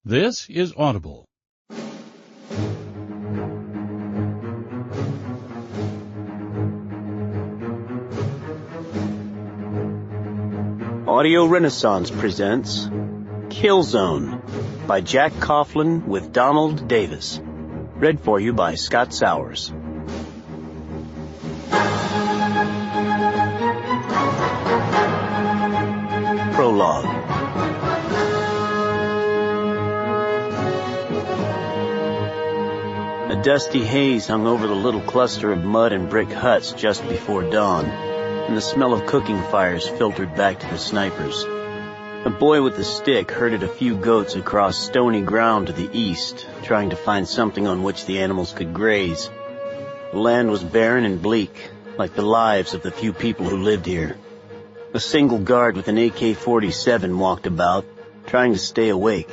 This is Audible. Audio Renaissance presents Kill Zone by Jack Coughlin with Donald Davis. Read for you by Scott Sowers. Prologue. A dusty haze hung over the little cluster of mud and brick huts just before dawn, and the smell of cooking fires filtered back to the snipers. A boy with a stick herded a few goats across stony ground to the east, trying to find something on which the animals could graze. The land was barren and bleak, like the lives of the few people who lived here. A single guard with an AK-47 walked about, trying to stay awake.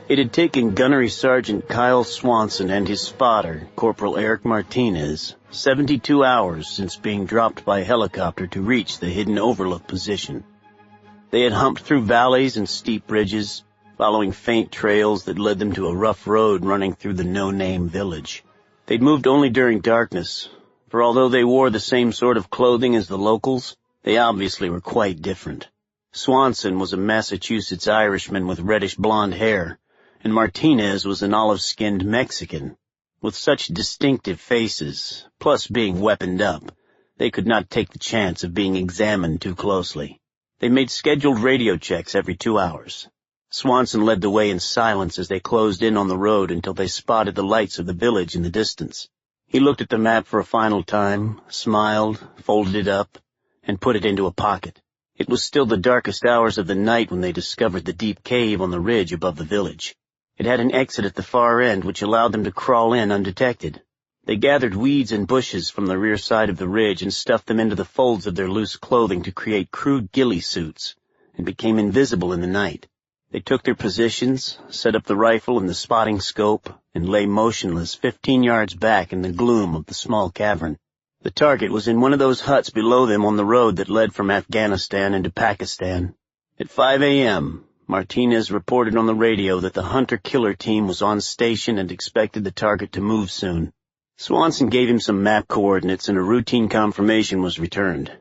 It had taken Gunnery Sgt. Kyle Swanson and his spotter, Corporal Eric Martinez, 72 hours since being dropped by helicopter to reach the hidden overlook position. They had humped through valleys and steep ridges, following faint trails that led them to a rough road running through the no-name village. They'd moved only during darkness, for although they wore the same sort of clothing as the locals, they obviously were quite different. Swanson was a Massachusetts Irishman with reddish blonde hair, and Martinez was an olive-skinned Mexican. With such distinctive faces, plus being weaponed up, they could not take the chance of being examined too closely. They made scheduled radio checks every 2 hours. Swanson led the way in silence as they closed in on the road until they spotted the lights of the village in the distance. He looked at the map for a final time, smiled, folded it up, and put it into a pocket. It was still the darkest hours of the night when they discovered the deep cave on the ridge above the village. It had an exit at the far end which allowed them to crawl in undetected. They gathered weeds and bushes from the rear side of the ridge and stuffed them into the folds of their loose clothing to create crude ghillie suits, and became invisible in the night. They took their positions, set up the rifle and the spotting scope, and lay motionless 15 yards back in the gloom of the small cavern. The target was in one of those huts below them on the road that led from Afghanistan into Pakistan. At 5 a.m., Martinez reported on the radio that the hunter-killer team was on station and expected the target to move soon. Swanson gave him some map coordinates and a routine confirmation was returned.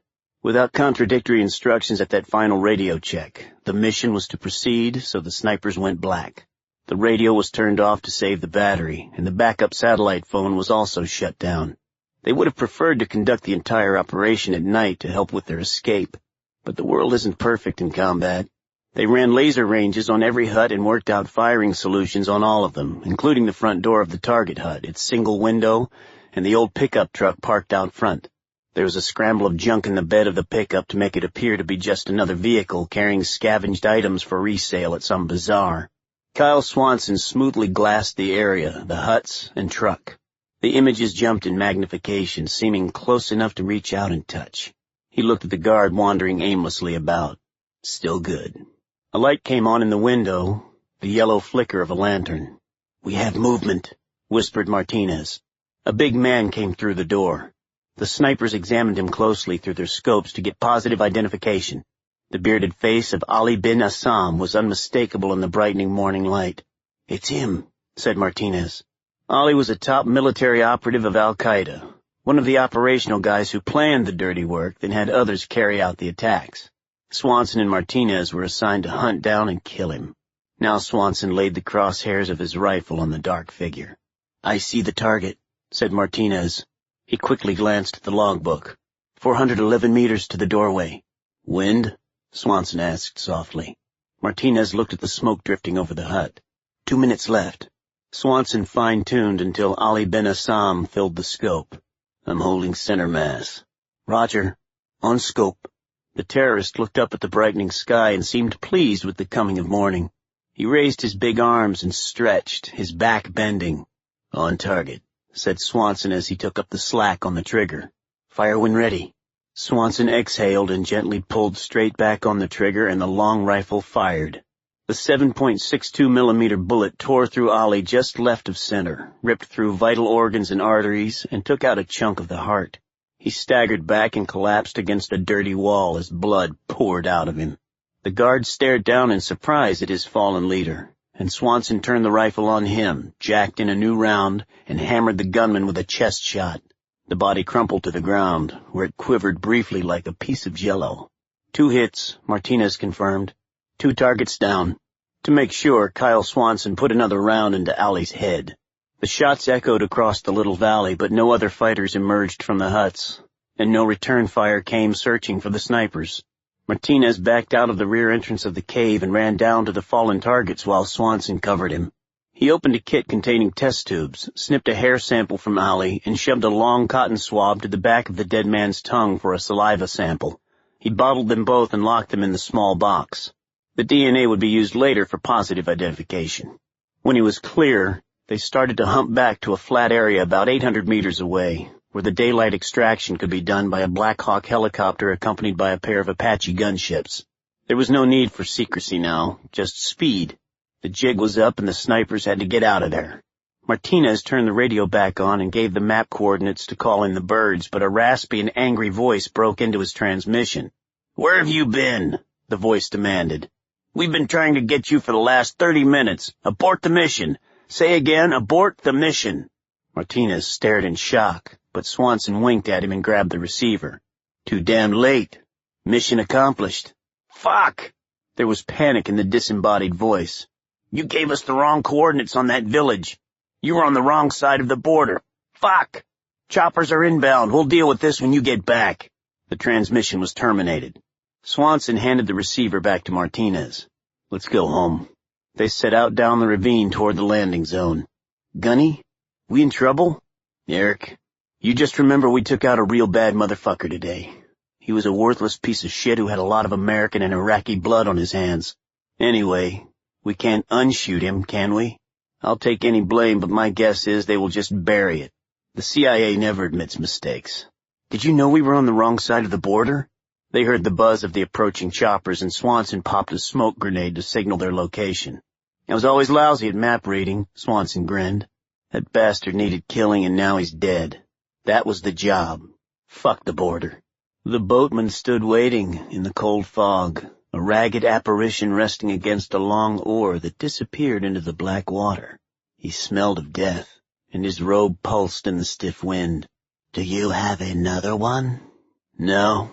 Without contradictory instructions at that final radio check, the mission was to proceed, so the snipers went black. The radio was turned off to save the battery, and the backup satellite phone was also shut down. They would have preferred to conduct the entire operation at night to help with their escape, but the world isn't perfect in combat. They ran laser ranges on every hut and worked out firing solutions on all of them, including the front door of the target hut, its single window, and the old pickup truck parked out front. There was a scramble of junk in the bed of the pickup to make it appear to be just another vehicle carrying scavenged items for resale at some bazaar. Kyle Swanson smoothly glassed the area, the huts, and truck. The images jumped in magnification, seeming close enough to reach out and touch. He looked at the guard wandering aimlessly about. Still good. A light came on in the window, the yellow flicker of a lantern. "We have movement," whispered Martinez. A big man came through the door. The snipers examined him closely through their scopes to get positive identification. The bearded face of Ali bin Assam was unmistakable in the brightening morning light. "It's him," said Martinez. Ali was a top military operative of Al-Qaeda, one of the operational guys who planned the dirty work, then had others carry out the attacks. Swanson and Martinez were assigned to hunt down and kill him. Now Swanson laid the crosshairs of his rifle on the dark figure. "I see the target," said Martinez. He quickly glanced at the logbook. 411 meters to the doorway. "Wind?" Swanson asked softly. Martinez looked at the smoke drifting over the hut. 2 minutes left. Swanson fine-tuned until Ali bin Assam filled the scope. "I'm holding center mass." "Roger. On scope." The terrorist looked up at the brightening sky and seemed pleased with the coming of morning. He raised his big arms and stretched, his back bending. "On target," said Swanson as he took up the slack on the trigger. "Fire when ready." Swanson exhaled and gently pulled straight back on the trigger, and the long rifle fired. The 7.62 millimeter bullet tore through Ali just left of center, ripped through vital organs and arteries, and took out a chunk of the heart. He staggered back and collapsed against a dirty wall as blood poured out of him. The guard stared down in surprise at his fallen leader, and Swanson turned the rifle on him, jacked in a new round, and hammered the gunman with a chest shot. The body crumpled to the ground, where it quivered briefly like a piece of jello. 2 hits, Martinez confirmed. 2 targets down. To make sure, Kyle Swanson put another round into Ali's head. The shots echoed across the little valley, but no other fighters emerged from the huts, and no return fire came searching for the snipers. Martinez backed out of the rear entrance of the cave and ran down to the fallen targets while Swanson covered him. He opened a kit containing test tubes, snipped a hair sample from Ali, and shoved a long cotton swab to the back of the dead man's tongue for a saliva sample. He bottled them both and locked them in the small box. The DNA would be used later for positive identification. When he was clear, they started to hump back to a flat area about 800 meters away, where the daylight extraction could be done by a Black Hawk helicopter accompanied by a pair of Apache gunships. There was no need for secrecy now, just speed. The jig was up and the snipers had to get out of there. Martinez turned the radio back on and gave the map coordinates to call in the birds, but a raspy and angry voice broke into his transmission. "Where have you been?" the voice demanded. "We've been trying to get you for the last 30 minutes. Abort the mission. Say again, abort the mission." Martinez stared in shock, but Swanson winked at him and grabbed the receiver. "Too damn late. Mission accomplished." "Fuck!" There was panic in the disembodied voice. "You gave us the wrong coordinates on that village. You were on the wrong side of the border. Fuck! Choppers are inbound. We'll deal with this when you get back." The transmission was terminated. Swanson handed the receiver back to Martinez. "Let's go home." They set out down the ravine toward the landing zone. "Gunny, we in trouble?" "Eric, you just remember we took out a real bad motherfucker today. He was a worthless piece of shit who had a lot of American and Iraqi blood on his hands. Anyway, we can't unshoot him, can we? I'll take any blame, but my guess is they will just bury it. The CIA never admits mistakes. Did you know we were on the wrong side of the border?" They heard the buzz of the approaching choppers, and Swanson popped a smoke grenade to signal their location. "I was always lousy at map reading," Swanson grinned. "That bastard needed killing, and now he's dead. That was the job. Fuck the border." The boatman stood waiting in the cold fog, a ragged apparition resting against a long oar that disappeared into the black water. He smelled of death, and his robe pulsed in the stiff wind. "Do you have another one?" "No,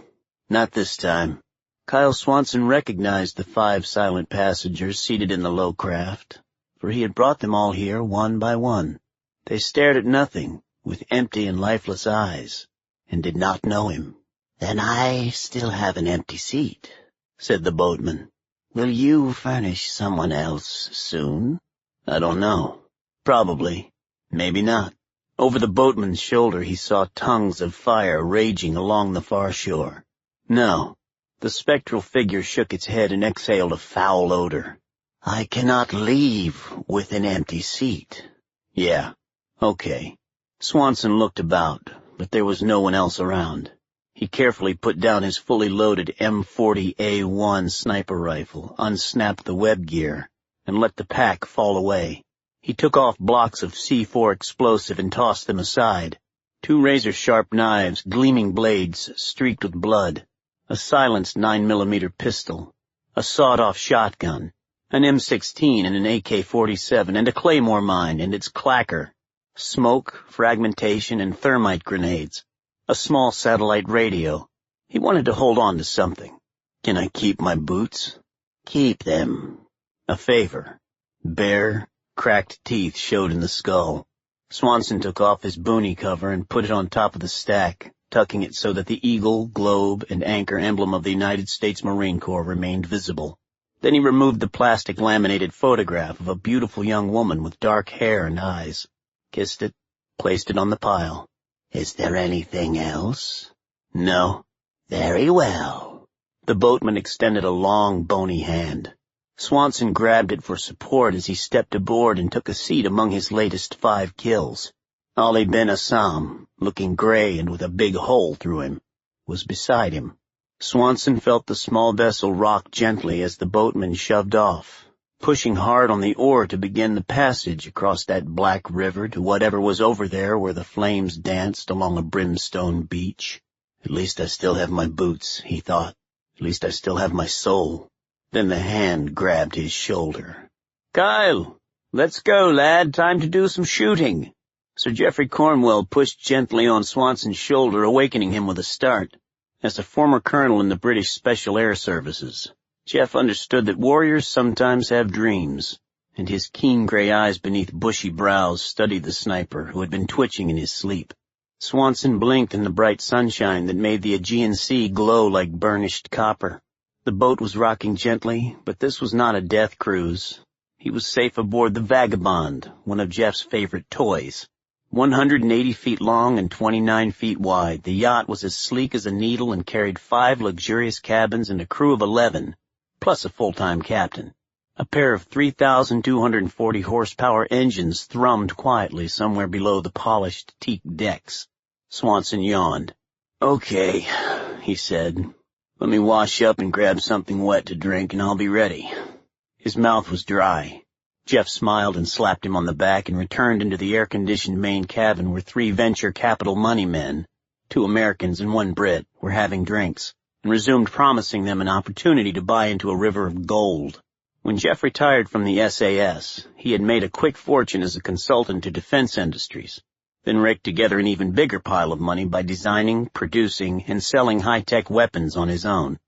not this time." Kyle Swanson recognized the 5 silent passengers seated in the low craft, for he had brought them all here one by one. They stared at nothing, with empty and lifeless eyes, and did not know him. "Then I still have an empty seat," said the boatman. "Will you furnish someone else soon?" "I don't know. Probably. Maybe not." Over the boatman's shoulder he saw tongues of fire raging along the far shore. "No." The spectral figure shook its head and exhaled a foul odor. "I cannot leave with an empty seat." "Yeah. Okay." Swanson looked about, but there was no one else around. He carefully put down his fully loaded M40A1 sniper rifle, unsnapped the web gear, and let the pack fall away. He took off blocks of C4 explosive and tossed them aside. 2 razor-sharp knives, gleaming blades streaked with blood, a silenced 9mm pistol, a sawed-off shotgun, an M16 and an AK-47, and a claymore mine and its clacker, smoke, fragmentation, and thermite grenades, a small satellite radio. He wanted to hold on to something. "Can I keep my boots?" "Keep them." "A favor." Bare, cracked teeth showed in the skull. Swanson took off his boonie cover and put it on top of the stack, tucking it so that the eagle, globe, and anchor emblem of the United States Marine Corps remained visible. Then he removed the plastic laminated photograph of a beautiful young woman with dark hair and eyes, kissed it, placed it on the pile. "Is there anything else?" "No." "Very well." The boatman extended a long, bony hand. Swanson grabbed it for support as he stepped aboard and took a seat among his latest 5 kills. Ali Ben Assam, looking gray and with a big hole through him, was beside him. Swanson felt the small vessel rock gently as the boatman shoved off, pushing hard on the oar to begin the passage across that black river to whatever was over there where the flames danced along a brimstone beach. "At least I still have my boots," he thought. "At least I still have my soul." Then the hand grabbed his shoulder. "Kyle, let's go, lad. Time to do some shooting." Sir Geoffrey Cornwell pushed gently on Swanson's shoulder, awakening him with a start. As a former colonel in the British Special Air Services, Jeff understood that warriors sometimes have dreams, and his keen gray eyes beneath bushy brows studied the sniper, who had been twitching in his sleep. Swanson blinked in the bright sunshine that made the Aegean Sea glow like burnished copper. The boat was rocking gently, but this was not a death cruise. He was safe aboard the Vagabond, one of Jeff's favorite toys. 180 feet long and 29 feet wide, the yacht was as sleek as a needle and carried 5 luxurious cabins and a crew of 11, plus a full-time captain. A pair of 3,240 horsepower engines thrummed quietly somewhere below the polished teak decks. Swanson yawned. "Okay," he said. "Let me wash up and grab something wet to drink and I'll be ready." His mouth was dry. Jeff smiled and slapped him on the back and returned into the air-conditioned main cabin where 3 venture capital money men, 2 Americans and 1 Brit, were having drinks, and resumed promising them an opportunity to buy into a river of gold. When Jeff retired from the SAS, he had made a quick fortune as a consultant to defense industries, then raked together an even bigger pile of money by designing, producing, and selling high-tech weapons on his own.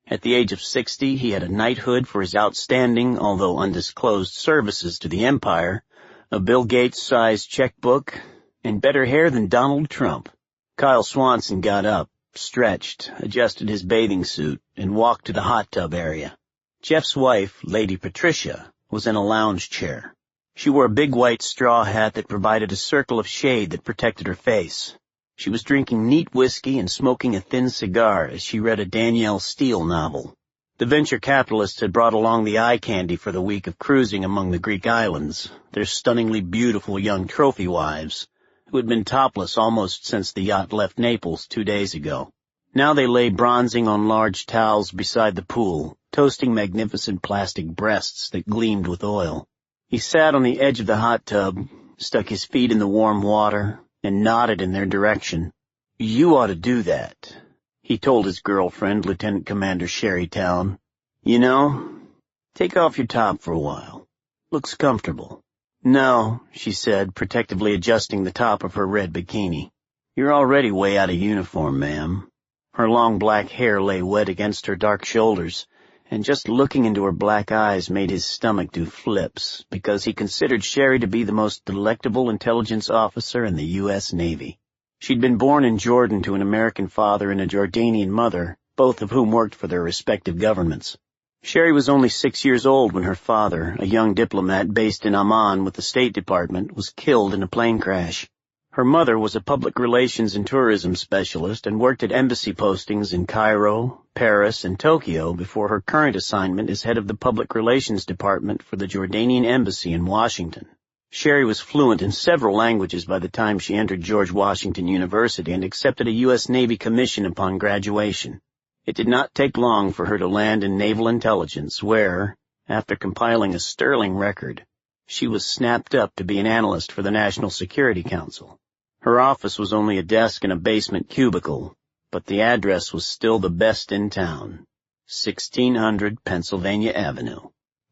At the age of 60, he had a knighthood for his outstanding, although undisclosed, services to the empire, a Bill Gates-sized checkbook, and better hair than Donald Trump. Kyle Swanson got up, stretched, adjusted his bathing suit, and walked to the hot tub area. Jeff's wife, Lady Patricia, was in a lounge chair. She wore a big white straw hat that provided a circle of shade that protected her face. She was drinking neat whiskey and smoking a thin cigar as she read a Danielle Steele novel. The venture capitalists had brought along the eye candy for the week of cruising among the Greek islands, their stunningly beautiful young trophy wives, who had been topless almost since the yacht left Naples 2 days ago. Now they lay bronzing on large towels beside the pool, toasting magnificent plastic breasts that gleamed with oil. He sat on the edge of the hot tub, stuck his feet in the warm water, and nodded in their direction. "You ought to do that," he told his girlfriend, Lieutenant Commander Sherrytown. "You know, take off your top for a while. Looks comfortable." "No," she said, protectively adjusting the top of her red bikini. "You're already way out of uniform, ma'am." Her long black hair lay wet against her dark shoulders, and just looking into her black eyes made his stomach do flips, because he considered Sherry to be the most delectable intelligence officer in the U.S. Navy. She'd been born in Jordan to an American father and a Jordanian mother, both of whom worked for their respective governments. Sherry was only 6 years old when her father, a young diplomat based in Amman with the State Department, was killed in a plane crash. Her mother was a public relations and tourism specialist and worked at embassy postings in Cairo, Paris, and Tokyo before her current assignment as head of the public relations department for the Jordanian embassy in Washington. Sherry was fluent in several languages by the time she entered George Washington University and accepted a U.S. Navy commission upon graduation. It did not take long for her to land in naval intelligence where, after compiling a sterling record, she was snapped up to be an analyst for the National Security Council. Her office was only a desk in a basement cubicle, but the address was still the best in town. 1600 Pennsylvania Avenue.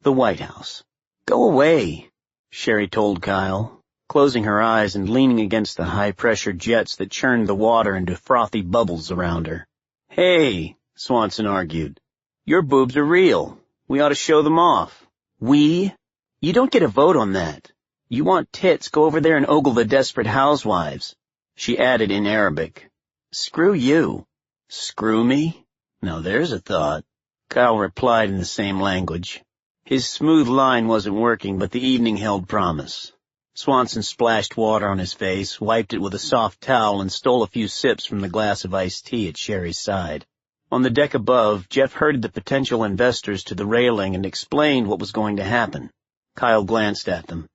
The White House. "Go away," Sherry told Kyle, closing her eyes and leaning against the high-pressure jets that churned the water into frothy bubbles around her. "Hey," Swanson argued, "your boobs are real. We ought to show them off." "We? You don't get a vote on that. You want tits, go over there and ogle the desperate housewives." She added in Arabic, "Screw you." "Screw me? Now there's a thought." Kyle replied in the same language. His smooth line wasn't working, but the evening held promise. Swanson splashed water on his face, wiped it with a soft towel, and stole a few sips from the glass of iced tea at Sherry's side. On the deck above, Jeff herded the potential investors to the railing and explained what was going to happen. Kyle glanced at them.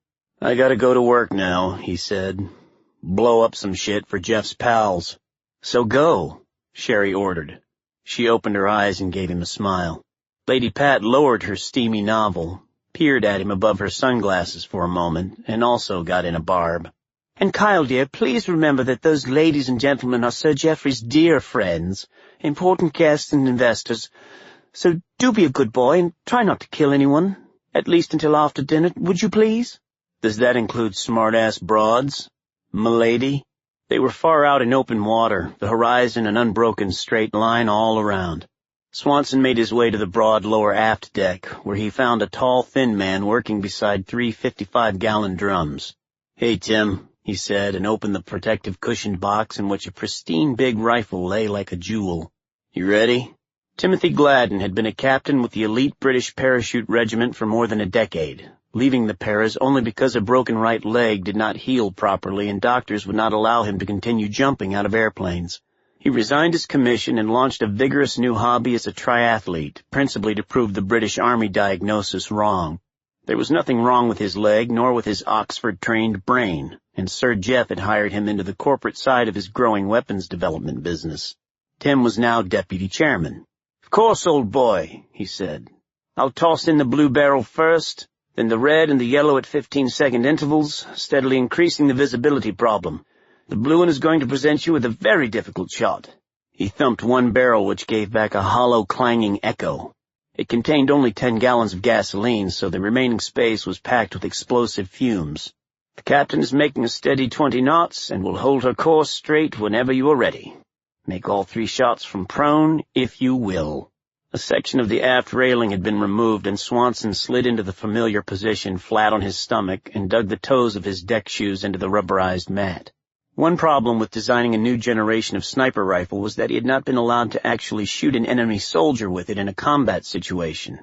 "I gotta go to work now," he said. "Blow up some shit for Jeff's pals." "So go," Sherry ordered. She opened her eyes and gave him a smile. Lady Pat lowered her steamy novel, peered at him above her sunglasses for a moment, and also got in a barb. "And Kyle, dear, please remember that those ladies and gentlemen are Sir Geoffrey's dear friends, important guests and investors. So do be a good boy and try not to kill anyone. At least until after dinner, would you please? Does that include smart-ass broads? M'lady? They were far out in open water, the horizon an unbroken straight line all around. Swanson made his way to the broad lower aft deck, where he found a tall, thin man working beside 3 55-gallon drums. "Hey, Tim," he said, and opened the protective cushioned box in which a pristine big rifle lay like a jewel. "You ready?" Timothy Gladden had been a captain with the elite British parachute regiment for more than a decade, leaving the paras only because a broken right leg did not heal properly and doctors would not allow him to continue jumping out of airplanes. He resigned his commission and launched a vigorous new hobby as a triathlete, principally to prove the British Army diagnosis wrong. There was nothing wrong with his leg, nor with his Oxford-trained brain, and Sir Jeff had hired him into the corporate side of his growing weapons development business. Tim was now deputy chairman. "Of course, old boy," he said. "I'll toss in the blue barrel first, then the red and the yellow at 15-second intervals, steadily increasing the visibility problem. The blue one is going to present you with a very difficult shot." He thumped one barrel, which gave back a hollow, clanging echo. It contained only 10 gallons of gasoline, so the remaining space was packed with explosive fumes. "The captain is making a steady 20 knots and will hold her course straight whenever you are ready. Make all 3 shots from prone, if you will." A section of the aft railing had been removed, and Swanson slid into the familiar position flat on his stomach and dug the toes of his deck shoes into the rubberized mat. One problem with designing a new generation of sniper rifle was that he had not been allowed to actually shoot an enemy soldier with it in a combat situation,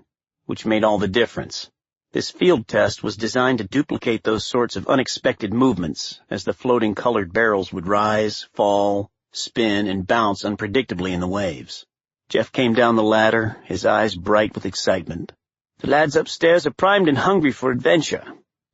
which made all the difference. This field test was designed to duplicate those sorts of unexpected movements, as the floating colored barrels would rise, fall, spin, and bounce unpredictably in the waves. Jeff came down the ladder, his eyes bright with excitement. "The lads upstairs are primed and hungry for adventure,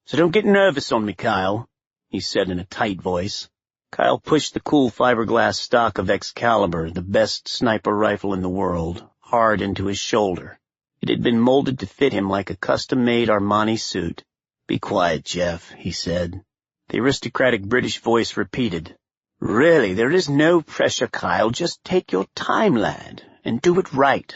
so don't get nervous on me, Kyle," he said in a tight voice. Kyle pushed the cool fiberglass stock of Excalibur, the best sniper rifle in the world, hard into his shoulder. It had been molded to fit him like a custom-made Armani suit. "Be quiet, Jeff," he said. The aristocratic British voice repeated, "Really, there is no pressure, Kyle. Just take your time, lad, and do it right."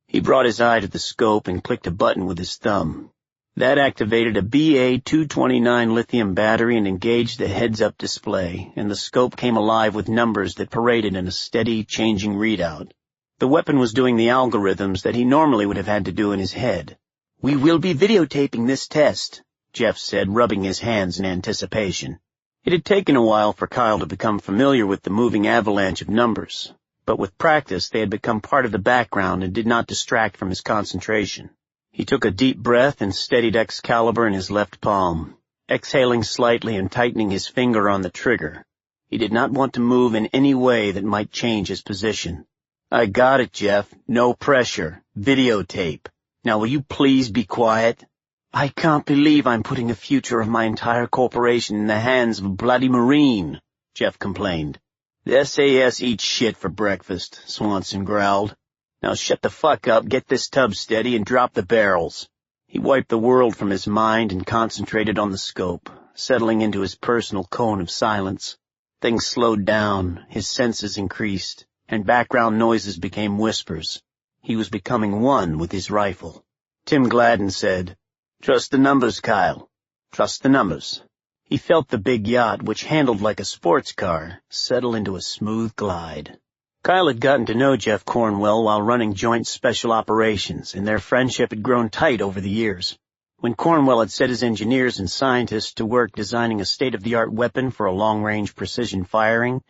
He brought his eye to the scope and clicked a button with his thumb. That activated a BA-229 lithium battery and engaged the heads-up display, and the scope came alive with numbers that paraded in a steady, changing readout. The weapon was doing the algorithms that he normally would have had to do in his head. "We will be videotaping this test," Jeff said, rubbing his hands in anticipation. It had taken a while for Kyle to become familiar with the moving avalanche of numbers, but with practice they had become part of the background and did not distract from his concentration. He took a deep breath and steadied Excalibur in his left palm, exhaling slightly and tightening his finger on the trigger. He did not want to move in any way that might change his position. "I got it, Jeff. No pressure. Videotape. Now will you please be quiet?" "I can't believe I'm putting the future of my entire corporation in the hands of a bloody Marine," Jeff complained. "The SAS eats shit for breakfast," Swanson growled. "Now shut the fuck up, get this tub steady, and drop the barrels." He wiped the world from his mind and concentrated on the scope, settling into his personal cone of silence. Things slowed down, his senses increased, and background noises became whispers. He was becoming one with his rifle. Tim Gladden said, "Trust the numbers, Kyle. Trust the numbers." He felt the big yacht, which handled like a sports car, settle into a smooth glide. Kyle had gotten to know Jeff Cornwell while running Joint Special Operations, and their friendship had grown tight over the years. When Cornwell had set his engineers and scientists to work designing a state-of-the-art weapon for a long-range precision firing,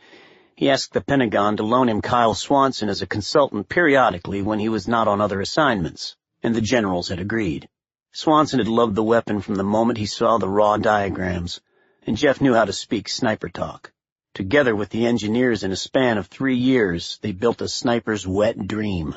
he asked the Pentagon to loan him Kyle Swanson as a consultant periodically when he was not on other assignments, and the generals had agreed. Swanson had loved the weapon from the moment he saw the raw diagrams, and Jeff knew how to speak sniper talk. Together with the engineers in a span of 3 years, they built a sniper's wet dream.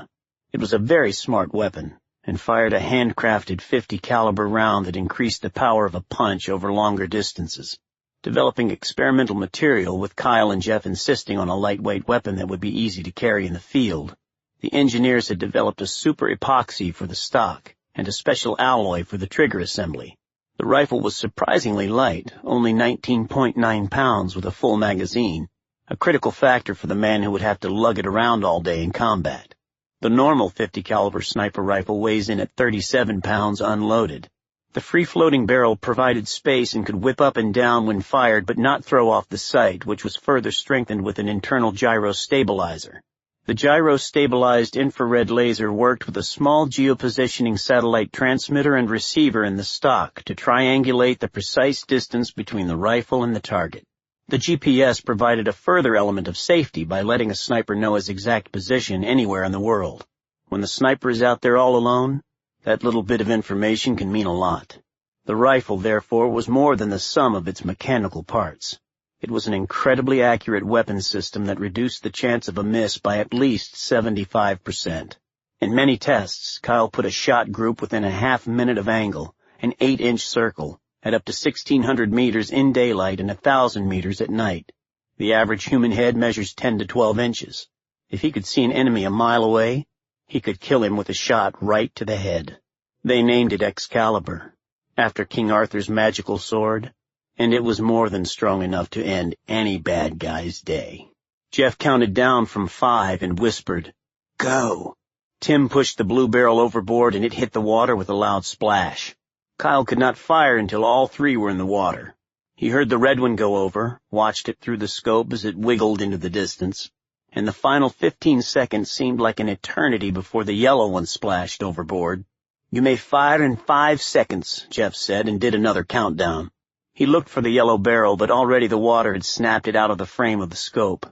It was a very smart weapon, and fired a handcrafted 50-caliber round that increased the power of a punch over longer distances. Developing experimental material, with Kyle and Jeff insisting on a lightweight weapon that would be easy to carry in the field, the engineers had developed a super epoxy for the stock and a special alloy for the trigger assembly. The rifle was surprisingly light, only 19.9 pounds with a full magazine, a critical factor for the man who would have to lug it around all day in combat. The normal 50-caliber sniper rifle weighs in at 37 pounds unloaded, The free-floating barrel provided space and could whip up and down when fired but not throw off the sight, which was further strengthened with an internal gyro stabilizer. The gyro-stabilized infrared laser worked with a small geopositioning satellite transmitter and receiver in the stock to triangulate the precise distance between the rifle and the target. The GPS provided a further element of safety by letting a sniper know his exact position anywhere in the world. When the sniper is out there all alone, that little bit of information can mean a lot. The rifle, therefore, was more than the sum of its mechanical parts. It was an incredibly accurate weapon system that reduced the chance of a miss by at least 75%. In many tests, Kyle put a shot group within a half minute of angle, an 8-inch circle, at up to 1,600 meters in daylight and 1,000 meters at night. The average human head measures 10 to 12 inches. If he could see an enemy a mile away, he could kill him with a shot right to the head. They named it Excalibur, after King Arthur's magical sword, and it was more than strong enough to end any bad guy's day. Jeff counted down from 5 and whispered, "Go." Tim pushed the blue barrel overboard and it hit the water with a loud splash. Kyle could not fire until all 3 were in the water. He heard the red one go over, watched it through the scope as it wiggled into the distance, and the final 15 seconds seemed like an eternity before the yellow one splashed overboard. "You may fire in 5 seconds, Jeff said, and did another countdown. He looked for the yellow barrel, but already the water had snapped it out of the frame of the scope.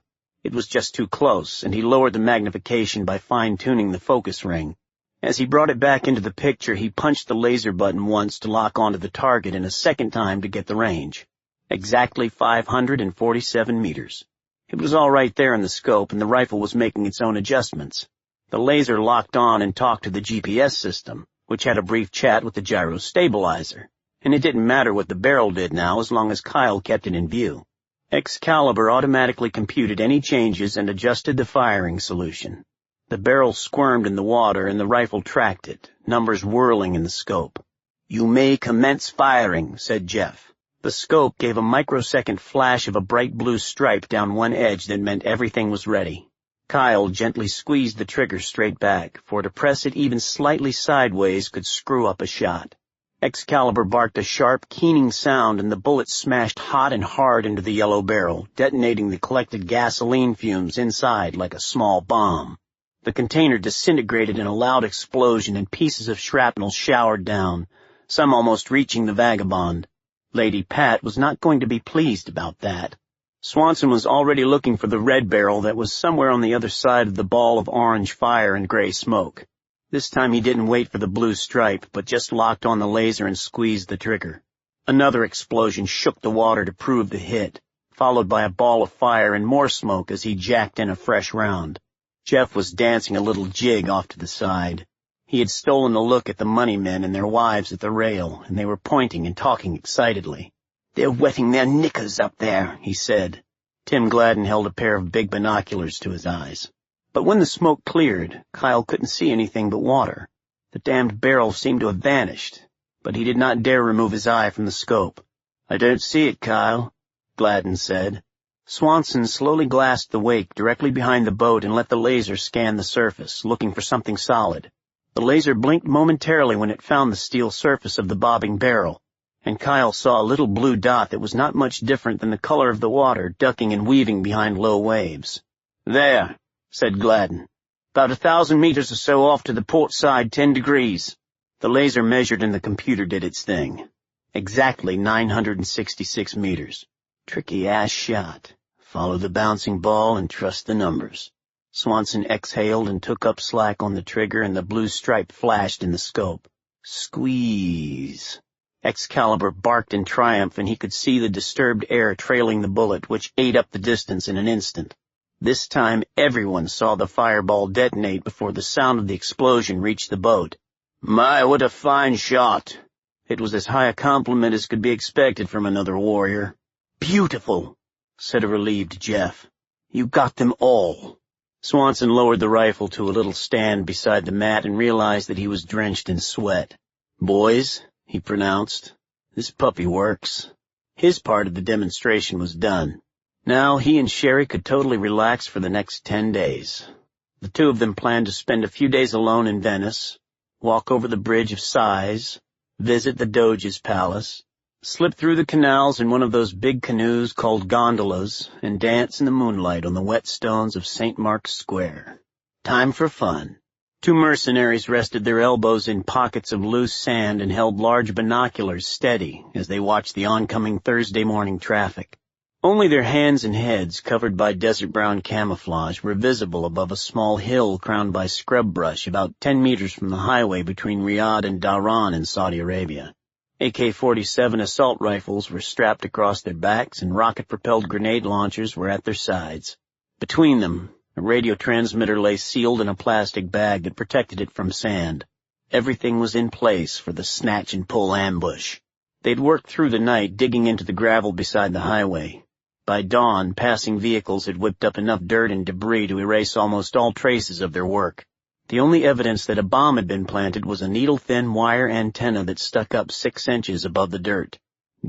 It was just too close, and he lowered the magnification by fine-tuning the focus ring. As he brought it back into the picture, he punched the laser button once to lock onto the target and a second time to get the range. Exactly 547 meters. It was all right there in the scope, and the rifle was making its own adjustments. The laser locked on and talked to the GPS system, which had a brief chat with the gyro stabilizer. And it didn't matter what the barrel did now as long as Kyle kept it in view. Excalibur automatically computed any changes and adjusted the firing solution. The barrel squirmed in the water and the rifle tracked it, numbers whirling in the scope. "You may commence firing," said Jeff. The scope gave a microsecond flash of a bright blue stripe down one edge that meant everything was ready. Kyle gently squeezed the trigger straight back, for to press it even slightly sideways could screw up a shot. Excalibur barked a sharp, keening sound, and the bullet smashed hot and hard into the yellow barrel, detonating the collected gasoline fumes inside like a small bomb. The container disintegrated in a loud explosion, and pieces of shrapnel showered down, some almost reaching the vagabond. Lady Pat was not going to be pleased about that. Swanson was already looking for the red barrel that was somewhere on the other side of the ball of orange fire and gray smoke. This time he didn't wait for the blue stripe, but just locked on the laser and squeezed the trigger. Another explosion shook the water to prove the hit, followed by a ball of fire and more smoke as he jacked in a fresh round. Jeff was dancing a little jig off to the side. He had stolen a look at the money men and their wives at the rail, and they were pointing and talking excitedly. "They're wetting their knickers up there," he said. Tim Gladden held a pair of big binoculars to his eyes. But when the smoke cleared, Kyle couldn't see anything but water. The damned barrel seemed to have vanished, but he did not dare remove his eye from the scope. "I don't see it, Kyle," Gladden said. Swanson slowly glassed the wake directly behind the boat and let the laser scan the surface, looking for something solid. The laser blinked momentarily when it found the steel surface of the bobbing barrel, and Kyle saw a little blue dot that was not much different than the color of the water ducking and weaving behind low waves. "There," said Gladden. "About 1,000 meters or so off to the port side, 10 degrees. The laser measured and the computer did its thing. Exactly 966 meters. Tricky-ass shot. Follow the bouncing ball and trust the numbers." Swanson exhaled and took up slack on the trigger, and the blue stripe flashed in the scope. "Squeeze." Excalibur barked in triumph, and he could see the disturbed air trailing the bullet, which ate up the distance in an instant. This time everyone saw the fireball detonate before the sound of the explosion reached the boat. "My, what a fine shot." It was as high a compliment as could be expected from another warrior. "Beautiful," said a relieved Jeff. "You got them all." Swanson lowered the rifle to a little stand beside the mat and realized that he was drenched in sweat. "Boys," he pronounced, "this puppy works." His part of the demonstration was done. Now he and Sherry could totally relax for the next 10 days. The two of them planned to spend a few days alone in Venice, walk over the Bridge of Sighs, visit the Doge's palace, slip through the canals in one of those big canoes called gondolas, and dance in the moonlight on the wet stones of St. Mark's Square. Time for fun. Two mercenaries rested their elbows in pockets of loose sand and held large binoculars steady as they watched the oncoming Thursday morning traffic. Only their hands and heads, covered by desert-brown camouflage, were visible above a small hill crowned by scrub brush about 10 meters from the highway between Riyadh and Dhahran in Saudi Arabia. AK-47 assault rifles were strapped across their backs, and rocket-propelled grenade launchers were at their sides. Between them, a radio transmitter lay sealed in a plastic bag that protected it from sand. Everything was in place for the snatch-and-pull ambush. They'd worked through the night digging into the gravel beside the highway. By dawn, passing vehicles had whipped up enough dirt and debris to erase almost all traces of their work. The only evidence that a bomb had been planted was a needle-thin wire antenna that stuck up 6 inches above the dirt.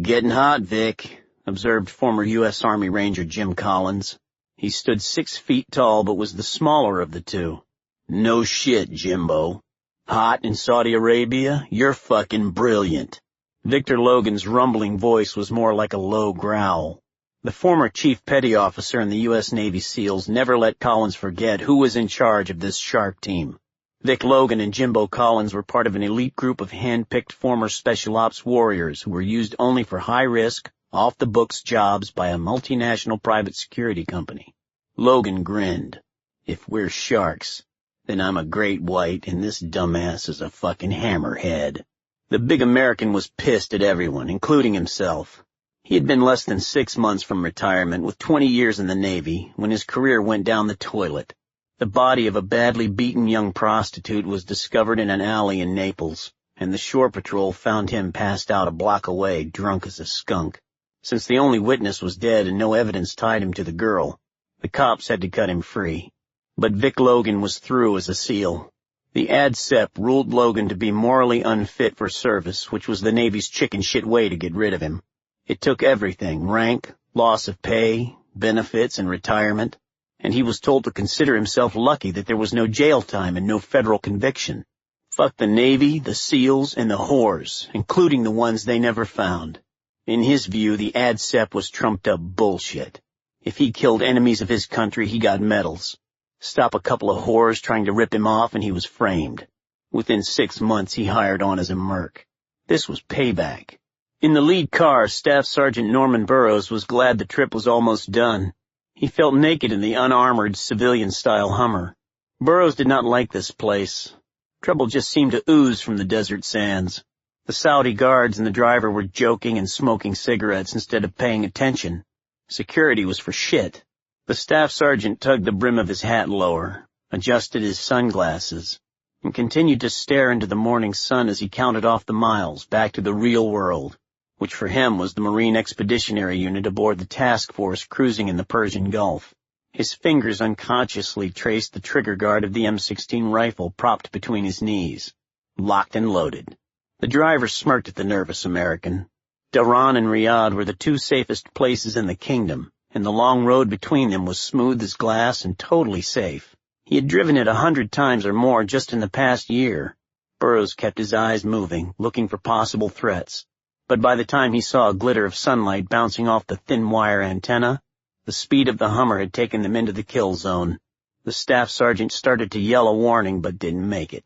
"Getting hot, Vic," observed former U.S. Army Ranger Jim Collins. He stood 6 feet tall but was the smaller of the two. "No shit, Jimbo. Hot in Saudi Arabia? You're fucking brilliant." Victor Logan's rumbling voice was more like a low growl. The former chief petty officer in the U.S. Navy SEALs never let Collins forget who was in charge of this shark team. Vic Logan and Jimbo Collins were part of an elite group of hand-picked former special ops warriors who were used only for high-risk, off-the-books jobs by a multinational private security company. Logan grinned. "If we're sharks, then I'm a great white and this dumbass is a fucking hammerhead." The big American was pissed at everyone, including himself. He had been less than 6 months from retirement, with 20 years in the Navy, when his career went down the toilet. The body of a badly beaten young prostitute was discovered in an alley in Naples, and the shore patrol found him passed out a block away, drunk as a skunk. Since the only witness was dead and no evidence tied him to the girl, the cops had to cut him free. But Vic Logan was through as a SEAL. The ADSEP ruled Logan to be morally unfit for service, which was the Navy's chicken shit way to get rid of him. It took everything: rank, loss of pay, benefits, and retirement, and he was told to consider himself lucky that there was no jail time and no federal conviction. Fuck the Navy, the SEALs, and the whores, including the ones they never found. In his view, the ADSEP was trumped-up bullshit. If he killed enemies of his country, he got medals. Stop a couple of whores trying to rip him off, and he was framed. Within 6 months, he hired on as a merc. This was payback. In the lead car, Staff Sergeant Norman Burroughs was glad the trip was almost done. He felt naked in the unarmored, civilian-style Hummer. Burroughs did not like this place. Trouble just seemed to ooze from the desert sands. The Saudi guards and the driver were joking and smoking cigarettes instead of paying attention. Security was for shit. The staff sergeant tugged the brim of his hat lower, adjusted his sunglasses, and continued to stare into the morning sun as he counted off the miles back to the real world, which for him was the Marine Expeditionary Unit aboard the task force cruising in the Persian Gulf. His fingers unconsciously traced the trigger guard of the M16 rifle propped between his knees, locked and loaded. The driver smirked at the nervous American. Dhahran and Riyadh were the two safest places in the kingdom, and the long road between them was smooth as glass and totally safe. He had driven it 100 times or more just in the past year. Burroughs kept his eyes moving, looking for possible threats. But by the time he saw a glitter of sunlight bouncing off the thin wire antenna, the speed of the Hummer had taken them into the kill zone. The staff sergeant started to yell a warning but didn't make it.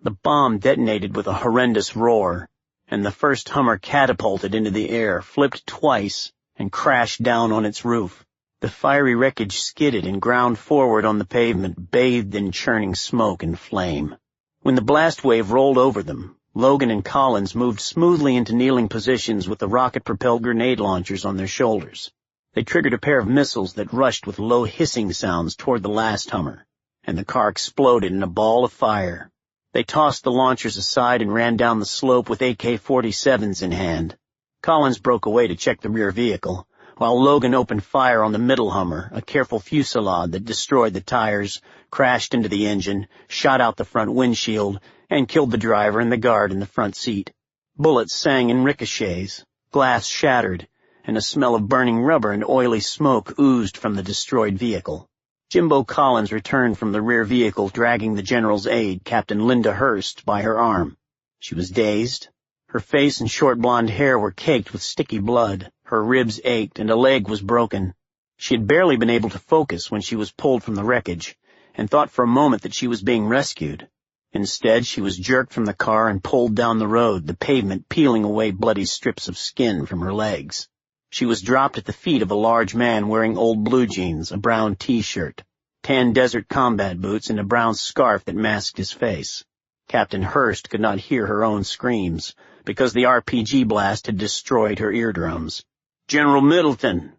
The bomb detonated with a horrendous roar, and the first Hummer catapulted into the air, flipped twice, and crashed down on its roof. The fiery wreckage skidded and ground forward on the pavement, bathed in churning smoke and flame. When the blast wave rolled over them, Logan and Collins moved smoothly into kneeling positions with the rocket-propelled grenade launchers on their shoulders. They triggered a pair of missiles that rushed with low hissing sounds toward the last Hummer, and the car exploded in a ball of fire. They tossed the launchers aside and ran down the slope with AK-47s in hand. Collins broke away to check the rear vehicle, while Logan opened fire on the middle Hummer, a careful fusillade that destroyed the tires, crashed into the engine, shot out the front windshield, and killed the driver and the guard in the front seat. Bullets sang in ricochets, glass shattered, and a smell of burning rubber and oily smoke oozed from the destroyed vehicle. Jimbo Collins returned from the rear vehicle dragging the general's aide, Captain Linda Hurst, by her arm. She was dazed, Her face and short blonde hair were caked with sticky blood, her ribs ached, and a leg was broken. She had barely been able to focus when she was pulled from the wreckage, and thought for a moment that she was being rescued. Instead, she was jerked from the car and pulled down the road, the pavement peeling away bloody strips of skin from her legs. She was dropped at the feet of a large man wearing old blue jeans, a brown T-shirt, tan desert combat boots, and a brown scarf that masked his face. Captain Hurst could not hear her own screams, because the RPG blast had destroyed her eardrums. "General Middleton,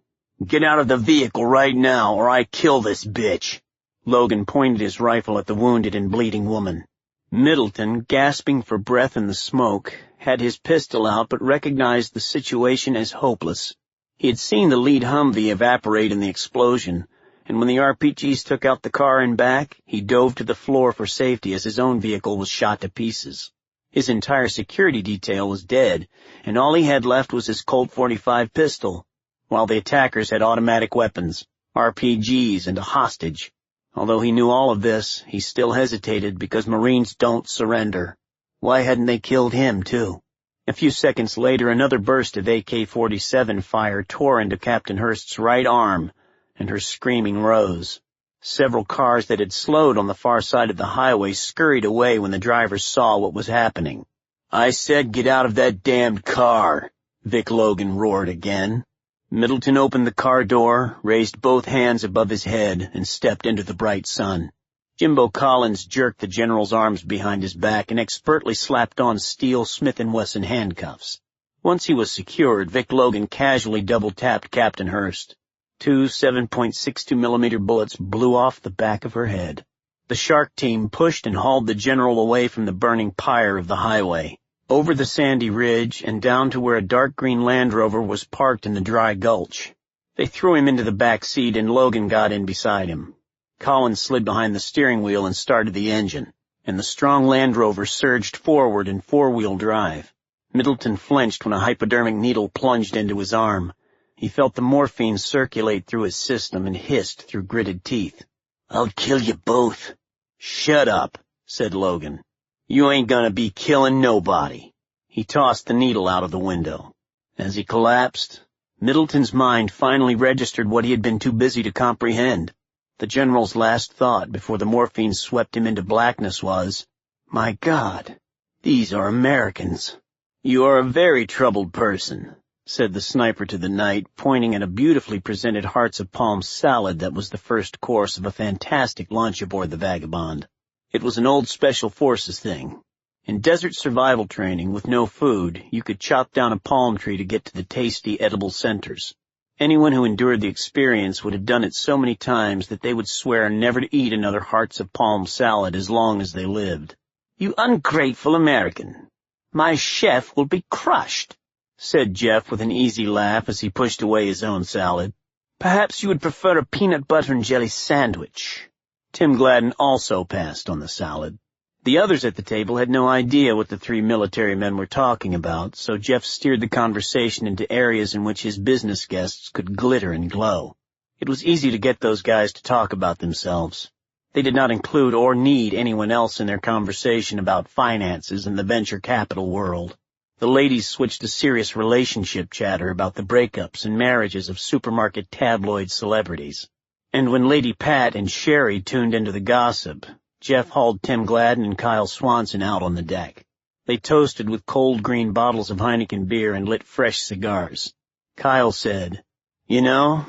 get out of the vehicle right now, or I kill this bitch." Logan pointed his rifle at the wounded and bleeding woman. Middleton, gasping for breath in the smoke, had his pistol out but recognized the situation as hopeless. He had seen the lead Humvee evaporate in the explosion, and when the RPGs took out the car and back, he dove to the floor for safety as his own vehicle was shot to pieces. His entire security detail was dead, and all he had left was his Colt .45 pistol, while the attackers had automatic weapons, RPGs, and a hostage. Although he knew all of this, he still hesitated because Marines don't surrender. Why hadn't they killed him, too? A few seconds later, another burst of AK-47 fire tore into Captain Hurst's right arm, and her screaming rose. Several cars that had slowed on the far side of the highway scurried away when the drivers saw what was happening. "I said get out of that damned car," Vic Logan roared again. Middleton opened the car door, raised both hands above his head, and stepped into the bright sun. Jimbo Collins jerked the general's arms behind his back and expertly slapped on steel Smith & Wesson handcuffs. Once he was secured, Vic Logan casually double-tapped Captain Hurst. 2 7.62mm bullets blew off the back of her head. The Shark team pushed and hauled the general away from the burning pyre of the highway, over the sandy ridge and down to where a dark green Land Rover was parked in the dry gulch. They threw him into the back seat and Logan got in beside him. Collins slid behind the steering wheel and started the engine, and the strong Land Rover surged forward in four-wheel drive. Middleton flinched when a hypodermic needle plunged into his arm. He felt the morphine circulate through his system and hissed through gritted teeth. "I'll kill you both." "Shut up," said Logan. "You ain't gonna be killing nobody." He tossed the needle out of the window. As he collapsed, Middleton's mind finally registered what he had been too busy to comprehend. The general's last thought before the morphine swept him into blackness was, "My God, these are Americans." "You are a very troubled person," said the sniper to the knight, pointing at a beautifully presented hearts of palm salad that was the first course of a fantastic lunch aboard the Vagabond. It was an old Special Forces thing. In desert survival training, with no food, you could chop down a palm tree to get to the tasty, edible centers. Anyone who endured the experience would have done it so many times that they would swear never to eat another hearts of palm salad as long as they lived. "You ungrateful American. My chef will be crushed," said Jeff with an easy laugh as he pushed away his own salad. "Perhaps you would prefer a peanut butter and jelly sandwich." Tim Gladden also passed on the salad. The others at the table had no idea what the three military men were talking about, so Jeff steered the conversation into areas in which his business guests could glitter and glow. It was easy to get those guys to talk about themselves. They did not include or need anyone else in their conversation about finances and the venture capital world. The ladies switched to serious relationship chatter about the breakups and marriages of supermarket tabloid celebrities. And when Lady Pat and Sherry tuned into the gossip, Jeff hauled Tim Gladden and Kyle Swanson out on the deck. They toasted with cold green bottles of Heineken beer and lit fresh cigars. Kyle said, "You know,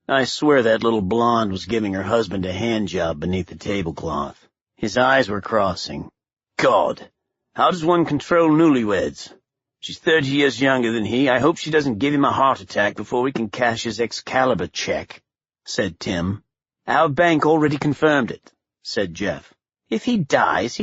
I swear that little blonde was giving her husband a hand job beneath the tablecloth." His eyes were crossing. "God, how does one control newlyweds? She's 30 years younger than he. I hope she doesn't give him a heart attack before we can cash his Excalibur check," said Tim. "Our bank already confirmed it," said Jeff. "If he dies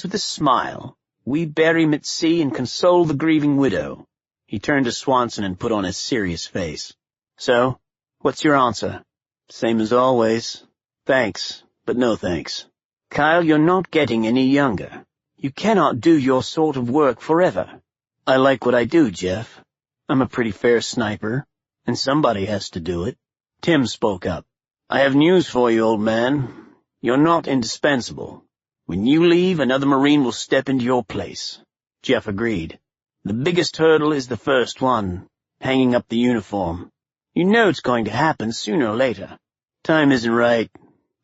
with a smile. We bury him at sea and console the grieving widow." He turned to Swanson and put on a serious face. "So, what's your answer?" "Same as always. Thanks, but no thanks." "Kyle, you're not getting any younger. You cannot do your sort of work forever." "I like what I do, Jeff. I'm a pretty fair sniper, and somebody has to do it." Tim spoke up. "I have news for you, old man. You're not indispensable. When you leave, another Marine will step into your place." Jeff agreed. The biggest hurdle is the first one, hanging up the uniform. You know it's going to happen sooner or later. Time isn't right.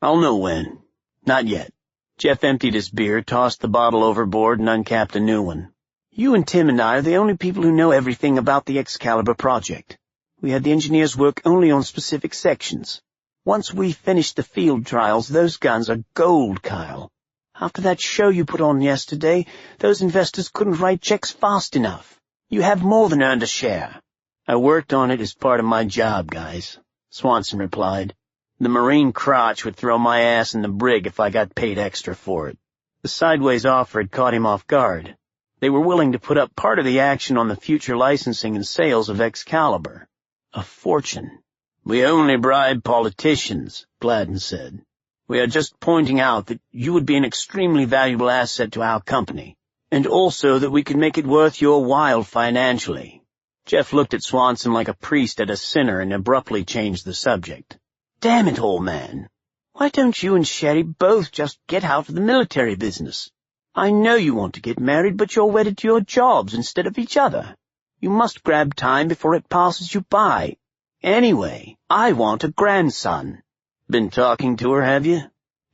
I'll know when. Not yet." Jeff emptied his beer, tossed the bottle overboard, and uncapped a new one. "You and Tim and I are the only people who know everything about the Excalibur project. We had the engineers work only on specific sections. Once we finish the field trials, those guns are gold, Kyle. After that show you put on yesterday, those investors couldn't write checks fast enough. You have more than earned a share." "I worked on it as part of my job, guys," Swanson replied. "The Marine crotch would throw my ass in the brig if I got paid extra for it." The sideways offer had caught him off guard. They were willing to put up part of the action on the future licensing and sales of Excalibur. A fortune. "We only bribe politicians," Gladden said. "We are just pointing out that you would be an extremely valuable asset to our company, and also that we could make it worth your while financially." Jeff looked at Swanson like a priest at a sinner and abruptly changed the subject. "Damn it, old man. Why don't you and Sherry both just get out of the military business? I know you want to get married, but you're wedded to your jobs instead of each other. You must grab time before it passes you by. Anyway, I want a grandson." "Been talking to her, have you?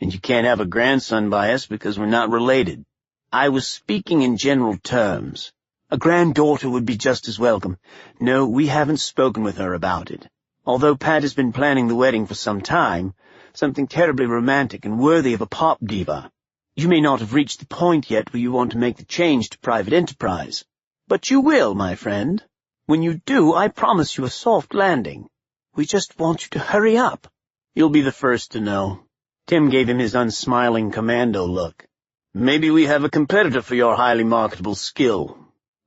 And you can't have a grandson by us because we're not related." "I was speaking in general terms. A granddaughter would be just as welcome. No, we haven't spoken with her about it. Although Pat has been planning the wedding for some time, something terribly romantic and worthy of a pop diva. You may not have reached the point yet where you want to make the change to private enterprise. But you will, my friend. When you do, I promise you a soft landing. We just want you to hurry up." "You'll be the first to know." Tim gave him his unsmiling commando look. "Maybe we have a competitor for your highly marketable skill.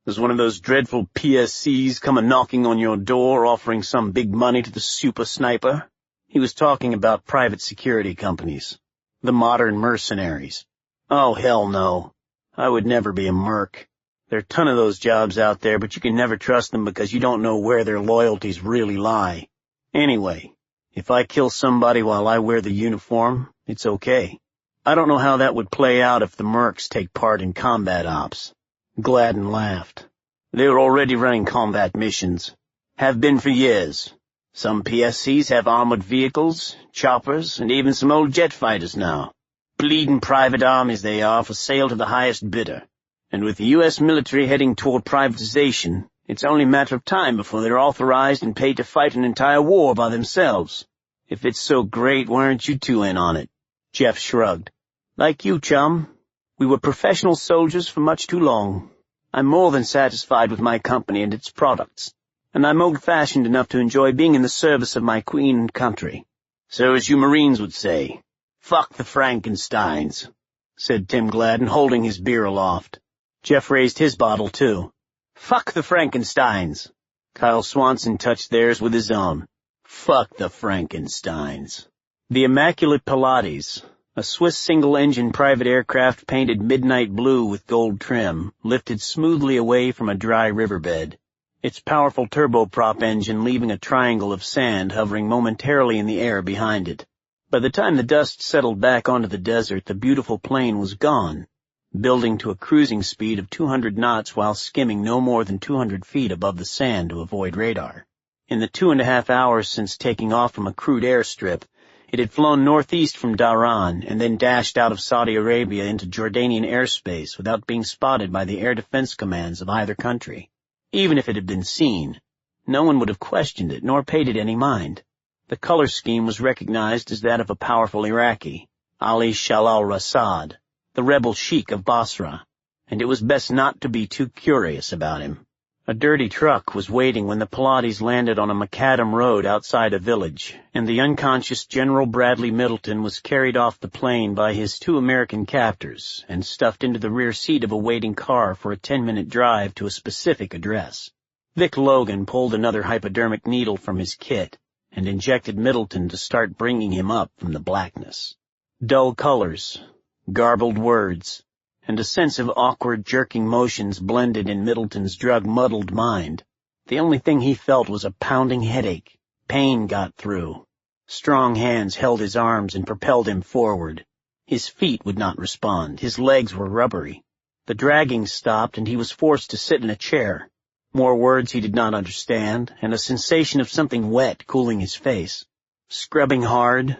Does one of those dreadful PSCs come a-knocking on your door offering some big money to the super sniper?" He was talking about private security companies. The modern mercenaries. "Oh, hell no. I would never be a merc. There are a ton of those jobs out there, but you can never trust them because you don't know where their loyalties really lie. Anyway, if I kill somebody while I wear the uniform, it's okay. I don't know how that would play out if the mercs take part in combat ops." Gladden laughed. "They're already running combat missions. Have been for years. Some PSCs have armored vehicles, choppers, and even some old jet fighters now. Bleeding private armies they are for sale to the highest bidder. And with the U.S. military heading toward privatization, it's only a matter of time before they're authorized and paid to fight an entire war by themselves. If it's so great, why aren't you two in on it?" Jeff shrugged. "Like you, chum. We were professional soldiers for much too long. I'm more than satisfied with my company and its products, and I'm old-fashioned enough to enjoy being in the service of my queen and country. So as you Marines would say, fuck the Frankensteins," said Tim Gladden, holding his beer aloft. Jeff raised his bottle, too. "Fuck the Frankensteins." Kyle Swanson touched theirs with his own. "Fuck the Frankensteins." The Immaculate Pilates, a Swiss single-engine private aircraft painted midnight blue with gold trim, lifted smoothly away from a dry riverbed, its powerful turboprop engine leaving a triangle of sand hovering momentarily in the air behind it. By the time the dust settled back onto the desert, the beautiful plane was gone, building to a cruising speed of 200 knots while skimming no more than 200 feet above the sand to avoid radar. In the 2.5 hours since taking off from a crude airstrip, it had flown northeast from Dhahran and then dashed out of Saudi Arabia into Jordanian airspace without being spotted by the air defense commands of either country. Even if it had been seen, no one would have questioned it nor paid it any mind. The color scheme was recognized as that of a powerful Iraqi, Ali Shal al-Rassad, the rebel sheik of Basra, and it was best not to be too curious about him. A dirty truck was waiting when the Pilates landed on a macadam road outside a village, and the unconscious General Bradley Middleton was carried off the plane by his 2 American captors and stuffed into the rear seat of a waiting car for a 10-minute drive to a specific address. Vic Logan pulled another hypodermic needle from his kit and injected Middleton to start bringing him up from the blackness. Dull colors, garbled words, and a sense of awkward, jerking motions blended in Middleton's drug-muddled mind. The only thing he felt was a pounding headache. Pain got through. Strong hands held his arms and propelled him forward. His feet would not respond. His legs were rubbery. The dragging stopped, and he was forced to sit in a chair. More words he did not understand, and a sensation of something wet cooling his face. Scrubbing hard.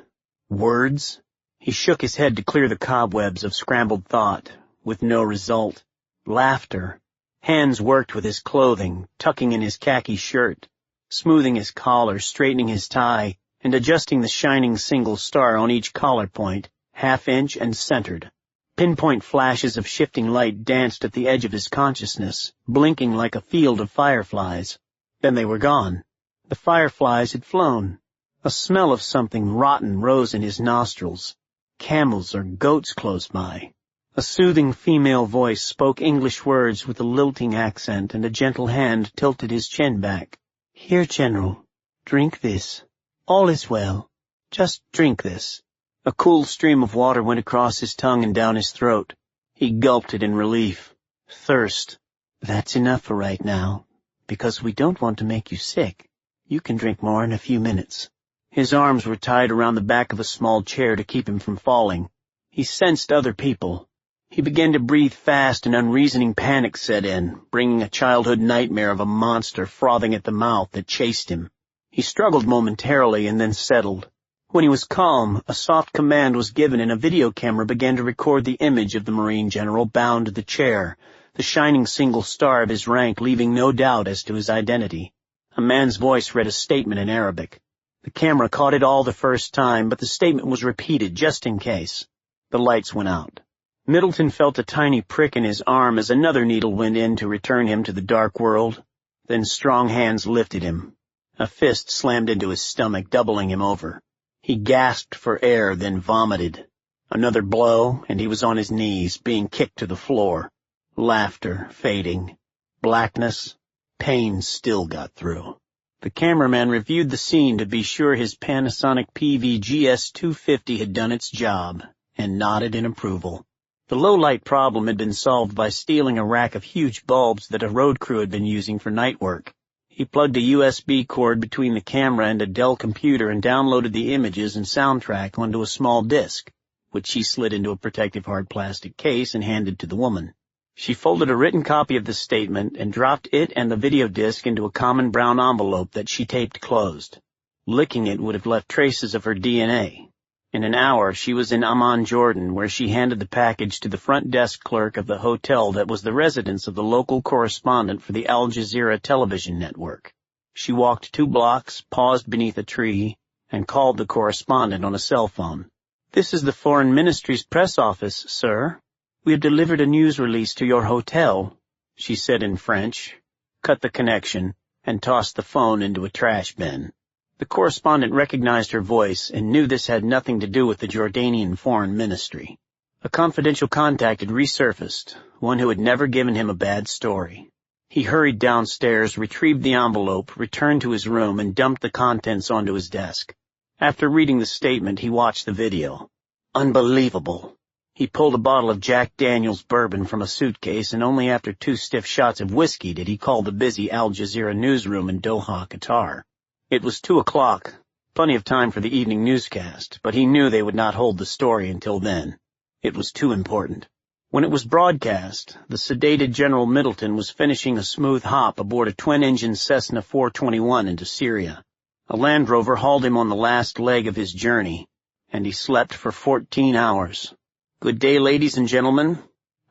Words. He shook his head to clear the cobwebs of scrambled thought, with no result. Laughter. Hands worked with his clothing, tucking in his khaki shirt, smoothing his collar, straightening his tie, and adjusting the shining single star on each collar point, half-inch and centered. Pinpoint flashes of shifting light danced at the edge of his consciousness, blinking like a field of fireflies. Then they were gone. The fireflies had flown. A smell of something rotten rose in his nostrils. Camels or goats close by. A soothing female voice spoke English words with a lilting accent, and a gentle hand tilted his chin back. "Here, General. Drink this. All is well. Just drink this." A cool stream of water went across his tongue and down his throat. He gulped it in relief. Thirst. "That's enough for right now, because we don't want to make you sick. You can drink more in a few minutes." His arms were tied around the back of a small chair to keep him from falling. He sensed other people. He began to breathe fast, and unreasoning panic set in, bringing a childhood nightmare of a monster frothing at the mouth that chased him. He struggled momentarily and then settled. When he was calm, a soft command was given and a video camera began to record the image of the Marine general bound to the chair, the shining single star of his rank leaving no doubt as to his identity. A man's voice read a statement in Arabic. The camera caught it all the first time, but the statement was repeated just in case. The lights went out. Middleton felt a tiny prick in his arm as another needle went in to return him to the dark world. Then strong hands lifted him. A fist slammed into his stomach, doubling him over. He gasped for air, then vomited. Another blow, and he was on his knees, being kicked to the floor. Laughter fading. Blackness. Pain still got through. The cameraman reviewed the scene to be sure his Panasonic PVGS-250 had done its job, and nodded in approval. The low-light problem had been solved by stealing a rack of huge bulbs that a road crew had been using for night work. He plugged a USB cord between the camera and a Dell computer and downloaded the images and soundtrack onto a small disc, which he slid into a protective hard plastic case and handed to the woman. She folded a written copy of the statement and dropped it and the video disc into a common brown envelope that she taped closed. Licking it would have left traces of her DNA. In an hour, she was in Amman, Jordan, where she handed the package to the front desk clerk of the hotel that was the residence of the local correspondent for the Al Jazeera television network. She walked 2 blocks, paused beneath a tree, and called the correspondent on a cell phone. "This is the Foreign Ministry's press office, sir. We have delivered a news release to your hotel," she said in French, cut the connection, and tossed the phone into a trash bin. The correspondent recognized her voice and knew this had nothing to do with the Jordanian Foreign Ministry. A confidential contact had resurfaced, one who had never given him a bad story. He hurried downstairs, retrieved the envelope, returned to his room, and dumped the contents onto his desk. After reading the statement, he watched the video. Unbelievable. He pulled a bottle of Jack Daniels bourbon from a suitcase, and only after 2 stiff shots of whiskey did he call the busy Al Jazeera newsroom in Doha, Qatar. It was 2 o'clock, plenty of time for the evening newscast, but he knew they would not hold the story until then. It was too important. When it was broadcast, the sedated General Middleton was finishing a smooth hop aboard a twin-engine Cessna 421 into Syria. A Land Rover hauled him on the last leg of his journey, and he slept for 14 hours. "Good day, ladies and gentlemen.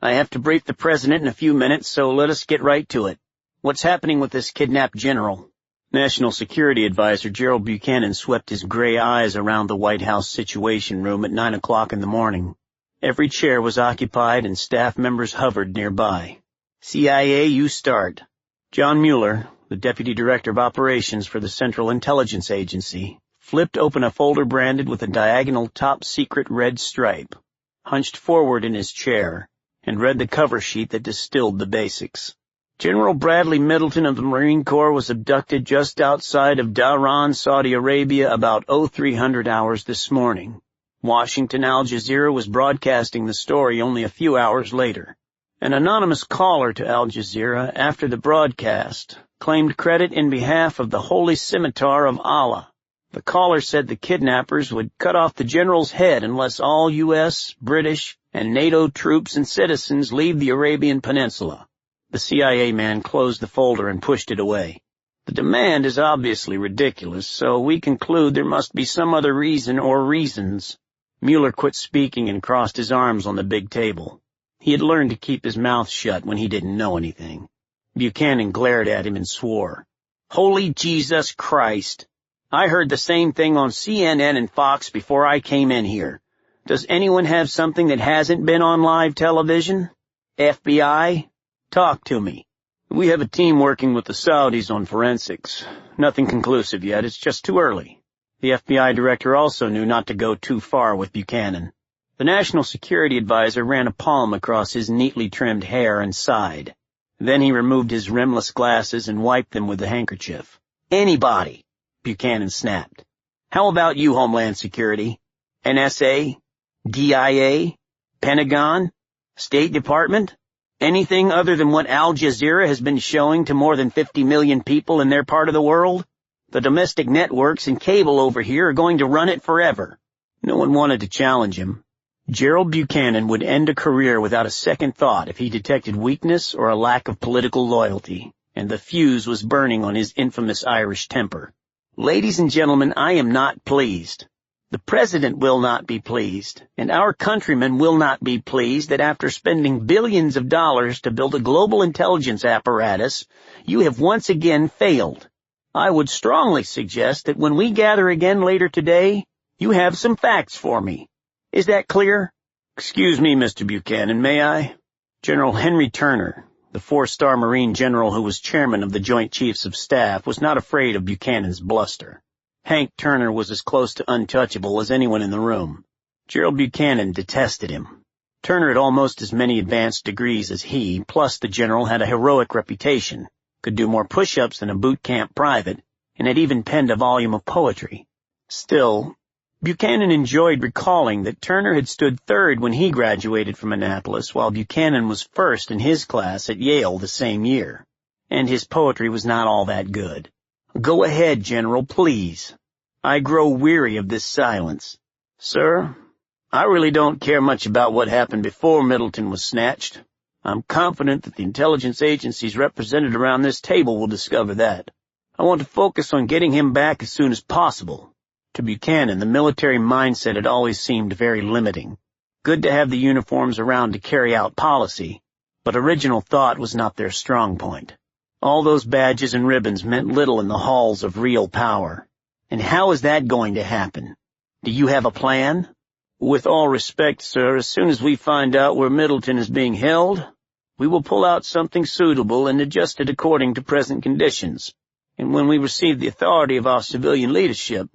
I have to brief the President in a few minutes, so let us get right to it. What's happening with this kidnapped general?" National Security Advisor Gerald Buchanan swept his gray eyes around the White House Situation Room at 9 o'clock in the morning. Every chair was occupied and staff members hovered nearby. "CIA, you start." John Mueller, the Deputy Director of Operations for the Central Intelligence Agency, flipped open a folder branded with a diagonal top-secret red stripe, hunched forward in his chair, and read the cover sheet that distilled the basics. General Bradley Middleton of the Marine Corps was abducted just outside of Dhahran, Saudi Arabia about 0300 hours this morning. Washington Al Jazeera was broadcasting the story only a few hours later. An anonymous caller to Al Jazeera after the broadcast claimed credit in behalf of the Holy Scimitar of Allah. The caller said the kidnappers would cut off the general's head unless all U.S., British, and NATO troops and citizens leave the Arabian Peninsula." The CIA man closed the folder and pushed it away. "The demand is obviously ridiculous, so we conclude there must be some other reason or reasons." Mueller quit speaking and crossed his arms on the big table. He had learned to keep his mouth shut when he didn't know anything. Buchanan glared at him and swore. "Holy Jesus Christ! I heard the same thing on CNN and Fox before I came in here. Does anyone have something that hasn't been on live television? FBI? Talk to me." "We have a team working with the Saudis on forensics. Nothing conclusive yet, it's just too early." The FBI director also knew not to go too far with Buchanan. The National Security Advisor ran a palm across his neatly trimmed hair and sighed. Then he removed his rimless glasses and wiped them with a handkerchief. "Anybody," Buchanan snapped. "How about you, Homeland Security? NSA? DIA? Pentagon? State Department? Anything other than what Al Jazeera has been showing to more than 50 million people in their part of the world? The domestic networks and cable over here are going to run it forever." No one wanted to challenge him. Gerald Buchanan would end a career without a second thought if he detected weakness or a lack of political loyalty, and the fuse was burning on his infamous Irish temper. "Ladies and gentlemen, I am not pleased. The President will not be pleased, and our countrymen will not be pleased that after spending billions of dollars to build a global intelligence apparatus, you have once again failed. I would strongly suggest that when we gather again later today, you have some facts for me. Is that clear?" "Excuse me, Mr. Buchanan, may I?" General Henry Turner, the 4-star Marine general who was chairman of the Joint Chiefs of Staff, was not afraid of Buchanan's bluster. Hank Turner was as close to untouchable as anyone in the room. Gerald Buchanan detested him. Turner had almost as many advanced degrees as he, plus the general had a heroic reputation, could do more push-ups than a boot camp private, and had even penned a volume of poetry. Still, Buchanan enjoyed recalling that Turner had stood third when he graduated from Annapolis, while Buchanan was first in his class at Yale the same year. And his poetry was not all that good. "Go ahead, General, please. I grow weary of this silence." "Sir, I really don't care much about what happened before Middleton was snatched. I'm confident that the intelligence agencies represented around this table will discover that. I want to focus on getting him back as soon as possible." To Buchanan, the military mindset had always seemed very limiting. Good to have the uniforms around to carry out policy, but original thought was not their strong point. All those badges and ribbons meant little in the halls of real power. And how is that going to happen? Do you have a plan? "With all respect, sir, as soon as we find out where Middleton is being held, we will pull out something suitable and adjust it according to present conditions. And when we receive the authority of our civilian leadership,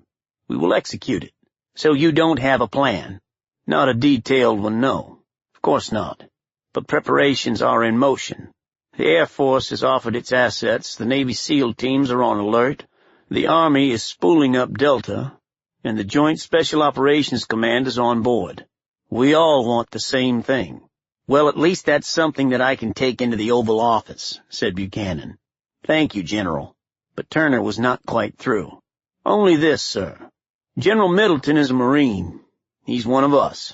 we will execute it." "So you don't have a plan?" "Not a detailed one, no. Of course not. But preparations are in motion. The Air Force has offered its assets, the Navy SEAL teams are on alert, the Army is spooling up Delta, and the Joint Special Operations Command is on board. We all want the same thing." "Well, at least that's something that I can take into the Oval Office," said Buchanan. "Thank you, General." But Turner was not quite through. "Only this, sir. General Middleton is a Marine. He's one of us.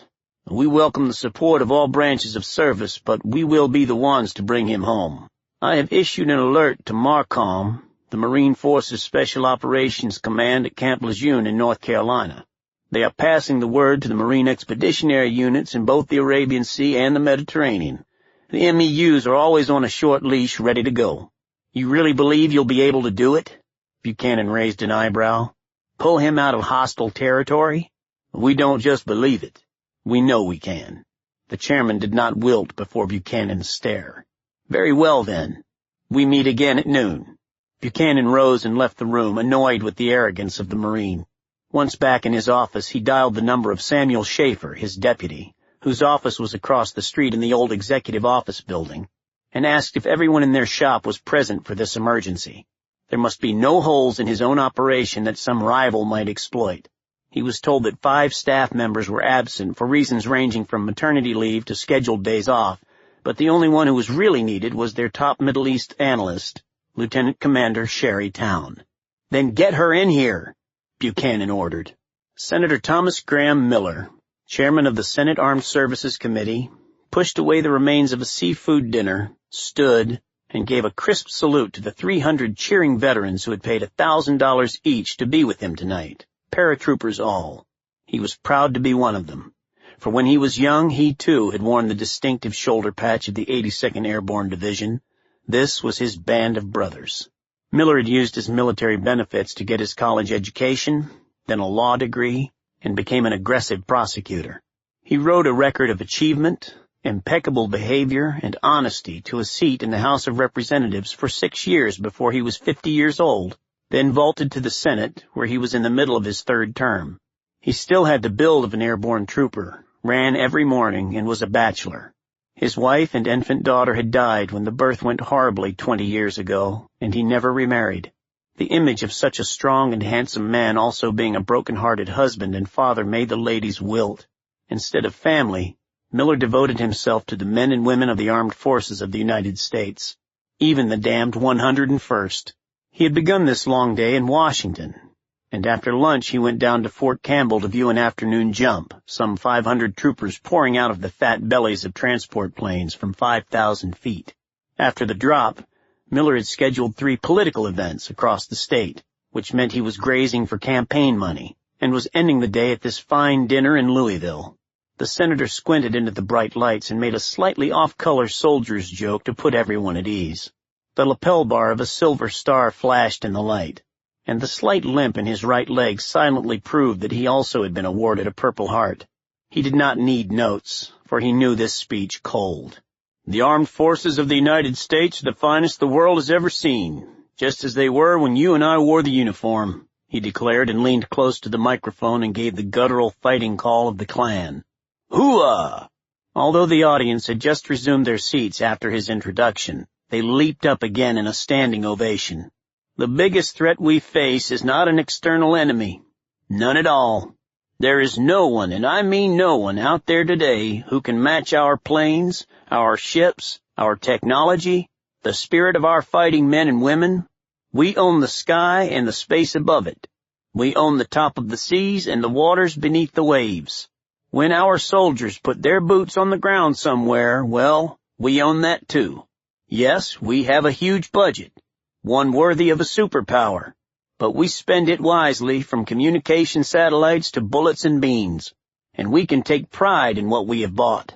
We welcome the support of all branches of service, but we will be the ones to bring him home. I have issued an alert to MARCOM, the Marine Forces Special Operations Command at Camp Lejeune in North Carolina. They are passing the word to the Marine Expeditionary Units in both the Arabian Sea and the Mediterranean. The MEUs are always on a short leash, ready to go." "You really believe you'll be able to do it?" Buchanan raised an eyebrow. "Pull him out of hostile territory?" "We don't just believe it. We know we can." The chairman did not wilt before Buchanan's stare. "Very well, then. We meet again at noon." Buchanan rose and left the room, annoyed with the arrogance of the Marine. Once back in his office, he dialed the number of Samuel Schaefer, his deputy, whose office was across the street in the old executive office building, and asked if everyone in their shop was present for this emergency. There must be no holes in his own operation that some rival might exploit. He was told that 5 staff members were absent for reasons ranging from maternity leave to scheduled days off, but the only one who was really needed was their top Middle East analyst, Lieutenant Commander Sherry Town. "Then get her in here," Buchanan ordered. Senator Thomas Graham Miller, chairman of the Senate Armed Services Committee, pushed away the remains of a seafood dinner, stood, and gave a crisp salute to the 300 cheering veterans who had paid $1,000 each to be with him tonight, paratroopers all. He was proud to be one of them, for when he was young, he too had worn the distinctive shoulder patch of the 82nd Airborne Division. This was his band of brothers. Miller had used his military benefits to get his college education, then a law degree, and became an aggressive prosecutor. He wrote a record of achievement, impeccable behavior, and honesty to a seat in the House of Representatives for 6 years before he was 50 years old, then vaulted to the Senate, where he was in the middle of his third term. He still had the build of an airborne trooper, ran every morning, and was a bachelor. His wife and infant daughter had died when the birth went horribly 20 years ago, and he never remarried. The image of such a strong and handsome man also being a broken-hearted husband and father made the ladies wilt. Instead of family, Miller devoted himself to the men and women of the armed forces of the United States, even the damned 101st. He had begun this long day in Washington, and after lunch he went down to Fort Campbell to view an afternoon jump, some 500 troopers pouring out of the fat bellies of transport planes from 5,000 feet. After the drop, Miller had scheduled 3 political events across the state, which meant he was grazing for campaign money, and was ending the day at this fine dinner in Louisville. The senator squinted into the bright lights and made a slightly off-color soldier's joke to put everyone at ease. The lapel bar of a silver star flashed in the light, and the slight limp in his right leg silently proved that he also had been awarded a Purple Heart. He did not need notes, for he knew this speech cold. The armed forces of the United States are the finest the world has ever seen, just as they were when you and I wore the uniform, he declared and leaned close to the microphone and gave the guttural fighting call of the Klan. Hooah! Although the audience had just resumed their seats after his introduction, they leaped up again in a standing ovation. The biggest threat we face is not an external enemy. None at all. There is no one, and I mean no one, out there today who can match our planes, our ships, our technology, the spirit of our fighting men and women. We own the sky and the space above it. We own the top of the seas and the waters beneath the waves. When our soldiers put their boots on the ground somewhere, well, we own that too. Yes, we have a huge budget, one worthy of a superpower, but we spend it wisely from communication satellites to bullets and beans, and we can take pride in what we have bought.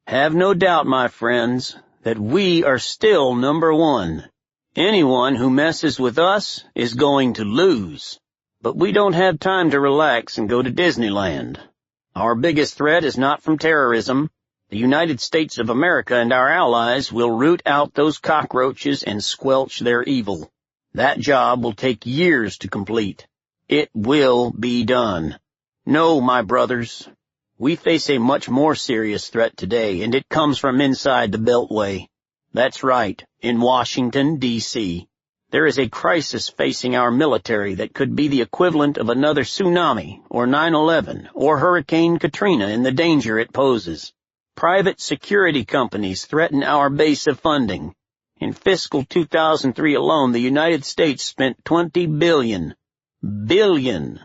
Have no doubt, my friends, that we are still number one. Anyone who messes with us is going to lose. But we don't have time to relax and go to Disneyland. Our biggest threat is not from terrorism. The United States of America and our allies will root out those cockroaches and squelch their evil. That job will take years to complete. It will be done. No, my brothers, we face a much more serious threat today, and it comes from inside the Beltway. That's right, in Washington, D.C. There is a crisis facing our military that could be the equivalent of another tsunami, or 9/11, or Hurricane Katrina in the danger it poses. Private security companies threaten our base of funding. In fiscal 2003 alone, the United States spent $20 billion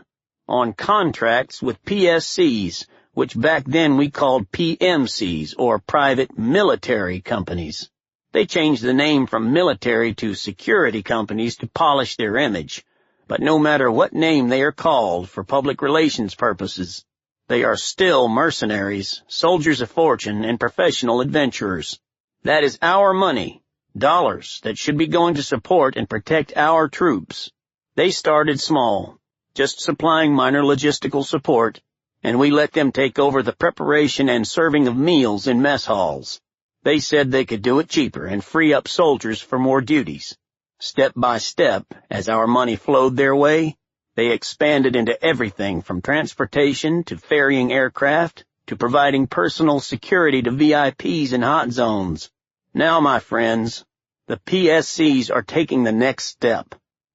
on contracts with PSCs, which back then we called PMCs, or private military companies. They changed the name from military to security companies to polish their image, but no matter what name they are called for public relations purposes, they are still mercenaries, soldiers of fortune, and professional adventurers. That is our money, dollars that should be going to support and protect our troops. They started small, just supplying minor logistical support, and we let them take over the preparation and serving of meals in mess halls. They said they could do it cheaper and free up soldiers for more duties. Step by step, as our money flowed their way, they expanded into everything from transportation to ferrying aircraft to providing personal security to VIPs in hot zones. Now, my friends, the PSCs are taking the next step.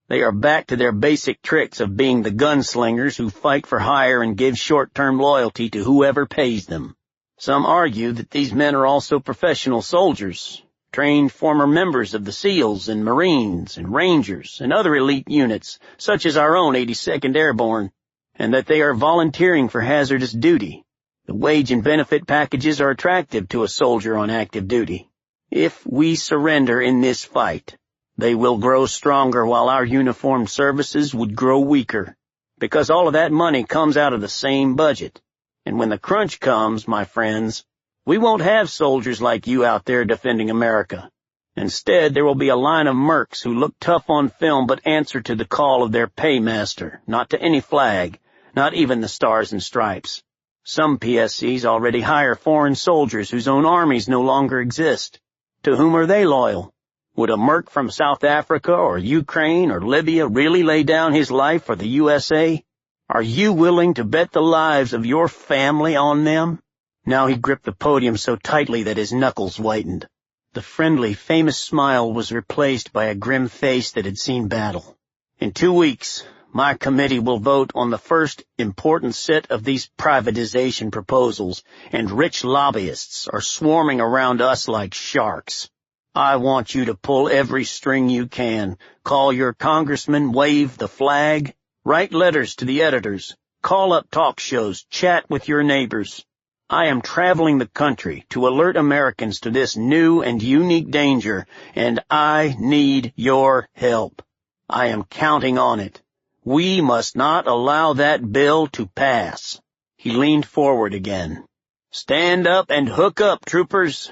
They are back to their basic tricks of being the gunslingers who fight for hire and give short-term loyalty to whoever pays them. Some argue that these men are also professional soldiers, trained former members of the SEALs and Marines and Rangers and other elite units, such as our own 82nd Airborne, and that they are volunteering for hazardous duty. The wage and benefit packages are attractive to a soldier on active duty. If we surrender in this fight, they will grow stronger while our uniformed services would grow weaker, because all of that money comes out of the same budget. And when the crunch comes, my friends, we won't have soldiers like you out there defending America. Instead, there will be a line of mercs who look tough on film but answer to the call of their paymaster, not to any flag, not even the Stars and Stripes. Some PSCs already hire foreign soldiers whose own armies no longer exist. To whom are they loyal? Would a merc from South Africa or Ukraine or Libya really lay down his life for the USA? Are you willing to bet the lives of your family on them? Now he gripped the podium so tightly that his knuckles whitened. The friendly, famous smile was replaced by a grim face that had seen battle. In 2 weeks, my committee will vote on the first important set of these privatization proposals, and rich lobbyists are swarming around us like sharks. I want you to pull every string you can, call your congressman, wave the flag, write letters to the editors, call up talk shows, chat with your neighbors. I am traveling the country to alert Americans to this new and unique danger, and I need your help. I am counting on it. We must not allow that bill to pass. He leaned forward again. Stand up and hook up, troopers.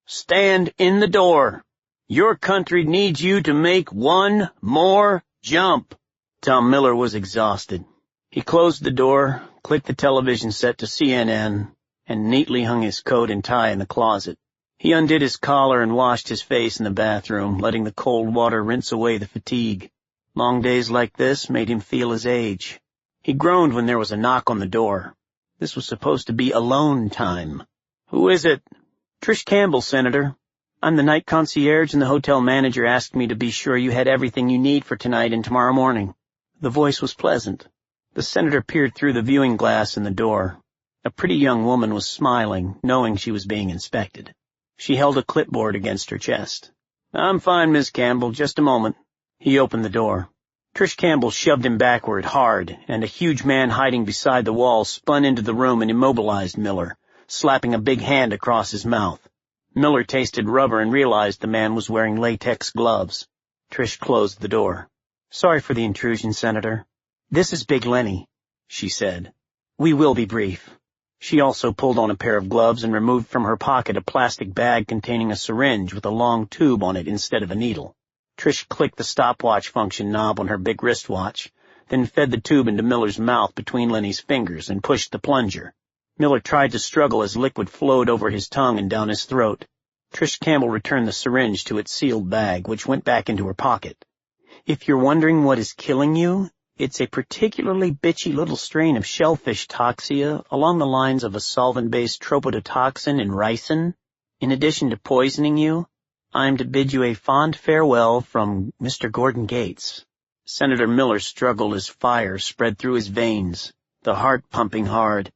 Stand in the door. Your country needs you to make one more jump. Tom Miller was exhausted. He closed the door, clicked the television set to CNN, and neatly hung his coat and tie in the closet. He undid his collar and washed his face in the bathroom, letting the cold water rinse away the fatigue. Long days like this made him feel his age. He groaned when there was a knock on the door. This was supposed to be alone time. "Who is it?" "Trish Campbell, Senator. I'm the night concierge, and the hotel manager asked me to be sure you had everything you need for tonight and tomorrow morning." The voice was pleasant. The senator peered through the viewing glass in the door. A pretty young woman was smiling, knowing she was being inspected. She held a clipboard against her chest. "I'm fine, Miss Campbell. Just a moment." He opened the door. Trish Campbell shoved him backward hard, and a huge man hiding beside the wall spun into the room and immobilized Miller, slapping a big hand across his mouth. Miller tasted rubber and realized the man was wearing latex gloves. Trish closed the door. "Sorry for the intrusion, Senator. This is Big Lenny," she said. "We will be brief." She also pulled on a pair of gloves and removed from her pocket a plastic bag containing a syringe with a long tube on it instead of a needle. Trish clicked the stopwatch function knob on her big wristwatch, then fed the tube into Miller's mouth between Lenny's fingers and pushed the plunger. Miller tried to struggle as liquid flowed over his tongue and down his throat. Trish Campbell returned the syringe to its sealed bag, which went back into her pocket. "If you're wondering what is killing you, it's a particularly bitchy little strain of shellfish toxia along the lines of a solvent-based tropodotoxin and ricin. In addition to poisoning you, I'm to bid you a fond farewell from Mr. Gordon Gates." Senator Miller struggled as fire spread through his veins, the heart pumping hard.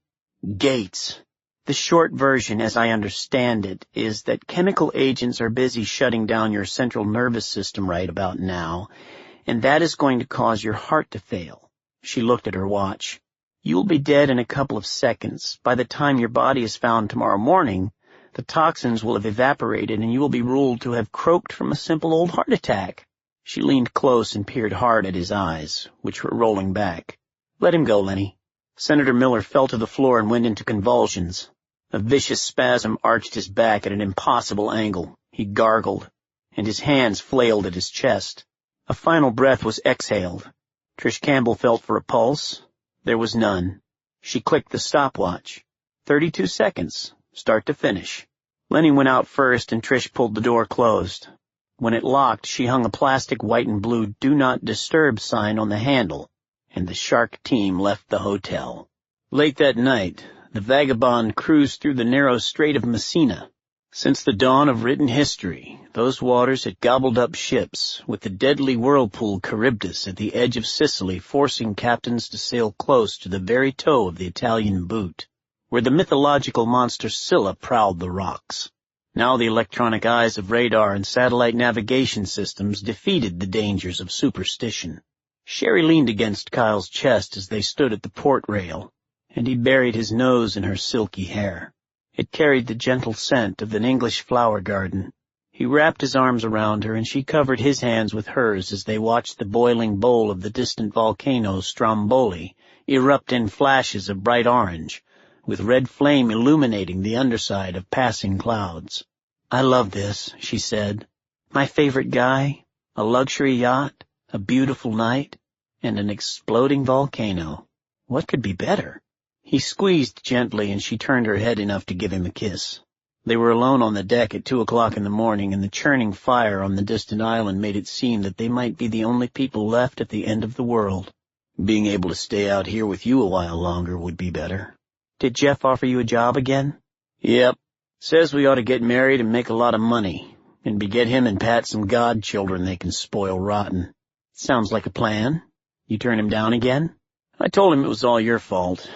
Gates. The short version, as I understand it, is that chemical agents are busy shutting down your central nervous system right about now, and that is going to cause your heart to fail. She looked at her watch. "You'll be dead in a couple of seconds. By the time your body is found tomorrow morning, the toxins will have evaporated and you will be ruled to have croaked from a simple old heart attack." She leaned close and peered hard at his eyes, which were rolling back. "Let him go, Lenny." Senator Miller fell to the floor and went into convulsions. A vicious spasm arched his back at an impossible angle. He gargled, and his hands flailed at his chest. A final breath was exhaled. Trish Campbell felt for a pulse. There was none. She clicked the stopwatch. 32 seconds, start to finish. Lenny went out first, and Trish pulled the door closed. When it locked, she hung a plastic white and blue "Do Not Disturb" sign on the handle, and the shark team left the hotel. Late that night, the Vagabond cruised through the narrow Strait of Messina. Since the dawn of written history, those waters had gobbled up ships, with the deadly whirlpool Charybdis at the edge of Sicily forcing captains to sail close to the very toe of the Italian boot, where the mythological monster Scylla prowled the rocks. Now the electronic eyes of radar and satellite navigation systems defeated the dangers of superstition. Sherry leaned against Kyle's chest as they stood at the port rail. and he buried his nose in her silky hair. It carried the gentle scent of an English flower garden. He wrapped his arms around her, and she covered his hands with hers as they watched the boiling bowl of the distant volcano Stromboli erupt in flashes of bright orange, with red flame illuminating the underside of passing clouds. "I love this," she said. "My favorite guy, a luxury yacht, a beautiful night, and an exploding volcano. What could be better?" He squeezed gently, and she turned her head enough to give him a kiss. They were alone on the deck at 2 o'clock in the morning, and the churning fire on the distant island made it seem that they might be the only people left at the end of the world. "Being able to stay out here with you a while longer would be better." "Did Jeff offer you a job again?" "Yep. Says we ought to get married and make a lot of money, and beget him and Pat some godchildren they can spoil rotten." "Sounds like a plan. You turn him down again?" "I told him it was all your fault.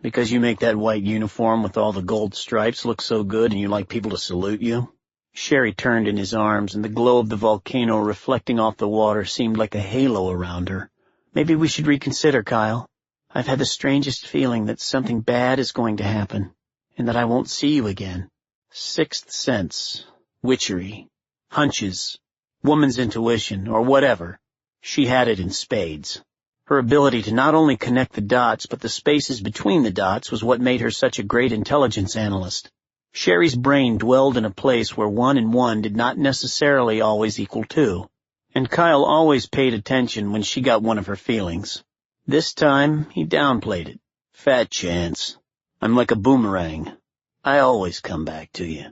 Because you make that white uniform with all the gold stripes look so good and you like people to salute you." Sherry turned in his arms, and the glow of the volcano reflecting off the water seemed like a halo around her. "Maybe we should reconsider, Kyle. I've had the strangest feeling that something bad is going to happen, and that I won't see you again." Sixth sense, witchery, hunches, woman's intuition, or whatever. She had it in spades. Her ability to not only connect the dots, but the spaces between the dots was what made her such a great intelligence analyst. Sherry's brain dwelled in a place where 1 and 1 did not necessarily always equal 2, and Kyle always paid attention when she got one of her feelings. This time, he downplayed it. "Fat chance. I'm like a boomerang. I always come back to you."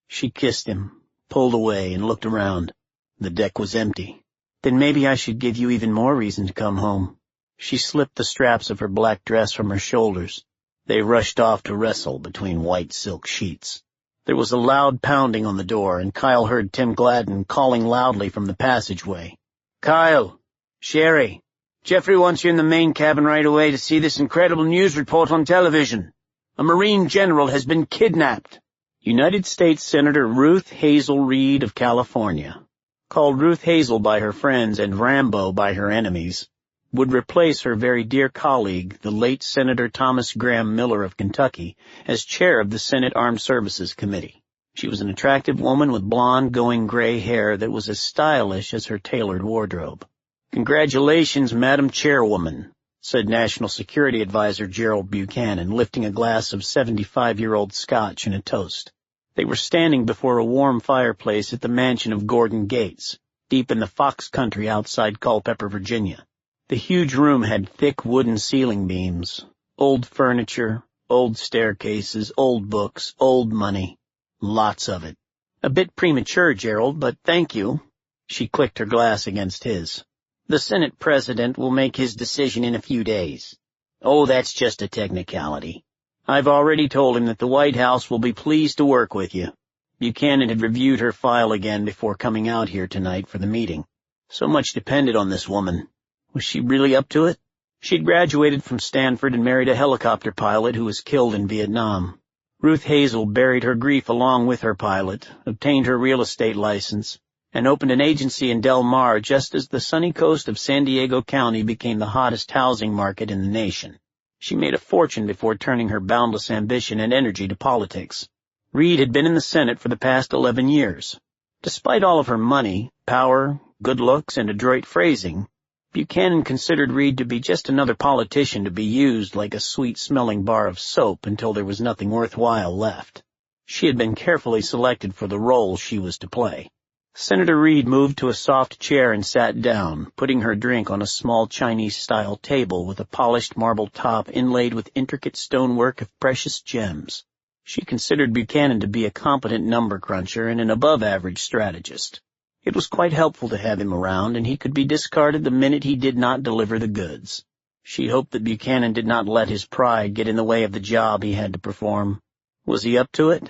She kissed him, pulled away, and looked around. The deck was empty. "Then maybe I should give you even more reason to come home." She slipped the straps of her black dress from her shoulders. They rushed off to wrestle between white silk sheets. There was a loud pounding on the door, and Kyle heard Tim Gladden calling loudly from the passageway. "Kyle! Sherry! Jeffrey wants you in the main cabin right away to see this incredible news report on television. A Marine general has been kidnapped." United States Senator Ruth Hazel Reed of California, called Ruth Hazel by her friends and Rambo by her enemies, would replace her very dear colleague, the late Senator Thomas Graham Miller of Kentucky, as chair of the Senate Armed Services Committee. She was an attractive woman with blonde, going gray hair that was as stylish as her tailored wardrobe. "Congratulations, Madam Chairwoman," said National Security Advisor Gerald Buchanan, lifting a glass of 75-year-old scotch in a toast. They were standing before a warm fireplace at the mansion of Gordon Gates, deep in the Fox country outside Culpeper, Virginia. The huge room had thick wooden ceiling beams, old furniture, old staircases, old books, old money. Lots of it. "A bit premature, Gerald, but thank you." She clicked her glass against his. "The Senate President will make his decision in a few days." "Oh, that's just a technicality. I've already told him that the White House will be pleased to work with you." Buchanan had reviewed her file again before coming out here tonight for the meeting. So much depended on this woman. Was she really up to it? She'd graduated from Stanford and married a helicopter pilot who was killed in Vietnam. Ruth Hazel buried her grief along with her pilot, obtained her real estate license, and opened an agency in Del Mar just as the sunny coast of San Diego County became the hottest housing market in the nation. She made a fortune before turning her boundless ambition and energy to politics. Reed had been in the Senate for the past 11 years. Despite all of her money, power, good looks, and adroit phrasing, Buchanan considered Reed to be just another politician to be used like a sweet-smelling bar of soap until there was nothing worthwhile left. She had been carefully selected for the role she was to play. Senator Reed moved to a soft chair and sat down, putting her drink on a small Chinese-style table with a polished marble top inlaid with intricate stonework of precious gems. She considered Buchanan to be a competent number cruncher and an above-average strategist. It was quite helpful to have him around, and he could be discarded the minute he did not deliver the goods. She hoped that Buchanan did not let his pride get in the way of the job he had to perform. Was he up to it?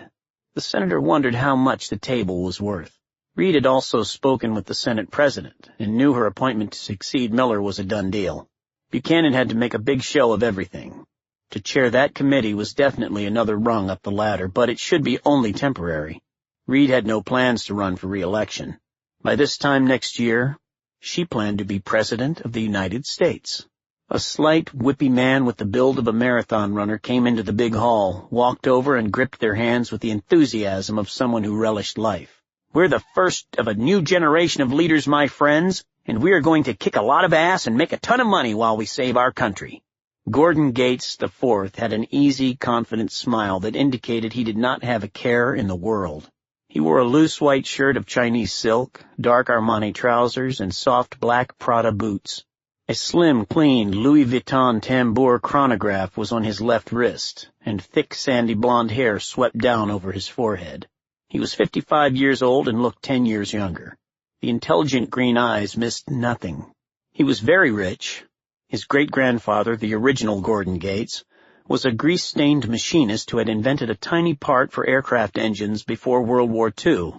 The senator wondered how much the table was worth. Reed had also spoken with the Senate president and knew her appointment to succeed Miller was a done deal. Buchanan had to make a big show of everything. To chair that committee was definitely another rung up the ladder, but it should be only temporary. Reed had no plans to run for re-election. By this time next year, she planned to be President of the United States. A slight, whippy man with the build of a marathon runner came into the big hall, walked over and gripped their hands with the enthusiasm of someone who relished life. "We're the first of a new generation of leaders, my friends, and we are going to kick a lot of ass and make a ton of money while we save our country." Gordon Gates IV had an easy, confident smile that indicated he did not have a care in the world. He wore a loose white shirt of Chinese silk, dark Armani trousers, and soft black Prada boots. A slim, clean Louis Vuitton tambour chronograph was on his left wrist, and thick sandy blonde hair swept down over his forehead. He was 55 years old and looked 10 years younger. The intelligent green eyes missed nothing. He was very rich. His great-grandfather, the original Gordon Gates, was a grease-stained machinist who had invented a tiny part for aircraft engines before World War II.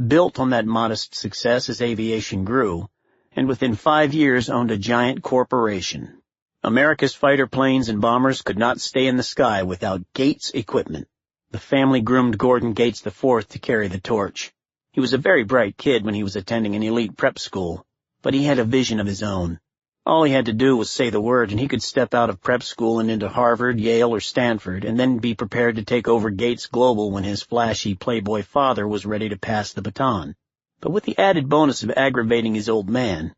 Built on that modest success as aviation grew, and within 5 years owned a giant corporation. America's fighter planes and bombers could not stay in the sky without Gates equipment. The family groomed Gordon Gates IV to carry the torch. He was a very bright kid when he was attending an elite prep school, but he had a vision of his own. All he had to do was say the word, and he could step out of prep school and into Harvard, Yale, or Stanford, and then be prepared to take over Gates Global when his flashy playboy father was ready to pass the baton. But with the added bonus of aggravating his old man,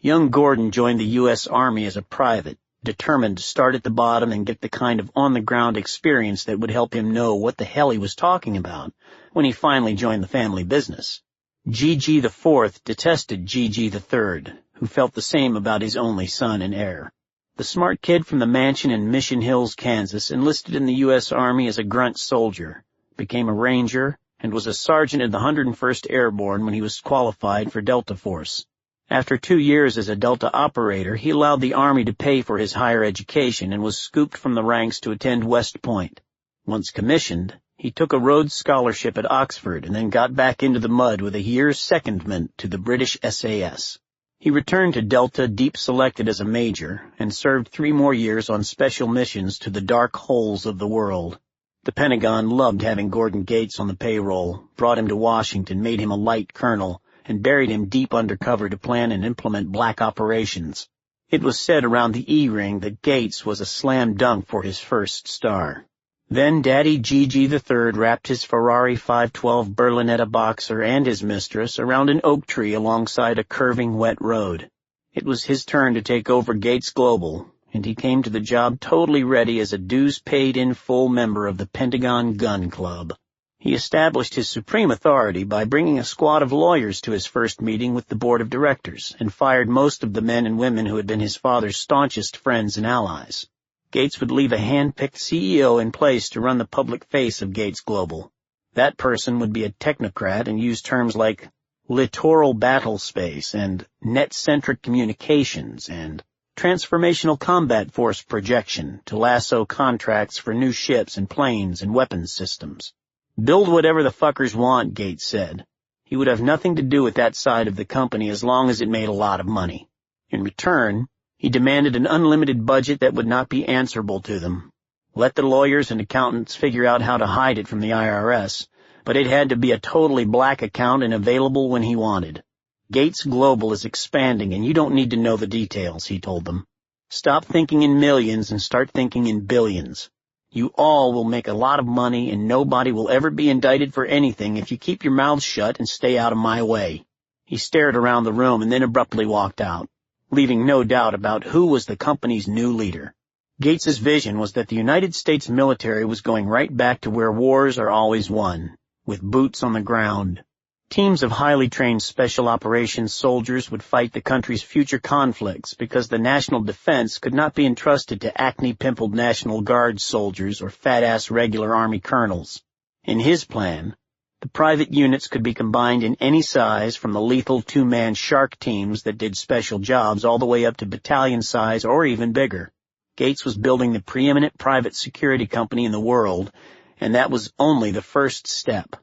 young Gordon joined the U.S. Army as a private, determined to start at the bottom and get the kind of on-the-ground experience that would help him know what the hell he was talking about when he finally joined the family business. GG IV detested GG III, who felt the same about his only son and heir. The smart kid from the mansion in Mission Hills, Kansas, enlisted in the U.S. Army as a grunt soldier, became a ranger, and was a sergeant in the 101st Airborne when he was qualified for Delta Force. After 2 years as a Delta operator, he allowed the Army to pay for his higher education and was scooped from the ranks to attend West Point. Once commissioned, he took a Rhodes Scholarship at Oxford and then got back into the mud with a year's secondment to the British SAS. He returned to Delta deep selected as a major and served 3 more years on special missions to the dark holes of the world. The Pentagon loved having Gordon Gates on the payroll, brought him to Washington, made him a light colonel, and buried him deep undercover to plan and implement black operations. It was said around the E-ring that Gates was a slam dunk for his first star. Then Daddy GG III wrapped his Ferrari 512 Berlinetta Boxer and his mistress around an oak tree alongside a curving wet road. It was his turn to take over Gates Global, and he came to the job totally ready as a dues-paid-in full member of the Pentagon Gun Club. He established his supreme authority by bringing a squad of lawyers to his first meeting with the board of directors and fired most of the men and women who had been his father's staunchest friends and allies. Gates would leave a hand-picked CEO in place to run the public face of Gates Global. That person would be a technocrat and use terms like littoral battle space and net-centric communications and transformational combat force projection to lasso contracts for new ships and planes and weapons systems. Build whatever the fuckers want, Gates said. He would have nothing to do with that side of the company as long as it made a lot of money. In return, he demanded an unlimited budget that would not be answerable to them. Let the lawyers and accountants figure out how to hide it from the IRS, but it had to be a totally black account and available when he wanted. Gates Global is expanding and you don't need to know the details, he told them. Stop thinking in millions and start thinking in billions. You all will make a lot of money and nobody will ever be indicted for anything if you keep your mouths shut and stay out of my way. He stared around the room and then abruptly walked out, leaving no doubt about who was the company's new leader. Gates's vision was that the United States military was going right back to where wars are always won, with boots on the ground. Teams of highly trained special operations soldiers would fight the country's future conflicts because the national defense could not be entrusted to acne-pimpled National Guard soldiers or fat-ass regular Army colonels. In his plan, the private units could be combined in any size from the lethal 2-man shark teams that did special jobs all the way up to battalion size or even bigger. Gates was building the preeminent private security company in the world, and that was only the first step.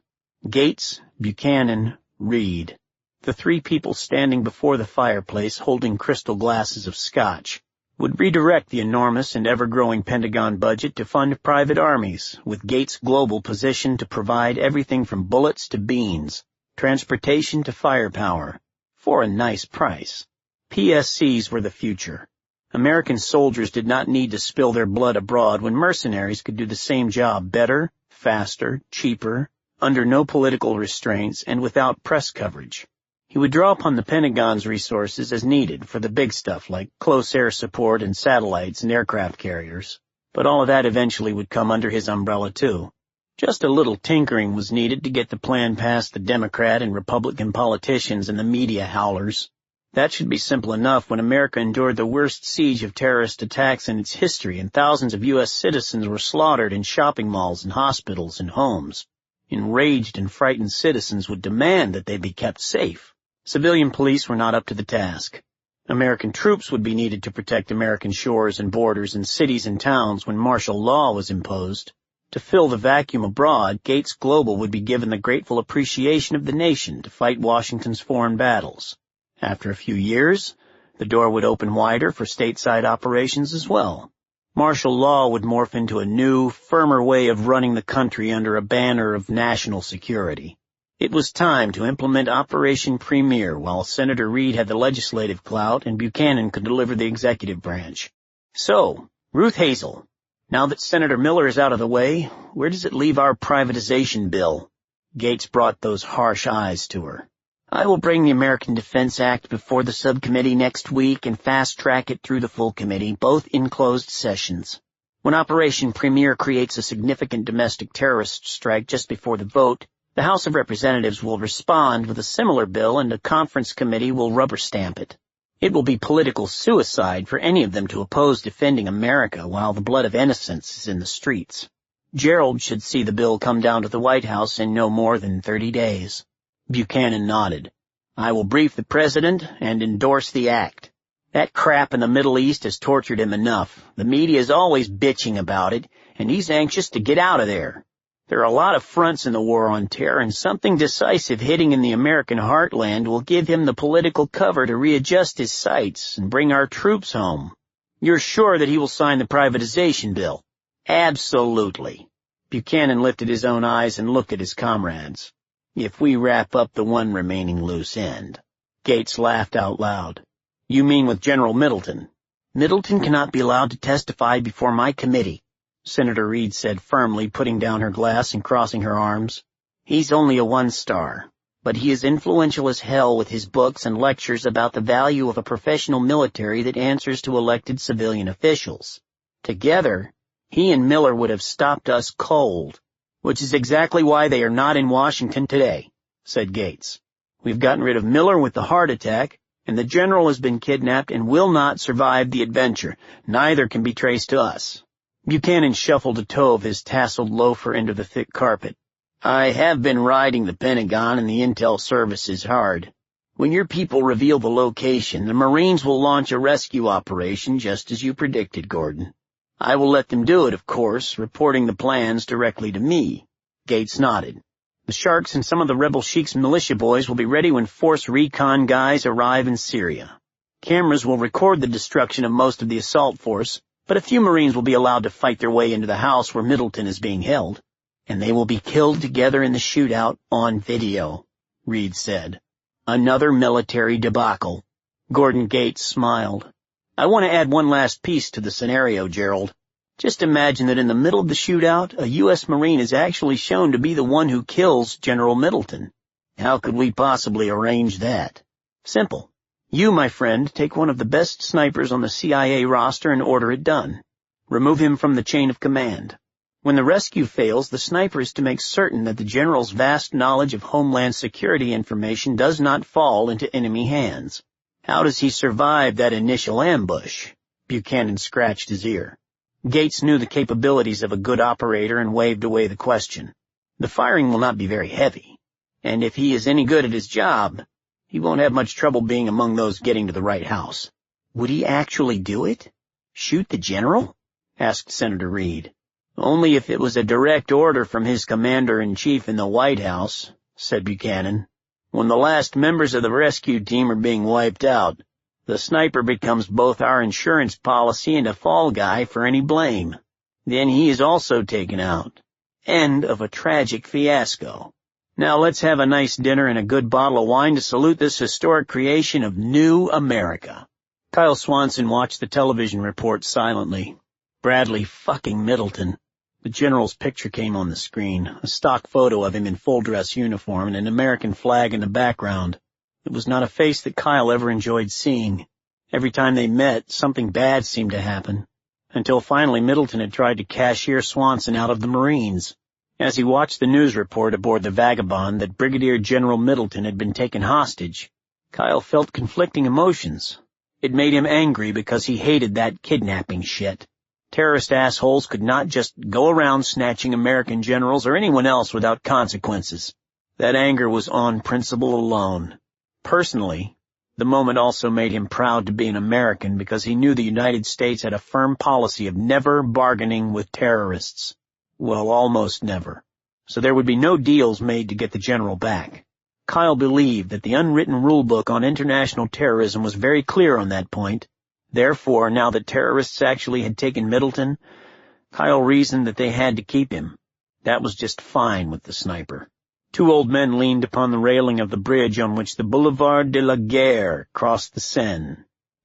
Gates, Buchanan, Reed, the 3 people standing before the fireplace holding crystal glasses of scotch, would redirect the enormous and ever-growing Pentagon budget to fund private armies, with Gates Global positioned to provide everything from bullets to beans, transportation to firepower, for a nice price. PSCs were the future. American soldiers did not need to spill their blood abroad when mercenaries could do the same job better, faster, cheaper, under no political restraints, and without press coverage. He would draw upon the Pentagon's resources as needed for the big stuff like close air support and satellites and aircraft carriers. But all of that eventually would come under his umbrella too. Just a little tinkering was needed to get the plan past the Democrat and Republican politicians and the media howlers. That should be simple enough when America endured the worst siege of terrorist attacks in its history and thousands of U.S. citizens were slaughtered in shopping malls and hospitals and homes. Enraged and frightened citizens would demand that they be kept safe. Civilian police were not up to the task. American troops would be needed to protect American shores and borders and cities and towns when martial law was imposed. To fill the vacuum abroad, Gates Global would be given the grateful appreciation of the nation to fight Washington's foreign battles. After a few years, the door would open wider for stateside operations as well. Martial law would morph into a new, firmer way of running the country under a banner of national security. It was time to implement Operation Premier while Senator Reed had the legislative clout and Buchanan could deliver the executive branch. So, Ruth Hazel, now that Senator Miller is out of the way, where does it leave our privatization bill? Gates brought those harsh eyes to her. I will bring the American Defense Act before the subcommittee next week and fast-track it through the full committee, both in closed sessions. When Operation Premier creates a significant domestic terrorist strike just before the vote, the House of Representatives will respond with a similar bill and a conference committee will rubber stamp it. It will be political suicide for any of them to oppose defending America while the blood of innocents is in the streets. Gerald should see the bill come down to the White House in no more than 30 days. Buchanan nodded. I will brief the president and endorse the act. That crap in the Middle East has tortured him enough. The media is always bitching about it, and he's anxious to get out of there. There are a lot of fronts in the war on terror, and something decisive hitting in the American heartland will give him the political cover to readjust his sights and bring our troops home. You're sure that he will sign the privatization bill? Absolutely. Buchanan lifted his own eyes and looked at his comrades. If we wrap up the one remaining loose end. Gates laughed out loud. You mean with General Middleton? Middleton cannot be allowed to testify before my committee, Senator Reed said firmly, putting down her glass and crossing her arms. He's only a one-star, but he is influential as hell with his books and lectures about the value of a professional military that answers to elected civilian officials. Together, he and Miller would have stopped us cold. Which is exactly why they are not in Washington today, said Gates. We've gotten rid of Miller with the heart attack, and the general has been kidnapped and will not survive the adventure. Neither can be traced to us. Buchanan shuffled a toe of his tasseled loafer into the thick carpet. I have been riding the Pentagon and the intel services hard. When your people reveal the location, the Marines will launch a rescue operation just as you predicted, Gordon. I will let them do it, of course, reporting the plans directly to me. Gates nodded. The Sharks and some of the rebel Sheik's militia boys will be ready when force recon guys arrive in Syria. Cameras will record the destruction of most of the assault force, but a few Marines will be allowed to fight their way into the house where Middleton is being held. And they will be killed together in the shootout on video, Reed said. Another military debacle. Gordon Gates smiled. I want to add one last piece to the scenario, Gerald. Just imagine that in the middle of the shootout, a U.S. Marine is actually shown to be the one who kills General Middleton. How could we possibly arrange that? Simple. You, my friend, take one of the best snipers on the CIA roster and order it done. Remove him from the chain of command. When the rescue fails, the sniper is to make certain that the general's vast knowledge of Homeland Security information does not fall into enemy hands. How does he survive that initial ambush? Buchanan scratched his ear. Gates knew the capabilities of a good operator and waved away the question. The firing will not be very heavy, and if he is any good at his job, he won't have much trouble being among those getting to the right house. Would he actually do it? Shoot the general? Asked Senator Reed. Only if it was a direct order from his commander-in-chief in the White House, said Buchanan. When the last members of the rescue team are being wiped out, the sniper becomes both our insurance policy and a fall guy for any blame. Then he is also taken out. End of a tragic fiasco. Now let's have a nice dinner and a good bottle of wine to salute this historic creation of New America. Kyle Swanson watched the television report silently. Bradley fucking Middleton. The general's picture came on the screen, a stock photo of him in full-dress uniform and an American flag in the background. It was not a face that Kyle ever enjoyed seeing. Every time they met, something bad seemed to happen, until finally Middleton had tried to cashier Swanson out of the Marines. As he watched the news report aboard the Vagabond that Brigadier General Middleton had been taken hostage, Kyle felt conflicting emotions. It made him angry because he hated that kidnapping shit. Terrorist assholes could not just go around snatching American generals or anyone else without consequences. That anger was on principle alone. Personally, the moment also made him proud to be an American because he knew the United States had a firm policy of never bargaining with terrorists. Well, almost never. So there would be no deals made to get the general back. Kyle believed that the unwritten rulebook on international terrorism was very clear on that point. Therefore, now that terrorists actually had taken Middleton, Kyle reasoned that they had to keep him. That was just fine with the sniper. Two old men leaned upon the railing of the bridge on which the Boulevard de la Guerre crossed the Seine.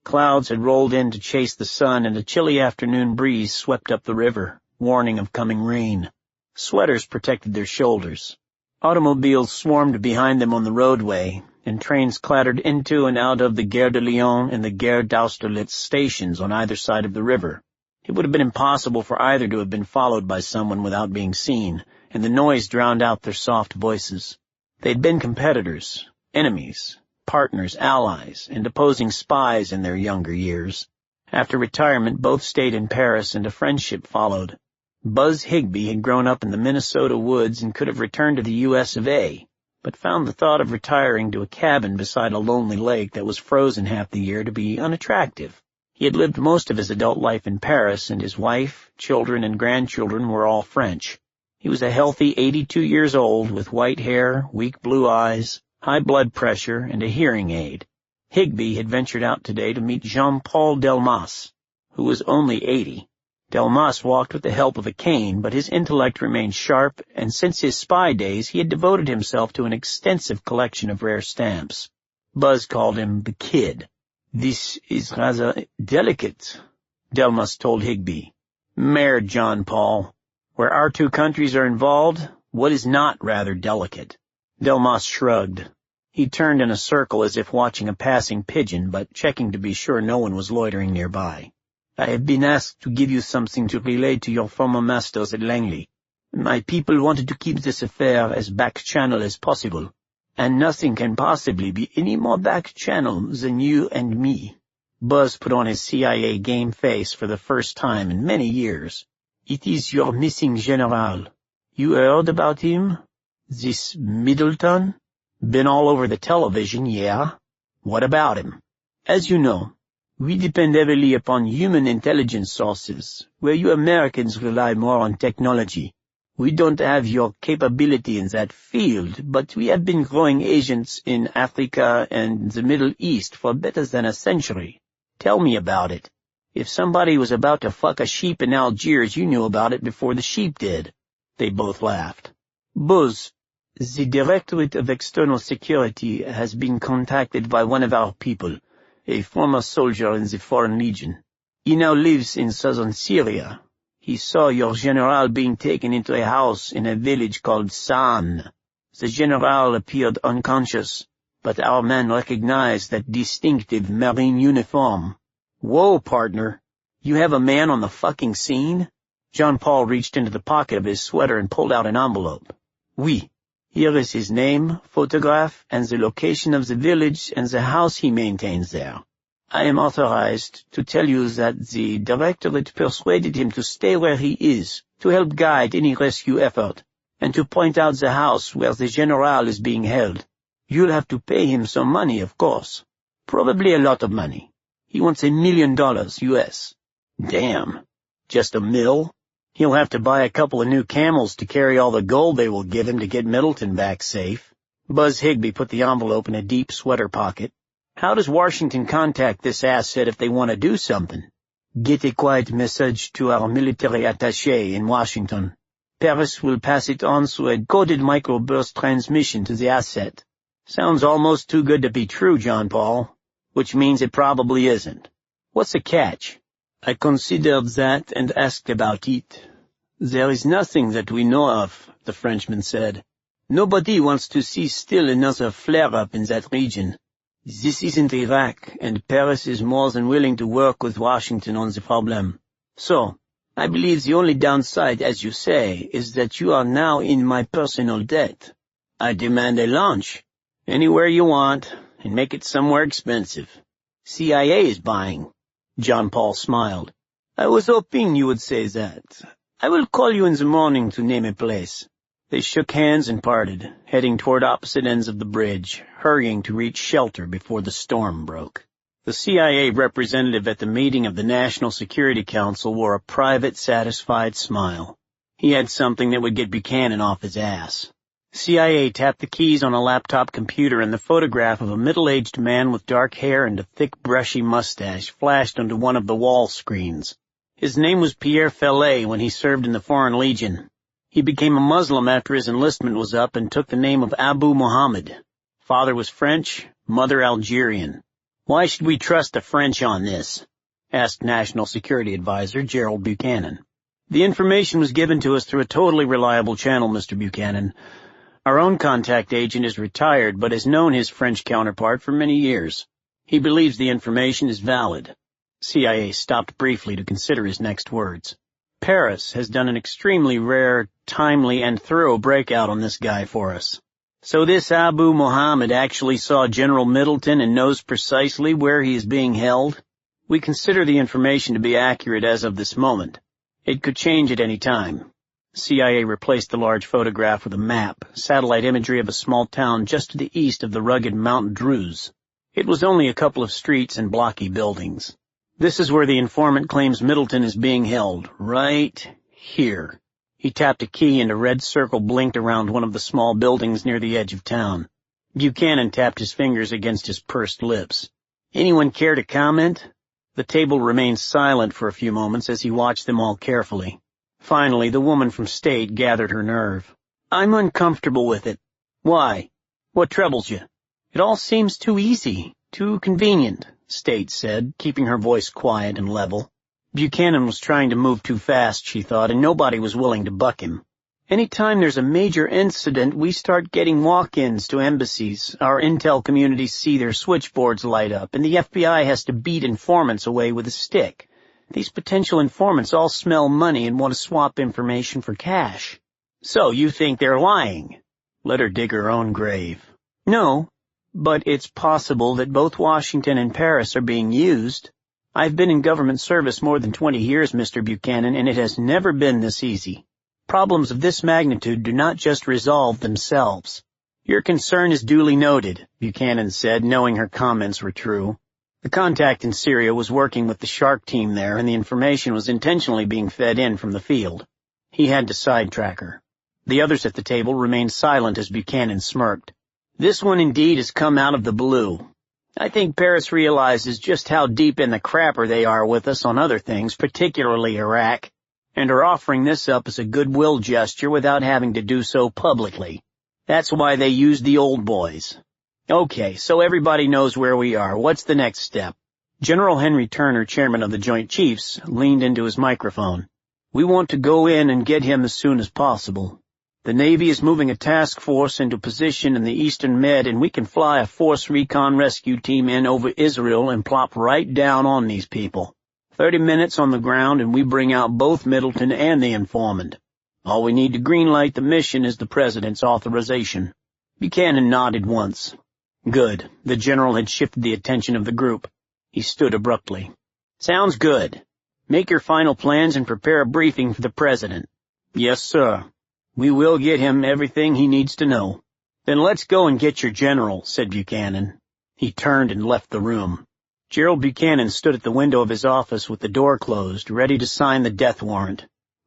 Clouds had rolled in to chase the sun, and a chilly afternoon breeze swept up the river, warning of coming rain. Sweaters protected their shoulders. Automobiles swarmed behind them on the roadway, and trains clattered into and out of the Gare de Lyon and the Gare d'Austerlitz stations on either side of the river. It would have been impossible for either to have been followed by someone without being seen, and the noise drowned out their soft voices. They'd been competitors, enemies, partners, allies, and opposing spies in their younger years. After retirement, both stayed in Paris, and a friendship followed. Buzz Higbee had grown up in the Minnesota woods and could have returned to the U.S. of A., but found the thought of retiring to a cabin beside a lonely lake that was frozen half the year to be unattractive. He had lived most of his adult life in Paris, and his wife, children, and grandchildren were all French. He was a healthy 82 years old with white hair, weak blue eyes, high blood pressure, and a hearing aid. Higbee had ventured out today to meet Jean-Paul Delmas, who was only 80. Delmas walked with the help of a cane, but his intellect remained sharp, and since his spy days he had devoted himself to an extensive collection of rare stamps. Buzz called him the Kid. "This is rather delicate," Delmas told Higbee. "Mare, John Paul. Where our two countries are involved, what is not rather delicate?" Delmas shrugged. He turned in a circle as if watching a passing pigeon, but checking to be sure no one was loitering nearby. "I have been asked to give you something to relay to your former masters at Langley. My people wanted to keep this affair as back-channel as possible, and nothing can possibly be any more back-channel than you and me." Buzz put on his CIA game face for the first time in many years. "It is your missing general. You heard about him? This Middleton? Been all over the television, yeah? What about him?" "As you know, we depend heavily upon human intelligence sources, where you Americans rely more on technology. We don't have your capability in that field, but we have been growing agents in Africa and the Middle East for better than a century. Tell me about it. If somebody was about to fuck a sheep in Algiers, you knew about it before the sheep did." They both laughed. "Buzz, the Directorate of External Security has been contacted by one of our people, a former soldier in the Foreign Legion. He now lives in southern Syria. He saw your general being taken into a house in a village called San. The general appeared unconscious, but our man recognized that distinctive marine uniform." "Whoa, partner. You have a man on the fucking scene?" John Paul reached into the pocket of his sweater and pulled out an envelope. "Oui. Here is his name, photograph, and the location of the village and the house he maintains there. I am authorized to tell you that the Directorate persuaded him to stay where he is, to help guide any rescue effort, and to point out the house where the general is being held. You'll have to pay him some money, of course. Probably a lot of money. He wants $1 million US. Damn. Just $1 million? He'll have to buy a couple of new camels to carry all the gold they will give him to get Middleton back safe." Buzz Higbee put the envelope in a deep sweater pocket. "How does Washington contact this asset if they want to do something?" "Get a quiet message to our military attaché in Washington. Paris will pass it on through a coded microburst transmission to the asset." "Sounds almost too good to be true, John Paul. Which means it probably isn't." What's the catch?" "I considered that and asked about it. There is nothing that we know of," the Frenchman said. "Nobody wants to see still another flare-up in that region. This isn't Iraq, and Paris is more than willing to work with Washington on the problem. So, I believe the only downside, as you say, is that you are now in my personal debt. I demand a lunch, anywhere you want, and make it somewhere expensive. CIA is buying." John Paul smiled. "I was hoping you would say that. I will call you in the morning to name a place." They shook hands and parted, heading toward opposite ends of the bridge, hurrying to reach shelter before the storm broke. The CIA representative at the meeting of the National Security Council wore a private, satisfied smile. He had something that would get Buchanan off his ass. CIA tapped the keys on a laptop computer, and the photograph of a middle-aged man with dark hair and a thick, brushy mustache flashed onto one of the wall screens. His name was Pierre Fellet when he served in the Foreign Legion. He became a Muslim after his enlistment was up and took the name of Abu Muhammad. Father was French, mother Algerian. "Why should we trust the French on this?" asked National Security Advisor Gerald Buchanan. "The information was given to us through a totally reliable channel, Mr. Buchanan. Our own contact agent is retired but has known his French counterpart for many years. He believes the information is valid." CIA stopped briefly to consider his next words. "Paris has done an extremely rare, timely, and thorough breakout on this guy for us. So this Abu Muhammad actually saw General Middleton and knows precisely where he is being held? We consider the information to be accurate as of this moment. It could change at any time." CIA replaced the large photograph with a map, satellite imagery of a small town just to the east of the rugged Mount Druz. It was only a couple of streets and blocky buildings. "This is where the informant claims Middleton is being held, right here." He tapped a key and a red circle blinked around one of the small buildings near the edge of town. Buchanan tapped his fingers against his pursed lips. "Anyone care to comment?" The table remained silent for a few moments as he watched them all carefully. Finally, the woman from State gathered her nerve. "I'm uncomfortable with it." "Why? What troubles you?" "It all seems too easy, too convenient," State said, keeping her voice quiet and level. Buchanan was trying to move too fast, she thought, and nobody was willing to buck him. "Any time there's a major incident, we start getting walk-ins to embassies. Our intel communities see their switchboards light up, and the FBI has to beat informants away with a stick. These potential informants all smell money and want to swap information for cash." "So you think they're lying?" "Let her dig her own grave." "No, but it's possible that both Washington and Paris are being used. I've been in government service more than 20 years, Mr. Buchanan, and it has never been this easy. Problems of this magnitude do not just resolve themselves." "Your concern is duly noted," Buchanan said, knowing her comments were true. The contact in Syria was working with the Shark team there, and the information was intentionally being fed in from the field. He had to sidetrack her. The others at the table remained silent as Buchanan smirked. "This one indeed has come out of the blue. I think Paris realizes just how deep in the crapper they are with us on other things, particularly Iraq, and are offering this up as a goodwill gesture without having to do so publicly. That's why they used the old boys. Okay, so everybody knows where we are. What's the next step?" General Henry Turner, chairman of the Joint Chiefs, leaned into his microphone. "We want to go in and get him as soon as possible. The Navy is moving a task force into position in the Eastern Med, and we can fly a force recon rescue team in over Israel and plop right down on these people. 30 minutes on the ground and we bring out both Middleton and the informant. All we need to greenlight the mission is the President's authorization." Buchanan nodded once. "Good." The general had shifted the attention of the group. He stood abruptly. "Sounds good. Make your final plans and prepare a briefing for the President." "Yes, sir. We will get him everything he needs to know." "Then let's go and get your general," said Buchanan. He turned and left the room. Gerald Buchanan stood at the window of his office with the door closed, ready to sign the death warrant.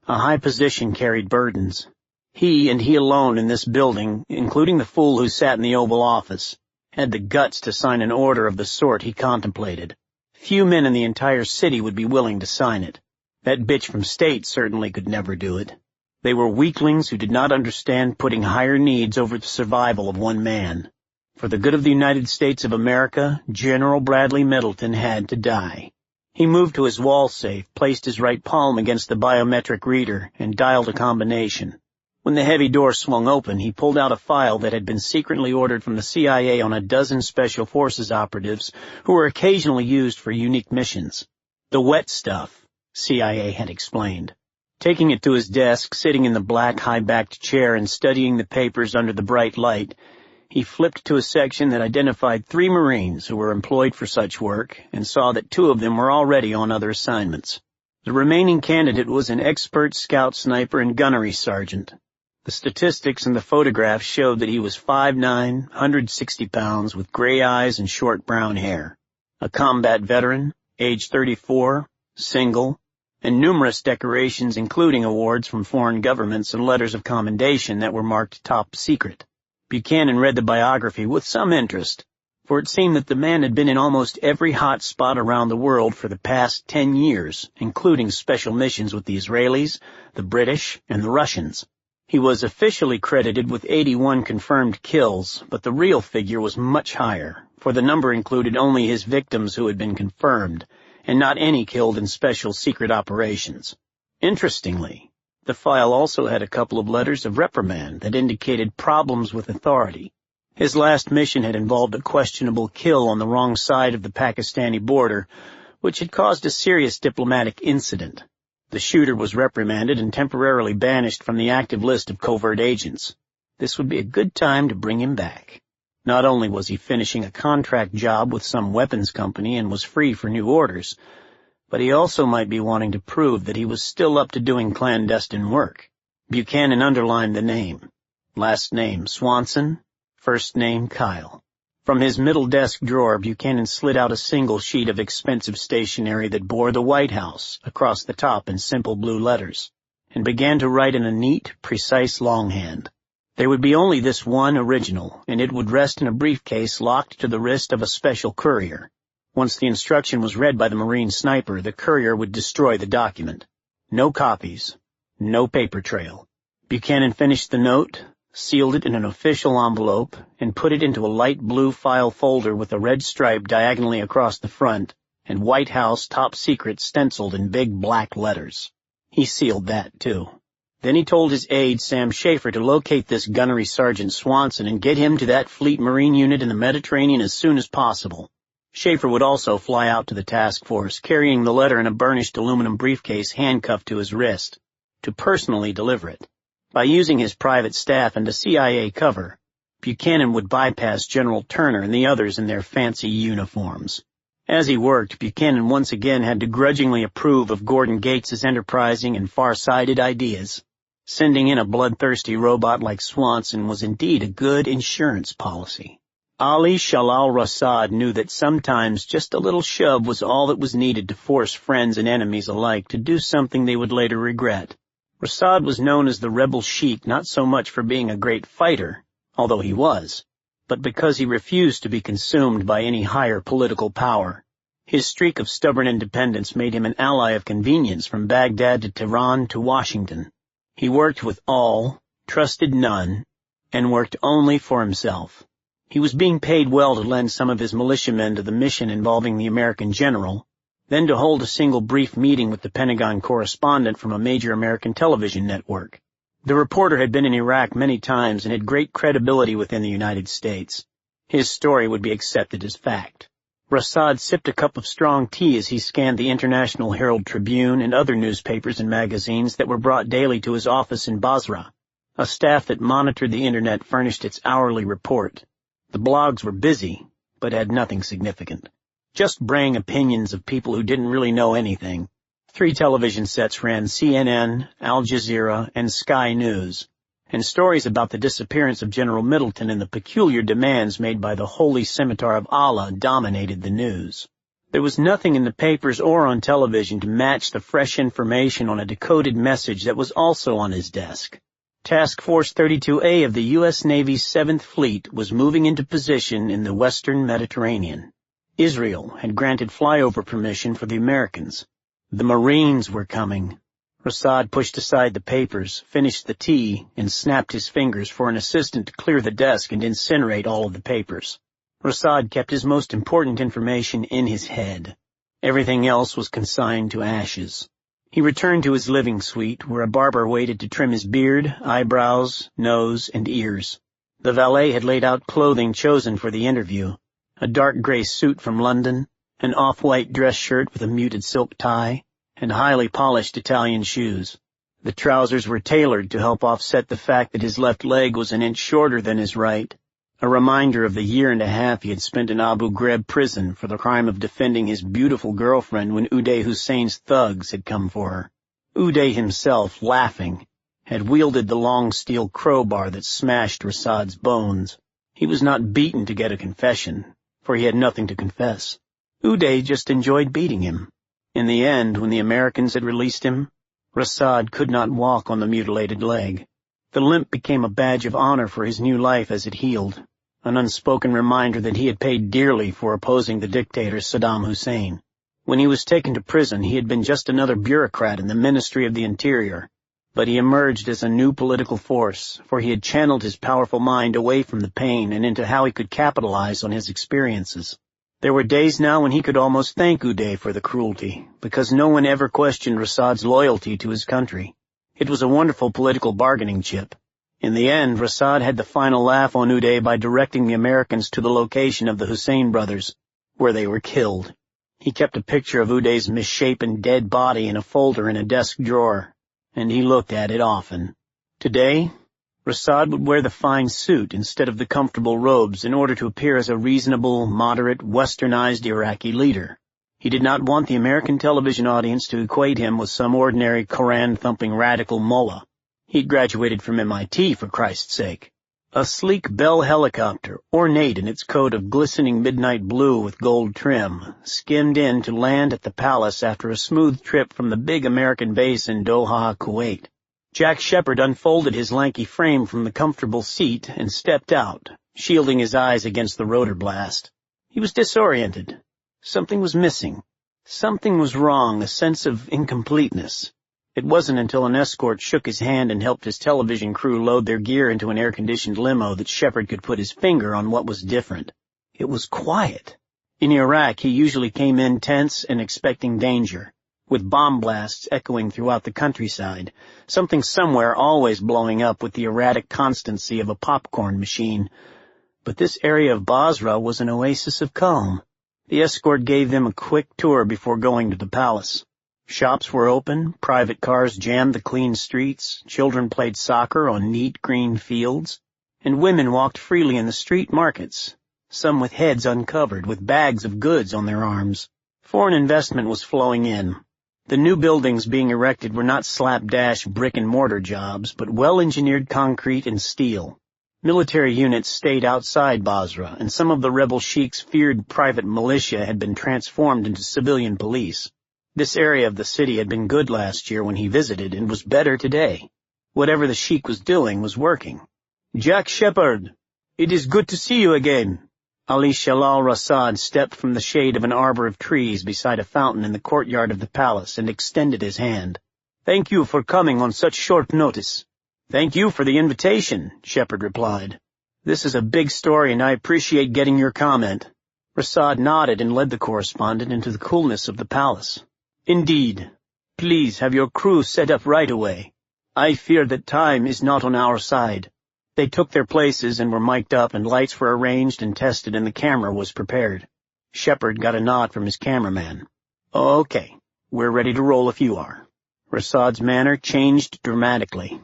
A high position carried burdens. He and he alone in this building, including the fool who sat in the Oval Office, had the guts to sign an order of the sort he contemplated. Few men in the entire city would be willing to sign it. That bitch from State certainly could never do it. They were weaklings who did not understand putting higher needs over the survival of one man. For the good of the United States of America, General Bradley Middleton had to die. He moved to his wall safe, placed his right palm against the biometric reader, and dialed a combination. When the heavy door swung open, he pulled out a file that had been secretly ordered from the CIA on a dozen Special Forces operatives who were occasionally used for unique missions. The wet stuff, CIA had explained. Taking it to his desk, sitting in the black, high-backed chair and studying the papers under the bright light, he flipped to a section that identified 3 Marines who were employed for such work and saw that 2 of them were already on other assignments. The remaining candidate was an expert scout sniper and gunnery sergeant. The statistics and the photographs showed that he was 5'9", 160 pounds, with gray eyes and short brown hair. A combat veteran, age 34, single, and numerous decorations including awards from foreign governments and letters of commendation that were marked top secret. Buchanan read the biography with some interest, for it seemed that the man had been in almost every hot spot around the world for the past 10 years, including special missions with the Israelis, the British, and the Russians. He was officially credited with 81 confirmed kills, but the real figure was much higher, for the number included only his victims who had been confirmed, and not any killed in special secret operations. Interestingly, the file also had a couple of letters of reprimand that indicated problems with authority. His last mission had involved a questionable kill on the wrong side of the Pakistani border, which had caused a serious diplomatic incident. The shooter was reprimanded and temporarily banished from the active list of covert agents. This would be a good time to bring him back. Not only was he finishing a contract job with some weapons company and was free for new orders, but he also might be wanting to prove that he was still up to doing clandestine work. Buchanan underlined the name. Last name Swanson, first name Kyle. From his middle desk drawer, Buchanan slid out a single sheet of expensive stationery that bore the White House across the top in simple blue letters, and began to write in a neat, precise longhand. There would be only this one original, and it would rest in a briefcase locked to the wrist of a special courier. Once the instruction was read by the Marine sniper, the courier would destroy the document. No copies, no paper trail. Buchanan finished the note, sealed it in an official envelope, and put it into a light blue file folder with a red stripe diagonally across the front and White House Top Secret stenciled in big black letters. He sealed that, too. Then he told his aide, Sam Schaefer, to locate this Gunnery Sgt. Swanson and get him to that Fleet Marine unit in the Mediterranean as soon as possible. Schaefer would also fly out to the task force, carrying the letter in a burnished aluminum briefcase handcuffed to his wrist, to personally deliver it. By using his private staff and a CIA cover, Buchanan would bypass General Turner and the others in their fancy uniforms. As he worked, Buchanan once again had to grudgingly approve of Gordon Gates's enterprising and far-sighted ideas. Sending in a bloodthirsty robot like Swanson was indeed a good insurance policy. Ali Shalal Rassad knew that sometimes just a little shove was all that was needed to force friends and enemies alike to do something they would later regret. Rassad was known as the rebel sheik not so much for being a great fighter, although he was, but because he refused to be consumed by any higher political power. His streak of stubborn independence made him an ally of convenience from Baghdad to Tehran to Washington. He worked with all, trusted none, and worked only for himself. He was being paid well to lend some of his militiamen to the mission involving the American general, then to hold a single brief meeting with the Pentagon correspondent from a major American television network. The reporter had been in Iraq many times and had great credibility within the United States. His story would be accepted as fact. Rassad sipped a cup of strong tea as he scanned the International Herald Tribune and other newspapers and magazines that were brought daily to his office in Basra. A staff that monitored the Internet furnished its hourly report. The blogs were busy, but had nothing significant. Just braying opinions of people who didn't really know anything. 3 television sets ran CNN, Al Jazeera, and Sky News, and stories about the disappearance of General Middleton and the peculiar demands made by the Holy Scimitar of Allah dominated the news. There was nothing in the papers or on television to match the fresh information on a decoded message that was also on his desk. Task Force 32A of the U.S. Navy's 7th Fleet was moving into position in the western Mediterranean. Israel had granted flyover permission for the Americans. The Marines were coming. Rassad pushed aside the papers, finished the tea, and snapped his fingers for an assistant to clear the desk and incinerate all of the papers. Rassad kept his most important information in his head. Everything else was consigned to ashes. He returned to his living suite, where a barber waited to trim his beard, eyebrows, nose, and ears. The valet had laid out clothing chosen for the interview: a dark gray suit from London, an off-white dress shirt with a muted silk tie, and highly polished Italian shoes. The trousers were tailored to help offset the fact that his left leg was an inch shorter than his right, a reminder of the year and a half he had spent in Abu Ghraib prison for the crime of defending his beautiful girlfriend when Uday Hussein's thugs had come for her. Uday himself, laughing, had wielded the long steel crowbar that smashed Rassad's bones. He was not beaten to get a confession, for he had nothing to confess. Uday just enjoyed beating him. In the end, when the Americans had released him, Rassad could not walk on the mutilated leg. The limp became a badge of honor for his new life as it healed, an unspoken reminder that he had paid dearly for opposing the dictator Saddam Hussein. When he was taken to prison, he had been just another bureaucrat in the Ministry of the Interior, but he emerged as a new political force, for he had channeled his powerful mind away from the pain and into how he could capitalize on his experiences. There were days now when he could almost thank Uday for the cruelty, because no one ever questioned Rassad's loyalty to his country. It was a wonderful political bargaining chip. In the end, Rassad had the final laugh on Uday by directing the Americans to the location of the Hussein brothers, where they were killed. He kept a picture of Uday's misshapen dead body in a folder in a desk drawer, and he looked at it often. Today, Rassad would wear the fine suit instead of the comfortable robes in order to appear as a reasonable, moderate, westernized Iraqi leader. He did not want the American television audience to equate him with some ordinary Koran-thumping radical mullah. He'd graduated from MIT, for Christ's sake. A sleek Bell helicopter, ornate in its coat of glistening midnight blue with gold trim, skimmed in to land at the palace after a smooth trip from the big American base in Doha, Kuwait. Jack Shepherd unfolded his lanky frame from the comfortable seat and stepped out, shielding his eyes against the rotor blast. He was disoriented. Something was missing. Something was wrong, a sense of incompleteness. It wasn't until an escort shook his hand and helped his television crew load their gear into an air-conditioned limo that Shepherd could put his finger on what was different. It was quiet. In Iraq, he usually came in tense and expecting danger, with bomb blasts echoing throughout the countryside, something somewhere always blowing up with the erratic constancy of a popcorn machine. But this area of Basra was an oasis of calm. The escort gave them a quick tour before going to the palace. Shops were open, private cars jammed the clean streets, children played soccer on neat green fields, and women walked freely in the street markets, some with heads uncovered, with bags of goods on their arms. Foreign investment was flowing in. The new buildings being erected were not slapdash brick-and-mortar jobs, but well-engineered concrete and steel. Military units stayed outside Basra, and some of the rebel sheiks' feared private militia had been transformed into civilian police. This area of the city had been good last year when he visited and was better today. Whatever the sheik was doing was working. "Jack Shepherd, it is good to see you again." Ali Shalal Rassad stepped from the shade of an arbor of trees beside a fountain in the courtyard of the palace and extended his hand. "Thank you for coming on such short notice." "Thank you for the invitation," Shepherd replied. "This is a big story and I appreciate getting your comment." Rassad nodded and led the correspondent into the coolness of the palace. "Indeed. Please have your crew set up right away. I fear that time is not on our side." They took their places and were mic'd up, and lights were arranged and tested, and the camera was prepared. Shepherd got a nod from his cameraman. "Okay, we're ready to roll if you are." Rassad's manner changed dramatically.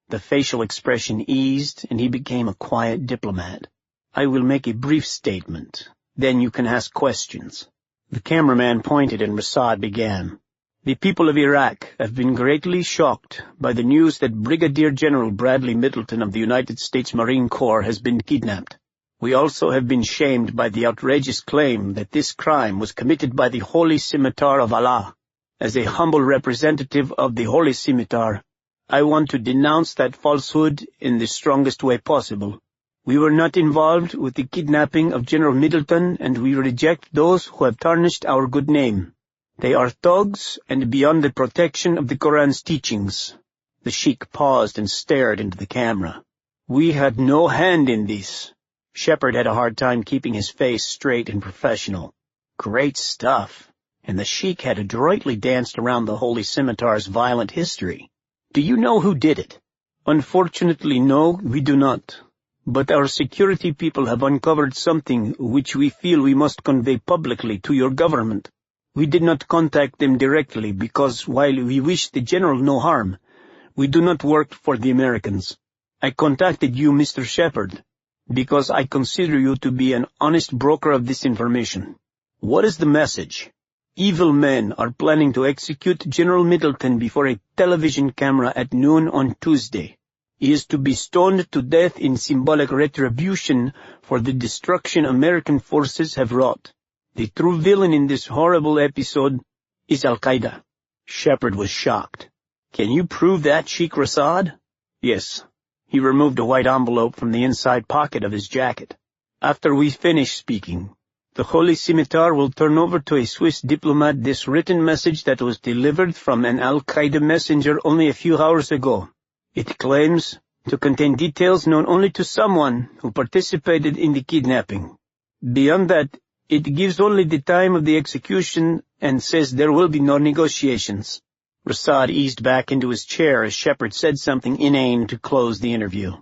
The facial expression eased, and he became a quiet diplomat. "I will make a brief statement. Then you can ask questions." The cameraman pointed and Rassad began. "The people of Iraq have been greatly shocked by the news that Brigadier General Bradley Middleton of the United States Marine Corps has been kidnapped. We also have been shamed by the outrageous claim that this crime was committed by the Holy Scimitar of Allah. As a humble representative of the Holy Scimitar, I want to denounce that falsehood in the strongest way possible. We were not involved with the kidnapping of General Middleton, and we reject those who have tarnished our good name. They are thugs and beyond the protection of the Koran's teachings." The sheik paused and stared into the camera. "We had no hand in this." Shepherd had a hard time keeping his face straight and professional. "Great stuff. and the sheik had adroitly danced around the holy scimitar's violent history. Do you know who did it? Unfortunately, no, we do not. But our security people have uncovered something which we feel we must convey publicly to your government. We did not contact them directly because, while we wish the general no harm, we do not work for the Americans. I contacted you, Mr. Shepard, because I consider you to be an honest broker of this information. What is the message? Evil men are planning to execute General Middleton before a television camera at noon on Tuesday. He is to be stoned to death in symbolic retribution for the destruction American forces have wrought. The true villain in this horrible episode is Al-Qaeda. Shepard was shocked. Can you prove that, Sheikh Rassad? Yes. He removed a white envelope from the inside pocket of his jacket. After we finish speaking, the Holy Scimitar will turn over to a Swiss diplomat this written message that was delivered from an Al-Qaeda messenger only a few hours ago. It claims to contain details known only to someone who participated in the kidnapping. Beyond that, it gives only the time of the execution and says there will be no negotiations. Rassad eased back into his chair as Shepard said something inane to close the interview.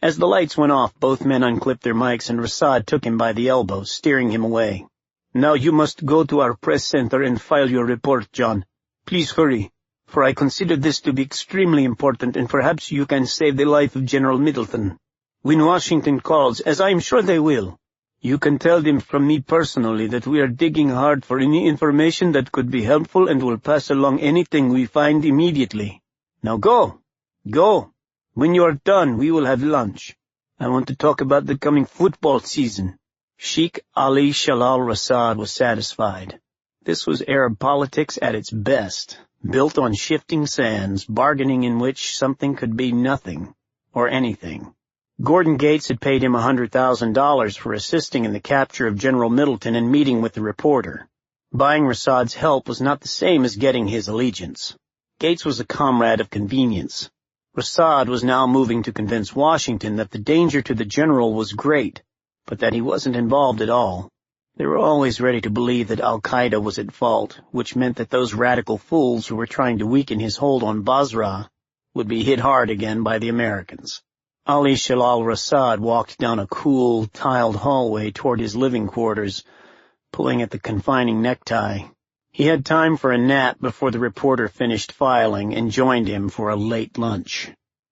As the lights went off, both men unclipped their mics and Rassad took him by the elbow, steering him away. Now you must go to our press center and file your report, John. Please hurry, for I consider this to be extremely important and perhaps you can save the life of General Middleton. When Washington calls, as I am sure they will, you can tell them from me personally that we are digging hard for any information that could be helpful and will pass along anything we find immediately. Now go. Go. When you are done, we will have lunch. I want to talk about the coming football season. Sheikh Ali Shalal Rassad was satisfied. This was Arab politics at its best, built on shifting sands, bargaining in which something could be nothing or anything. Gordon Gates had paid him $100,000 for assisting in the capture of General Middleton and meeting with the reporter. Buying Rassad's help was not the same as getting his allegiance. Gates was a comrade of convenience. Rassad was now moving to convince Washington that the danger to the general was great, but that he wasn't involved at all. They were always ready to believe that Al-Qaeda was at fault, which meant that those radical fools who were trying to weaken his hold on Basra would be hit hard again by the Americans. Ali Shalal Rassad walked down a cool, tiled hallway toward his living quarters, pulling at the confining necktie. He had time for a nap before the reporter finished filing and joined him for a late lunch.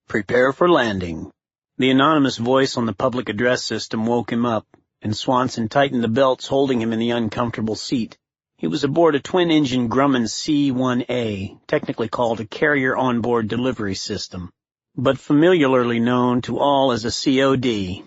Prepare for landing. The anonymous voice on the public address system woke him up, and Swanson tightened the belts holding him in the uncomfortable seat. He was aboard a twin-engine Grumman C-1A, technically called a Carrier Onboard Delivery System, but familiarly known to all as a COD.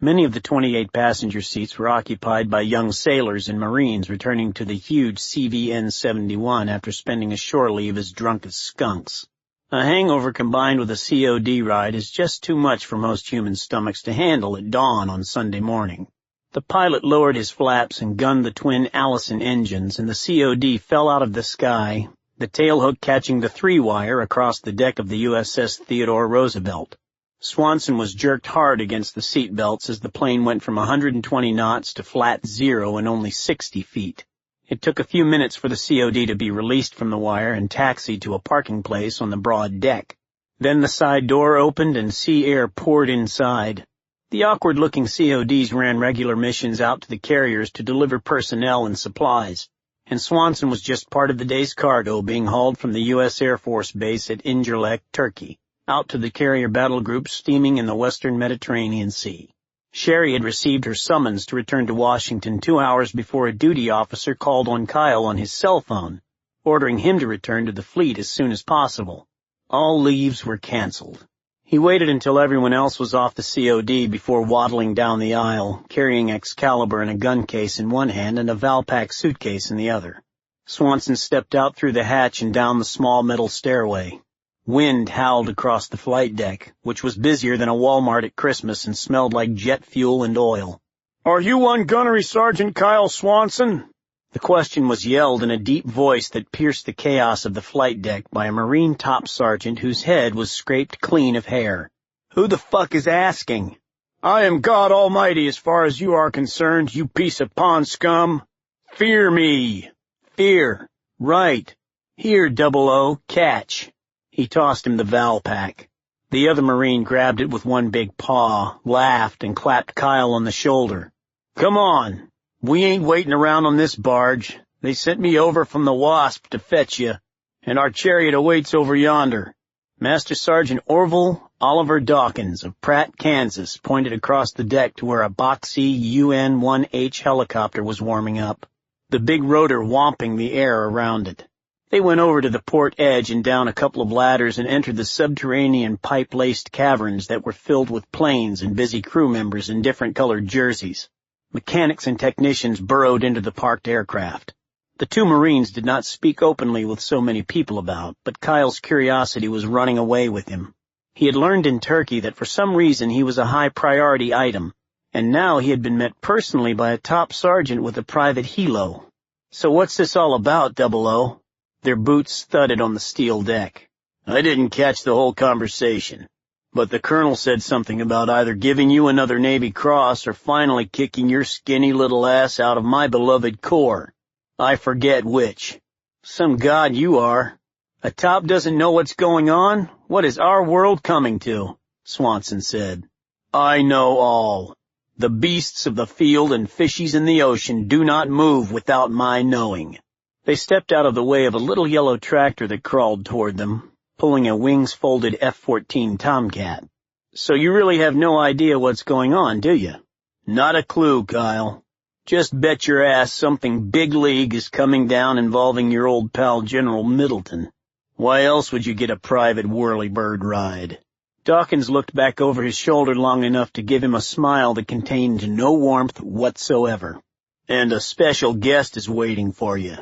Many of the 28 passenger seats were occupied by young sailors and Marines returning to the huge CVN-71 after spending a shore leave as drunk as skunks. A hangover combined with a COD ride is just too much for most human stomachs to handle at dawn on Sunday morning. The pilot lowered his flaps and gunned the twin Allison engines, and the COD fell out of the sky, the tailhook catching the 3-wire across the deck of the USS Theodore Roosevelt. Swanson was jerked hard against the seat belts as the plane went from 120 knots to flat zero in only 60 feet. It took a few minutes for the COD to be released from the wire and taxied to a parking place on the broad deck. Then the side door opened and sea air poured inside. The awkward-looking CODs ran regular missions out to the carriers to deliver personnel and supplies, and Swanson was just part of the day's cargo being hauled from the U.S. Air Force Base at Incirlik, Turkey, out to the carrier battle group steaming in the western Mediterranean Sea. Sherry had received her summons to return to Washington 2 hours before a duty officer called on Kyle on his cell phone, ordering him to return to the fleet as soon as possible. All leaves were canceled. He waited until everyone else was off the COD before waddling down the aisle, carrying Excalibur in a gun case in one hand and a Valpak suitcase in the other. Swanson stepped out through the hatch and down the small metal stairway. Wind howled across the flight deck, which was busier than a Walmart at Christmas and smelled like jet fuel and oil. "Are you on Gunnery Sgt. Kyle Swanson?" The question was yelled in a deep voice that pierced the chaos of the flight deck by a Marine top sergeant whose head was scraped clean of hair. "Who the fuck is asking?" "I am God Almighty as far as you are concerned, you piece of pond scum." "Fear me. Beer. Right. Here, 00, catch. He tossed him the Val pack. The other Marine grabbed it with one big paw, laughed, and clapped Kyle on the shoulder. Come on. We ain't waiting around on this barge. They sent me over from the Wasp to fetch you, and our chariot awaits over yonder. Master Sergeant Orville Oliver Dawkins of Pratt, Kansas, pointed across the deck to where a boxy UN-1H helicopter was warming up, the big rotor whomping the air around it. They went over to the port edge and down a couple of ladders and entered the subterranean pipe-laced caverns that were filled with planes and busy crew members in different colored jerseys. Mechanics and technicians burrowed into the parked aircraft. The two Marines did not speak openly with so many people about, but Kyle's curiosity was running away with him. He had learned in Turkey that for some reason he was a high-priority item, and now he had been met personally by a top sergeant with a private helo. So what's this all about, 00? Their boots thudded on the steel deck. I didn't catch the whole conversation, but the colonel said something about either giving you another Navy Cross or finally kicking your skinny little ass out of my beloved Corps. I forget which. Some god you are. A top doesn't know what's going on? What is our world coming to? Swanson said. I know all. The beasts of the field and fishies in the ocean do not move without my knowing. They stepped out of the way of a little yellow tractor that crawled toward them, pulling a wings-folded F-14 Tomcat. So you really have no idea what's going on, do you? Not a clue, Kyle. Just bet your ass something big league is coming down involving your old pal General Middleton. Why else would you get a private whirlybird ride? Dawkins looked back over his shoulder long enough to give him a smile that contained no warmth whatsoever. And a special guest is waiting for you.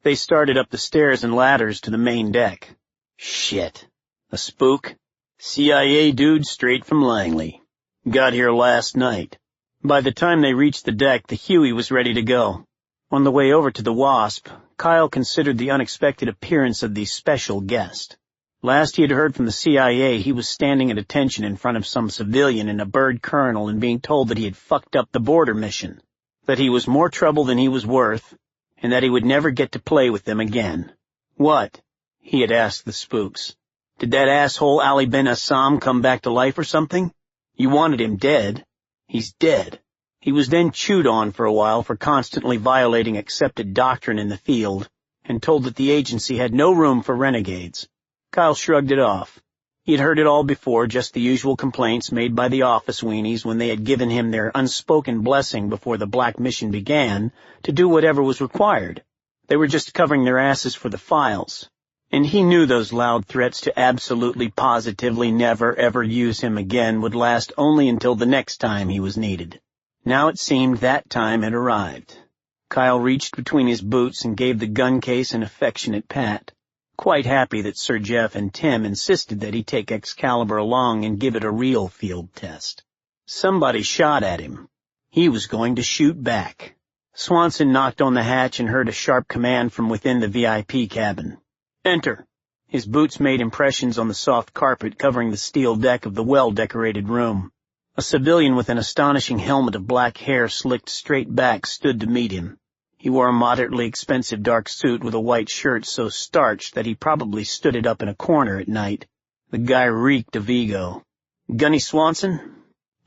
They started up the stairs and ladders to the main deck. Shit. A spook? CIA dude straight from Langley. Got here last night. By the time they reached the deck, the Huey was ready to go. On the way over to the Wasp, Kyle considered the unexpected appearance of the special guest. Last he had heard from the CIA, he was standing at attention in front of some civilian and a bird colonel and being told that he had fucked up the border mission, that he was more trouble than he was worth, and that he would never get to play with them again. What? He had asked the spooks. Did that asshole Ali Ben Assam come back to life or something? You wanted him dead. He's dead. He was then chewed on for a while for constantly violating accepted doctrine in the field, and told that the agency had no room for renegades. Kyle shrugged it off. He had heard it all before, just the usual complaints made by the office weenies when they had given him their unspoken blessing before the black mission began to do whatever was required. They were just covering their asses for the files. And he knew those loud threats to absolutely positively never ever use him again would last only until the next time he was needed. Now it seemed that time had arrived. Kyle reached between his boots and gave the gun case an affectionate pat, quite happy that Sir Jeff and Tim insisted that he take Excalibur along and give it a real field test. Somebody shot at him. He was going to shoot back. Swanson knocked on the hatch and heard a sharp command from within the VIP cabin. Enter. His boots made impressions on the soft carpet covering the steel deck of the well-decorated room. A civilian with an astonishing helmet of black hair slicked straight back stood to meet him. He wore a moderately expensive dark suit with a white shirt so starched that he probably stood it up in a corner at night. The guy reeked of ego. Gunny Swanson?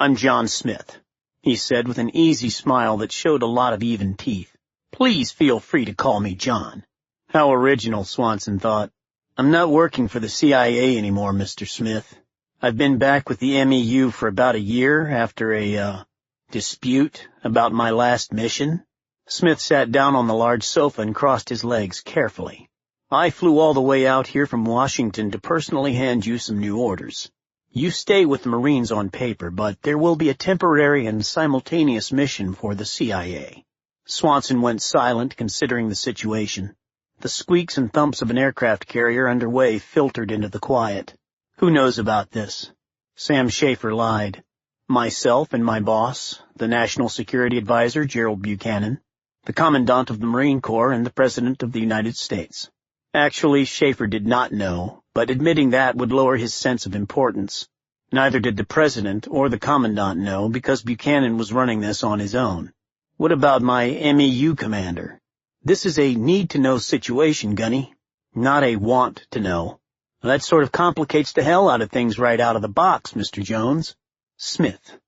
I'm John Smith, he said with an easy smile that showed a lot of even teeth. Please feel free to call me John. How original, Swanson thought. I'm not working for the CIA anymore, Mr. Smith. I've been back with the MEU for about a year after a, dispute about my last mission. Smith sat down on the large sofa and crossed his legs carefully. I flew all the way out here from Washington to personally hand you some new orders. You stay with the Marines on paper, but there will be a temporary and simultaneous mission for the CIA. Swanson went silent, considering the situation. The squeaks and thumps of an aircraft carrier underway filtered into the quiet. Who knows about this? Sam Schaefer lied. Myself and my boss, the National Security Advisor, Gerald Buchanan, the Commandant of the Marine Corps, and the President of the United States. Actually, Schaefer did not know, but admitting that would lower his sense of importance. Neither did the President or the Commandant know, because Buchanan was running this on his own. What about my MEU commander? This is a need-to-know situation, Gunny, not a want-to-know. That sort of complicates the hell out of things right out of the box, Mr. Jones. Smith.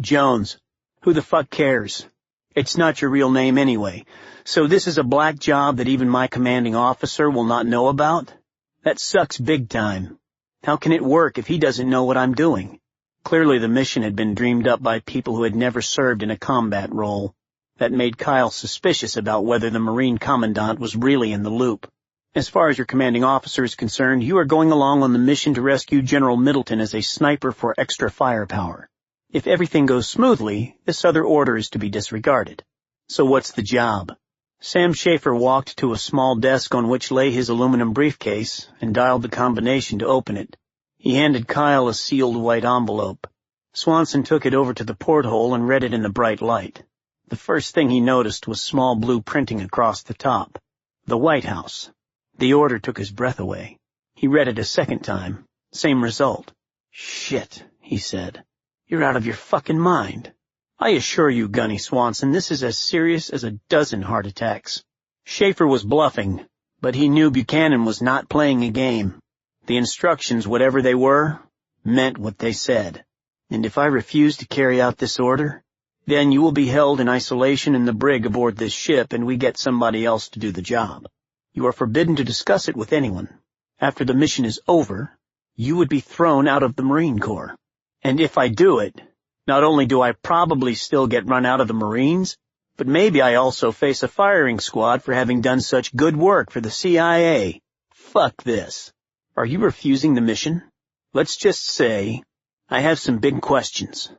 Jones. Who the fuck cares? It's not your real name anyway. So this is a black job that even my commanding officer will not know about? That sucks big time. How can it work if he doesn't know what I'm doing? Clearly the mission had been dreamed up by people who had never served in a combat role. That made Kyle suspicious about whether the Marine Commandant was really in the loop. As far as your commanding officer is concerned, you are going along on the mission to rescue General Middleton as a sniper for extra firepower. If everything goes smoothly, this other order is to be disregarded. So what's the job? Sam Schaefer walked to a small desk on which lay his aluminum briefcase and dialed the combination to open it. He handed Kyle a sealed white envelope. Swanson took it over to the porthole and read it in the bright light. The first thing he noticed was small blue printing across the top. The White House. The order took his breath away. He read it a second time. Same result. Shit, he said. You're out of your fucking mind. I assure you, Gunny Swanson, this is as serious as a dozen heart attacks. Schaefer was bluffing, but he knew Buchanan was not playing a game. The instructions, whatever they were, meant what they said. And if I refuse to carry out this order, then you will be held in isolation in the brig aboard this ship and we get somebody else to do the job. You are forbidden to discuss it with anyone. After the mission is over, you would be thrown out of the Marine Corps. And if I do it, not only do I probably still get run out of the Marines, but maybe I also face a firing squad for having done such good work for the CIA. Fuck this. Are you refusing the mission? Let's just say I have some big questions.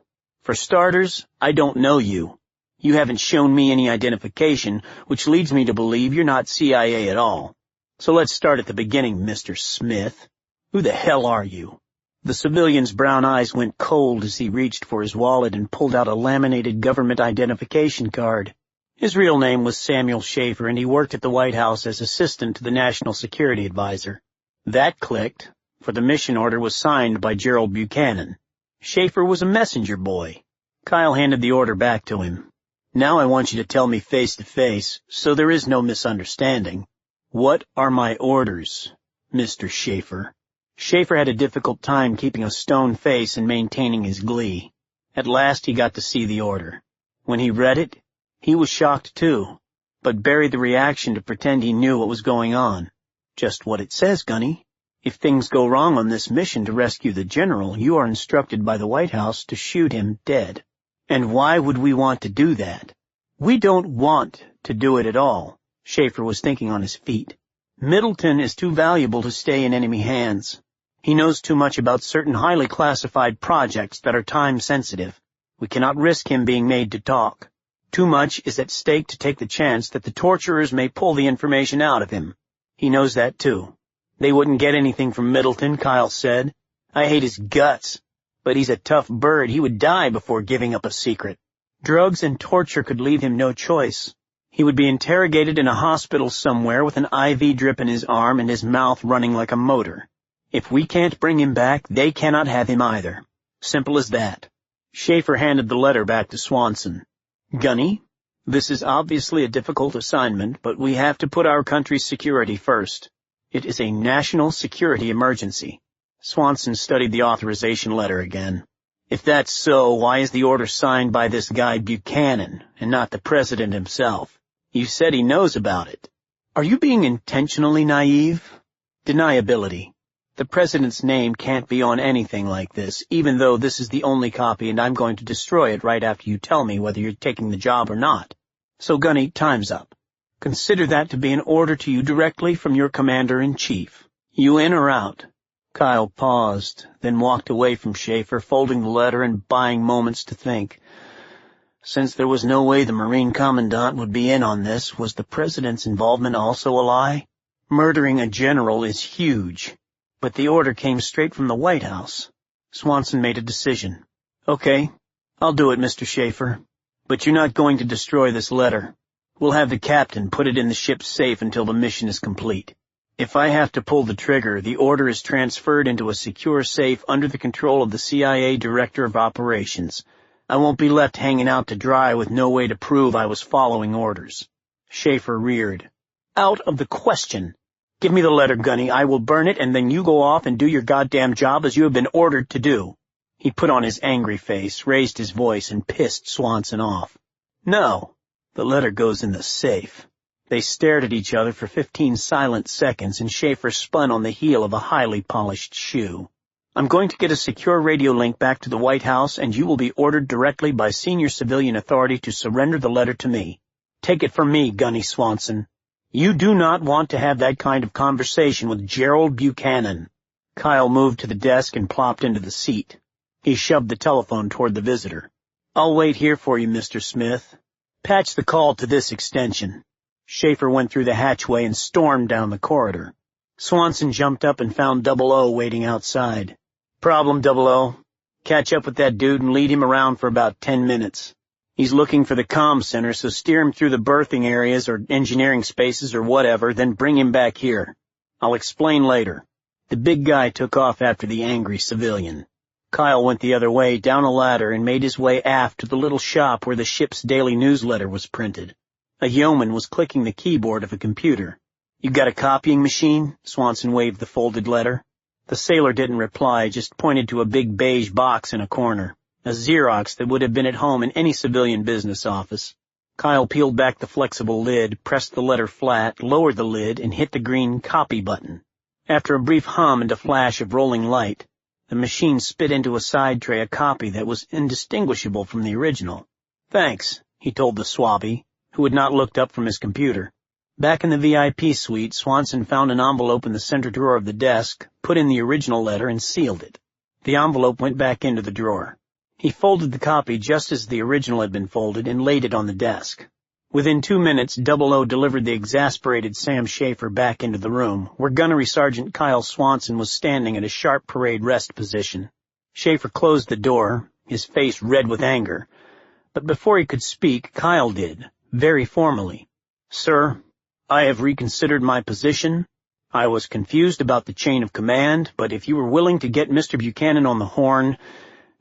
For starters, I don't know you. You haven't shown me any identification, which leads me to believe you're not CIA at all. So let's start at the beginning, Mr. Smith. Who the hell are you? The civilian's brown eyes went cold as he reached for his wallet and pulled out a laminated government identification card. His real name was Samuel Schaefer, and he worked at the White House as assistant to the National Security Advisor. That clicked, for the mission order was signed by Gerald Buchanan. Schaefer was a messenger boy. Kyle handed the order back to him. Now I want you to tell me face to face, so there is no misunderstanding. What are my orders, Mr. Schaefer? Schaefer had a difficult time keeping a stone face and maintaining his glee. At last he got to see the order. When he read it, he was shocked too, but buried the reaction to pretend he knew what was going on. Just what it says, Gunny. If things go wrong on this mission to rescue the general, you are instructed by the White House to shoot him dead. And why would we want to do that? We don't want to do it at all. Schaefer was thinking on his feet. Middleton is too valuable to stay in enemy hands. He knows too much about certain highly classified projects that are time-sensitive. We cannot risk him being made to talk. Too much is at stake to take the chance that the torturers may pull the information out of him. He knows that too. They wouldn't get anything from Middleton, Kyle said. I hate his guts, but he's a tough bird. He would die before giving up a secret. Drugs and torture could leave him no choice. He would be interrogated in a hospital somewhere with an IV drip in his arm and his mouth running like a motor. If we can't bring him back, they cannot have him either. Simple as that. Schaefer handed the letter back to Swanson. Gunny, this is obviously a difficult assignment, but we have to put our country's security first. It is a national security emergency. Swanson studied the authorization letter again. If that's so, why is the order signed by this guy Buchanan and not the president himself? You said he knows about it. Are you being intentionally naive? Deniability. The president's name can't be on anything like this, even though this is the only copy and I'm going to destroy it right after you tell me whether you're taking the job or not. So, Gunny, time's up. Consider that to be an order to you directly from your commander-in-chief. You in or out? Kyle paused, then walked away from Schaefer, folding the letter and buying moments to think. Since there was no way the Marine Commandant would be in on this, was the president's involvement also a lie? Murdering a general is huge. But the order came straight from the White House. Swanson made a decision. Okay, I'll do it, Mr. Schaefer. But you're not going to destroy this letter. We'll have the captain put it in the ship's safe until the mission is complete. If I have to pull the trigger, the order is transferred into a secure safe under the control of the CIA Director of Operations. I won't be left hanging out to dry with no way to prove I was following orders. Schaefer reared. Out of the question. Give me the letter, Gunny. I will burn it, and then you go off and do your goddamn job as you have been ordered to do. He put on his angry face, raised his voice, and pissed Swanson off. No. The letter goes in the safe. They stared at each other for 15 silent seconds, and Schaefer spun on the heel of a highly polished shoe. I'm going to get a secure radio link back to the White House, and you will be ordered directly by senior civilian authority to surrender the letter to me. Take it from me, Gunny Swanson. You do not want to have that kind of conversation with Gerald Buchanan. Kyle moved to the desk and plopped into the seat. He shoved the telephone toward the visitor. I'll wait here for you, Mr. Smith. Patch the call to this extension. Schaefer went through the hatchway and stormed down the corridor. Swanson jumped up and found 00 waiting outside. Problem, 00. Catch up with that dude and lead him around for about 10 minutes. He's looking for the comm center, so steer him through the berthing areas or engineering spaces or whatever, then bring him back here. I'll explain later. The big guy took off after the angry civilian. Kyle went the other way, down a ladder, and made his way aft to the little shop where the ship's daily newsletter was printed. A yeoman was clicking the keyboard of a computer. You got a copying machine? Swanson waved the folded letter. The sailor didn't reply, just pointed to a big beige box in a corner, a Xerox that would have been at home in any civilian business office. Kyle peeled back the flexible lid, pressed the letter flat, lowered the lid, and hit the green copy button. After a brief hum and a flash of rolling light, the machine spit into a side tray a copy that was indistinguishable from the original. Thanks, he told the swabby, who had not looked up from his computer. Back in the VIP suite, Swanson found an envelope in the center drawer of the desk, put in the original letter, and sealed it. The envelope went back into the drawer. He folded the copy just as the original had been folded and laid it on the desk. Within 2 minutes, 00 delivered the exasperated Sam Schaefer back into the room, where Gunnery Sgt. Kyle Swanson was standing at a sharp parade rest position. Schaefer closed the door, his face red with anger. But before he could speak, Kyle did, very formally. Sir, I have reconsidered my position. I was confused about the chain of command, but if you were willing to get Mr. Buchanan on the horn,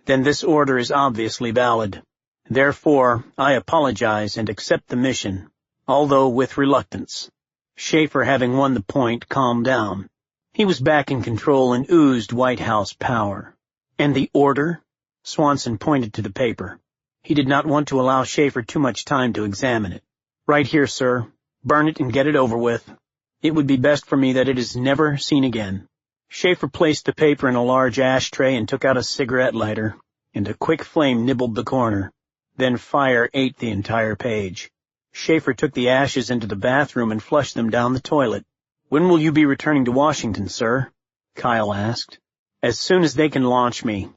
then this order is obviously valid. Therefore, I apologize and accept the mission, although with reluctance. Schaefer, having won the point, calmed down. He was back in control and oozed White House power. And the order? Swanson pointed to the paper. He did not want to allow Schaefer too much time to examine it. Right here, sir. Burn it and get it over with. It would be best for me that it is never seen again. Schaefer placed the paper in a large ashtray and took out a cigarette lighter, and a quick flame nibbled the corner. Then fire ate the entire page. Schaefer took the ashes into the bathroom and flushed them down the toilet. When will you be returning to Washington, sir? Kyle asked. As soon as they can launch me.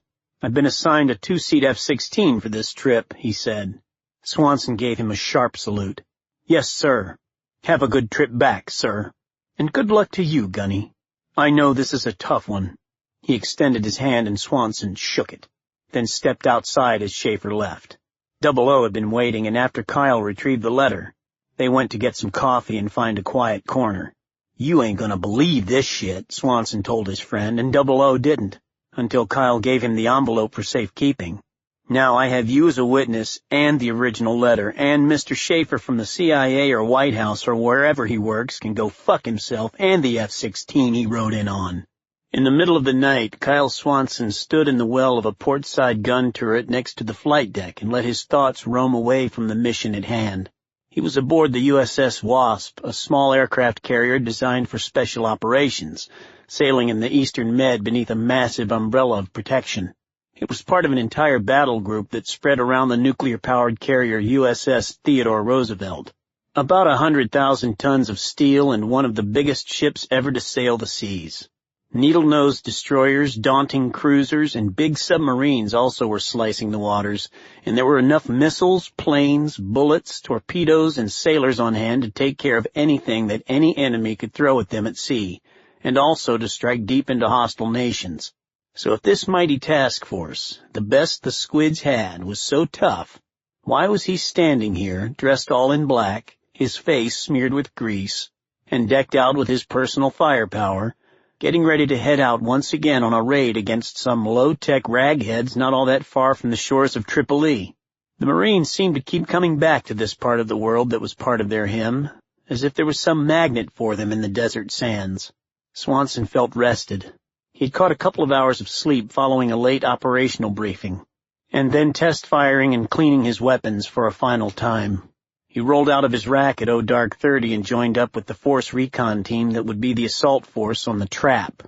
I've been assigned a 2-seat F-16 for this trip, he said. Swanson gave him a sharp salute. Yes, sir. Have a good trip back, sir. And good luck to you, Gunny. I know this is a tough one. He extended his hand and Swanson shook it, then stepped outside as Schaefer left. 00 had been waiting, and after Kyle retrieved the letter, they went to get some coffee and find a quiet corner. You ain't gonna believe this shit, Swanson told his friend, and 00 didn't, until Kyle gave him the envelope for safekeeping. Now I have you as a witness, and the original letter, and Mr. Schaefer from the CIA or White House or wherever he works can go fuck himself and the F-16 he rode in on. In the middle of the night, Kyle Swanson stood in the well of a portside gun turret next to the flight deck and let his thoughts roam away from the mission at hand. He was aboard the USS Wasp, a small aircraft carrier designed for special operations, sailing in the Eastern Med beneath a massive umbrella of protection. It was part of an entire battle group that spread around the nuclear-powered carrier USS Theodore Roosevelt. About 100,000 tons of steel and one of the biggest ships ever to sail the seas. Needle-nosed destroyers, daunting cruisers, and big submarines also were slicing the waters, and there were enough missiles, planes, bullets, torpedoes, and sailors on hand to take care of anything that any enemy could throw at them at sea, and also to strike deep into hostile nations. So if this mighty task force, the best the squids had, was so tough, why was he standing here, dressed all in black, his face smeared with grease, and decked out with his personal firepower, getting ready to head out once again on a raid against some low-tech ragheads not all that far from the shores of Tripoli? The Marines seemed to keep coming back to this part of the world that was part of their hymn, as if there was some magnet for them in the desert sands. Swanson felt rested. He'd caught a couple of hours of sleep following a late operational briefing, and then test firing and cleaning his weapons for a final time. He rolled out of his rack at dark 30 and joined up with the force recon team that would be the assault force on the Trap,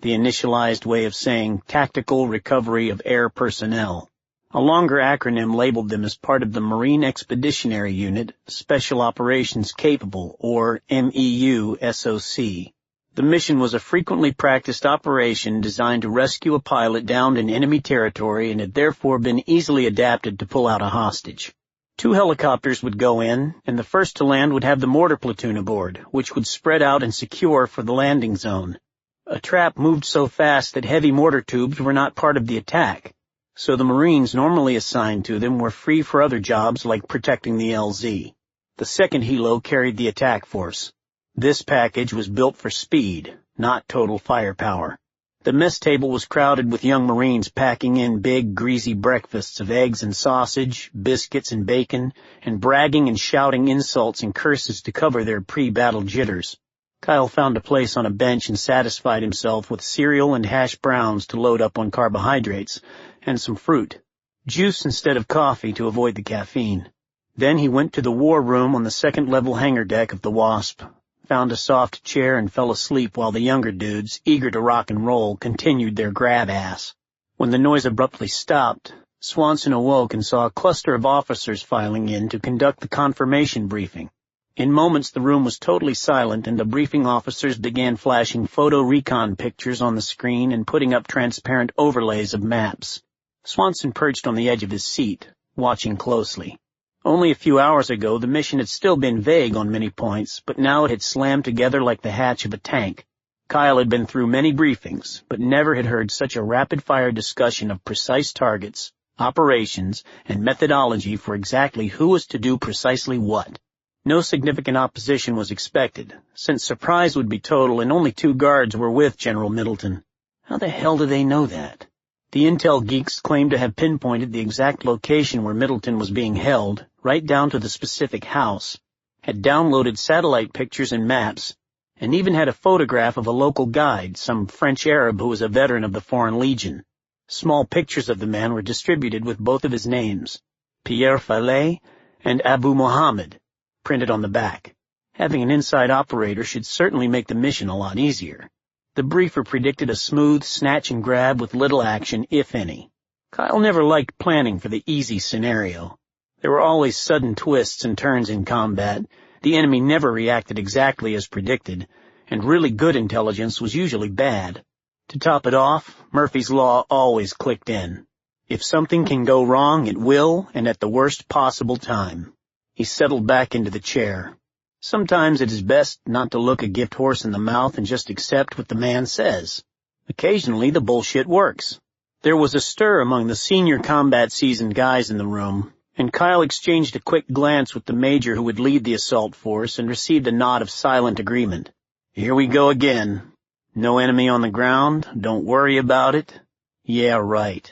the initialized way of saying Tactical Recovery of Air Personnel. A longer acronym labeled them as part of the Marine Expeditionary Unit, Special Operations Capable, or MEU-SOC. The mission was a frequently practiced operation designed to rescue a pilot downed in enemy territory and had therefore been easily adapted to pull out a hostage. 2 helicopters would go in, and the first to land would have the mortar platoon aboard, which would spread out and secure for the landing zone. A Trap moved so fast that heavy mortar tubes were not part of the attack, so the Marines normally assigned to them were free for other jobs like protecting the LZ. The second helo carried the attack force. This package was built for speed, not total firepower. The mess table was crowded with young Marines packing in big, greasy breakfasts of eggs and sausage, biscuits and bacon, and bragging and shouting insults and curses to cover their pre-battle jitters. Kyle found a place on a bench and satisfied himself with cereal and hash browns to load up on carbohydrates, and some fruit. Juice instead of coffee to avoid the caffeine. Then he went to the war room on the second-level hangar deck of the Wasp, found a soft chair and fell asleep while the younger dudes, eager to rock and roll, continued their grab-ass. When the noise abruptly stopped, Swanson awoke and saw a cluster of officers filing in to conduct the confirmation briefing. In moments the room was totally silent and the briefing officers began flashing photo recon pictures on the screen and putting up transparent overlays of maps. Swanson perched on the edge of his seat, watching closely. Only a few hours ago, the mission had still been vague on many points, but now it had slammed together like the hatch of a tank. Kyle had been through many briefings, but never had heard such a rapid-fire discussion of precise targets, operations, and methodology for exactly who was to do precisely what. No significant opposition was expected, since surprise would be total and only 2 guards were with General Middleton. How the hell do they know that? The intel geeks claimed to have pinpointed the exact location where Middleton was being held, right down to the specific house, had downloaded satellite pictures and maps, and even had a photograph of a local guide, some French Arab who was a veteran of the Foreign Legion. Small pictures of the man were distributed with both of his names, Pierre Fallet and Abu Mohammed, printed on the back. Having an inside operator should certainly make the mission a lot easier. The briefer predicted a smooth snatch and grab with little action, if any. Kyle never liked planning for the easy scenario. There were always sudden twists and turns in combat, the enemy never reacted exactly as predicted, and really good intelligence was usually bad. To top it off, Murphy's Law always clicked in. If something can go wrong, it will, and at the worst possible time. He settled back into the chair. Sometimes it is best not to look a gift horse in the mouth and just accept what the man says. Occasionally the bullshit works. There was a stir among the senior combat seasoned guys in the room, and Kyle exchanged a quick glance with the major who would lead the assault force and received a nod of silent agreement. Here we go again. No enemy on the ground, don't worry about it. Yeah, right.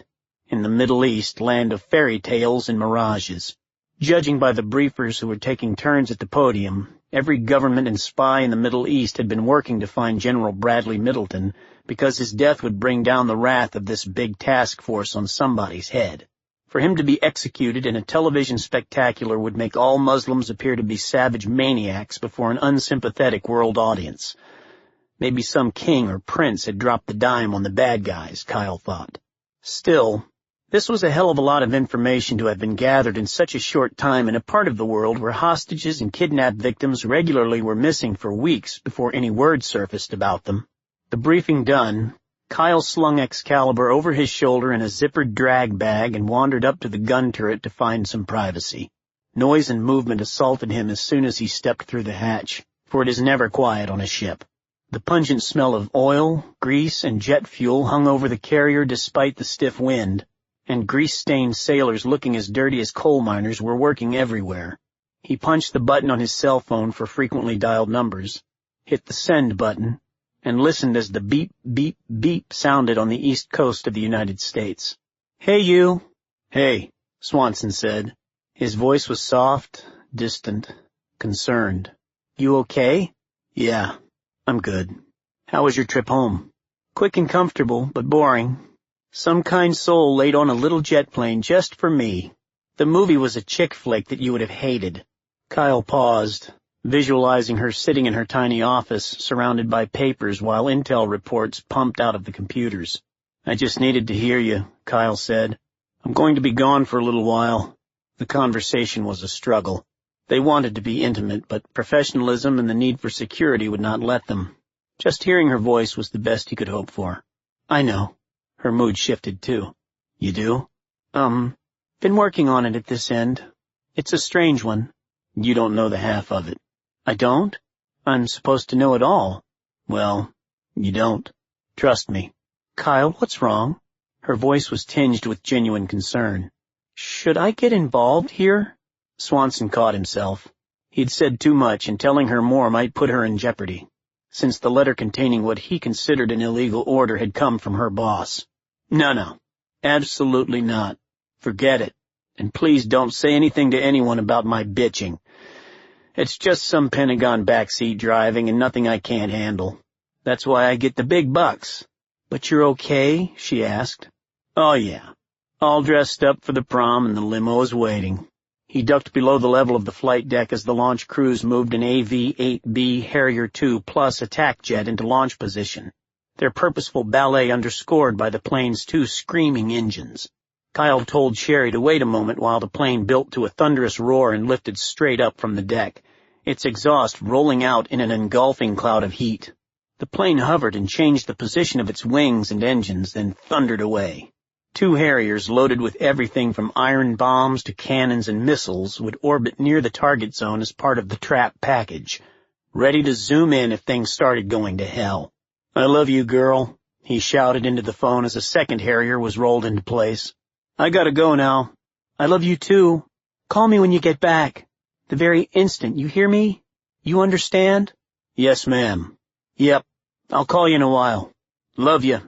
In the Middle East, land of fairy tales and mirages. Judging by the briefers who were taking turns at the podium, every government and spy in the Middle East had been working to find General Bradley Middleton because his death would bring down the wrath of this big task force on somebody's head. For him to be executed in a television spectacular would make all Muslims appear to be savage maniacs before an unsympathetic world audience. Maybe some king or prince had dropped the dime on the bad guys, Kyle thought. Still, this was a hell of a lot of information to have been gathered in such a short time in a part of the world where hostages and kidnapped victims regularly were missing for weeks before any word surfaced about them. The briefing done, Kyle slung Excalibur over his shoulder in a zippered drag bag and wandered up to the gun turret to find some privacy. Noise and movement assaulted him as soon as he stepped through the hatch, for it is never quiet on a ship. The pungent smell of oil, grease, and jet fuel hung over the carrier despite the stiff wind, and grease-stained sailors looking as dirty as coal miners were working everywhere. He punched the button on his cell phone for frequently dialed numbers, hit the send button, and listened as the beep, beep, beep sounded on the east coast of the United States. "Hey, you." "Hey," Swanson said. His voice was soft, distant, concerned. "You okay?" "Yeah, I'm good. How was your trip home?" "Quick and comfortable, but boring. Some kind soul laid on a little jet plane just for me. The movie was a chick flick that you would have hated." Kyle paused, visualizing her sitting in her tiny office, surrounded by papers while intel reports pumped out of the computers. "I just needed to hear you," Kyle said. "I'm going to be gone for a little while." The conversation was a struggle. They wanted to be intimate, but professionalism and the need for security would not let them. Just hearing her voice was the best he could hope for. "I know." Her mood shifted, too. "You do?" Been working on it at this end. It's a strange one." "You don't know the half of it." "I don't? I'm supposed to know it all." "Well, you don't. Trust me." "Kyle, what's wrong?" Her voice was tinged with genuine concern. "Should I get involved here?" Swanson caught himself. He'd said too much, and telling her more might put her in jeopardy, since the letter containing what he considered an illegal order had come from her boss. No, absolutely not. Forget it. And please don't say anything to anyone about my bitching. It's just some Pentagon backseat driving and nothing I can't handle. That's why I get the big bucks." "But you're okay?" she asked. "Oh yeah. All dressed up for the prom and the limo is waiting." He ducked below the level of the flight deck as the launch crews moved an AV-8B Harrier II Plus attack jet into launch position, their purposeful ballet underscored by the plane's two screaming engines. Kyle told Sherry to wait a moment while the plane built to a thunderous roar and lifted straight up from the deck, its exhaust rolling out in an engulfing cloud of heat. The plane hovered and changed the position of its wings and engines, then thundered away. Two Harriers loaded with everything from iron bombs to cannons and missiles would orbit near the target zone as part of the trap package, ready to zoom in if things started going to hell. "I love you, girl," he shouted into the phone as a second Harrier was rolled into place. "I gotta go now." "I love you too. Call me when you get back. The very instant, you hear me? You understand?" "Yes, ma'am." "Yep. I'll call you in a while. Love you."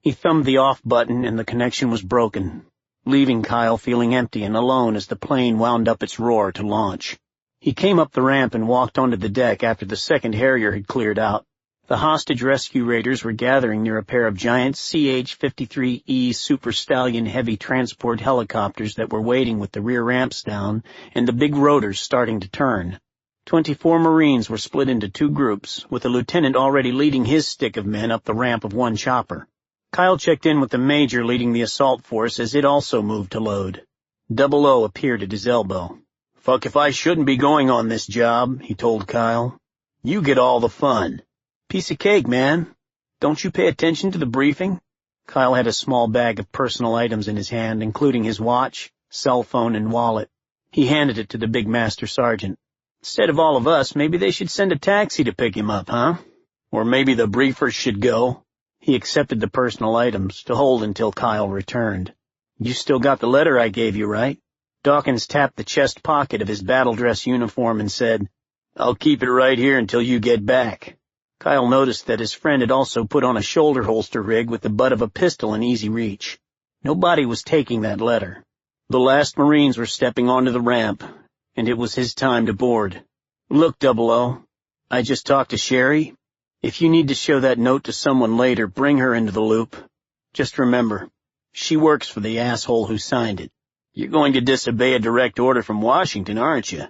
He thumbed the off button and the connection was broken, leaving Kyle feeling empty and alone as the plane wound up its roar to launch. He came up the ramp and walked onto the deck after the second Harrier had cleared out. The hostage rescue raiders were gathering near a pair of giant CH-53E Super Stallion heavy transport helicopters that were waiting with the rear ramps down and the big rotors starting to turn. 24 Marines were split into two groups, with a lieutenant already leading his stick of men up the ramp of one chopper. Kyle checked in with the major leading the assault force as it also moved to load. 00 appeared at his elbow. "Fuck if I shouldn't be going on this job," he told Kyle. "You get all the fun." "Piece of cake, man. Don't you pay attention to the briefing?" Kyle had a small bag of personal items in his hand, including his watch, cell phone, and wallet. He handed it to the big master sergeant. "Instead of all of us, maybe they should send a taxi to pick him up, huh? Or maybe the briefers should go." He accepted the personal items, to hold until Kyle returned. "You still got the letter I gave you, right?" Dawkins tapped the chest pocket of his battle dress uniform and said, "I'll keep it right here until you get back." Kyle noticed that his friend had also put on a shoulder holster rig with the butt of a pistol in easy reach. Nobody was taking that letter. The last Marines were stepping onto the ramp, and it was his time to board. "Look, 00, I just talked to Sherry. If you need to show that note to someone later, bring her into the loop. Just remember, she works for the asshole who signed it." "You're going to disobey a direct order from Washington, aren't you?"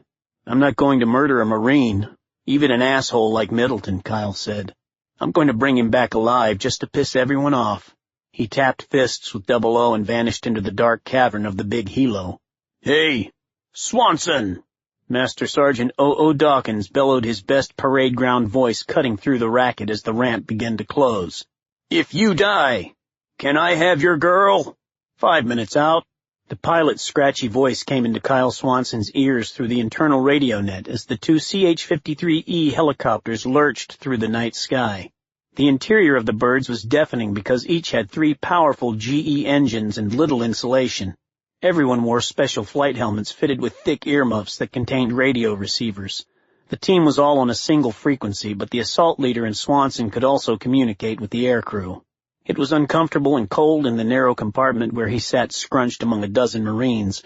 "I'm not going to murder a Marine, even an asshole like Middleton," Kyle said. "I'm going to bring him back alive just to piss everyone off." He tapped fists with 00 and vanished into the dark cavern of the big helo. "Hey, Swanson!" Master Sergeant O.O. Dawkins bellowed his best parade ground voice cutting through the racket as the ramp began to close. "If you die, can I have your girl?" 5 minutes out. The pilot's scratchy voice came into Kyle Swanson's ears through the internal radio net as the two CH-53E helicopters lurched through the night sky. The interior of the birds was deafening because each had 3 powerful GE engines and little insulation. Everyone wore special flight helmets fitted with thick earmuffs that contained radio receivers. The team was all on a single frequency, but the assault leader and Swanson could also communicate with the aircrew. It was uncomfortable and cold in the narrow compartment where he sat scrunched among a dozen Marines.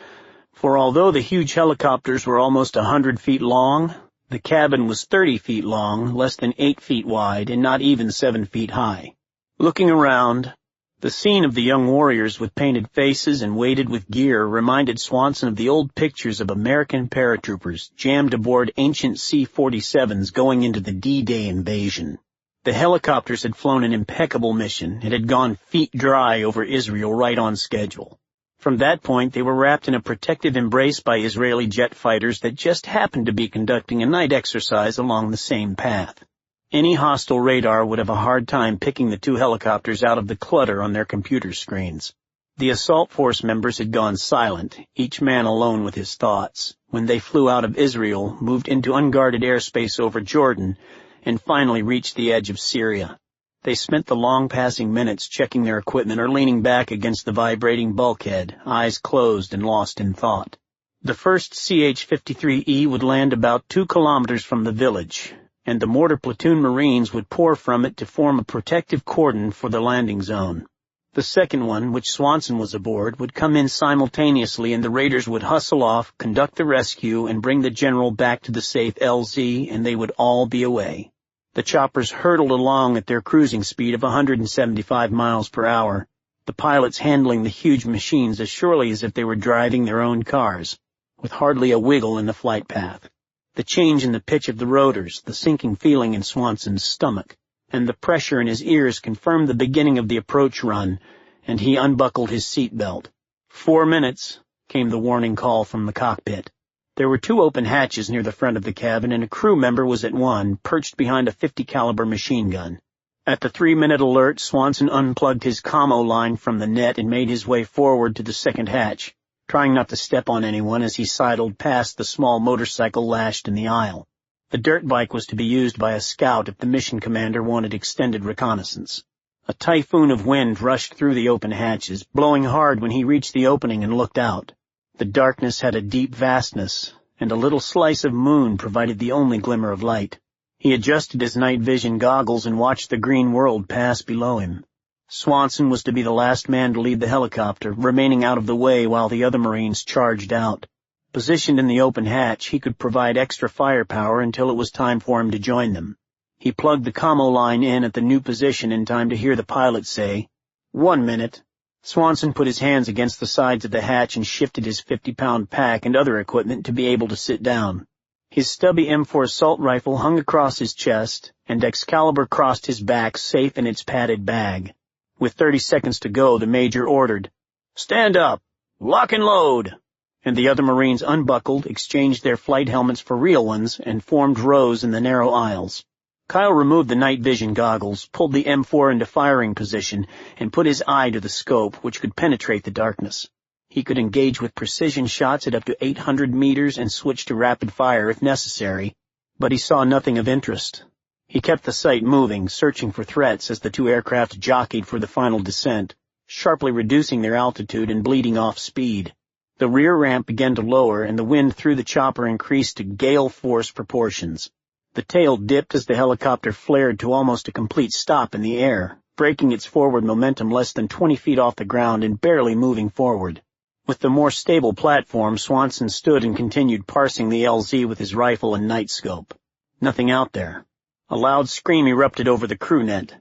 For although the huge helicopters were almost 100 feet long, the cabin was 30 feet long, less than 8 feet wide, and not even 7 feet high. Looking around, the scene of the young warriors with painted faces and weighted with gear reminded Swanson of the old pictures of American paratroopers jammed aboard ancient C-47s going into the D-Day invasion. The helicopters had flown an impeccable mission. It had gone feet dry over Israel right on schedule. From that point, they were wrapped in a protective embrace by Israeli jet fighters that just happened to be conducting a night exercise along the same path. Any hostile radar would have a hard time picking the two helicopters out of the clutter on their computer screens. The assault force members had gone silent, each man alone with his thoughts, when they flew out of Israel, moved into unguarded airspace over Jordan, and finally reached the edge of Syria. They spent the long passing minutes checking their equipment or leaning back against the vibrating bulkhead, eyes closed and lost in thought. The first CH-53E would land about 2 kilometers from the village, and the mortar platoon Marines would pour from it to form a protective cordon for the landing zone. The second one, which Swanson was aboard, would come in simultaneously, and the raiders would hustle off, conduct the rescue, and bring the general back to the safe LZ, and they would all be away. The choppers hurtled along at their cruising speed of 175 miles per hour, the pilots handling the huge machines as surely as if they were driving their own cars, with hardly a wiggle in the flight path. The change in the pitch of the rotors, the sinking feeling in Swanson's stomach, and the pressure in his ears confirmed the beginning of the approach run, and he unbuckled his seat belt. 4 minutes, came the warning call from the cockpit. There were 2 open hatches near the front of the cabin, and a crew member was at one, perched behind a .50 caliber machine gun. At the 3-minute alert, Swanson unplugged his commo line from the net and made his way forward to the second hatch, trying not to step on anyone as he sidled past the small motorcycle lashed in the aisle. The dirt bike was to be used by a scout if the mission commander wanted extended reconnaissance. A typhoon of wind rushed through the open hatches, blowing hard when he reached the opening and looked out. The darkness had a deep vastness, and a little slice of moon provided the only glimmer of light. He adjusted his night vision goggles and watched the green world pass below him. Swanson was to be the last man to leave the helicopter, remaining out of the way while the other Marines charged out. Positioned in the open hatch, he could provide extra firepower until it was time for him to join them. He plugged the commo line in at the new position in time to hear the pilot say, "1 minute." Swanson put his hands against the sides of the hatch and shifted his 50-pound pack and other equipment to be able to sit down. His stubby M4 assault rifle hung across his chest, and Excalibur crossed his back safe in its padded bag. With 30 seconds to go, the Major ordered, "Stand up! Lock and load!" And the other Marines unbuckled, exchanged their flight helmets for real ones, and formed rows in the narrow aisles. Kyle removed the night vision goggles, pulled the M4 into firing position, and put his eye to the scope, which could penetrate the darkness. He could engage with precision shots at up to 800 meters and switch to rapid fire if necessary, but he saw nothing of interest. He kept the sight moving, searching for threats as the 2 aircraft jockeyed for the final descent, sharply reducing their altitude and bleeding off speed. The rear ramp began to lower, and the wind through the chopper increased to gale force proportions. The tail dipped as the helicopter flared to almost a complete stop in the air, breaking its forward momentum less than 20 feet off the ground and barely moving forward. With the more stable platform, Swanson stood and continued parsing the LZ with his rifle and night scope. Nothing out there. A loud scream erupted over the crew net.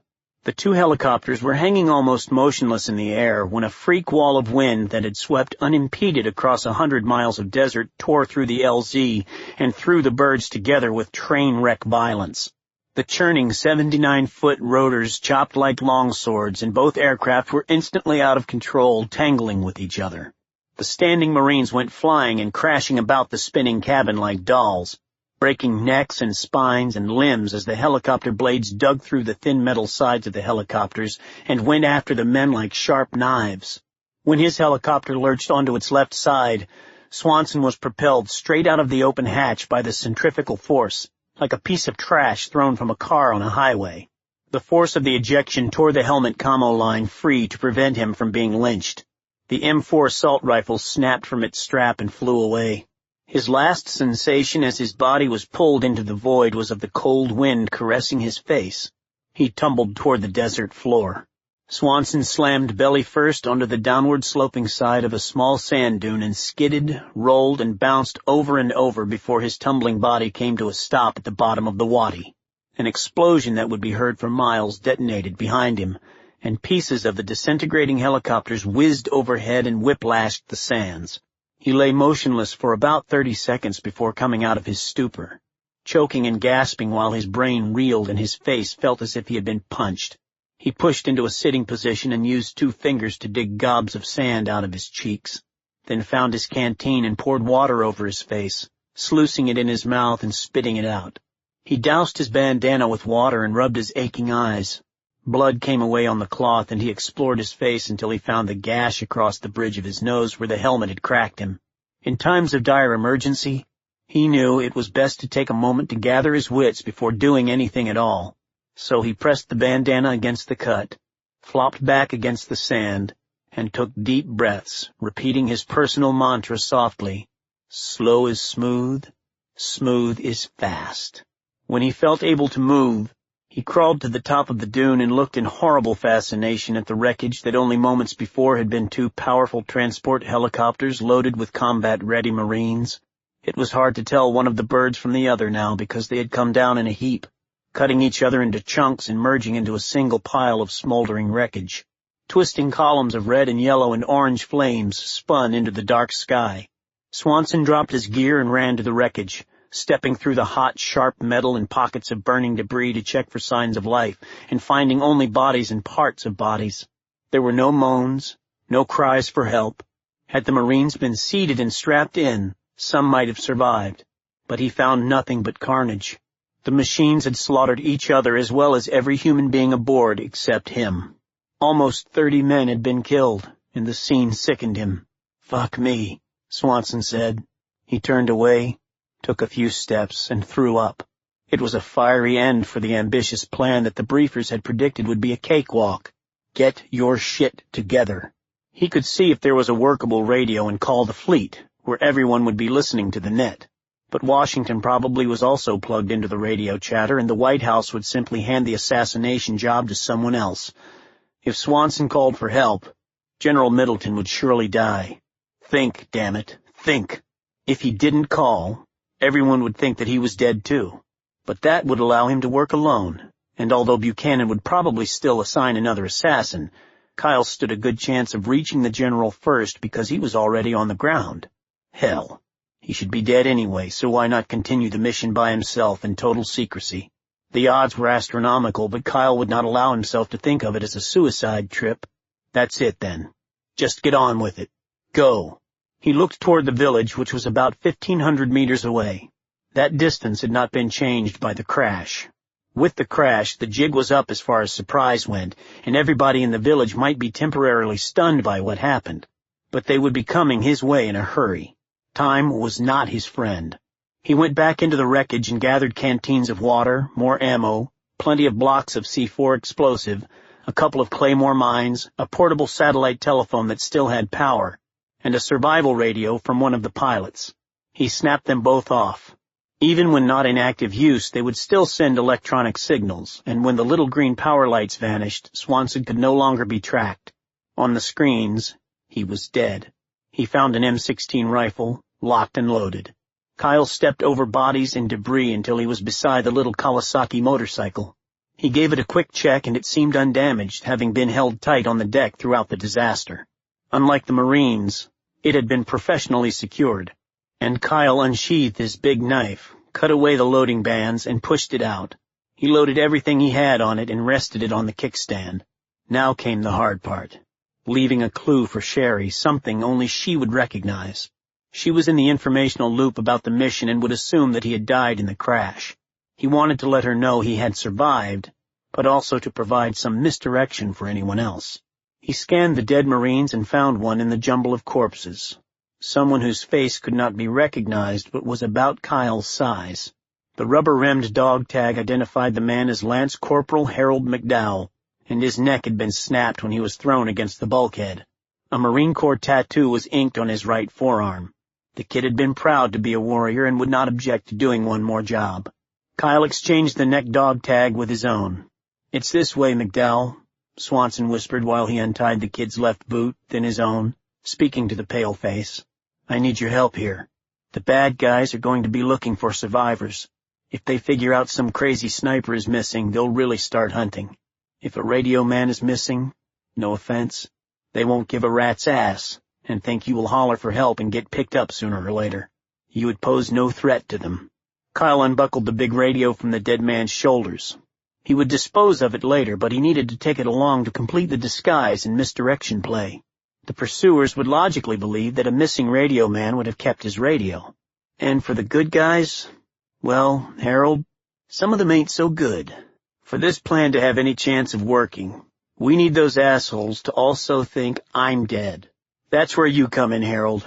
The 2 helicopters were hanging almost motionless in the air when a freak wall of wind that had swept unimpeded across 100 miles of desert tore through the LZ and threw the birds together with train wreck violence. The churning 79-foot rotors chopped like longswords, and both aircraft were instantly out of control, tangling with each other. The standing Marines went flying and crashing about the spinning cabin like dolls, breaking necks and spines and limbs as the helicopter blades dug through the thin metal sides of the helicopters and went after the men like sharp knives. When his helicopter lurched onto its left side, Swanson was propelled straight out of the open hatch by the centrifugal force, like a piece of trash thrown from a car on a highway. The force of the ejection tore the helmet commo line free to prevent him from being lynched. The M4 assault rifle snapped from its strap and flew away. His last sensation as his body was pulled into the void was of the cold wind caressing his face. He tumbled toward the desert floor. Swanson slammed belly first onto the downward-sloping side of a small sand dune and skidded, rolled, and bounced over and over before his tumbling body came to a stop at the bottom of the wadi. An explosion that would be heard for miles detonated behind him, and pieces of the disintegrating helicopters whizzed overhead and whiplashed the sands. He lay motionless for about 30 seconds before coming out of his stupor, choking and gasping while his brain reeled and his face felt as if he had been punched. He pushed into a sitting position and used 2 fingers to dig gobs of sand out of his cheeks, then found his canteen and poured water over his face, sluicing it in his mouth and spitting it out. He doused his bandana with water and rubbed his aching eyes. Blood came away on the cloth, and he explored his face until he found the gash across the bridge of his nose where the helmet had cracked him. In times of dire emergency, he knew it was best to take a moment to gather his wits before doing anything at all. So he pressed the bandana against the cut, flopped back against the sand, and took deep breaths, repeating his personal mantra softly. Slow is smooth, smooth is fast. When he felt able to move, he crawled to the top of the dune and looked in horrible fascination at the wreckage that only moments before had been 2 powerful transport helicopters loaded with combat-ready Marines. It was hard to tell one of the birds from the other now because they had come down in a heap, cutting each other into chunks and merging into a single pile of smoldering wreckage. Twisting columns of red and yellow and orange flames spun into the dark sky. Swanson dropped his gear and ran to the wreckage, stepping through the hot, sharp metal and pockets of burning debris to check for signs of life, and finding only bodies and parts of bodies. There were no moans, no cries for help. Had the Marines been seated and strapped in, some might have survived. But he found nothing but carnage. The machines had slaughtered each other as well as every human being aboard except him. Almost 30 men had been killed, and the scene sickened him. "Fuck me," Swanson said. He turned away, took a few steps, and threw up. It was a fiery end for the ambitious plan that the briefers had predicted would be a cakewalk. Get your shit together. He could see if there was a workable radio and call the fleet, where everyone would be listening to the net. But Washington probably was also plugged into the radio chatter, and the White House would simply hand the assassination job to someone else. If Swanson called for help, General Middleton would surely die. Think, damn it, think. If he didn't call, everyone would think that he was dead too. But that would allow him to work alone, and although Buchanan would probably still assign another assassin, Kyle stood a good chance of reaching the general first because he was already on the ground. Hell, he should be dead anyway, so why not continue the mission by himself in total secrecy? The odds were astronomical, but Kyle would not allow himself to think of it as a suicide trip. That's it then. Just get on with it. Go. He looked toward the village, which was about 1,500 meters away. That distance had not been changed by the crash. With the crash, the jig was up as far as surprise went, and everybody in the village might be temporarily stunned by what happened. But they would be coming his way in a hurry. Time was not his friend. He went back into the wreckage and gathered canteens of water, more ammo, plenty of blocks of C4 explosive, a couple of claymore mines, a portable satellite telephone that still had power, and a survival radio from one of the pilots. He snapped them both off. Even when not in active use, they would still send electronic signals, and when the little green power lights vanished, Swanson could no longer be tracked. On the screens, he was dead. He found an M16 rifle, locked and loaded. Kyle stepped over bodies and debris until he was beside the little Kawasaki motorcycle. He gave it a quick check and it seemed undamaged, having been held tight on the deck throughout the disaster. Unlike the Marines, it had been professionally secured. And Kyle unsheathed his big knife, cut away the loading bands, and pushed it out. He loaded everything he had on it and rested it on the kickstand. Now came the hard part. Leaving a clue for Sherry, something only she would recognize. She was in the informational loop about the mission and would assume that he had died in the crash. He wanted to let her know he had survived, but also to provide some misdirection for anyone else. He scanned the dead Marines and found one in the jumble of corpses. Someone whose face could not be recognized but was about Kyle's size. The rubber-rimmed dog tag identified the man as Lance Corporal Harold McDowell, and his neck had been snapped when he was thrown against the bulkhead. A Marine Corps tattoo was inked on his right forearm. The kid had been proud to be a warrior and would not object to doing one more job. Kyle exchanged the neck dog tag with his own. "It's this way, McDowell. Swanson whispered while he untied the kid's left boot, then his own, speaking to the pale-face. "I need your help here. The bad guys are going to be looking for survivors. If they figure out some crazy sniper is missing, they'll really start hunting. If a radio man is missing, no offense, they won't give a rat's ass and think you will holler for help and get picked up sooner or later. You would pose no threat to them." Kyle unbuckled the big radio from the dead man's shoulders. He would dispose of it later, but he needed to take it along to complete the disguise and misdirection play. The pursuers would logically believe that a missing radio man would have kept his radio. And for the good guys, well, Harold, some of them ain't so good. For this plan to have any chance of working, we need those assholes to also think I'm dead. That's where you come in, Harold.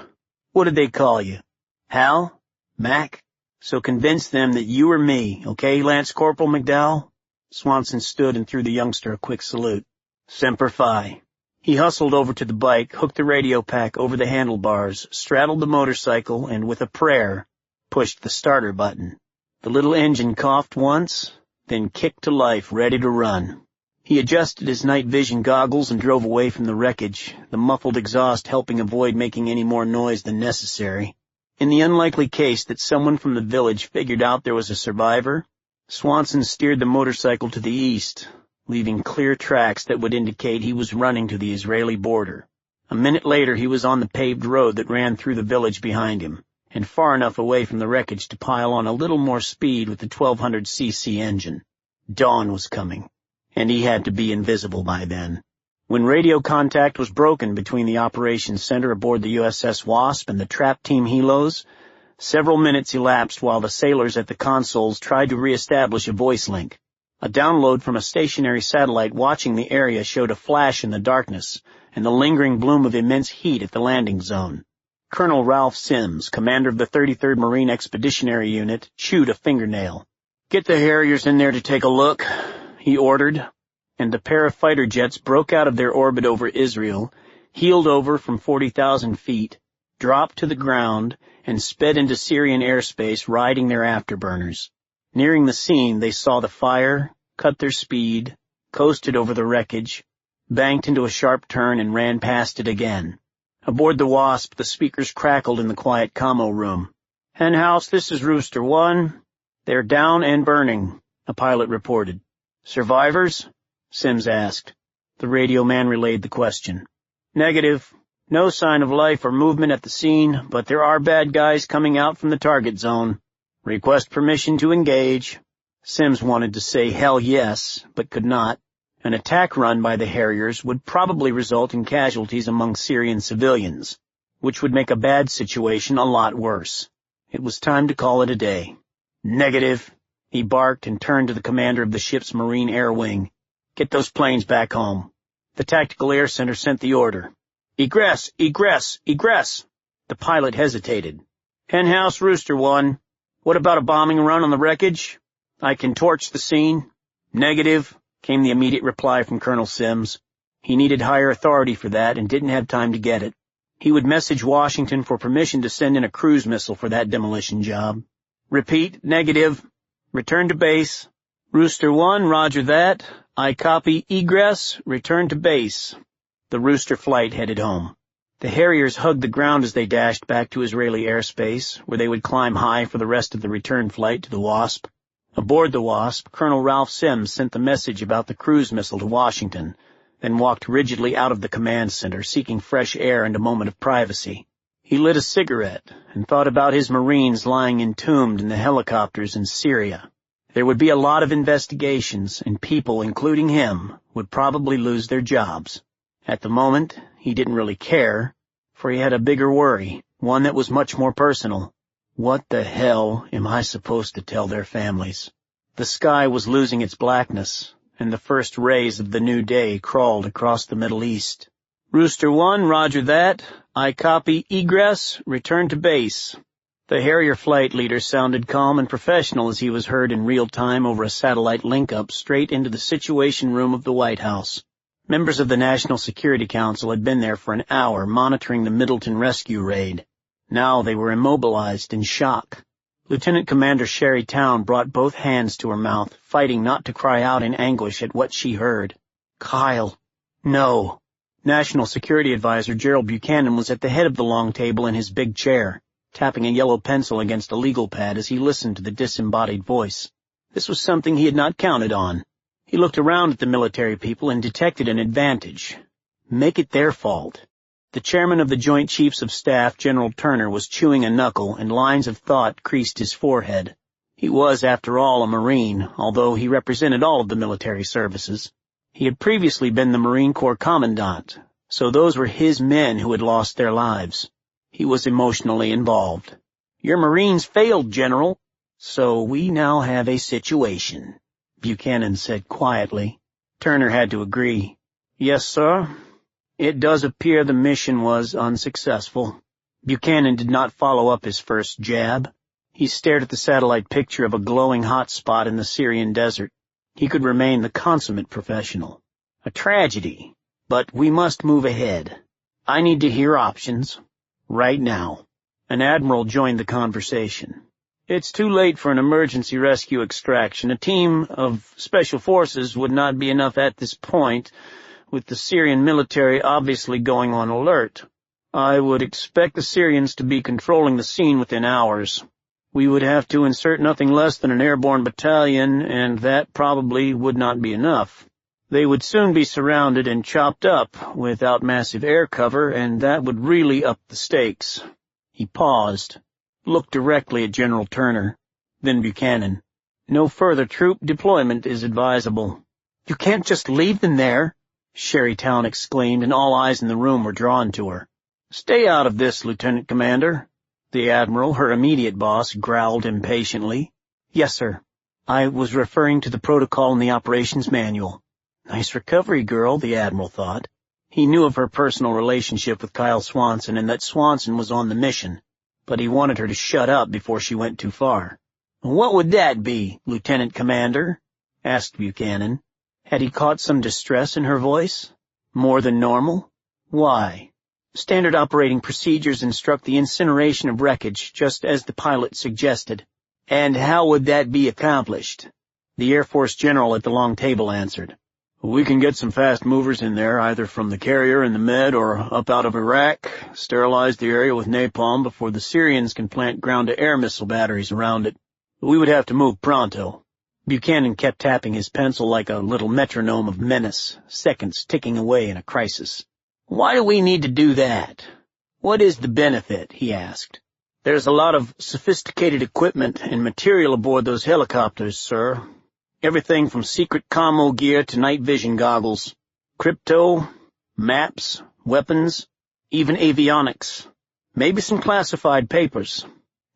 What did they call you? Hal? Mac? So convince them that you are me, okay, Lance Corporal McDowell? Swanson stood and threw the youngster a quick salute. Semper Fi. He hustled over to the bike, hooked the radio pack over the handlebars, straddled the motorcycle, and with a prayer, pushed the starter button. The little engine coughed once, then kicked to life, ready to run. He adjusted his night vision goggles and drove away from the wreckage, the muffled exhaust helping avoid making any more noise than necessary. In the unlikely case that someone from the village figured out there was a survivor, Swanson steered the motorcycle to the east, leaving clear tracks that would indicate he was running to the Israeli border. A minute later he was on the paved road that ran through the village behind him, and far enough away from the wreckage to pile on a little more speed with the 1200cc engine. Dawn was coming, and he had to be invisible by then. When radio contact was broken between the operations center aboard the USS Wasp and the trap team helos, several minutes elapsed while the sailors at the consoles tried to reestablish a voice link. A download from a stationary satellite watching the area showed a flash in the darkness and the lingering bloom of immense heat at the landing zone. Colonel Ralph Sims, commander of the 33rd Marine Expeditionary Unit, chewed a fingernail. "Get the Harriers in there to take a look," he ordered, and the pair of fighter jets broke out of their orbit over Israel, heeled over from 40,000 feet, dropped to the ground, and sped into Syrian airspace, riding their afterburners. Nearing the scene, they saw the fire, cut their speed, coasted over the wreckage, banked into a sharp turn, and ran past it again. Aboard the Wasp, the speakers crackled in the quiet commo room. "Henhouse, this is Rooster 1. They're down and burning," a pilot reported. "Survivors?" Sims asked. The radio man relayed the question. "Negative. No sign of life or movement at the scene, but there are bad guys coming out from the target zone. Request permission to engage." Sims wanted to say hell yes, but could not. An attack run by the Harriers would probably result in casualties among Syrian civilians, which would make a bad situation a lot worse. It was time to call it a day. "Negative," he barked and turned to the commander of the ship's Marine Air Wing. "Get those planes back home." The Tactical Air Center sent the order. "Egress, egress, egress." The pilot hesitated. "Henhouse, Rooster 1. What about a bombing run on the wreckage? I can torch the scene." "Negative," came the immediate reply from Colonel Sims. He needed higher authority for that and didn't have time to get it. He would message Washington for permission to send in a cruise missile for that demolition job. "Repeat, negative. Return to base." "Rooster 1, roger that. I copy egress, return to base." The Rooster flight headed home. The Harriers hugged the ground as they dashed back to Israeli airspace, where they would climb high for the rest of the return flight to the Wasp. Aboard the Wasp, Colonel Ralph Sims sent the message about the cruise missile to Washington, then walked rigidly out of the command center, seeking fresh air and a moment of privacy. He lit a cigarette and thought about his Marines lying entombed in the helicopters in Syria. There would be a lot of investigations, and people, including him, would probably lose their jobs. At the moment, he didn't really care, for he had a bigger worry, one that was much more personal. What the hell am I supposed to tell their families? The sky was losing its blackness, and the first rays of the new day crawled across the Middle East. "Rooster 1, roger that. I copy egress, return to base." The Harrier flight leader sounded calm and professional as he was heard in real time over a satellite link-up straight into the Situation Room of the White House. Members of the National Security Council had been there for an hour monitoring the Middleton rescue raid. Now they were immobilized in shock. Lieutenant Commander Sherry Town brought both hands to her mouth, fighting not to cry out in anguish at what she heard. "Kyle, No. National Security Advisor Gerald Buchanan was at the head of the long table in his big chair, tapping a yellow pencil against a legal pad as he listened to the disembodied voice. This was something he had not counted on. He looked around at the military people and detected an advantage. Make it their fault. The chairman of the Joint Chiefs of Staff, General Turner, was chewing a knuckle, and lines of thought creased his forehead. He was, after all, a Marine, although he represented all of the military services. He had previously been the Marine Corps Commandant, so those were his men who had lost their lives. He was emotionally involved. "Your Marines failed, General, so we now have a situation," Buchanan said quietly. Turner had to agree. "Yes, sir. It does appear the mission was unsuccessful." Buchanan did not follow up his first jab. He stared at the satellite picture of a glowing hot spot in the Syrian desert. He could remain the consummate professional. "A tragedy, but we must move ahead. I need to hear options. Right now." An admiral joined the conversation. "It's too late for an emergency rescue extraction. A team of special forces would not be enough at this point, with the Syrian military obviously going on alert. I would expect the Syrians to be controlling the scene within hours. We would have to insert nothing less than an airborne battalion, and that probably would not be enough. They would soon be surrounded and chopped up without massive air cover, and that would really up the stakes." He paused, looked directly at General Turner, then Buchanan. "No further troop deployment is advisable." "You can't just leave them there," Sherry Town exclaimed, and all eyes in the room were drawn to her. "Stay out of this, Lieutenant Commander." The Admiral, her immediate boss, growled impatiently. "Yes, sir. I was referring to the protocol in the operations manual." Nice recovery, girl, the Admiral thought. He knew of her personal relationship with Kyle Swanson and that Swanson was on the mission, but he wanted her to shut up before she went too far. "What would that be, Lieutenant Commander?" asked Buchanan. Had he caught some distress in her voice? More than normal? Why? "Standard operating procedures instruct the incineration of wreckage, just as the pilot suggested." "And how would that be accomplished?" The Air Force General at the long table answered. "We can get some fast movers in there, either from the carrier in the Med or up out of Iraq, sterilize the area with napalm before the Syrians can plant ground-to-air missile batteries around it. We would have to move pronto." Buchanan kept tapping his pencil like a little metronome of menace, seconds ticking away in a crisis. "Why do we need to do that? What is the benefit?" he asked. "There's a lot of sophisticated equipment and material aboard those helicopters, sir. Everything from secret commo gear to night vision goggles, crypto, maps, weapons, even avionics. Maybe some classified papers,"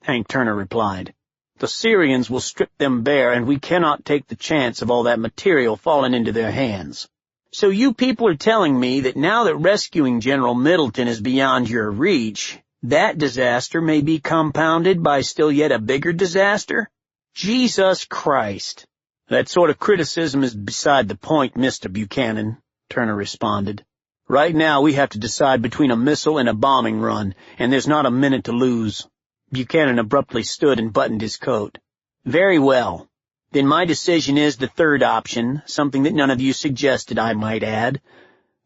Hank Turner replied. "The Syrians will strip them bare, and we cannot take the chance of all that material falling into their hands." "So you people are telling me that now that rescuing General Middleton is beyond your reach, that disaster may be compounded by still yet a bigger disaster? Jesus Christ!" "That sort of criticism is beside the point, Mr. Buchanan," Turner responded. "Right now we have to decide between a missile and a bombing run, and there's not a minute to lose." Buchanan abruptly stood and buttoned his coat. "Very well. Then my decision is the third option, something that none of you suggested, I might add.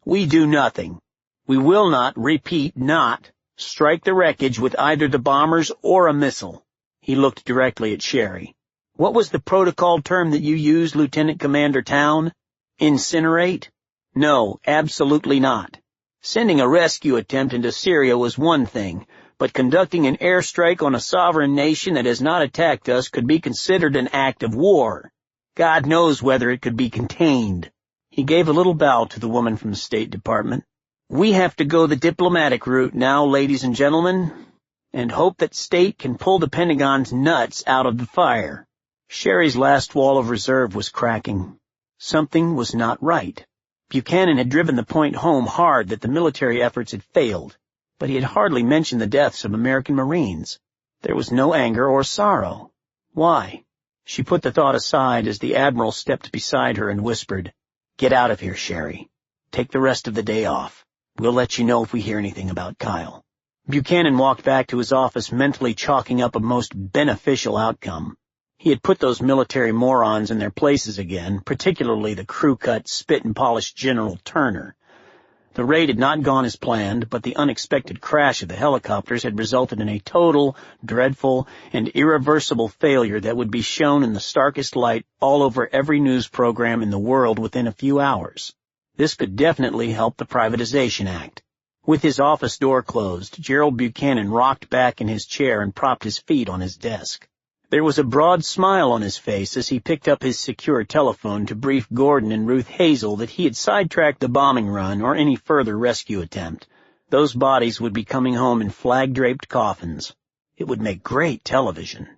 We do nothing. We will not, repeat, not, strike the wreckage with either the bombers or a missile." He looked directly at Sherry. "What was the protocol term that you used, Lieutenant Commander Town? Incinerate? No, absolutely not. Sending a rescue attempt into Syria was one thing, but conducting an airstrike on a sovereign nation that has not attacked us could be considered an act of war. God knows whether it could be contained." He gave a little bow to the woman from the State Department. "We have to go the diplomatic route now, ladies and gentlemen, and hope that State can pull the Pentagon's nuts out of the fire." Sherry's last wall of reserve was cracking. Something was not right. Buchanan had driven the point home hard that the military efforts had failed, but he had hardly mentioned the deaths of American Marines. There was no anger or sorrow. Why? She put the thought aside as the Admiral stepped beside her and whispered, "Get out of here, Sherry. Take the rest of the day off. We'll let you know if we hear anything about Kyle." Buchanan walked back to his office mentally chalking up a most beneficial outcome. He had put those military morons in their places again, particularly the crew-cut, spit-and-polished General Turner. The raid had not gone as planned, but the unexpected crash of the helicopters had resulted in a total, dreadful, and irreversible failure that would be shown in the starkest light all over every news program in the world within a few hours. This could definitely help the Privatization Act. With his office door closed, Gerald Buchanan rocked back in his chair and propped his feet on his desk. There was a broad smile on his face as he picked up his secure telephone to brief Gordon and Ruth Hazel that he had sidetracked the bombing run or any further rescue attempt. Those bodies would be coming home in flag-draped coffins. It would make great television.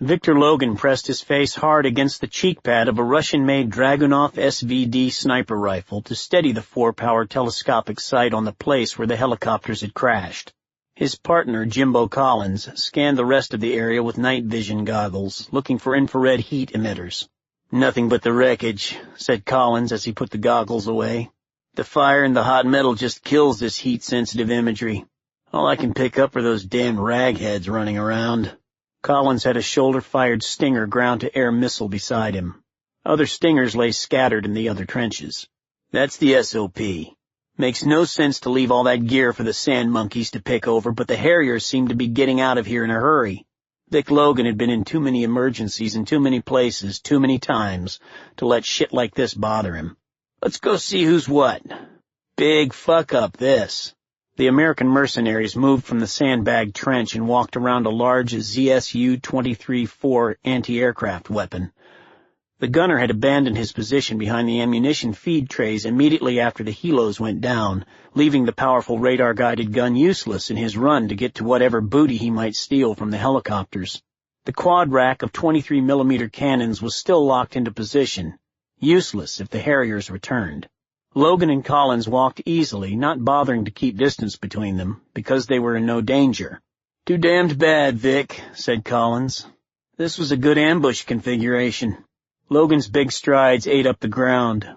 Victor Logan pressed his face hard against the cheek pad of a Russian-made Dragunov SVD sniper rifle to steady the 4-power telescopic sight on the place where the helicopters had crashed. His partner, Jimbo Collins, scanned the rest of the area with night vision goggles, looking for infrared heat emitters. "Nothing but the wreckage," said Collins as he put the goggles away. "The fire and the hot metal just kills this heat-sensitive imagery. All I can pick up are those damn ragheads running around." Collins had a shoulder-fired Stinger ground-to-air missile beside him. Other Stingers lay scattered in the other trenches. "That's the SOP. Makes no sense to leave all that gear for the sand monkeys to pick over, but the Harriers seem to be getting out of here in a hurry." Vic Logan had been in too many emergencies in too many places too many times to let shit like this bother him. "Let's go see who's what. Big fuck-up, this." The American mercenaries moved from the sandbag trench and walked around a large ZSU-23-4 anti-aircraft weapon. The gunner had abandoned his position behind the ammunition feed trays immediately after the helos went down, leaving the powerful radar-guided gun useless in his run to get to whatever booty he might steal from the helicopters. The quad rack of 23mm cannons was still locked into position, useless if the Harriers returned. Logan and Collins walked easily, not bothering to keep distance between them, because they were in no danger. "Too damned bad, Vic," said Collins. "This was a good ambush configuration." Logan's big strides ate up the ground.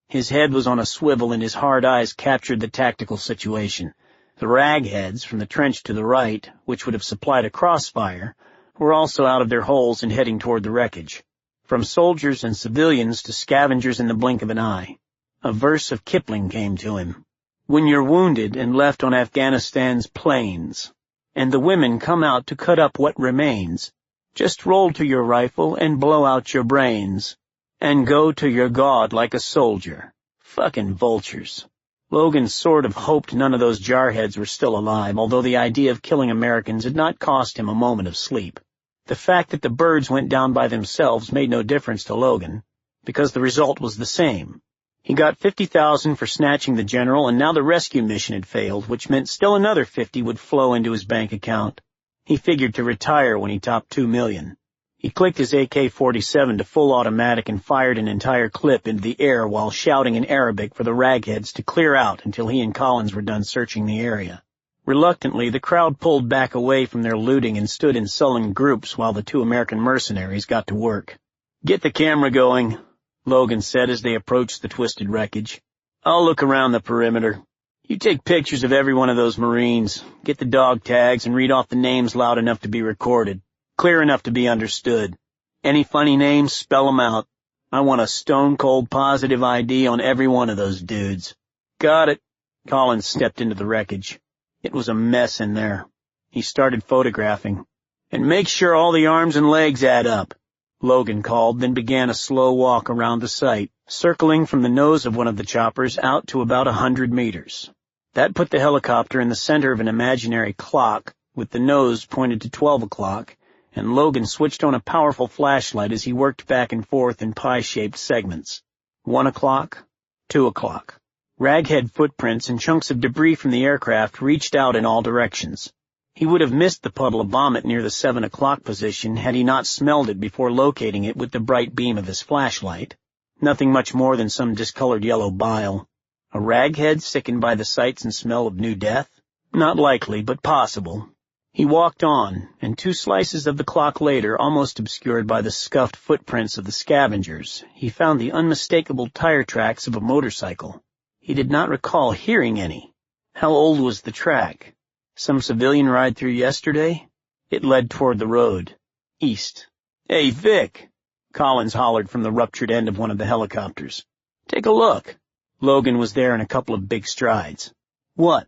His head was on a swivel and his hard eyes captured the tactical situation. The ragheads from the trench to the right, which would have supplied a crossfire, were also out of their holes and heading toward the wreckage. From soldiers and civilians to scavengers in the blink of an eye. A verse of Kipling came to him. "When you're wounded and left on Afghanistan's plains, and the women come out to cut up what remains, just roll to your rifle and blow out your brains, and go to your God like a soldier." Fucking vultures. Logan sort of hoped none of those jarheads were still alive, although the idea of killing Americans had not cost him a moment of sleep. The fact that the birds went down by themselves made no difference to Logan, because the result was the same. He got $50,000 for snatching the general, and now the rescue mission had failed, which meant still another $50 would flow into his bank account. He figured to retire when he topped $2 million. He clicked his AK-47 to full automatic and fired an entire clip into the air while shouting in Arabic for the ragheads to clear out until he and Collins were done searching the area. Reluctantly, the crowd pulled back away from their looting and stood in sullen groups while the 2 American mercenaries got to work. "Get the camera going," Logan said as they approached the twisted wreckage. "I'll look around the perimeter. You take pictures of every one of those Marines, get the dog tags, and read off the names loud enough to be recorded, clear enough to be understood. Any funny names, spell them out. I want a stone-cold positive ID on every one of those dudes." "Got it." Collins stepped into the wreckage. It was a mess in there. He started photographing. "And make sure all the arms and legs add up," Logan called, then began a slow walk around the site, circling from the nose of one of the choppers out to about 100 meters. That put the helicopter in the center of an imaginary clock, with the nose pointed to 12 o'clock, and Logan switched on a powerful flashlight as he worked back and forth in pie-shaped segments. 1 o'clock, 2 o'clock. Raghead footprints and chunks of debris from the aircraft reached out in all directions. He would have missed the puddle of vomit near the 7 o'clock position had he not smelled it before locating it with the bright beam of his flashlight. Nothing much more than some discolored yellow bile. A raghead sickened by the sights and smell of new death? Not likely, but possible. He walked on, and 2 slices of the clock later, almost obscured by the scuffed footprints of the scavengers, he found the unmistakable tire tracks of a motorcycle. He did not recall hearing any. How old was the track? Some civilian ride through yesterday? It led toward the road. East. "Hey, Vic!" Collins hollered from the ruptured end of one of the helicopters. "Take a look." Logan was there in a couple of big strides. "What?"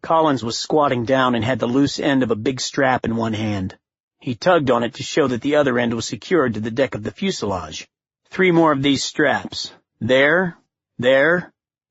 Collins was squatting down and had the loose end of a big strap in one hand. He tugged on it to show that the other end was secured to the deck of the fuselage. 3 more of these straps. There,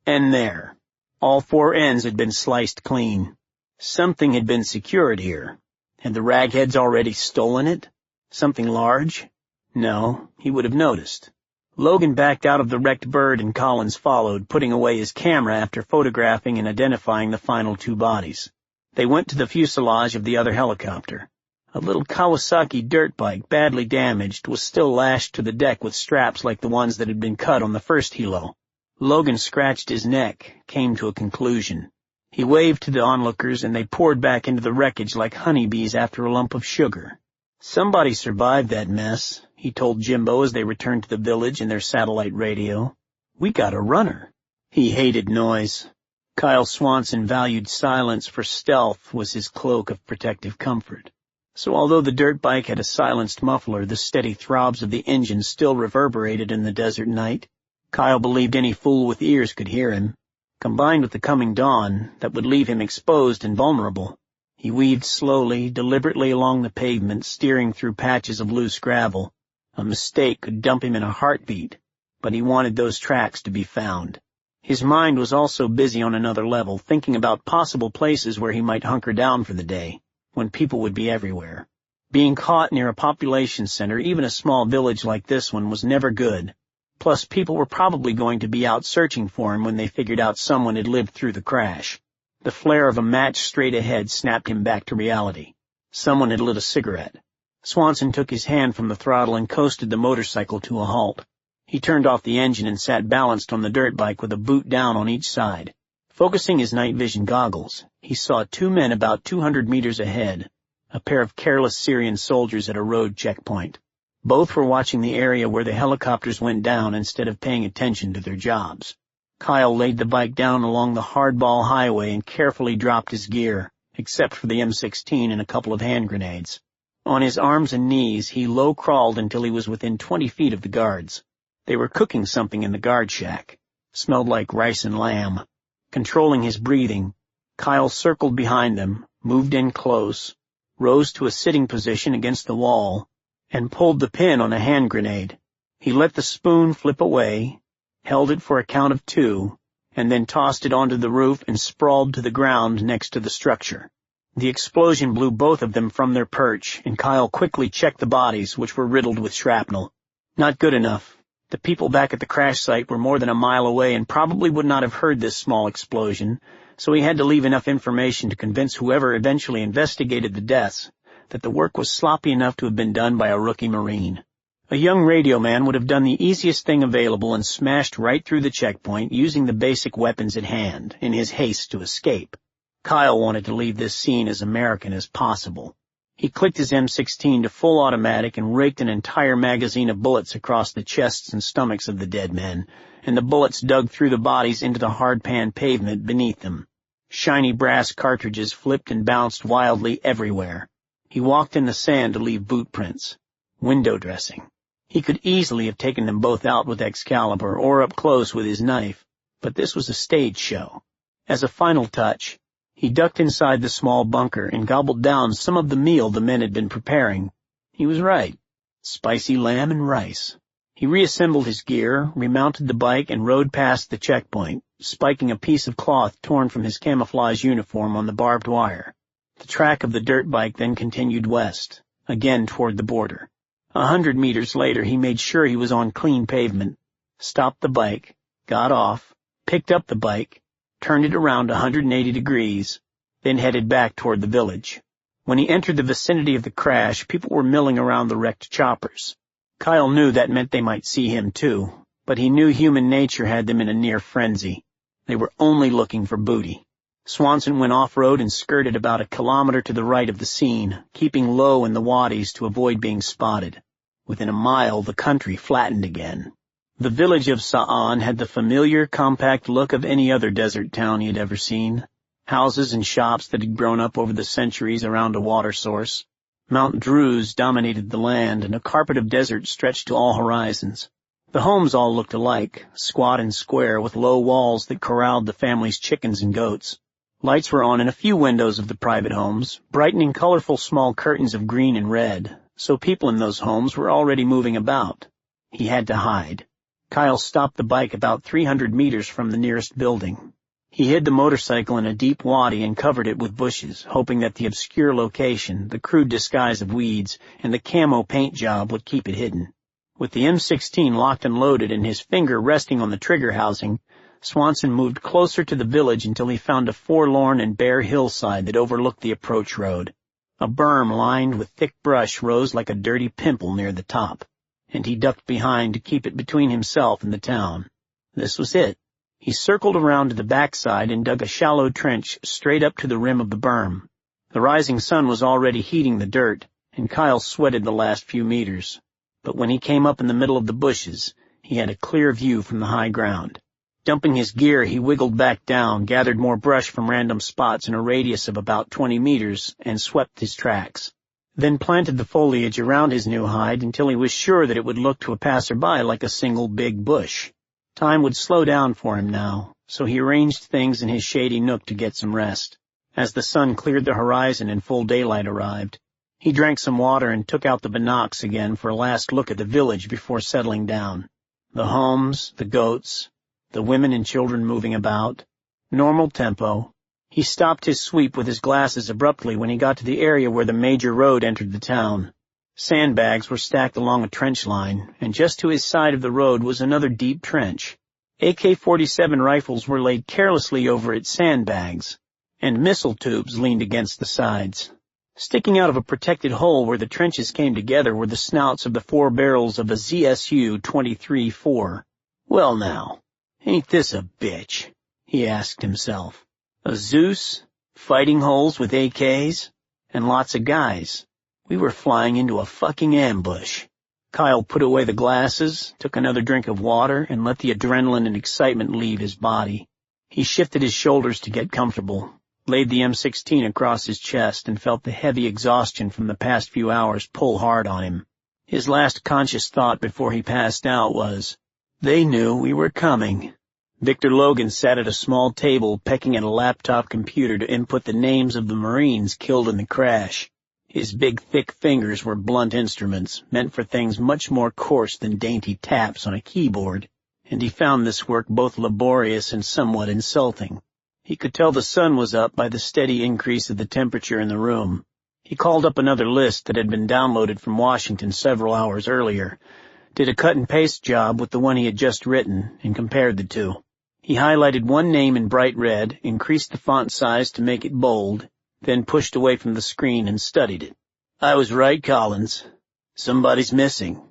and there. All 4 ends had been sliced clean. Something had been secured here. Had the ragheads already stolen it? Something large? No, he would have noticed. Logan backed out of the wrecked bird and Collins followed, putting away his camera after photographing and identifying the final 2 bodies. They went to the fuselage of the other helicopter. A little Kawasaki dirt bike, badly damaged, was still lashed to the deck with straps like the ones that had been cut on the first helo. Logan scratched his neck, came to a conclusion. He waved to the onlookers and they poured back into the wreckage like honeybees after a lump of sugar. "Somebody survived that mess," he told Jimbo as they returned to the village in their satellite radio. "We got a runner." He hated noise. Kyle Swanson valued silence, for stealth was his cloak of protective comfort. So although the dirt bike had a silenced muffler, the steady throbs of the engine still reverberated in the desert night. Kyle believed any fool with ears could hear him. Combined with the coming dawn, that would leave him exposed and vulnerable. He weaved slowly, deliberately along the pavement, steering through patches of loose gravel. A mistake could dump him in a heartbeat, but he wanted those tracks to be found. His mind was also busy on another level, thinking about possible places where he might hunker down for the day, when people would be everywhere. Being caught near a population center, even a small village like this one, was never good. Plus, people were probably going to be out searching for him when they figured out someone had lived through the crash. The flare of a match straight ahead snapped him back to reality. Someone had lit a cigarette. Swanson took his hand from the throttle and coasted the motorcycle to a halt. He turned off the engine and sat balanced on the dirt bike with a boot down on each side. Focusing his night vision goggles, he saw 2 men about 200 meters ahead, a pair of careless Syrian soldiers at a road checkpoint. Both were watching the area where the helicopters went down instead of paying attention to their jobs. Kyle laid the bike down along the hardball highway and carefully dropped his gear, except for the M16 and a couple of hand grenades. On his arms and knees, he low-crawled until he was within 20 feet of the guards. They were cooking something in the guard shack. Smelled like rice and lamb. Controlling his breathing, Kyle circled behind them, moved in close, rose to a sitting position against the wall, and pulled the pin on a hand grenade. He let the spoon flip away, held it for a count of 2, and then tossed it onto the roof and sprawled to the ground next to the structure. The explosion blew both of them from their perch, and Kyle quickly checked the bodies, which were riddled with shrapnel. Not good enough. The people back at the crash site were more than a mile away and probably would not have heard this small explosion, so he had to leave enough information to convince whoever eventually investigated the deaths that the work was sloppy enough to have been done by a rookie Marine. A young radio man would have done the easiest thing available and smashed right through the checkpoint using the basic weapons at hand in his haste to escape. Kyle wanted to leave this scene as American as possible. He clicked his M16 to full automatic and raked an entire magazine of bullets across the chests and stomachs of the dead men, and the bullets dug through the bodies into the hard-pan pavement beneath them. Shiny brass cartridges flipped and bounced wildly everywhere. He walked in the sand to leave boot prints. Window dressing. He could easily have taken them both out with Excalibur or up close with his knife, but this was a stage show. As a final touch, he ducked inside the small bunker and gobbled down some of the meal the men had been preparing. He was right. Spicy lamb and rice. He reassembled his gear, remounted the bike, and rode past the checkpoint, spiking a piece of cloth torn from his camouflage uniform on the barbed wire. The track of the dirt bike then continued west, again toward the border. 100 meters later, he made sure he was on clean pavement, stopped the bike, got off, picked up the bike, turned it around 180 degrees, then headed back toward the village. When he entered the vicinity of the crash, people were milling around the wrecked choppers. Kyle knew that meant they might see him too, but he knew human nature had them in a near frenzy. They were only looking for booty. Swanson went off-road and skirted about a kilometer to the right of the scene, keeping low in the waddies to avoid being spotted. Within a mile, the country flattened again. The village of Sa'an had the familiar, compact look of any other desert town he had ever seen. Houses and shops that had grown up over the centuries around a water source. Mount Druze dominated the land, and a carpet of desert stretched to all horizons. The homes all looked alike, squat and square with low walls that corralled the family's chickens and goats. Lights were on in a few windows of the private homes, brightening colorful small curtains of green and red, so people in those homes were already moving about. He had to hide. Kyle stopped the bike about 300 meters from the nearest building. He hid the motorcycle in a deep wadi and covered it with bushes, hoping that the obscure location, the crude disguise of weeds, and the camo paint job would keep it hidden. With the M16 locked and loaded and his finger resting on the trigger housing, Swanson moved closer to the village until he found a forlorn and bare hillside that overlooked the approach road. A berm lined with thick brush rose like a dirty pimple near the top, and he ducked behind to keep it between himself and the town. This was it. He circled around to the backside and dug a shallow trench straight up to the rim of the berm. The rising sun was already heating the dirt, and Kyle sweated the last few meters. But when he came up in the middle of the bushes, he had a clear view from the high ground. Dumping his gear, he wiggled back down, gathered more brush from random spots in a radius of about 20 meters, and swept his tracks. Then planted the foliage around his new hide until he was sure that it would look to a passerby like a single big bush. Time would slow down for him now, so he arranged things in his shady nook to get some rest. As the sun cleared the horizon and full daylight arrived, he drank some water and took out the binocs again for a last look at the village before settling down. The homes, the goats, the women and children moving about. Normal tempo. He stopped his sweep with his glasses abruptly when he got to the area where the major road entered the town. Sandbags were stacked along a trench line, and just to his side of the road was another deep trench. AK-47 rifles were laid carelessly over its sandbags, and missile tubes leaned against the sides. Sticking out of a protected hole where the trenches came together were the snouts of the 4 barrels of a ZSU-23-4. Well now, ain't this a bitch? He asked himself. A Zeus, fighting holes with AKs, and lots of guys. We were flying into a fucking ambush. Kyle put away the glasses, took another drink of water, and let the adrenaline and excitement leave his body. He shifted his shoulders to get comfortable, laid the M16 across his chest, and felt the heavy exhaustion from the past few hours pull hard on him. His last conscious thought before he passed out was, "They knew we were coming." Victor Logan sat at a small table pecking at a laptop computer to input the names of the Marines killed in the crash. His big, thick fingers were blunt instruments, meant for things much more coarse than dainty taps on a keyboard, and he found this work both laborious and somewhat insulting. He could tell the sun was up by the steady increase of the temperature in the room. He called up another list that had been downloaded from Washington several hours earlier, did a cut-and-paste job with the one he had just written, and compared the two. He highlighted one name in bright red, increased the font size to make it bold, then pushed away from the screen and studied it. "I was right, Collins. Somebody's missing.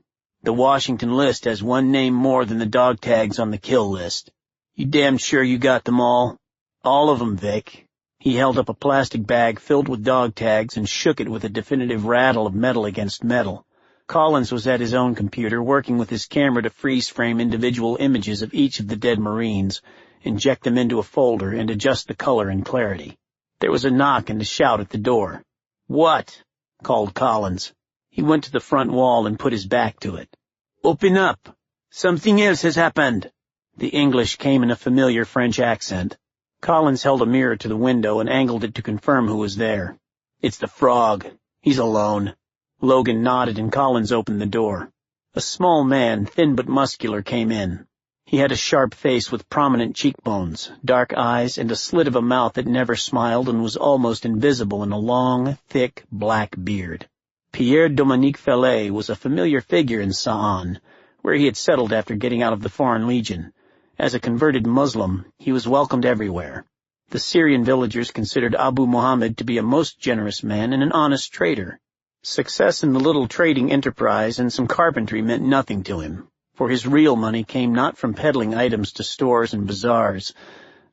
The Washington list has one name more than the dog tags on the kill list. You damn sure you got them all?" "All of them, Vic." He held up a plastic bag filled with dog tags and shook it with a definitive rattle of metal against metal. Collins was at his own computer, working with his camera to freeze-frame individual images of each of the dead Marines, inject them into a folder, and adjust the color and clarity. There was a knock and a shout at the door. "What?" called Collins. He went to the front wall and put his back to it. "Open up. Something else has happened." The English came in a familiar French accent. Collins held a mirror to the window and angled it to confirm who was there. "It's the frog. He's alone." Logan nodded and Collins opened the door. A small man, thin but muscular, came in. He had a sharp face with prominent cheekbones, dark eyes, and a slit of a mouth that never smiled and was almost invisible in a long, thick, black beard. Pierre Dominique Fellet was a familiar figure in Sa'an, where he had settled after getting out of the Foreign Legion. As a converted Muslim, he was welcomed everywhere. The Syrian villagers considered Abu Muhammad to be a most generous man and an honest trader. Success in the little trading enterprise and some carpentry meant nothing to him, for his real money came not from peddling items to stores and bazaars,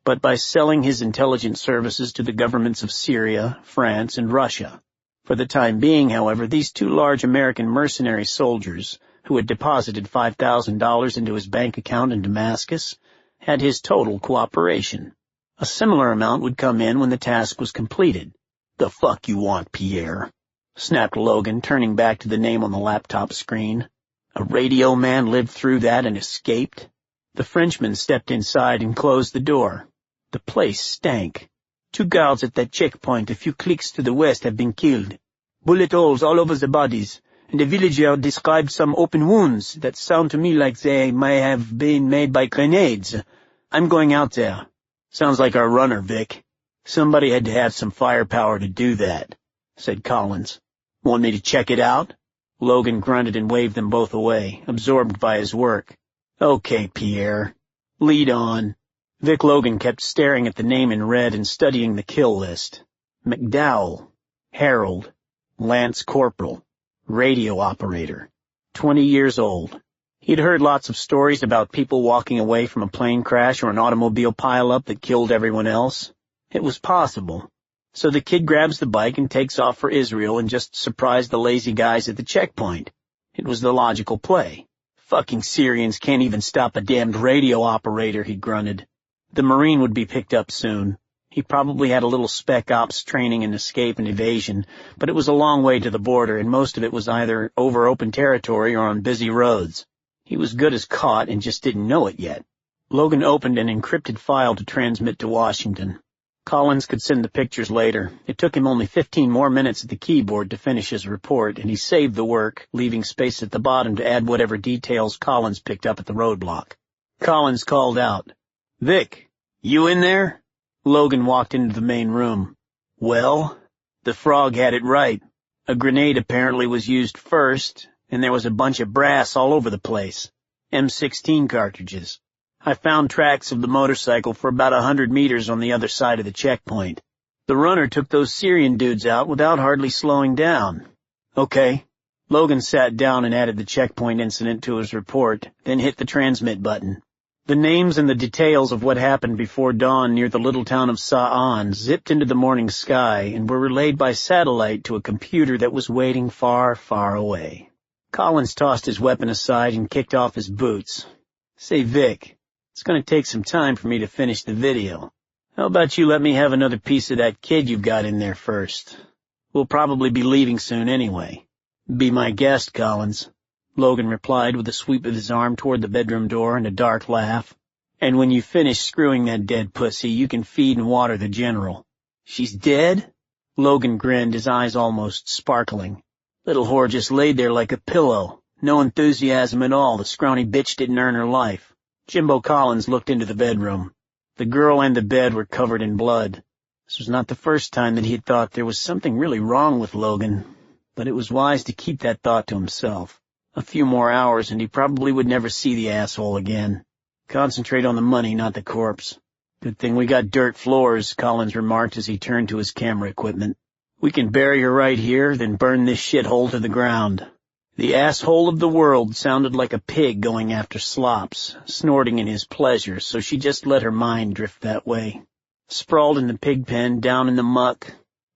but by selling his intelligence services to the governments of Syria, France, and Russia. For the time being, however, these two large American mercenary soldiers, who had deposited $5,000 into his bank account in Damascus, had his total cooperation. A similar amount would come in when the task was completed. "The fuck you want, Pierre?" snapped Logan, turning back to the name on the laptop screen. A radio man lived through that and escaped? The Frenchman stepped inside and closed the door. The place stank. 2 guards at that checkpoint a few clicks to the west have been killed. Bullet holes all over the bodies, and the villager described some open wounds that sound to me like they may have been made by grenades. I'm going out there. Sounds like our runner, Vic. Somebody had to have some firepower to do that, said Collins. Want me to check it out? Logan grunted and waved them both away, absorbed by his work. Okay, Pierre. Lead on. Vic Logan kept staring at the name in red and studying the kill list. McDowell, Harold, Lance Corporal, radio operator, 20 years old. He'd heard lots of stories about people walking away from a plane crash or an automobile pileup that killed everyone else. It was possible. So the kid grabs the bike and takes off for Israel and just surprised the lazy guys at the checkpoint. It was the logical play. Fucking Syrians can't even stop a damned radio operator, he grunted. The Marine would be picked up soon. He probably had a little spec ops training in escape and evasion, but it was a long way to the border, and most of it was either over open territory or on busy roads. He was good as caught and just didn't know it yet. Logan opened an encrypted file to transmit to Washington. Collins could send the pictures later. It took him only 15 more minutes at the keyboard to finish his report, and he saved the work, leaving space at the bottom to add whatever details Collins picked up at the roadblock. Collins called out, "Vic, you in there?" Logan walked into the main room. Well, the frog had it right. A grenade apparently was used first, and there was a bunch of brass all over the place. M16 cartridges. I found tracks of the motorcycle for about 100 meters on the other side of the checkpoint. The runner took those Syrian dudes out without hardly slowing down. Okay. Logan sat down and added the checkpoint incident to his report, then hit the transmit button. The names and the details of what happened before dawn near the little town of Sa'an zipped into the morning sky and were relayed by satellite to a computer that was waiting far, far away. Collins tossed his weapon aside and kicked off his boots. Say, Vic, it's going to take some time for me to finish the video. How about you let me have another piece of that kid you've got in there first? We'll probably be leaving soon anyway. Be my guest, Collins. Logan replied with a sweep of his arm toward the bedroom door and a dark laugh. And when you finish screwing that dead pussy, you can feed and water the general. She's dead? Logan grinned, his eyes almost sparkling. Little whore just laid there like a pillow. No enthusiasm at all. The scrawny bitch didn't earn her life. Jimbo Collins looked into the bedroom. The girl and the bed were covered in blood. This was not the first time that he had thought there was something really wrong with Logan, but it was wise to keep that thought to himself. A few more hours and he probably would never see the asshole again. Concentrate on the money, not the corpse. Good thing we got dirt floors, Collins remarked as he turned to his camera equipment. We can bury her right here, then burn this shithole to the ground. The asshole of the world sounded like a pig going after slops, snorting in his pleasure, so she just let her mind drift that way. Sprawled in the pig pen, down in the muck,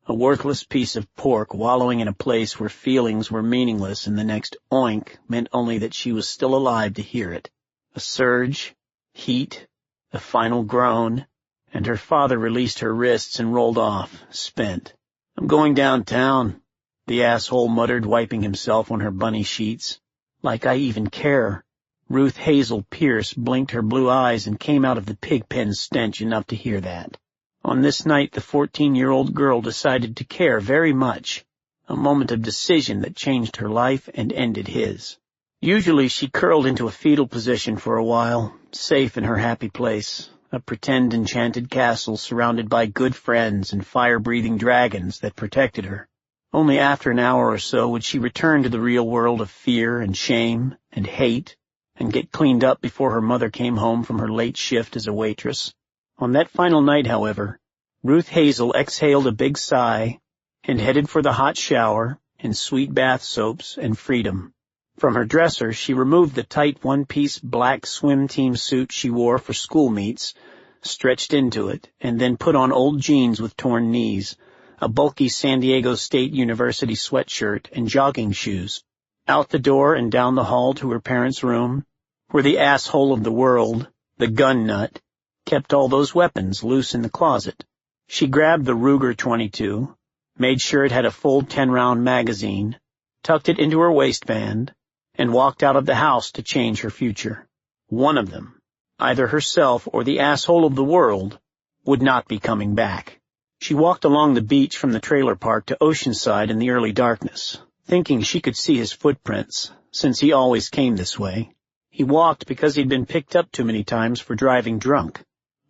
a worthless piece of pork wallowing in a place where feelings were meaningless and the next oink meant only that she was still alive to hear it. A surge, heat, a final groan, and her father released her wrists and rolled off, spent. I'm going downtown, the asshole muttered, wiping himself on her bunny sheets. Like I even care. Ruth Hazel Pierce blinked her blue eyes and came out of the pig pen stench enough to hear that. On this night, the 14-year-old girl decided to care very much, a moment of decision that changed her life and ended his. Usually she curled into a fetal position for a while, safe in her happy place, a pretend enchanted castle surrounded by good friends and fire-breathing dragons that protected her. Only after an hour or so would she return to the real world of fear and shame and hate and get cleaned up before her mother came home from her late shift as a waitress. On that final night, however, Ruth Hazel exhaled a big sigh and headed for the hot shower and sweet bath soaps and freedom. From her dresser, she removed the tight one-piece black swim team suit she wore for school meets, stretched into it, and then put on old jeans with torn knees, a bulky San Diego State University sweatshirt, and jogging shoes. Out the door and down the hall to her parents' room, where the asshole of the world, the gun nut, kept all those weapons loose in the closet. She grabbed the Ruger 22, made sure it had a full 10-round magazine, tucked it into her waistband, and walked out of the house to change her future. One of them, either herself or the asshole of the world, would not be coming back. She walked along the beach from the trailer park to Oceanside in the early darkness, thinking she could see his footprints, since he always came this way. He walked because he'd been picked up too many times for driving drunk.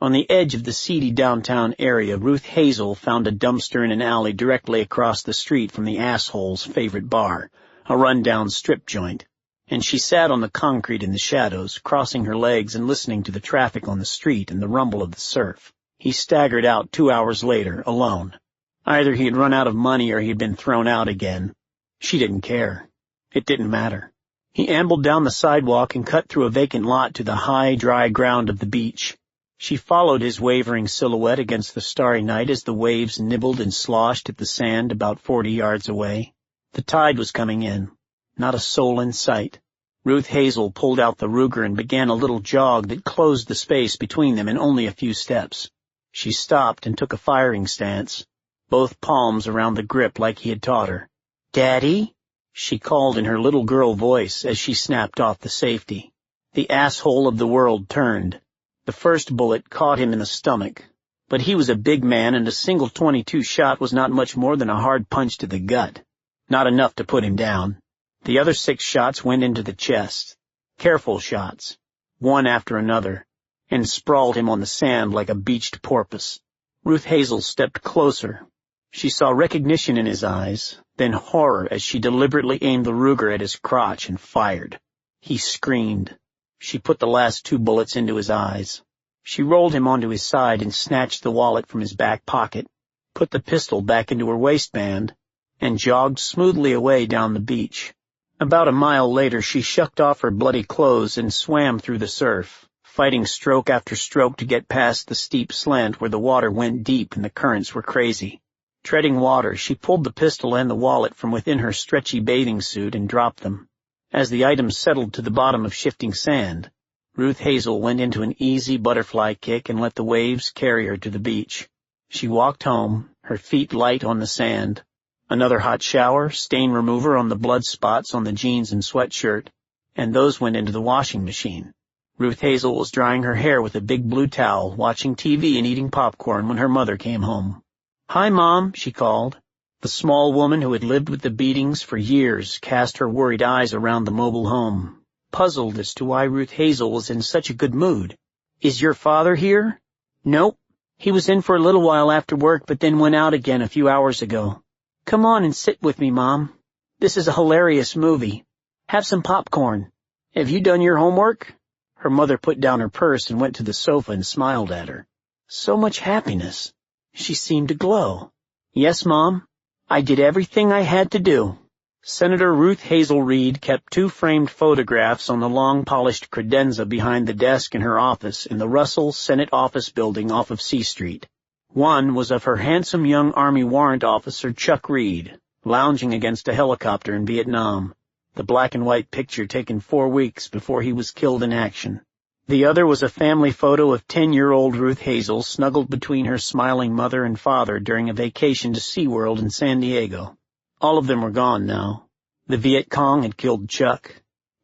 On the edge of the seedy downtown area, Ruth Hazel found a dumpster in an alley directly across the street from the asshole's favorite bar, a run-down strip joint, and she sat on the concrete in the shadows, crossing her legs and listening to the traffic on the street and the rumble of the surf. He staggered out 2 hours later, alone. Either he had run out of money or he had been thrown out again. She didn't care. It didn't matter. He ambled down the sidewalk and cut through a vacant lot to the high, dry ground of the beach. She followed his wavering silhouette against the starry night as the waves nibbled and sloshed at the sand about 40 yards away. The tide was coming in. Not a soul in sight. Ruth Hazel pulled out the Ruger and began a little jog that closed the space between them in only a few steps. She stopped and took a firing stance, both palms around the grip like he had taught her. "Daddy?" she called in her little girl voice as she snapped off the safety. The asshole of the world turned. The first bullet caught him in the stomach, but he was a big man and a single .22 shot was not much more than a hard punch to the gut. Not enough to put him down. The other 6 shots went into the chest. Careful shots, one after another, and sprawled him on the sand like a beached porpoise. Ruth Hazel stepped closer. She saw recognition in his eyes, then horror as she deliberately aimed the Ruger at his crotch and fired. He screamed. She put the last 2 bullets into his eyes. She rolled him onto his side and snatched the wallet from his back pocket, put the pistol back into her waistband, and jogged smoothly away down the beach. About a mile later, she shucked off her bloody clothes and swam through the surf, fighting stroke after stroke to get past the steep slant where the water went deep and the currents were crazy. Treading water, she pulled the pistol and the wallet from within her stretchy bathing suit and dropped them. As the items settled to the bottom of shifting sand, Ruth Hazel went into an easy butterfly kick and let the waves carry her to the beach. She walked home, her feet light on the sand. Another hot shower, stain remover on the blood spots on the jeans and sweatshirt, and those went into the washing machine. Ruth Hazel was drying her hair with a big blue towel, watching TV and eating popcorn when her mother came home. "Hi, Mom," she called. The small woman who had lived with the beatings for years cast her worried eyes around the mobile home, puzzled as to why Ruth Hazel was in such a good mood. "Is your father here?" "Nope. He was in for a little while after work, but then went out again a few hours ago. Come on and sit with me, Mom. This is a hilarious movie. Have some popcorn. Have you done your homework?" Her mother put down her purse and went to the sofa and smiled at her. So much happiness. She seemed to glow. "Yes, Mom. I did everything I had to do." Senator Ruth Hazel Reed kept 2 framed photographs on the long polished credenza behind the desk in her office in the Russell Senate Office Building off of C Street. One was of her handsome young Army warrant officer Chuck Reed, lounging against a helicopter in Vietnam, the black and white picture taken 4 weeks before he was killed in action. The other was a family photo of 10-year-old Ruth Hazel snuggled between her smiling mother and father during a vacation to SeaWorld in San Diego. All of them were gone now. The Viet Cong had killed Chuck,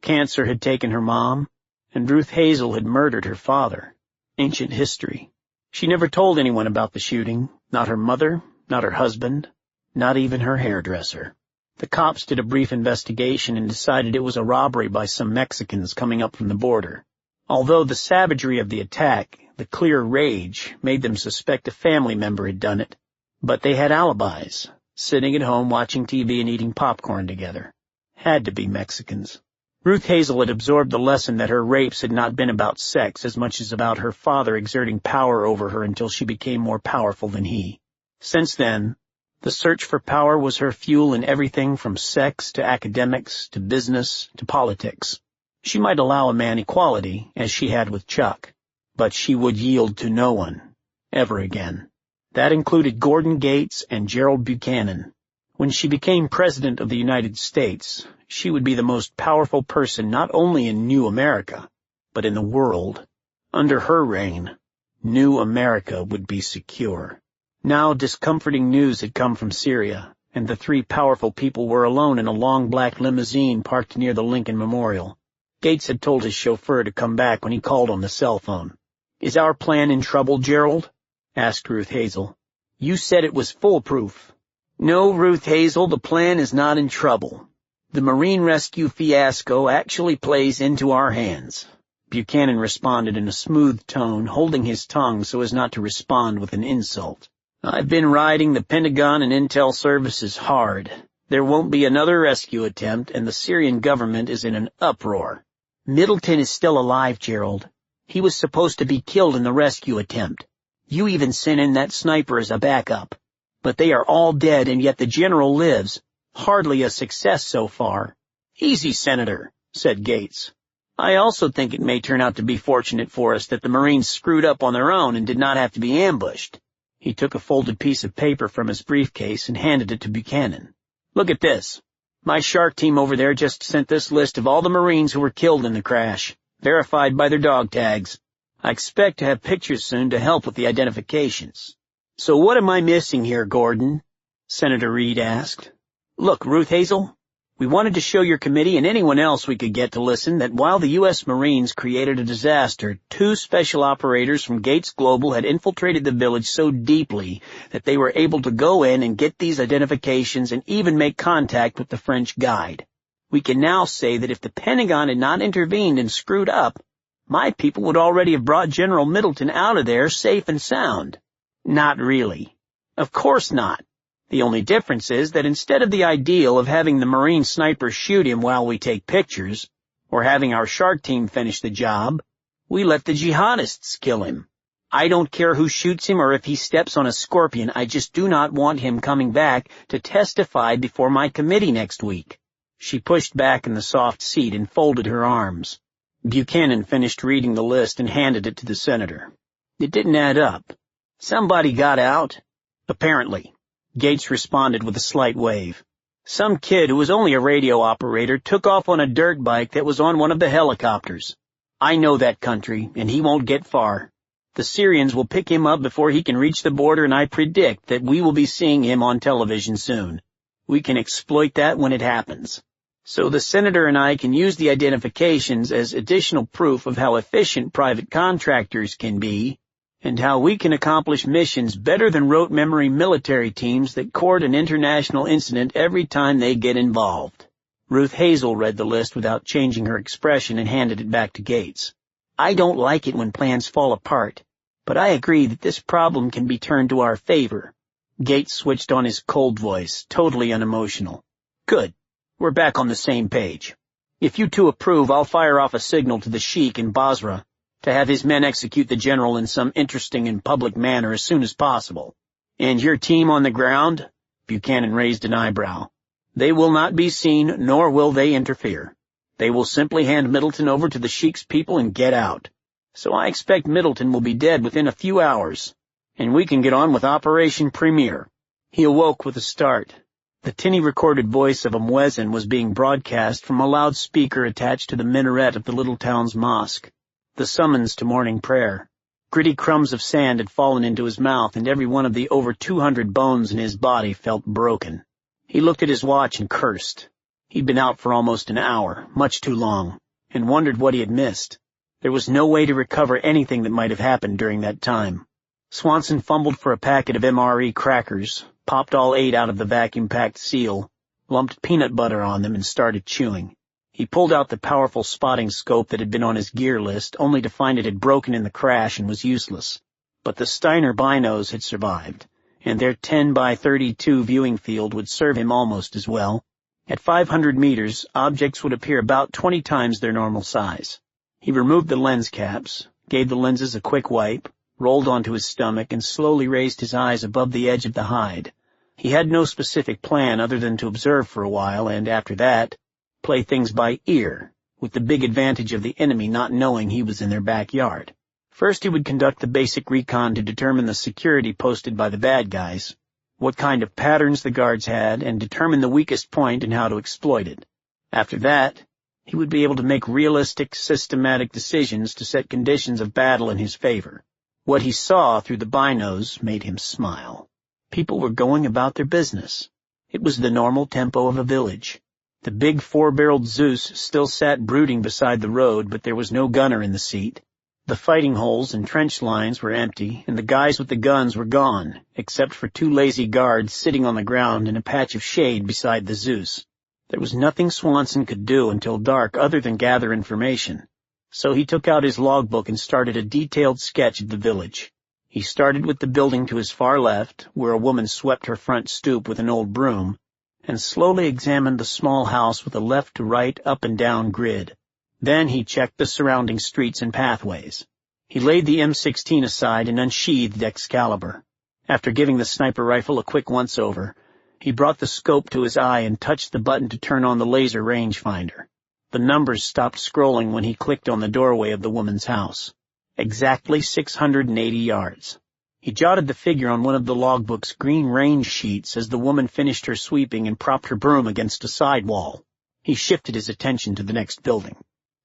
cancer had taken her mom, and Ruth Hazel had murdered her father. Ancient history. She never told anyone about the shooting, not her mother, not her husband, not even her hairdresser. The cops did a brief investigation and decided it was a robbery by some Mexicans coming up from the border. Although the savagery of the attack, the clear rage, made them suspect a family member had done it. But they had alibis, sitting at home watching TV and eating popcorn together. Had to be Mexicans. Ruth Hazel had absorbed the lesson that her rapes had not been about sex as much as about her father exerting power over her until she became more powerful than he. Since then, the search for power was her fuel in everything from sex to academics to business to politics. She might allow a man equality, as she had with Chuck, but she would yield to no one, ever again. That included Gordon Gates and Gerald Buchanan. When she became President of the United States, she would be the most powerful person not only in New America, but in the world. Under her reign, New America would be secure. Now discomforting news had come from Syria, and the three powerful people were alone in a long black limousine parked near the Lincoln Memorial. Gates had told his chauffeur to come back when he called on the cell phone. "Is our plan in trouble, Gerald?" asked Ruth Hazel. "You said it was foolproof." "No, Ruth Hazel, the plan is not in trouble. The Marine rescue fiasco actually plays into our hands." Buchanan responded in a smooth tone, holding his tongue so as not to respond with an insult. "I've been riding the Pentagon and Intel services hard. There won't be another rescue attempt, and the Syrian government is in an uproar." "Middleton is still alive, Gerald. He was supposed to be killed in the rescue attempt. You even sent in that sniper as a backup. But they are all dead, and yet the general lives. Hardly a success so far." "Easy, Senator," said Gates. "I also think it may turn out to be fortunate for us that the Marines screwed up on their own and did not have to be ambushed." He took a folded piece of paper from his briefcase and handed it to Buchanan. "Look at this. My shark team over there just sent this list of all the Marines who were killed in the crash, verified by their dog tags. I expect to have pictures soon to help with the identifications." "So what am I missing here, Gordon?" Senator Reed asked. "Look, Ruth Hazel, we wanted to show your committee and anyone else we could get to listen that while the U.S. Marines created a disaster, 2 special operators from Gates Global had infiltrated the village so deeply that they were able to go in and get these identifications and even make contact with the French guide. We can now say that if the Pentagon had not intervened and screwed up, my people would already have brought General Middleton out of there safe and sound." "Not really." "Of course not. The only difference is that instead of the ideal of having the Marine sniper shoot him while we take pictures, or having our shark team finish the job, we let the jihadists kill him. I don't care who shoots him or if he steps on a scorpion, I just do not want him coming back to testify before my committee next week." She pushed back in the soft seat and folded her arms. Buchanan finished reading the list and handed it to the senator. It didn't add up. "Somebody got out?" "Apparently." Gates responded with a slight wave. "Some kid who was only a radio operator took off on a dirt bike that was on one of the helicopters. I know that country, and he won't get far. The Syrians will pick him up before he can reach the border, and I predict that we will be seeing him on television soon. We can exploit that when it happens. So the senator and I can use the identifications as additional proof of how efficient private contractors can be, and how we can accomplish missions better than rote memory military teams that court an international incident every time they get involved." Ruth Hazel read the list without changing her expression and handed it back to Gates. "I don't like it when plans fall apart, but I agree that this problem can be turned to our favor." Gates switched on his cold voice, totally unemotional. "Good. We're back on the same page. If you two approve, I'll fire off a signal to the Sheik in Basra to have his men execute the general in some interesting and public manner as soon as possible. And your team on the ground?" Buchanan raised an eyebrow. "They will not be seen, nor will they interfere. They will simply hand Middleton over to the Sheik's people and get out. So I expect Middleton will be dead within a few hours, and we can get on with Operation Premier." He awoke with a start. The tinny recorded voice of a muezzin was being broadcast from a loudspeaker attached to the minaret of the little town's mosque. The summons to morning prayer. Gritty crumbs of sand had fallen into his mouth, and every one of the over 200 bones in his body felt broken. He looked at his watch and cursed. He'd been out for almost an hour, much too long, and wondered what he had missed. There was no way to recover anything that might have happened during that time. Swanson fumbled for a packet of MRE crackers, popped all 8 out of the vacuum-packed seal, lumped peanut butter on them, and started chewing. He pulled out the powerful spotting scope that had been on his gear list, only to find it had broken in the crash and was useless. But the Steiner binos had survived, and their 10 by 32 viewing field would serve him almost as well. At 500 meters, objects would appear about 20 times their normal size. He removed the lens caps, gave the lenses a quick wipe, rolled onto his stomach, and slowly raised his eyes above the edge of the hide. He had no specific plan other than to observe for a while, and after that, play things by ear, with the big advantage of the enemy not knowing he was in their backyard. First he would conduct the basic recon to determine the security posted by the bad guys, what kind of patterns the guards had, and determine the weakest point and how to exploit it. After that, he would be able to make realistic, systematic decisions to set conditions of battle in his favor. What he saw through the binos made him smile. People were going about their business. It was the normal tempo of a village. The big four-barreled Zeus still sat brooding beside the road, but there was no gunner in the seat. The fighting holes and trench lines were empty, and the guys with the guns were gone, except for two lazy guards sitting on the ground in a patch of shade beside the Zeus. There was nothing Swanson could do until dark other than gather information, so he took out his logbook and started a detailed sketch of the village. He started with the building to his far left, where a woman swept her front stoop with an old broom, and slowly examined the small house with a left-to-right up-and-down grid. Then he checked the surrounding streets and pathways. He laid the M16 aside and unsheathed Excalibur. After giving the sniper rifle a quick once-over, he brought the scope to his eye and touched the button to turn on the laser rangefinder. The numbers stopped scrolling when he clicked on the doorway of the woman's house. Exactly 680 yards. He jotted the figure on one of the logbook's green range sheets as the woman finished her sweeping and propped her broom against a side wall. He shifted his attention to the next building.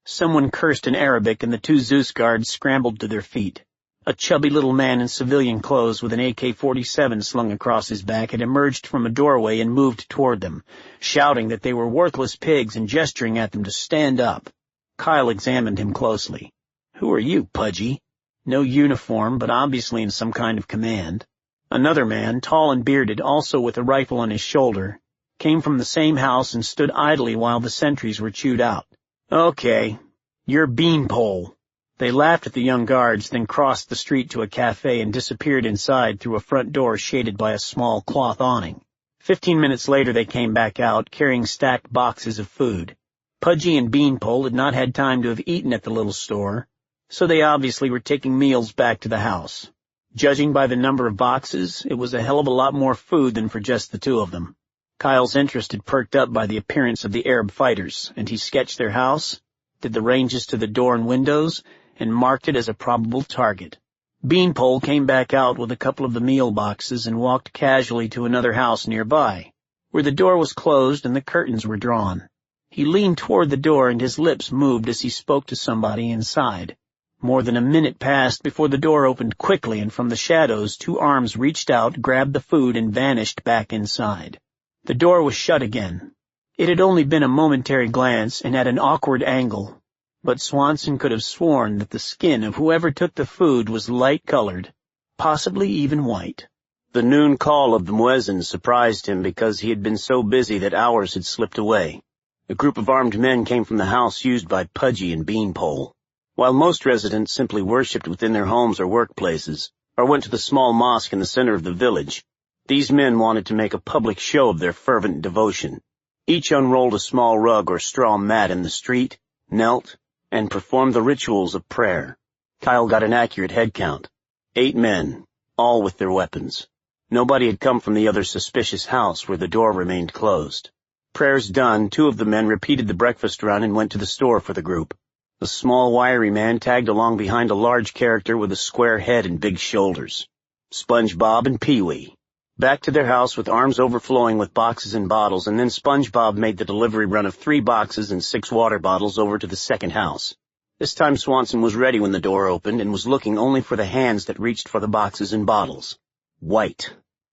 Someone cursed in Arabic and the two Zeus guards scrambled to their feet. A chubby little man in civilian clothes with an AK-47 slung across his back had emerged from a doorway and moved toward them, shouting that they were worthless pigs and gesturing at them to stand up. Kyle examined him closely. "Who are you, Pudgy?" No uniform, but obviously in some kind of command. Another man, tall and bearded, also with a rifle on his shoulder, came from the same house and stood idly while the sentries were chewed out. "Okay, you're Beanpole." They laughed at the young guards, then crossed the street to a cafe and disappeared inside through a front door shaded by a small cloth awning. 15 minutes later they came back out, carrying stacked boxes of food. Pudgy and Beanpole had not had time to have eaten at the little store, so they obviously were taking meals back to the house. Judging by the number of boxes, it was a hell of a lot more food than for just the two of them. Kyle's interest had perked up by the appearance of the Arab fighters, and he sketched their house, did the ranges to the door and windows, and marked it as a probable target. Beanpole came back out with a couple of the meal boxes and walked casually to another house nearby, where the door was closed and the curtains were drawn. He leaned toward the door and his lips moved as he spoke to somebody inside. More than a minute passed before the door opened quickly, and from the shadows 2 arms reached out, grabbed the food, and vanished back inside. The door was shut again. It had only been a momentary glance and at an awkward angle, but Swanson could have sworn that the skin of whoever took the food was light-colored, possibly even white. The noon call of the muezzin surprised him because he had been so busy that hours had slipped away. A group of armed men came from the house used by Pudgy and Beanpole. While most residents simply worshipped within their homes or workplaces, or went to the small mosque in the center of the village, these men wanted to make a public show of their fervent devotion. Each unrolled a small rug or straw mat in the street, knelt, and performed the rituals of prayer. Kyle got an accurate head count. 8 men, all with their weapons. Nobody had come from the other suspicious house where the door remained closed. Prayers done, 2 of the men repeated the breakfast run and went to the store for the group. The small, wiry man tagged along behind a large character with a square head and big shoulders. SpongeBob and Pee-wee. Back to their house with arms overflowing with boxes and bottles, and then SpongeBob made the delivery run of 3 boxes and 6 water bottles over to the second house. This time Swanson was ready when the door opened and was looking only for the hands that reached for the boxes and bottles. White.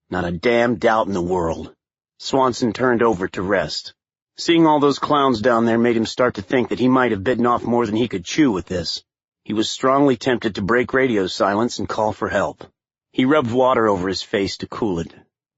Not a damn doubt in the world. Swanson turned over to rest. Seeing all those clowns down there made him start to think that he might have bitten off more than he could chew with this. He was strongly tempted to break radio silence and call for help. He rubbed water over his face to cool it.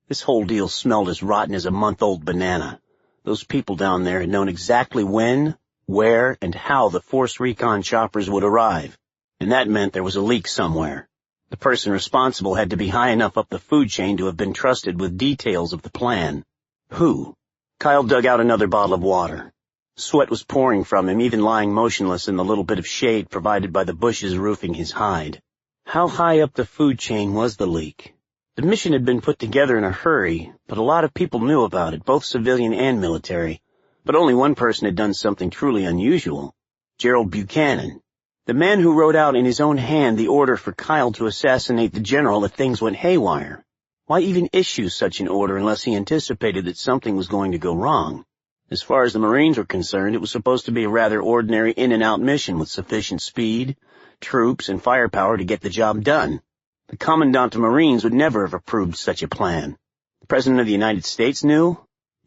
This whole deal smelled as rotten as a month-old banana. Those people down there had known exactly when, where, and how the Force Recon choppers would arrive, and that meant there was a leak somewhere. The person responsible had to be high enough up the food chain to have been trusted with details of the plan. Who? Kyle dug out another bottle of water. Sweat was pouring from him, even lying motionless in the little bit of shade provided by the bushes roofing his hide. How high up the food chain was the leak? The mission had been put together in a hurry, but a lot of people knew about it, both civilian and military. But only one person had done something truly unusual. Gerald Buchanan. The man who wrote out in his own hand the order for Kyle to assassinate the general if things went haywire. Why even issue such an order unless he anticipated that something was going to go wrong? As far as the Marines were concerned, it was supposed to be a rather ordinary in-and-out mission with sufficient speed, troops, and firepower to get the job done. The Commandant of Marines would never have approved such a plan. The President of the United States knew,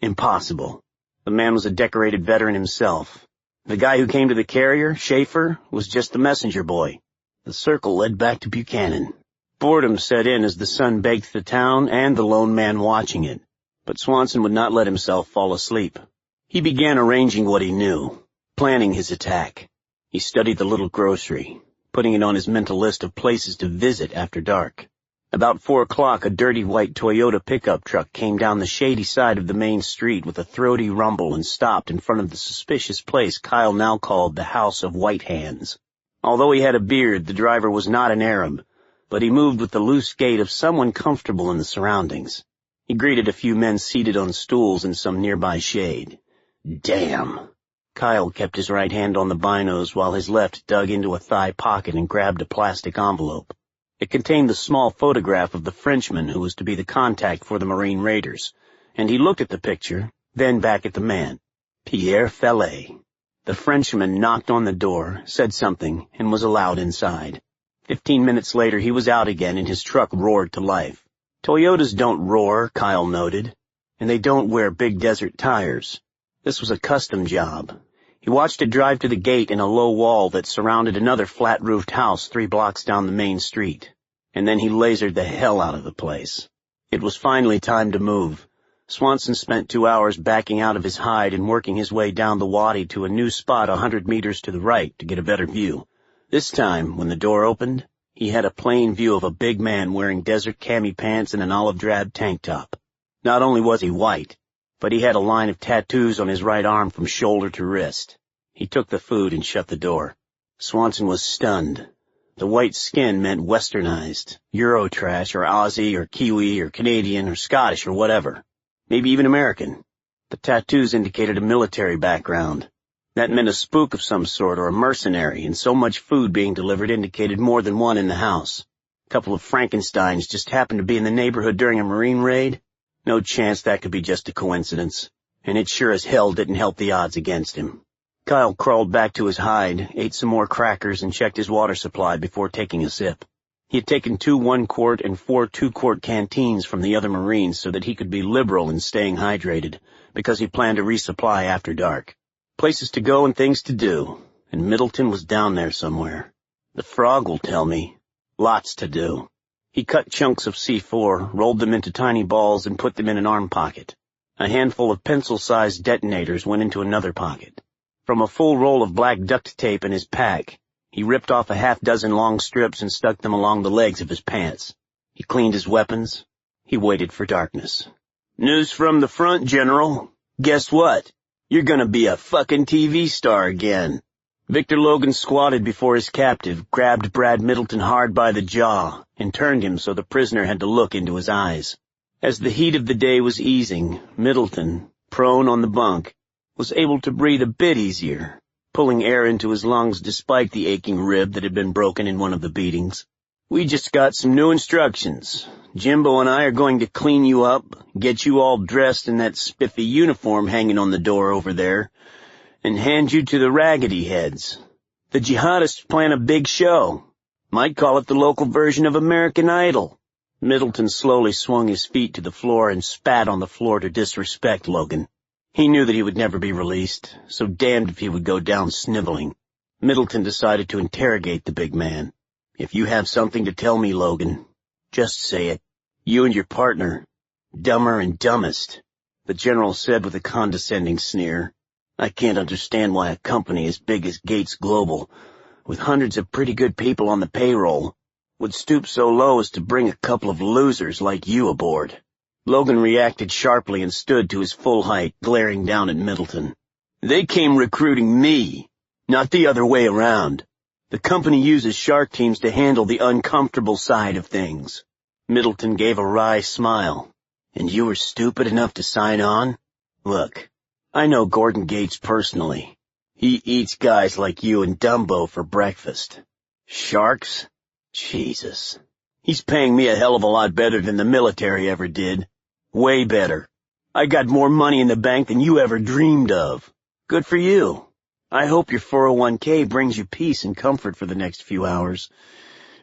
Impossible. The man was a decorated veteran himself. The guy who came to the carrier, Schaefer, was just the messenger boy. The circle led back to Buchanan. Boredom set in as the sun baked the town and the lone man watching it. But Swanson would not let himself fall asleep. He began arranging what he knew, planning his attack. He studied the little grocery, putting it on his mental list of places to visit after dark. About 4 o'clock, a dirty white Toyota pickup truck came down the shady side of the main street with a throaty rumble and stopped in front of the suspicious place Kyle now called the House of White Hands. Although he had a beard, the driver was not an Arab, but he moved with the loose gait of someone comfortable in the surroundings. He greeted a few men seated on stools in some nearby shade. Damn. Kyle kept his right hand on the binos while his left dug into a thigh pocket and grabbed a plastic envelope. It contained the small photograph of the Frenchman who was to be the contact for the Marine Raiders, and he looked at the picture, then back at the man. Pierre Fellet. The Frenchman knocked on the door, said something, and was allowed inside. 15 minutes later he was out again and his truck roared to life. Toyotas don't roar, Kyle noted, and they don't wear big desert tires. This was a custom job. He watched it drive to the gate in a low wall that surrounded another flat-roofed house 3 blocks down the main street, and then he lasered the hell out of the place. It was finally time to move. Swanson spent 2 hours backing out of his hide and working his way down the wadi to a new spot 100 meters to the right to get a better view. This time, when the door opened, he had a plain view of a big man wearing desert cami pants and an olive-drab tank top. Not only was he white, but he had a line of tattoos on his right arm from shoulder to wrist. He took the food and shut the door. Swanson was stunned. The white skin meant westernized, Eurotrash or Aussie or Kiwi or Canadian or Scottish or whatever. Maybe even American. The tattoos indicated a military background. That meant a spook of some sort or a mercenary, and so much food being delivered indicated more than one in the house. A couple of Frankensteins just happened to be in the neighborhood during a Marine raid? No chance that could be just a coincidence, and it sure as hell didn't help the odds against him. Kyle crawled back to his hide, ate some more crackers, and checked his water supply before taking a sip. He had taken 2 1-quart and 4 2-quart canteens from the other Marines so that he could be liberal in staying hydrated, because he planned to resupply after dark. Places to go and things to do, and Middleton was down there somewhere. The frog will tell me. Lots to do. He cut chunks of C4, rolled them into tiny balls, and put them in an arm pocket. A handful of pencil-sized detonators went into another pocket. From a full roll of black duct tape in his pack, he ripped off a half-dozen long strips and stuck them along the legs of his pants. He cleaned his weapons. He waited for darkness. News from the front, General. Guess what? You're gonna be a fucking TV star again. Victor Logan squatted before his captive, grabbed Brad Middleton hard by the jaw, and turned him so the prisoner had to look into his eyes. As the heat of the day was easing, Middleton, prone on the bunk, was able to breathe a bit easier, pulling air into his lungs despite the aching rib that had been broken in one of the beatings. We just got some new instructions. Jimbo and I are going to clean you up, get you all dressed in that spiffy uniform hanging on the door over there, and hand you to the Raggedy Heads. The jihadists plan a big show. Might call it the local version of American Idol. Middleton slowly swung his feet to the floor and spat on the floor to disrespect Logan. He knew that he would never be released, so damned if he would go down sniveling. Middleton decided to interrogate the big man. If you have something to tell me, Logan, just say it. You and your partner, dumber and dumbest, the general said with a condescending sneer. I can't understand why a company as big as Gates Global, with hundreds of pretty good people on the payroll, would stoop so low as to bring a couple of losers like you aboard. Logan reacted sharply and stood to his full height, glaring down at Middleton. They came recruiting me, not the other way around. The company uses shark teams to handle the uncomfortable side of things. Middleton gave a wry smile. And you were stupid enough to sign on? Look, I know Gordon Gates personally. He eats guys like you and Dumbo for breakfast. Sharks? Jesus. He's paying me a hell of a lot better than the military ever did. Way better. I got more money in the bank than you ever dreamed of. Good for you. I hope your 401k brings you peace and comfort for the next few hours,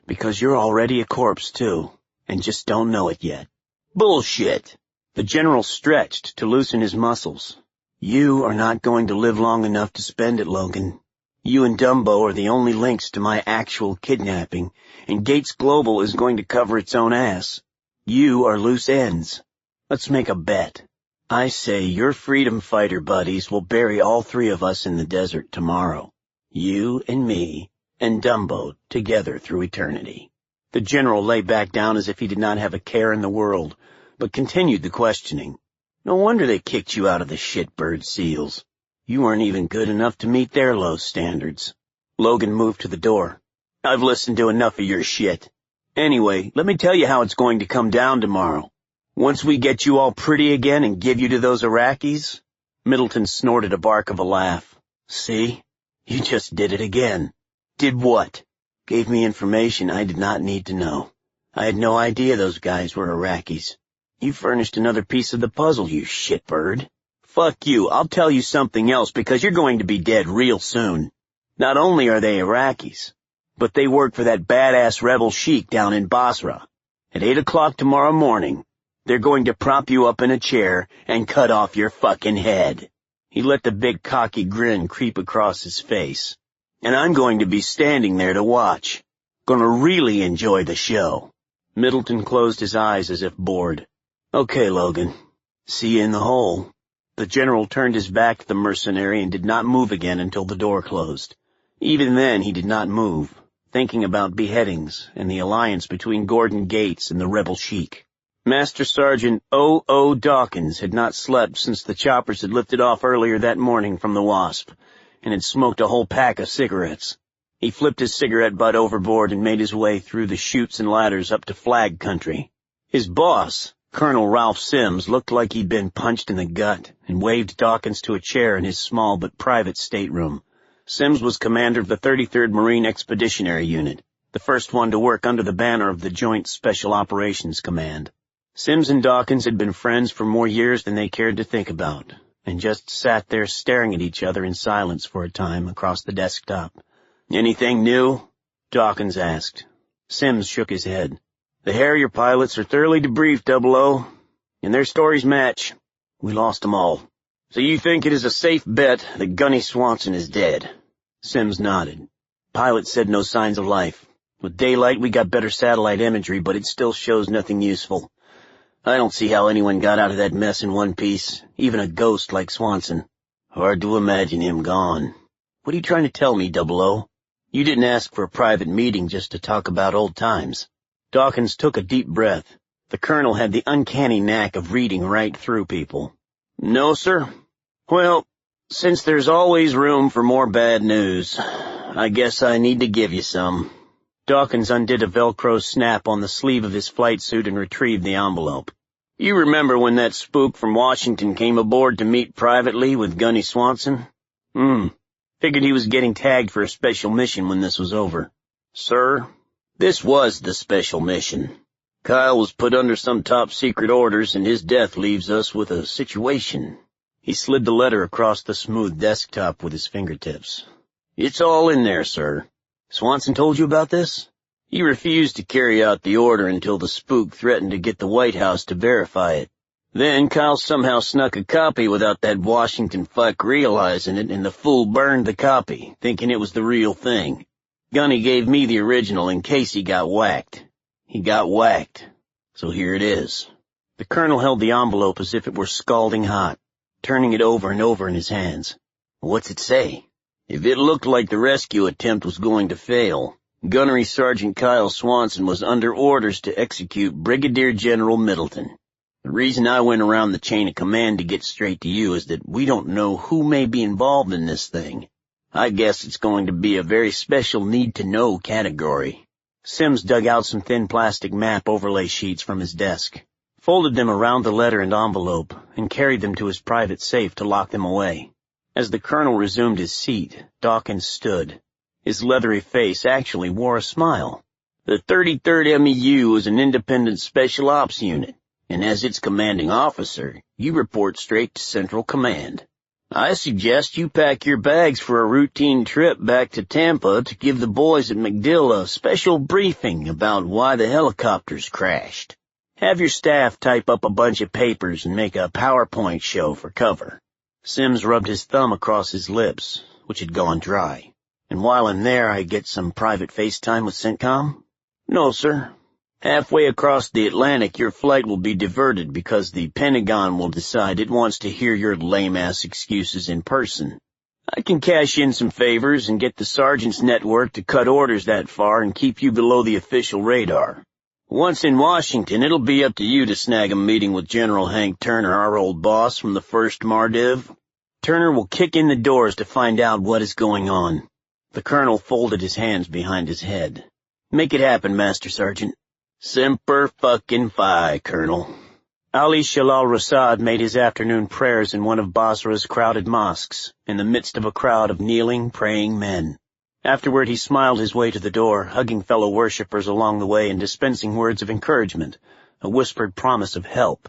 because you're already a corpse too, and just don't know it yet. Bullshit. The general stretched to loosen his muscles. "You are not going to live long enough to spend it, Logan. You and Dumbo are the only links to my actual kidnapping, and Gates Global is going to cover its own ass. You are loose ends. Let's make a bet. I say your freedom fighter buddies will bury all three of us in the desert tomorrow. You and me and Dumbo together through eternity." The general lay back down as if he did not have a care in the world, but continued the questioning. "No wonder they kicked you out of the shitbird SEALs. You weren't even good enough to meet their low standards." Logan moved to the door. "I've listened to enough of your shit. Anyway, let me tell you how it's going to come down tomorrow. Once we get you all pretty again and give you to those Iraqis..." Middleton snorted a bark of a laugh. "See? You just did it again." "Did what?" "Gave me information I did not need to know. I had no idea those guys were Iraqis. You furnished another piece of the puzzle, you shitbird." "Fuck you, I'll tell you something else because you're going to be dead real soon. Not only are they Iraqis, but they work for that badass rebel sheik down in Basra. At 8 o'clock tomorrow morning, they're going to prop you up in a chair and cut off your fucking head." He let the big cocky grin creep across his face. "And I'm going to be standing there to watch. Gonna really enjoy the show." Middleton closed his eyes as if bored. "Okay, Logan. See you in the hole." The general turned his back to the mercenary and did not move again until the door closed. Even then he did not move, thinking about beheadings and the alliance between Gordon Gates and the rebel sheik. Master Sergeant O.O. Dawkins had not slept since the choppers had lifted off earlier that morning from the Wasp, and had smoked a whole pack of cigarettes. He flipped his cigarette butt overboard and made his way through the chutes and ladders up to flag country. His boss, Colonel Ralph Sims, looked like he'd been punched in the gut and waved Dawkins to a chair in his small but private stateroom. Sims was commander of the 33rd Marine Expeditionary Unit, the first one to work under the banner of the Joint Special Operations Command. Sims and Dawkins had been friends for more years than they cared to think about, and just sat there staring at each other in silence for a time across the desktop. "Anything new?" Dawkins asked. Sims shook his head. "The Harrier pilots are thoroughly debriefed, 00, and their stories match. We lost them all." "So you think it is a safe bet that Gunnery Swanson is dead?" Sims nodded. "Pilot said no signs of life. With daylight we got better satellite imagery, but it still shows nothing useful. I don't see how anyone got out of that mess in one piece, even a ghost like Swanson. Hard to imagine him gone. What are you trying to tell me, 00? You didn't ask for a private meeting just to talk about old times." Dawkins took a deep breath. The colonel had the uncanny knack of reading right through people. "No, sir. Well, since there's always room for more bad news, I guess I need to give you some." Dawkins undid a Velcro snap on the sleeve of his flight suit and retrieved the envelope. "You remember when that spook from Washington came aboard to meet privately with Gunny Swanson?" Figured he was getting tagged for a special mission when this was over." "Sir, this was the special mission. Kyle was put under some top-secret orders, and his death leaves us with a situation." He slid the letter across the smooth desktop with his fingertips. "It's all in there, sir. Swanson told you about this?" "He refused to carry out the order until the spook threatened to get the White House to verify it. Then Kyle somehow snuck a copy without that Washington fuck realizing it, and the fool burned the copy, thinking it was the real thing. Gunny gave me the original in case he got whacked. He got whacked. So here it is." The colonel held the envelope as if it were scalding hot, turning it over and over in his hands. "What's it say?" "If it looked like the rescue attempt was going to fail, Gunnery Sgt. Kyle Swanson was under orders to execute Brigadier General Middleton. The reason I went around the chain of command to get straight to you is that we don't know who may be involved in this thing. I guess it's going to be a very special need-to-know category." Sims dug out some thin plastic map overlay sheets from his desk, folded them around the letter and envelope, and carried them to his private safe to lock them away. As the colonel resumed his seat, Dawkins stood. His leathery face actually wore a smile. "The 33rd MEU is an independent special ops unit, and as its commanding officer, you report straight to Central Command. I suggest you pack your bags for a routine trip back to Tampa to give the boys at MacDill a special briefing about why the helicopters crashed. Have your staff type up a bunch of papers and make a PowerPoint show for cover." Sims rubbed his thumb across his lips, which had gone dry. "And while I'm there, I get some private FaceTime with CENTCOM?" "No, sir. Halfway across the Atlantic, your flight will be diverted because the Pentagon will decide it wants to hear your lame-ass excuses in person. I can cash in some favors and get the sergeant's network to cut orders that far and keep you below the official radar. Once in Washington, it'll be up to you to snag a meeting with General Hank Turner, our old boss from the 1st Mardiv. Turner will kick in the doors to find out what is going on." The colonel folded his hands behind his head. "Make it happen, Master Sergeant." "Semper fucking fi, Colonel." Ali Shalal Rasad made his afternoon prayers in one of Basra's crowded mosques, in the midst of a crowd of kneeling, praying men. Afterward he smiled his way to the door, hugging fellow worshippers along the way and dispensing words of encouragement, a whispered promise of help,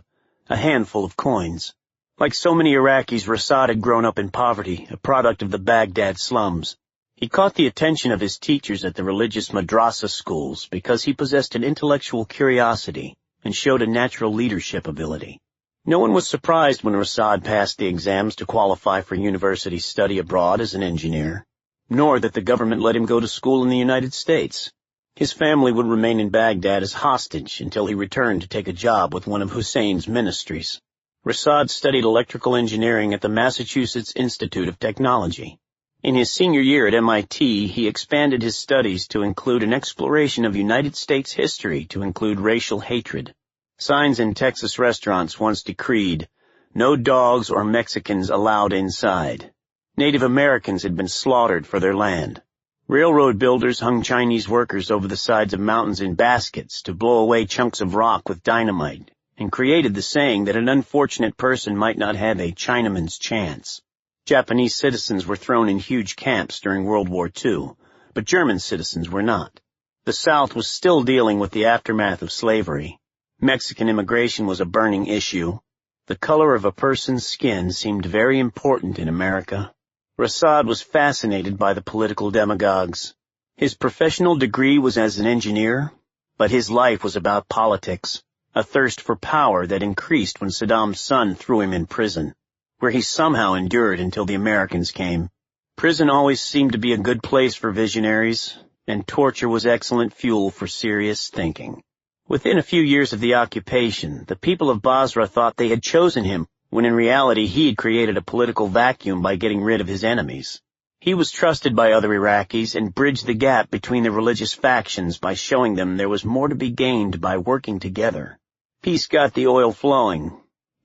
a handful of coins. Like so many Iraqis, Rasad had grown up in poverty, a product of the Baghdad slums. He caught the attention of his teachers at the religious madrasa schools because he possessed an intellectual curiosity and showed a natural leadership ability. No one was surprised when Rasad passed the exams to qualify for university study abroad as an engineer, nor that the government let him go to school in the United States. His family would remain in Baghdad as hostage until he returned to take a job with one of Hussein's ministries. Rasad studied electrical engineering at the Massachusetts Institute of Technology. In his senior year at MIT, he expanded his studies to include an exploration of United States history to include racial hatred. Signs in Texas restaurants once decreed, "No dogs or Mexicans allowed inside." Native Americans had been slaughtered for their land. Railroad builders hung Chinese workers over the sides of mountains in baskets to blow away chunks of rock with dynamite, and created the saying that an unfortunate person might not have a Chinaman's chance. Japanese citizens were thrown in huge camps during World War II, but German citizens were not. The South was still dealing with the aftermath of slavery. Mexican immigration was a burning issue. The color of a person's skin seemed very important in America. Rasad was fascinated by the political demagogues. His professional degree was as an engineer, but his life was about politics, a thirst for power that increased when Saddam's son threw him in prison, where he somehow endured until the Americans came. Prison always seemed to be a good place for visionaries, and torture was excellent fuel for serious thinking. Within a few years of the occupation, the people of Basra thought they had chosen him, when in reality he had created a political vacuum by getting rid of his enemies. He was trusted by other Iraqis and bridged the gap between the religious factions by showing them there was more to be gained by working together. Peace got the oil flowing,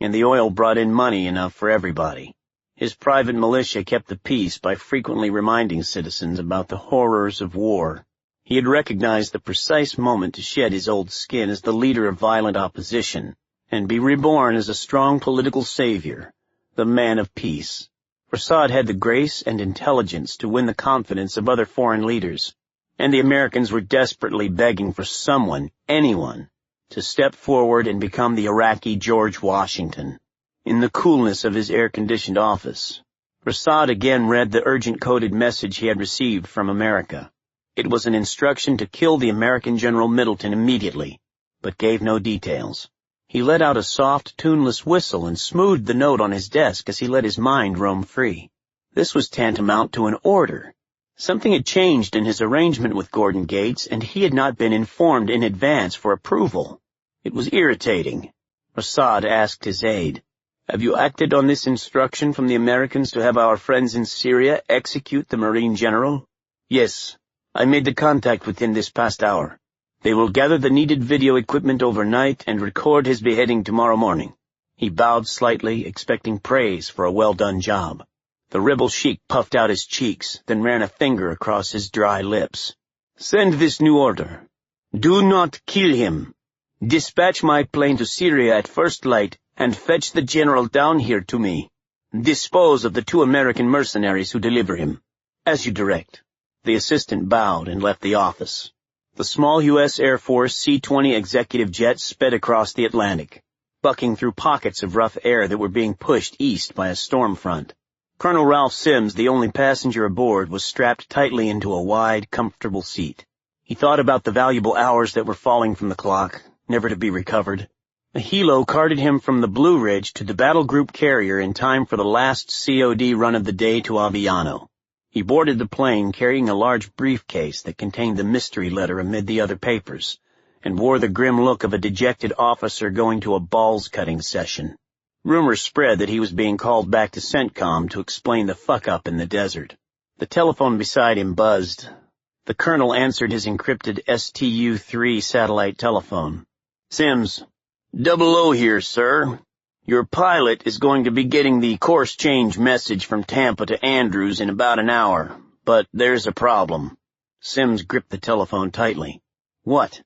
and the oil brought in money enough for everybody. His private militia kept the peace by frequently reminding citizens about the horrors of war. He had recognized the precise moment to shed his old skin as the leader of violent opposition and be reborn as a strong political savior, the man of peace. Rasad had the grace and intelligence to win the confidence of other foreign leaders, and the Americans were desperately begging for someone, anyone, to step forward and become the Iraqi George Washington. In the coolness of his air-conditioned office, Rasad again read the urgent coded message he had received from America. It was an instruction to kill the American General Middleton immediately, but gave no details. He let out a soft, tuneless whistle and smoothed the note on his desk as he let his mind roam free. This was tantamount to an order. Something had changed in his arrangement with Gordon Gates, and he had not been informed in advance for approval. It was irritating. Rasad asked his aide, "Have you acted on this instruction from the Americans to have our friends in Syria execute the Marine General?" "Yes. I made the contact within this past hour. They will gather the needed video equipment overnight and record his beheading tomorrow morning." He bowed slightly, expecting praise for a well-done job. The rebel sheik puffed out his cheeks, then ran a finger across his dry lips. "Send this new order. Do not kill him. Dispatch my plane to Syria at first light and fetch the general down here to me. Dispose of the 2 American mercenaries who deliver him. As you direct." The assistant bowed and left the office. The small U.S. Air Force C-20 executive jet sped across the Atlantic, bucking through pockets of rough air that were being pushed east by a storm front. Colonel Ralph Sims, the only passenger aboard, was strapped tightly into a wide, comfortable seat. He thought about the valuable hours that were falling from the clock, never to be recovered, A helo carted him from the Blue Ridge to the battle group carrier in time for the last COD run of the day to Aviano. He boarded the plane carrying a large briefcase that contained the mystery letter amid the other papers, and wore the grim look of a dejected officer going to a balls-cutting session. Rumors spread that he was being called back to CENTCOM to explain the fuck-up in the desert. The telephone beside him buzzed. The colonel answered his encrypted STU-3 satellite telephone. "Sims, 00 here, sir. Your pilot is going to be getting the course change message from Tampa to Andrews in about an hour, but there's a problem." Sims gripped the telephone tightly. "What?"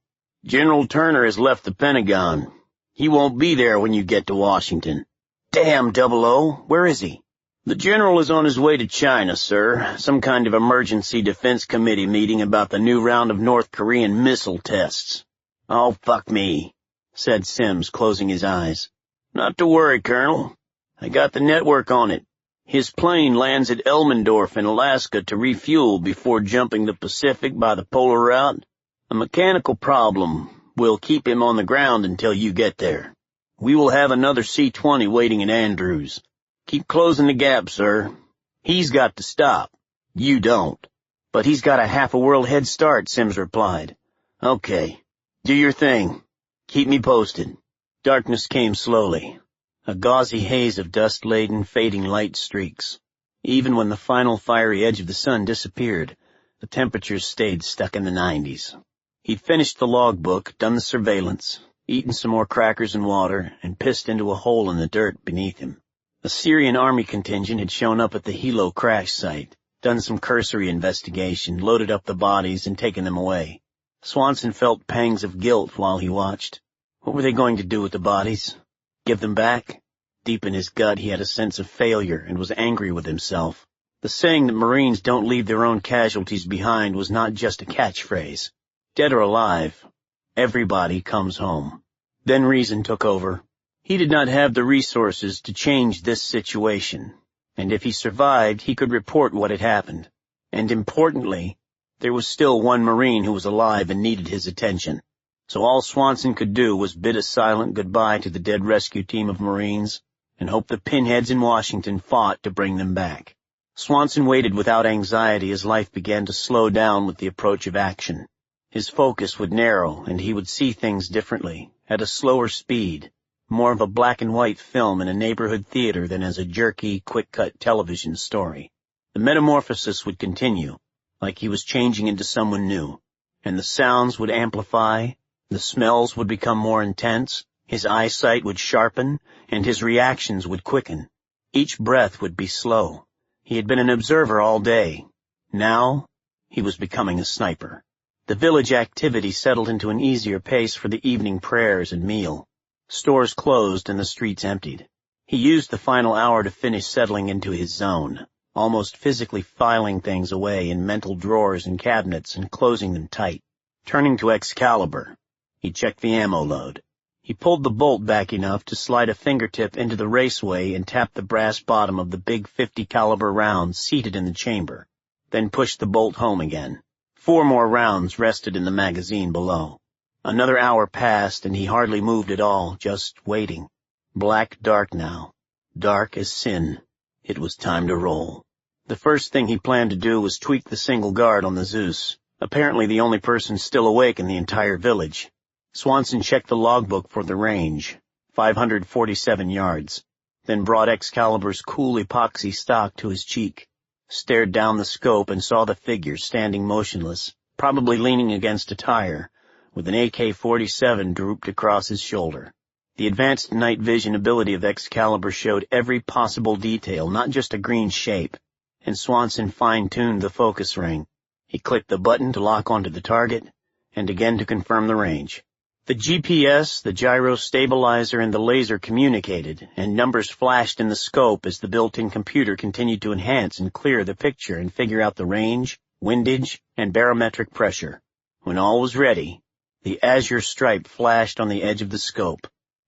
"General Turner has left the Pentagon. He won't be there when you get to Washington." "Damn, 00, where is he?" "The general is on his way to China, sir. Some kind of emergency defense committee meeting about the new round of North Korean missile tests." "Oh, fuck me," said Sims, closing his eyes. "Not to worry, Colonel. I got the network on it. His plane lands at Elmendorf in Alaska to refuel before jumping the Pacific by the polar route. A mechanical problem will keep him on the ground until you get there. We will have another C-20 waiting in Andrews. Keep closing the gap, sir. He's got to stop. You don't." "But he's got a half a world head start," Sims replied. "Okay. Do your thing. Keep me posted." Darkness came slowly, a gauzy haze of dust-laden, fading light streaks. Even when the final fiery edge of the sun disappeared, the temperatures stayed stuck in the 90s. He'd finished the logbook, done the surveillance, eaten some more crackers and water, and pissed into a hole in the dirt beneath him. A Syrian army contingent had shown up at the helo crash site, done some cursory investigation, loaded up the bodies, and taken them away. Swanson felt pangs of guilt while he watched. What were they going to do with the bodies? Give them back? Deep in his gut he had a sense of failure and was angry with himself. The saying that Marines don't leave their own casualties behind was not just a catchphrase. Dead or alive, everybody comes home. Then reason took over. He did not have the resources to change this situation, and if he survived, he could report what had happened. And importantly, there was still one Marine who was alive and needed his attention. So all Swanson could do was bid a silent goodbye to the dead rescue team of Marines and hope the pinheads in Washington fought to bring them back. Swanson waited without anxiety as life began to slow down with the approach of action. His focus would narrow and he would see things differently, at a slower speed, more of a black and white film in a neighborhood theater than as a jerky, quick-cut television story. The metamorphosis would continue, like he was changing into someone new, and the sounds would amplify. The smells would become more intense, his eyesight would sharpen, and his reactions would quicken. Each breath would be slow. He had been an observer all day. Now, he was becoming a sniper. The village activity settled into an easier pace for the evening prayers and meal. Stores closed and the streets emptied. He used the final hour to finish settling into his zone, almost physically filing things away in mental drawers and cabinets and closing them tight. Turning to Excalibur, he checked the ammo load. He pulled the bolt back enough to slide a fingertip into the raceway and tap the brass bottom of the big 50 caliber round seated in the chamber, then pushed the bolt home again. 4 more rounds rested in the magazine below. Another hour passed and he hardly moved at all, just waiting. Black dark now. Dark as sin. It was time to roll. The first thing he planned to do was tweak the single guard on the Zeus, apparently the only person still awake in the entire village. Swanson checked the logbook for the range, 547 yards, then brought Excalibur's cool epoxy stock to his cheek, stared down the scope and saw the figure standing motionless, probably leaning against a tire, with an AK-47 drooped across his shoulder. The advanced night vision ability of Excalibur showed every possible detail, not just a green shape, and Swanson fine-tuned the focus ring. He clicked the button to lock onto the target, and again to confirm the range. The GPS, the gyro stabilizer, and the laser communicated, and numbers flashed in the scope as the built-in computer continued to enhance and clear the picture and figure out the range, windage, and barometric pressure. When all was ready, the azure stripe flashed on the edge of the scope.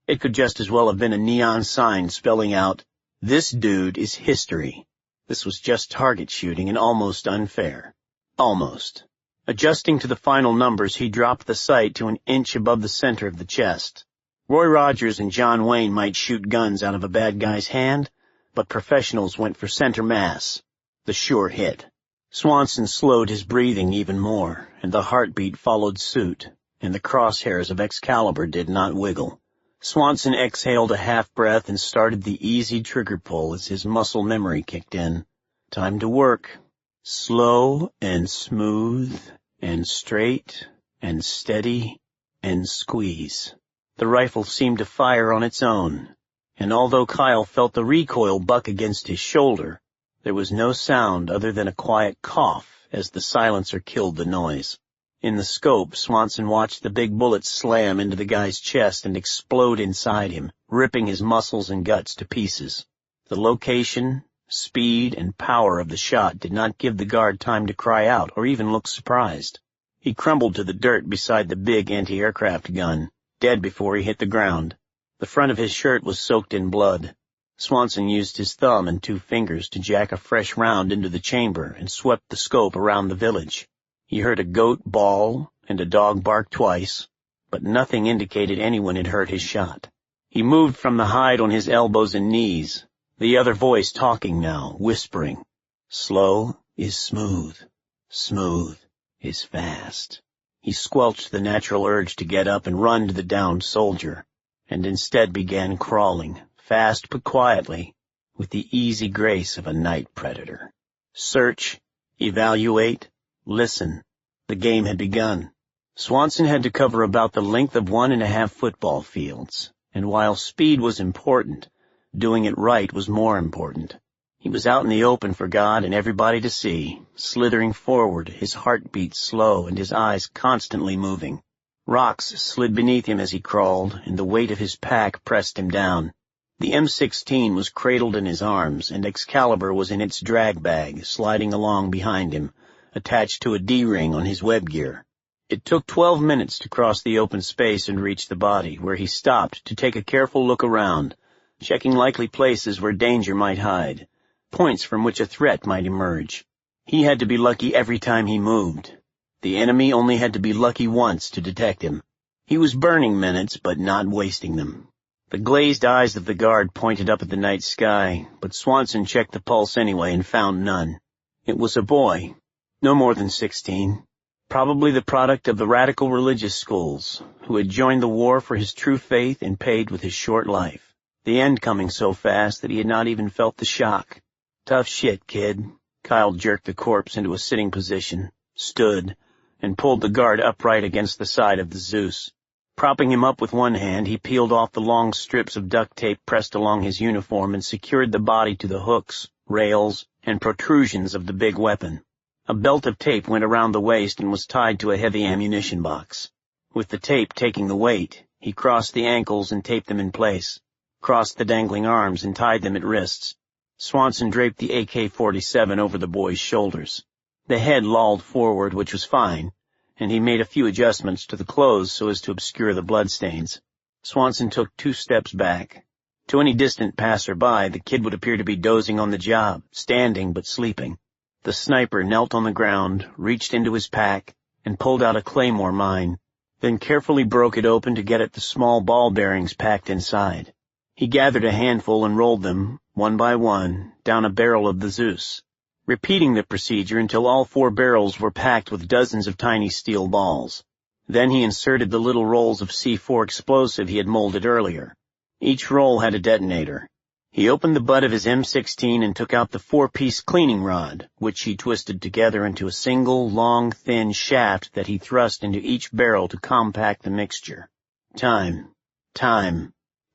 It could just as well have been a neon sign spelling out, "This dude is history." This was just target shooting and almost unfair. Almost. Adjusting to the final numbers, he dropped the sight to an inch above the center of the chest. Roy Rogers and John Wayne might shoot guns out of a bad guy's hand, but professionals went for center mass, the sure hit. Swanson slowed his breathing even more, and the heartbeat followed suit, and the crosshairs of Excalibur did not wiggle. Swanson exhaled a half-breath and started the easy trigger pull as his muscle memory kicked in. Time to work. Slow and smooth and straight and steady and squeeze. The rifle seemed to fire on its own, and although Kyle felt the recoil buck against his shoulder, there was no sound other than a quiet cough as the silencer killed the noise. In the scope, Swanson watched the big bullet slam into the guy's chest and explode inside him, ripping his muscles and guts to pieces. The location, speed, and power of the shot did not give the guard time to cry out or even look surprised. He crumbled to the dirt beside the big anti-aircraft gun, dead before he hit the ground. The front of his shirt was soaked in blood. Swanson used his thumb and 2 fingers to jack a fresh round into the chamber and swept the scope around the village. He heard a goat bawl and a dog bark twice, but nothing indicated anyone had heard his shot. He moved from the hide on his elbows and knees, the other voice talking now, whispering. Slow is smooth. Smooth is fast. He squelched the natural urge to get up and run to the downed soldier, and instead began crawling, fast but quietly, with the easy grace of a night predator. Search, evaluate, listen. The game had begun. Swanson had to cover about the length of 1.5 football fields, and while speed was important, doing it right was more important. He was out in the open for God and everybody to see, slithering forward, his heartbeat slow and his eyes constantly moving. Rocks slid beneath him as he crawled, and the weight of his pack pressed him down. The M16 was cradled in his arms, and Excalibur was in its drag bag, sliding along behind him, attached to a D-ring on his web gear. It took 12 minutes to cross the open space and reach the body, where he stopped to take a careful look around, checking likely places where danger might hide, points from which a threat might emerge. He had to be lucky every time he moved. The enemy only had to be lucky once to detect him. He was burning minutes, but not wasting them. The glazed eyes of the guard pointed up at the night sky, but Swanson checked the pulse anyway and found none. It was a boy, no more than 16, probably the product of the radical religious schools, who had joined the war for his true faith and paid with his short life. The end coming so fast that he had not even felt the shock. Tough shit, kid. Kyle jerked the corpse into a sitting position, stood, and pulled the guard upright against the side of the Zeus. Propping him up with one hand, he peeled off the long strips of duct tape pressed along his uniform and secured the body to the hooks, rails, and protrusions of the big weapon. A belt of tape went around the waist and was tied to a heavy ammunition box. With the tape taking the weight, he crossed the ankles and taped them in place, crossed the dangling arms and tied them at wrists. Swanson draped the AK-47 over the boy's shoulders. The head lolled forward, which was fine, and he made a few adjustments to the clothes so as to obscure the bloodstains. Swanson took 2 steps back. To any distant passer-by, the kid would appear to be dozing on the job, standing but sleeping. The sniper knelt on the ground, reached into his pack, and pulled out a claymore mine, then carefully broke it open to get at the small ball bearings packed inside. He gathered a handful and rolled them, one by one, down a barrel of the Zeus, repeating the procedure until all 4 barrels were packed with dozens of tiny steel balls. Then he inserted the little rolls of C4 explosive he had molded earlier. Each roll had a detonator. He opened the butt of his M16 and took out the 4-piece cleaning rod, which he twisted together into a single, long, thin shaft that he thrust into each barrel to compact the mixture. Time.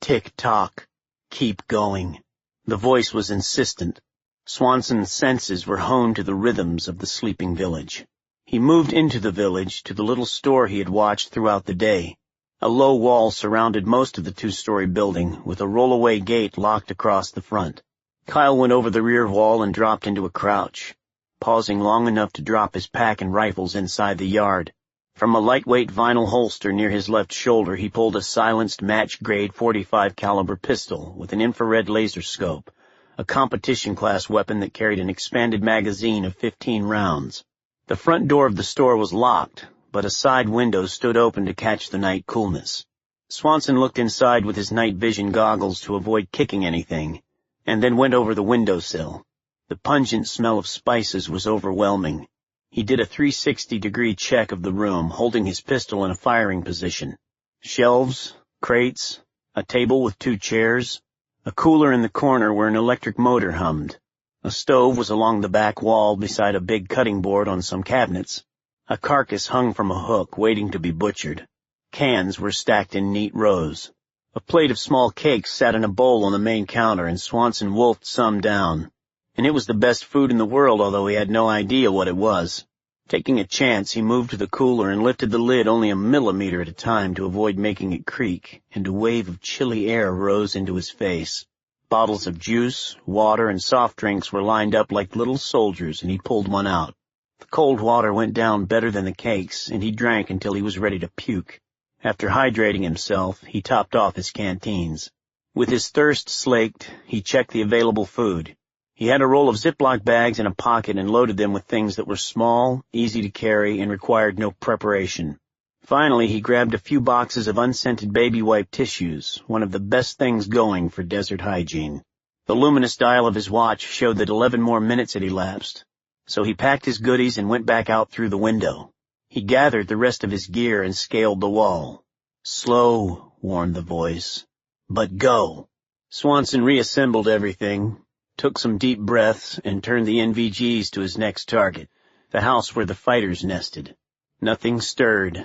Tick-tock. Keep going. The voice was insistent. Swanson's senses were honed to the rhythms of the sleeping village. He moved into the village, to the little store he had watched throughout the day. A low wall surrounded most of the 2-story building, with a roll-away gate locked across the front. Kyle went over the rear wall and dropped into a crouch, pausing long enough to drop his pack and rifles inside the yard. From a lightweight vinyl holster near his left shoulder, he pulled a silenced match-grade .45 caliber pistol with an infrared laser scope, a competition-class weapon that carried an expanded magazine of 15 rounds. The front door of the store was locked, but a side window stood open to catch the night coolness. Swanson looked inside with his night vision goggles to avoid kicking anything, and then went over the windowsill. The pungent smell of spices was overwhelming. He did a 360-degree check of the room, holding his pistol in a firing position. Shelves, crates, a table with 2 chairs, a cooler in the corner where an electric motor hummed. A stove was along the back wall beside a big cutting board on some cabinets. A carcass hung from a hook, waiting to be butchered. Cans were stacked in neat rows. A plate of small cakes sat in a bowl on the main counter, and Swanson wolfed some down. And it was the best food in the world, although he had no idea what it was. Taking a chance, he moved to the cooler and lifted the lid only a millimeter at a time to avoid making it creak, and a wave of chilly air rose into his face. Bottles of juice, water, and soft drinks were lined up like little soldiers, and he pulled one out. The cold water went down better than the cakes, and he drank until he was ready to puke. After hydrating himself, he topped off his canteens. With his thirst slaked, he checked the available food. He had a roll of Ziploc bags in a pocket and loaded them with things that were small, easy to carry, and required no preparation. Finally, he grabbed a few boxes of unscented baby wipe tissues, one of the best things going for desert hygiene. The luminous dial of his watch showed that 11 more minutes had elapsed, so he packed his goodies and went back out through the window. He gathered the rest of his gear and scaled the wall. "Slow," warned the voice, "but go." Swanson reassembled everything, took some deep breaths, and turned the NVGs to his next target, the house where the fighters nested. Nothing stirred,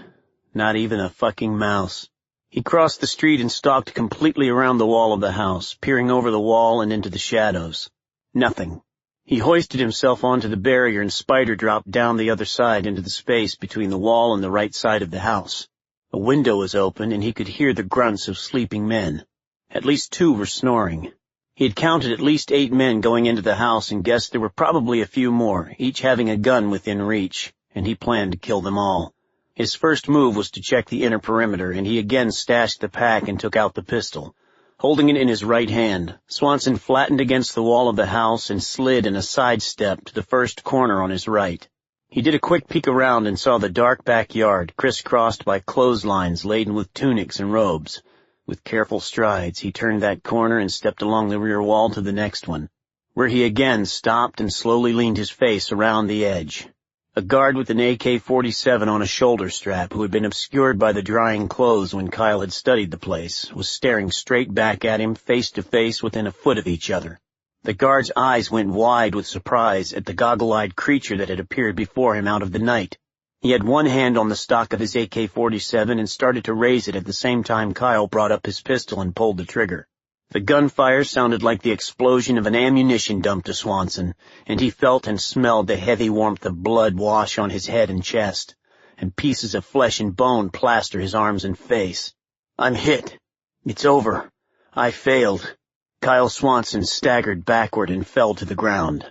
not even a fucking mouse. He crossed the street and stalked completely around the wall of the house, peering over the wall and into the shadows. Nothing. He hoisted himself onto the barrier and spider dropped down the other side into the space between the wall and the right side of the house. A window was open, and he could hear the grunts of sleeping men. At least 2 were snoring. He had counted at least 8 men going into the house and guessed there were probably a few more, each having a gun within reach, and he planned to kill them all. His first move was to check the inner perimeter, and he again stashed the pack and took out the pistol. Holding it in his right hand, Swanson flattened against the wall of the house and slid in a sidestep to the first corner on his right. He did a quick peek around and saw the dark backyard crisscrossed by clotheslines laden with tunics and robes. With careful strides, he turned that corner and stepped along the rear wall to the next one, where he again stopped and slowly leaned his face around the edge. A guard with an AK-47 on a shoulder strap, who had been obscured by the drying clothes when Kyle had studied the place, was staring straight back at him face to face within a foot of each other. The guard's eyes went wide with surprise at the goggle-eyed creature that had appeared before him out of the night. He had one hand on the stock of his AK-47 and started to raise it at the same time Kyle brought up his pistol and pulled the trigger. The gunfire sounded like the explosion of an ammunition dump to Swanson, and he felt and smelled the heavy warmth of blood wash on his head and chest, and pieces of flesh and bone plaster his arms and face. "I'm hit. It's over. I failed." Kyle Swanson staggered backward and fell to the ground.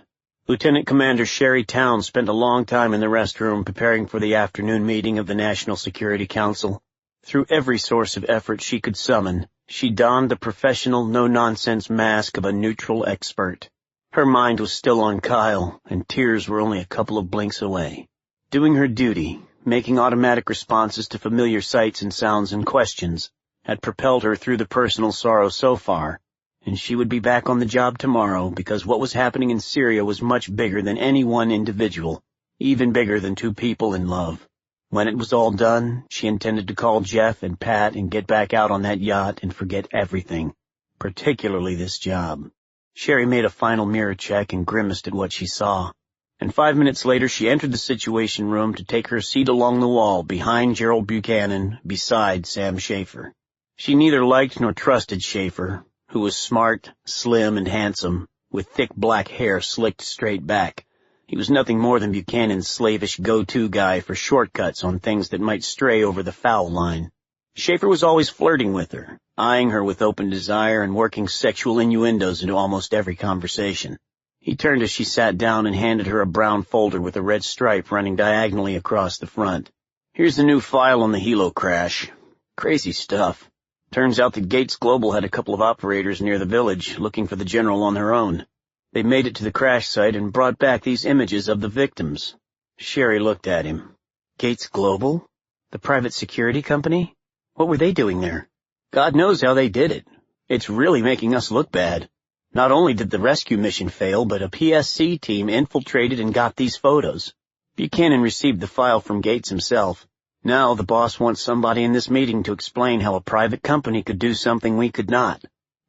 Lieutenant Commander Sherry Towns spent a long time in the restroom preparing for the afternoon meeting of the National Security Council. Through every source of effort she could summon, she donned the professional, no-nonsense mask of a neutral expert. Her mind was still on Kyle, and tears were only a couple of blinks away. Doing her duty, making automatic responses to familiar sights and sounds and questions, had propelled her through the personal sorrow so far, and she would be back on the job tomorrow because what was happening in Syria was much bigger than any one individual, even bigger than 2 people in love. When it was all done, she intended to call Jeff and Pat and get back out on that yacht and forget everything, particularly this job. Sherry made a final mirror check and grimaced at what she saw, and 5 minutes later she entered the Situation Room to take her seat along the wall behind Gerald Buchanan, beside Sam Schaefer. She neither liked nor trusted Schaefer, who was smart, slim, and handsome, with thick black hair slicked straight back. He was nothing more than Buchanan's slavish go-to guy for shortcuts on things that might stray over the foul line. Schaefer was always flirting with her, eyeing her with open desire and working sexual innuendos into almost every conversation. He turned as she sat down and handed her a brown folder with a red stripe running diagonally across the front. "Here's the new file on the helo crash. Crazy stuff. Turns out that Gates Global had a couple of operators near the village looking for the general on their own. They made it to the crash site and brought back these images of the victims." Sherry looked at him. "Gates Global? The private security company? What were they doing there?" God knows how they did it. It's really making us look bad. Not only did the rescue mission fail, but a PSC team infiltrated and got these photos. Buchanan received the file from Gates himself. Now the boss wants somebody in this meeting to explain how a private company could do something we could not.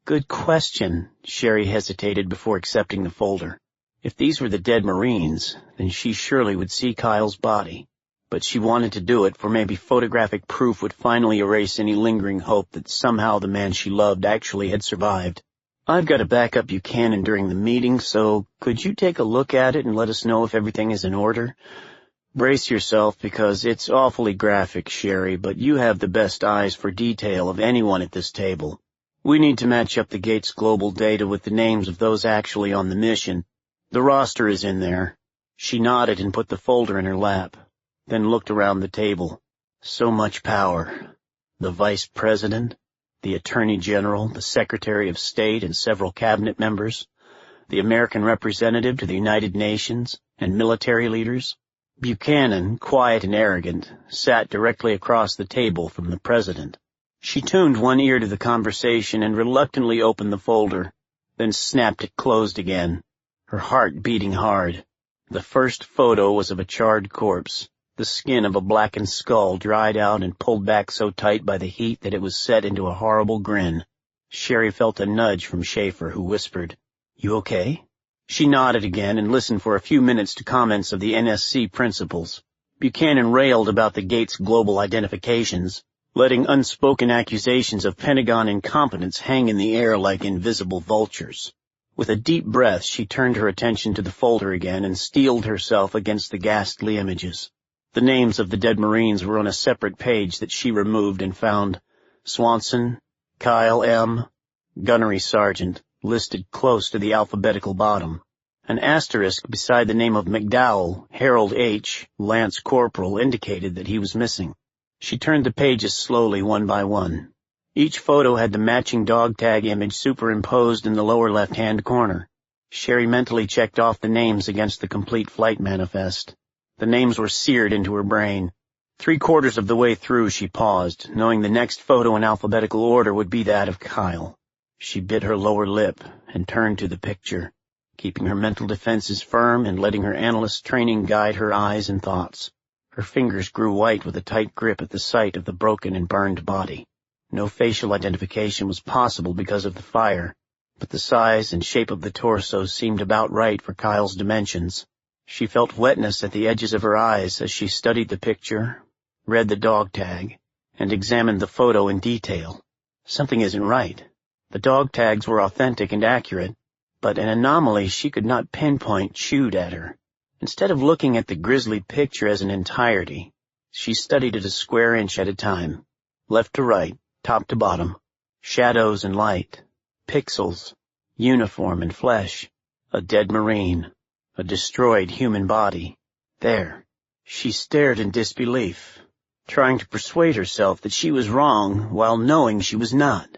Good question. Sherry hesitated before accepting the folder. If these were the dead Marines, then she surely would see Kyle's body. But she wanted to do it, for maybe photographic proof would finally erase any lingering hope that somehow the man she loved actually had survived. I've got to back up Buchanan during the meeting, so could you take a look at it and let us know if everything is in order? Brace yourself, because it's awfully graphic, Sherry, but you have the best eyes for detail of anyone at this table. We need to match up the Gates global data with the names of those actually on the mission. The roster is in there. She nodded and put the folder in her lap, then looked around the table. So much power. The Vice President, the Attorney General, the Secretary of State, and several cabinet members, the American representative to the United Nations, and military leaders. Buchanan, quiet and arrogant, sat directly across the table from the President. She tuned one ear to the conversation and reluctantly opened the folder, then snapped it closed again, her heart beating hard. The first photo was of a charred corpse, the skin of a blackened skull dried out and pulled back so tight by the heat that it was set into a horrible grin. Sherry felt a nudge from Schaefer, who whispered, "You okay?" She nodded again and listened for a few minutes to comments of the NSC principals. Buchanan railed about the Gates global identifications, letting unspoken accusations of Pentagon incompetence hang in the air like invisible vultures. With a deep breath, she turned her attention to the folder again and steeled herself against the ghastly images. The names of the dead Marines were on a separate page that she removed and found Swanson, Kyle M., Gunnery Sgt., listed close to the alphabetical bottom. An asterisk beside the name of McDowell, Harold H., Lance Corporal, indicated that he was missing. She turned the pages slowly one by one. Each photo had the matching dog tag image superimposed in the lower left-hand corner. Sherry mentally checked off the names against the complete flight manifest. The names were seared into her brain. 3/4 of the way through she paused, knowing the next photo in alphabetical order would be that of Kyle. She bit her lower lip and turned to the picture, keeping her mental defenses firm and letting her analyst training guide her eyes and thoughts. Her fingers grew white with a tight grip at the sight of the broken and burned body. No facial identification was possible because of the fire, but the size and shape of the torso seemed about right for Kyle's dimensions. She felt wetness at the edges of her eyes as she studied the picture, read the dog tag, and examined the photo in detail. Something isn't right. The dog tags were authentic and accurate, but an anomaly she could not pinpoint chewed at her. Instead of looking at the grisly picture as an entirety, she studied it a square inch at a time, left to right, top to bottom, shadows and light, pixels, uniform and flesh, a dead Marine, a destroyed human body. There. She stared in disbelief, trying to persuade herself that she was wrong while knowing she was not.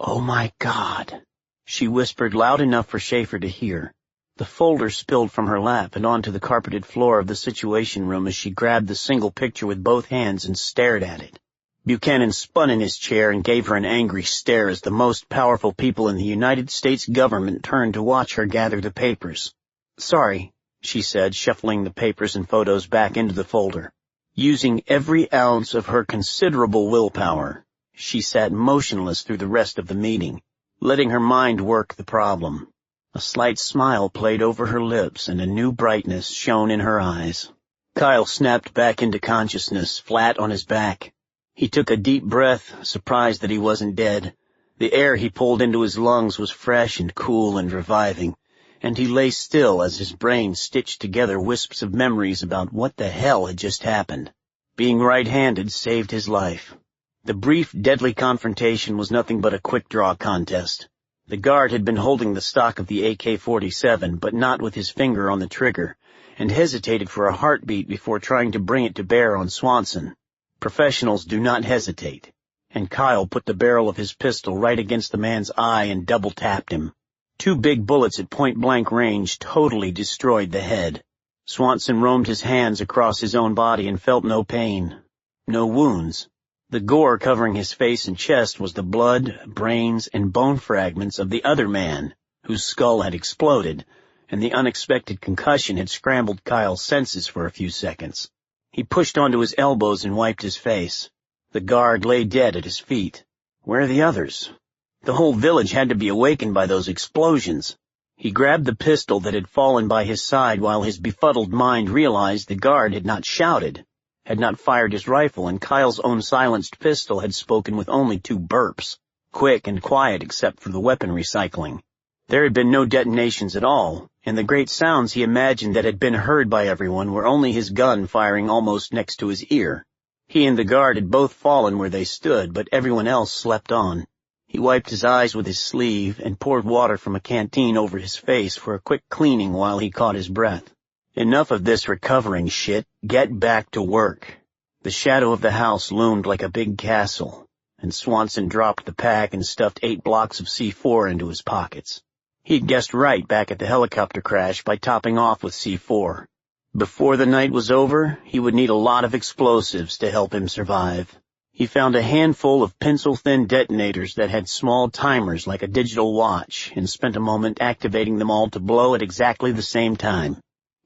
"Oh my God," she whispered loud enough for Schaefer to hear. The folder spilled from her lap and onto the carpeted floor of the Situation Room as she grabbed the single picture with both hands and stared at it. Buchanan spun in his chair and gave her an angry stare as the most powerful people in the United States government turned to watch her gather the papers. "Sorry," she said, shuffling the papers and photos back into the folder. Using every ounce of her considerable willpower, she sat motionless through the rest of the meeting, letting her mind work the problem. A slight smile played over her lips and a new brightness shone in her eyes. Kyle snapped back into consciousness, flat on his back. He took a deep breath, surprised that he wasn't dead. The air he pulled into his lungs was fresh and cool and reviving, and he lay still as his brain stitched together wisps of memories about what the hell had just happened. Being right-handed saved his life. The brief, deadly confrontation was nothing but a quick-draw contest. The guard had been holding the stock of the AK-47, but not with his finger on the trigger, and hesitated for a heartbeat before trying to bring it to bear on Swanson. Professionals do not hesitate, and Kyle put the barrel of his pistol right against the man's eye and double-tapped him. 2 big bullets at point-blank range totally destroyed the head. Swanson roamed his hands across his own body and felt no pain, no wounds, The gore covering his face and chest was the blood, brains, and bone fragments of the other man, whose skull had exploded, and the unexpected concussion had scrambled Kyle's senses for a few seconds. He pushed onto his elbows and wiped his face. The guard lay dead at his feet. Where are the others? The whole village had to be awakened by those explosions. He grabbed the pistol that had fallen by his side while his befuddled mind realized the guard had not shouted, had not fired his rifle, and Kyle's own silenced pistol had spoken with only 2 burps, quick and quiet except for the weapon recycling. There had been no detonations at all, and the great sounds he imagined that had been heard by everyone were only his gun firing almost next to his ear. He and the guard had both fallen where they stood, but everyone else slept on. He wiped his eyes with his sleeve and poured water from a canteen over his face for a quick cleaning while he caught his breath. Enough of this recovering shit. Get back to work. The shadow of the house loomed like a big castle, and Swanson dropped the pack and stuffed 8 blocks of C4 into his pockets. He'd guessed right back at the helicopter crash by topping off with C4. Before the night was over, he would need a lot of explosives to help him survive. He found a handful of pencil-thin detonators that had small timers like a digital watch and spent a moment activating them all to blow at exactly the same time.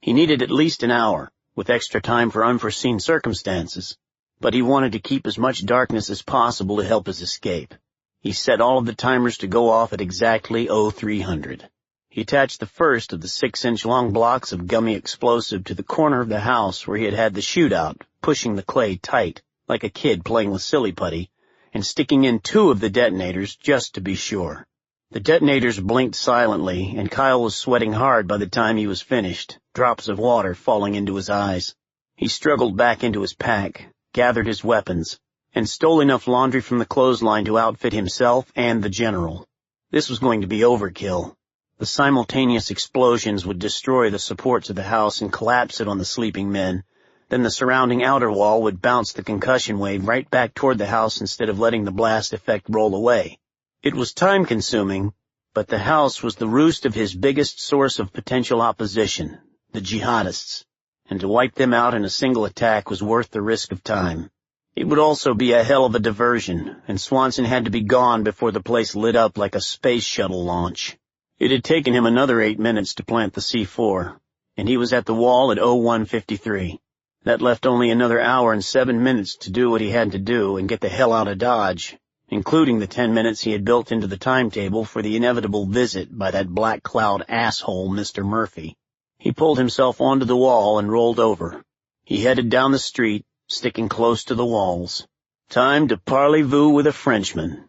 He needed at least an hour, with extra time for unforeseen circumstances, but he wanted to keep as much darkness as possible to help his escape. He set all of the timers to go off at exactly 0300. He attached the first of the 6-inch-long blocks of gummy explosive to the corner of the house where he had had the shootout, pushing the clay tight, like a kid playing with silly putty, and sticking in 2 of the detonators just to be sure. The detonators blinked silently, and Kyle was sweating hard by the time he was finished, drops of water falling into his eyes. He struggled back into his pack, gathered his weapons, and stole enough laundry from the clothesline to outfit himself and the general. This was going to be overkill. The simultaneous explosions would destroy the supports of the house and collapse it on the sleeping men. Then the surrounding outer wall would bounce the concussion wave right back toward the house instead of letting the blast effect roll away. It was time-consuming, but the house was the roost of his biggest source of potential opposition, the jihadists, and to wipe them out in a single attack was worth the risk of time. It would also be a hell of a diversion, and Swanson had to be gone before the place lit up like a space shuttle launch. It had taken him another 8 minutes to plant the C4, and he was at the wall at 01:53. That left only another hour and 7 minutes to do what he had to do and get the hell out of Dodge, including the 10 minutes he had built into the timetable for the inevitable visit by that black cloud asshole, Mr. Murphy. He pulled himself onto the wall and rolled over. He headed down the street, sticking close to the walls. Time to parley-vous with a Frenchman.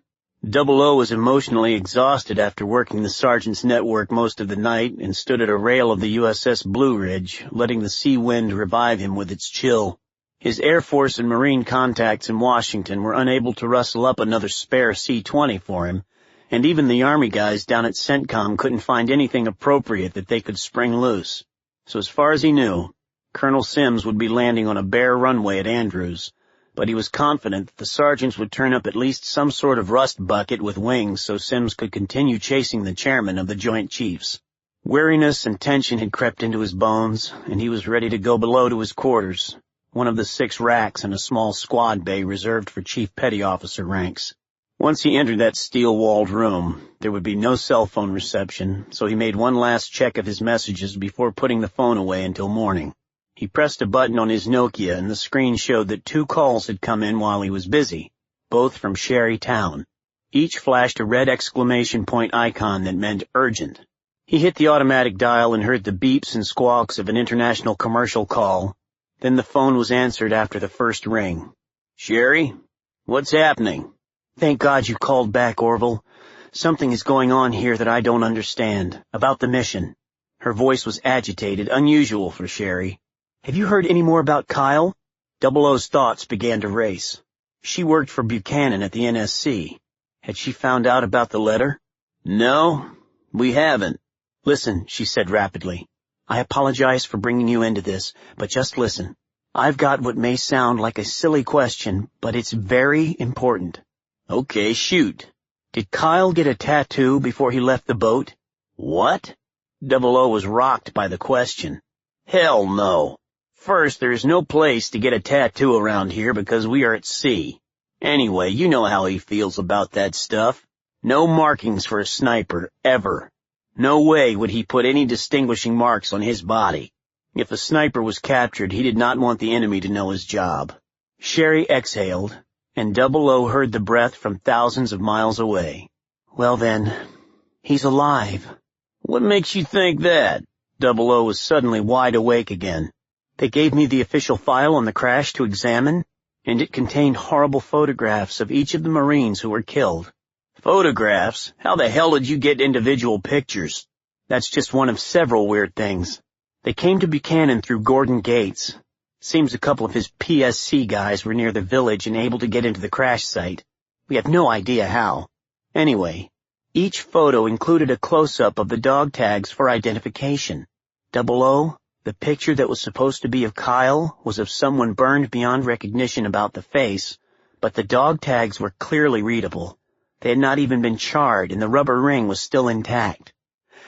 00 was emotionally exhausted after working the sergeant's network most of the night and stood at a rail of the USS Blue Ridge, letting the sea wind revive him with its chill. His Air Force and Marine contacts in Washington were unable to rustle up another spare C-20 for him, and even the Army guys down at CENTCOM couldn't find anything appropriate that they could spring loose. So as far as he knew, Colonel Sims would be landing on a bare runway at Andrews, but he was confident that the sergeants would turn up at least some sort of rust bucket with wings so Sims could continue chasing the chairman of the Joint Chiefs. Weariness and tension had crept into his bones, and he was ready to go below to his quarters, one of the 6 racks in a small squad bay reserved for chief petty officer ranks. Once he entered that steel-walled room, there would be no cell phone reception, so he made one last check of his messages before putting the phone away until morning. He pressed a button on his Nokia, and the screen showed that 2 calls had come in while he was busy, both from Sherry Town. Each flashed a red exclamation point icon that meant urgent. He hit the automatic dial and heard the beeps and squawks of an international commercial call. Then the phone was answered after the first ring. "Sherry? What's happening?" "Thank God you called back, Orville. Something is going on here that I don't understand, about the mission." Her voice was agitated, unusual for Sherry. "Have you heard any more about Kyle?" 00's thoughts began to race. She worked for Buchanan at the NSC. Had she found out about the letter? "No, we haven't." "Listen," she said rapidly. "I apologize for bringing you into this, but just listen. I've got what may sound like a silly question, but it's very important." "Okay, shoot." "Did Kyle get a tattoo before he left the boat?" "What?" 00 was rocked by the question. "Hell no. First, there is no place to get a tattoo around here because we are at sea. Anyway, you know how he feels about that stuff. No markings for a sniper, ever. No way would he put any distinguishing marks on his body. If a sniper was captured, he did not want the enemy to know his job. Sherry exhaled, and Double O heard the breath from thousands of miles away. Well then, he's alive. What makes you think that? Double O was suddenly wide awake again. They gave me the official file on the crash to examine, and it contained horrible photographs of each of the Marines who were killed. Photographs? How the hell did you get individual pictures? That's just one of several weird things. They came to Buchanan through Gordon Gates. Seems a couple of his PSC guys were near the village and able to get into the crash site. We have no idea how. Anyway, each photo included a close-up of the dog tags for identification. Double O, the picture that was supposed to be of Kyle was of someone burned beyond recognition about the face, but the dog tags were clearly readable. They had not even been charred, and the rubber ring was still intact.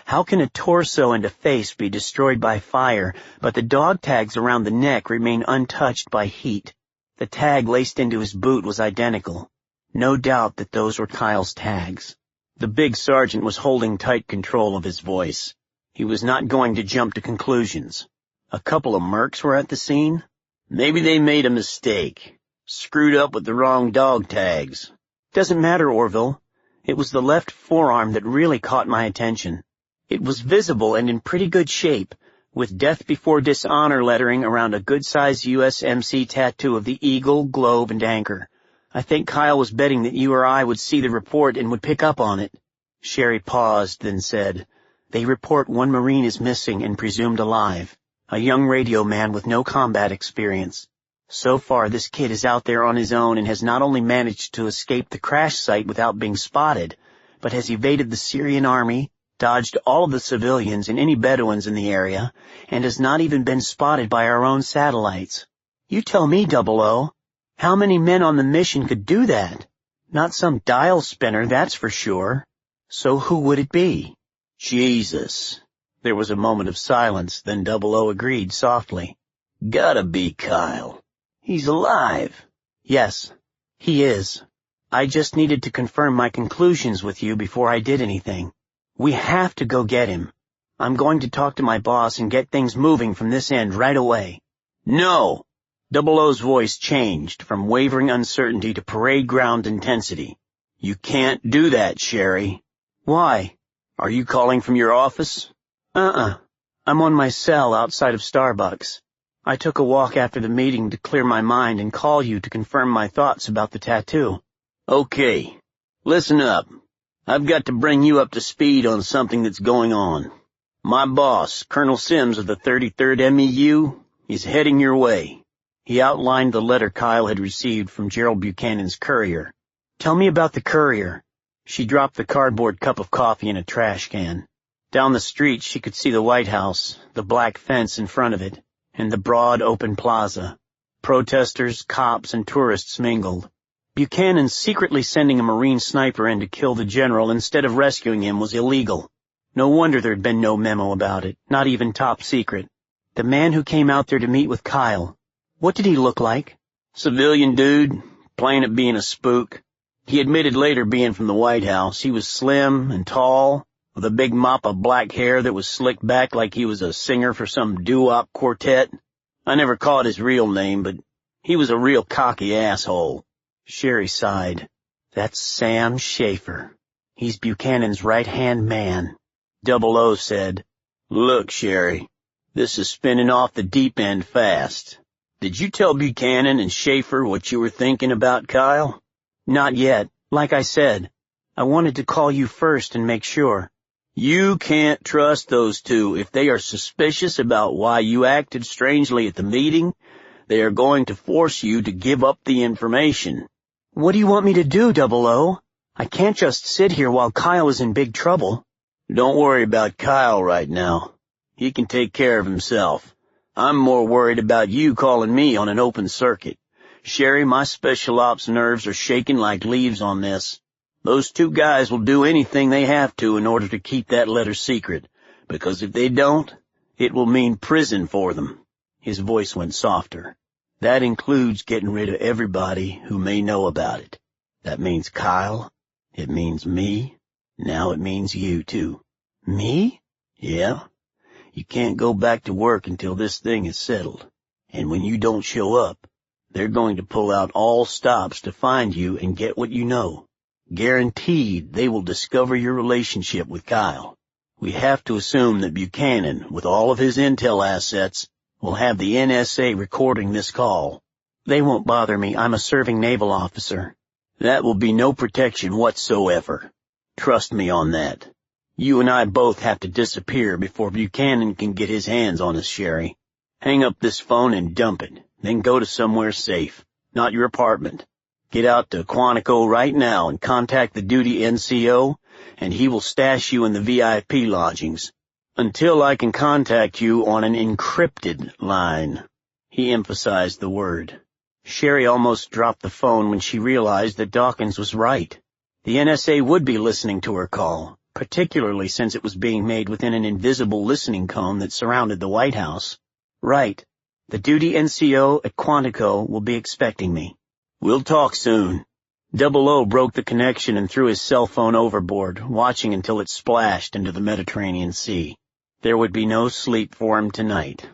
How can a torso and a face be destroyed by fire, but the dog tags around the neck remain untouched by heat? The tag laced into his boot was identical. No doubt that those were Kyle's tags. The big sergeant was holding tight control of his voice. He was not going to jump to conclusions. A couple of mercs were at the scene? Maybe they made a mistake. Screwed up with the wrong dog tags. Doesn't matter, Orville. It was the left forearm that really caught my attention. It was visible and in pretty good shape, with Death Before Dishonor lettering around a good-sized USMC tattoo of the eagle, globe, and anchor. I think Kyle was betting that you or I would see the report and would pick up on it. Sherry paused, then said, They report one Marine is missing and presumed alive. A young radio man with no combat experience. So far, this kid is out there on his own and has not only managed to escape the crash site without being spotted, but has evaded the Syrian army, dodged all of the civilians and any Bedouins in the area, and has not even been spotted by our own satellites. You tell me, Double O, how many men on the mission could do that? Not some dial spinner, that's for sure. So who would it be? Jesus. There was a moment of silence, then Double O agreed softly. Gotta be Kyle. He's alive. Yes, he is. I just needed to confirm my conclusions with you before I did anything. We have to go get him. I'm going to talk to my boss and get things moving from this end right away. No! Double O's voice changed from wavering uncertainty to parade ground intensity. You can't do that, Sherry. Why? Are you calling from your office? I'm on my cell outside of Starbucks. I took a walk after the meeting to clear my mind and call you to confirm my thoughts about the tattoo. Okay. Listen up. I've got to bring you up to speed on something that's going on. My boss, Colonel Sims of the 33rd MEU, is heading your way. He outlined the letter Kyle had received from Gerald Buchanan's courier. Tell me about the courier. She dropped the cardboard cup of coffee in a trash can. Down the street she could see the White House, the black fence in front of it, and the broad open plaza. Protesters, cops, and tourists mingled. Buchanan secretly sending a Marine sniper in to kill the general instead of rescuing him was illegal. No wonder there'd been no memo about it, not even top secret. The man who came out there to meet with Kyle, what did he look like? Civilian dude, playing at being a spook. He admitted later being from the White House. He was slim and tall, with a big mop of black hair that was slicked back like he was a singer for some doo-wop quartet. I never caught his real name, but he was a real cocky asshole. Sherry sighed. That's Sam Schaefer. He's Buchanan's right-hand man. Double O said, Look, Sherry, this is spinning off the deep end fast. Did you tell Buchanan and Schaefer what you were thinking about Kyle? Not yet. Like I said, I wanted to call you first and make sure. You can't trust those two. If they are suspicious about why you acted strangely at the meeting, they are going to force you to give up the information. What do you want me to do, Double O? I can't just sit here while Kyle is in big trouble. Don't worry about Kyle right now. He can take care of himself. I'm more worried about you calling me on an open circuit. Sherry, my special ops nerves are shaking like leaves on this. Those two guys will do anything they have to in order to keep that letter secret, because if they don't, it will mean prison for them. His voice went softer. That includes getting rid of everybody who may know about it. That means Kyle. It means me. Now it means you, too. Me? Yeah. You can't go back to work until this thing is settled. And when you don't show up, they're going to pull out all stops to find you and get what you know. Guaranteed they will discover your relationship with Kyle. We have to assume that Buchanan, with all of his intel assets, will have the NSA recording this call. They won't bother me. I'm a serving naval officer. That will be no protection whatsoever. Trust me on that. You and I both have to disappear before Buchanan can get his hands on us, Sherry. Hang up this phone and dump it, then go to somewhere safe, not your apartment. Get out to Quantico right now and contact the duty NCO, and he will stash you in the VIP lodgings. Until I can contact you on an encrypted line. He emphasized the word. Sherry almost dropped the phone when she realized that Dawkins was right. The NSA would be listening to her call, particularly since it was being made within an invisible listening cone that surrounded the White House. Right. The duty NCO at Quantico will be expecting me. We'll talk soon. 00 broke the connection and threw his cell phone overboard, watching until it splashed into the Mediterranean Sea. There would be no sleep for him tonight.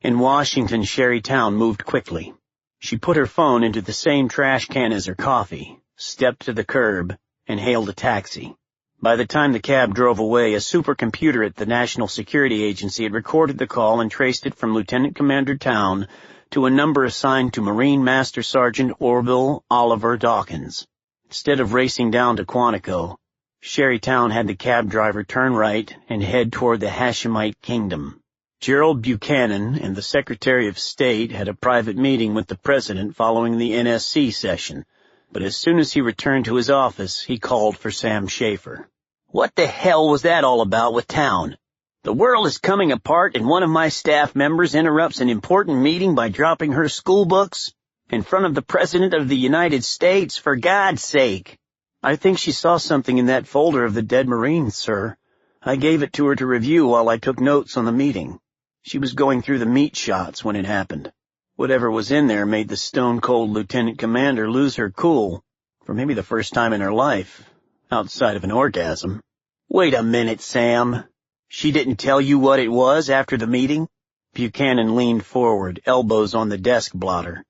In Washington, Sherry Town moved quickly. She put her phone into the same trash can as her coffee, stepped to the curb, and hailed a taxi. By the time the cab drove away, a supercomputer at the National Security Agency had recorded the call and traced it from Lieutenant Commander Town to a number assigned to Marine Master Sergeant Orville Oliver Dawkins. Instead of racing down to Quantico, Sherry Town had the cab driver turn right and head toward the Hashemite Kingdom. Gerald Buchanan and the Secretary of State had a private meeting with the President following the NSC session, but as soon as he returned to his office, he called for Sam Schaefer. What the hell was that all about with Town? The world is coming apart and one of my staff members interrupts an important meeting by dropping her school books in front of the President of the United States, for God's sake. I think she saw something in that folder of the dead Marines, sir. I gave it to her to review while I took notes on the meeting. She was going through the meat shots when it happened. Whatever was in there made the stone-cold lieutenant commander lose her cool, for maybe the first time in her life, outside of an orgasm. Wait a minute, Sam. She didn't tell you what it was after the meeting? Buchanan leaned forward, elbows on the desk blotter.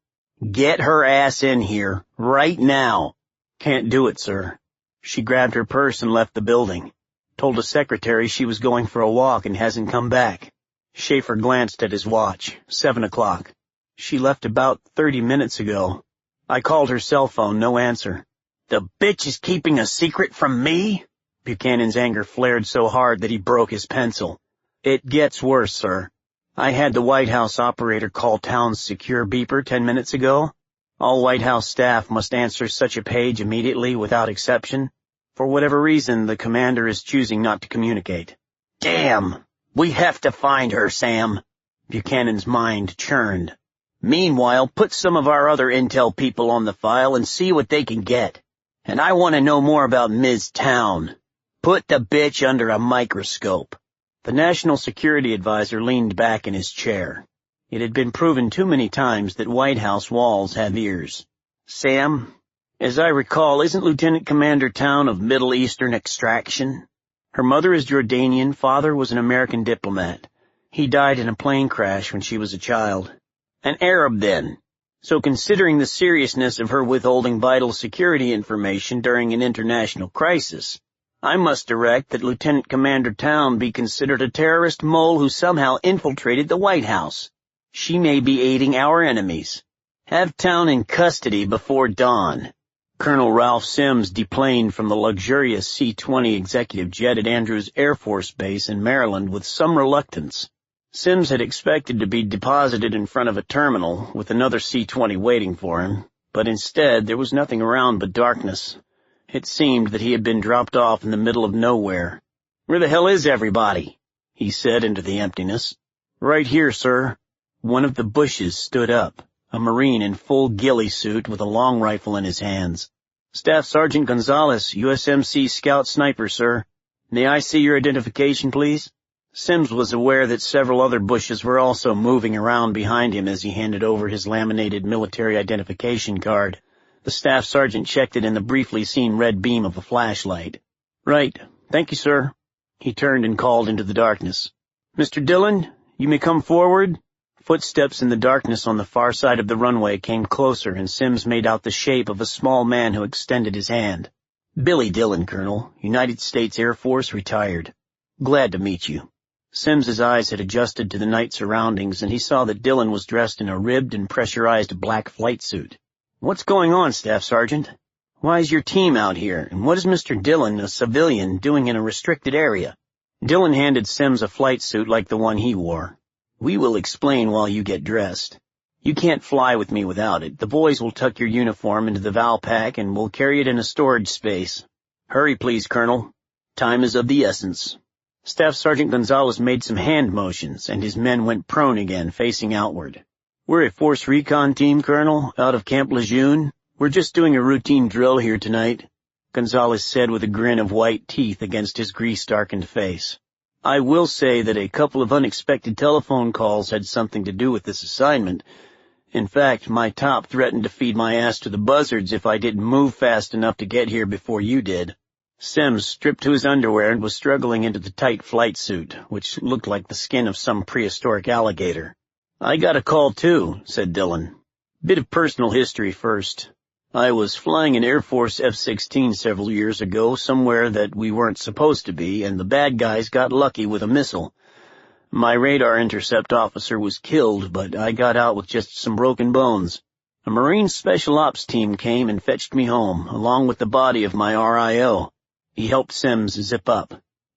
Get her ass in here, right now. Can't do it, sir. She grabbed her purse and left the building. Told the secretary she was going for a walk and hasn't come back. Schaefer glanced at his watch. 7 o'clock. She left about 30 minutes ago. I called her cell phone, no answer. The bitch is keeping a secret from me? Buchanan's anger flared so hard that he broke his pencil. It gets worse, sir. I had the White House operator call Town's secure beeper 10 minutes ago. All White House staff must answer such a page immediately without exception. For whatever reason, the commander is choosing not to communicate. Damn! We have to find her, Sam. Buchanan's mind churned. Meanwhile, put some of our other intel people on the file and see what they can get. And I want to know more about Ms. Town. Put the bitch under a microscope. The National Security Advisor leaned back in his chair. It had been proven too many times that White House walls have ears. Sam, as I recall, isn't Lieutenant Commander Town of Middle Eastern extraction? Her mother is Jordanian, father was an American diplomat. He died in a plane crash when she was a child. An Arab, then. So considering the seriousness of her withholding vital security information during an international crisis, I must direct that Lieutenant Commander Town be considered a terrorist mole who somehow infiltrated the White House. She may be aiding our enemies. Have Town in custody before dawn. Colonel Ralph Sims deplaned from the luxurious C-20 executive jet at Andrews Air Force Base in Maryland with some reluctance. Sims had expected to be deposited in front of a terminal with another C-20 waiting for him, but instead there was nothing around but darkness. It seemed that he had been dropped off in the middle of nowhere. Where the hell is everybody? He said into the emptiness. Right here, sir. One of the bushes stood up, a Marine in full ghillie suit with a long rifle in his hands. Staff Sergeant Gonzalez, USMC Scout Sniper, sir. May I see your identification, please? Sims was aware that several other bushes were also moving around behind him as he handed over his laminated military identification card. The staff sergeant checked it in the briefly seen red beam of a flashlight. "Right. Thank you, sir." He turned and called into the darkness. "Mr. Dillon, you may come forward." Footsteps in the darkness on the far side of the runway came closer, and Sims made out the shape of a small man who extended his hand. "Billy Dillon, Colonel, United States Air Force, retired. Glad to meet you." Sims's eyes had adjusted to the night surroundings, and he saw that Dillon was dressed in a ribbed and pressurized black flight suit. "What's going on, Staff Sergeant? Why is your team out here, and what is Mr. Dillon, a civilian, doing in a restricted area?" Dillon handed Sims a flight suit like the one he wore. "We will explain while you get dressed. You can't fly with me without it. The boys will tuck your uniform into the Valpack, and we'll carry it in a storage space. Hurry, please, Colonel. Time is of the essence." Staff Sergeant Gonzalez made some hand motions, and his men went prone again, facing outward. "We're a force recon team, Colonel, out of Camp Lejeune. We're just doing a routine drill here tonight," Gonzalez said with a grin of white teeth against his grease-darkened face. "I will say that a couple of unexpected telephone calls had something to do with this assignment. In fact, my top threatened to feed my ass to the buzzards if I didn't move fast enough to get here before you did." Sims stripped to his underwear and was struggling into the tight flight suit, which looked like the skin of some prehistoric alligator. "I got a call too," said Dillon. "Bit of personal history first. I was flying an Air Force F-16 several years ago somewhere that we weren't supposed to be, and the bad guys got lucky with a missile. My radar intercept officer was killed, but I got out with just some broken bones. A Marine Special Ops team came and fetched me home, along with the body of my RIO. He helped Sims zip up.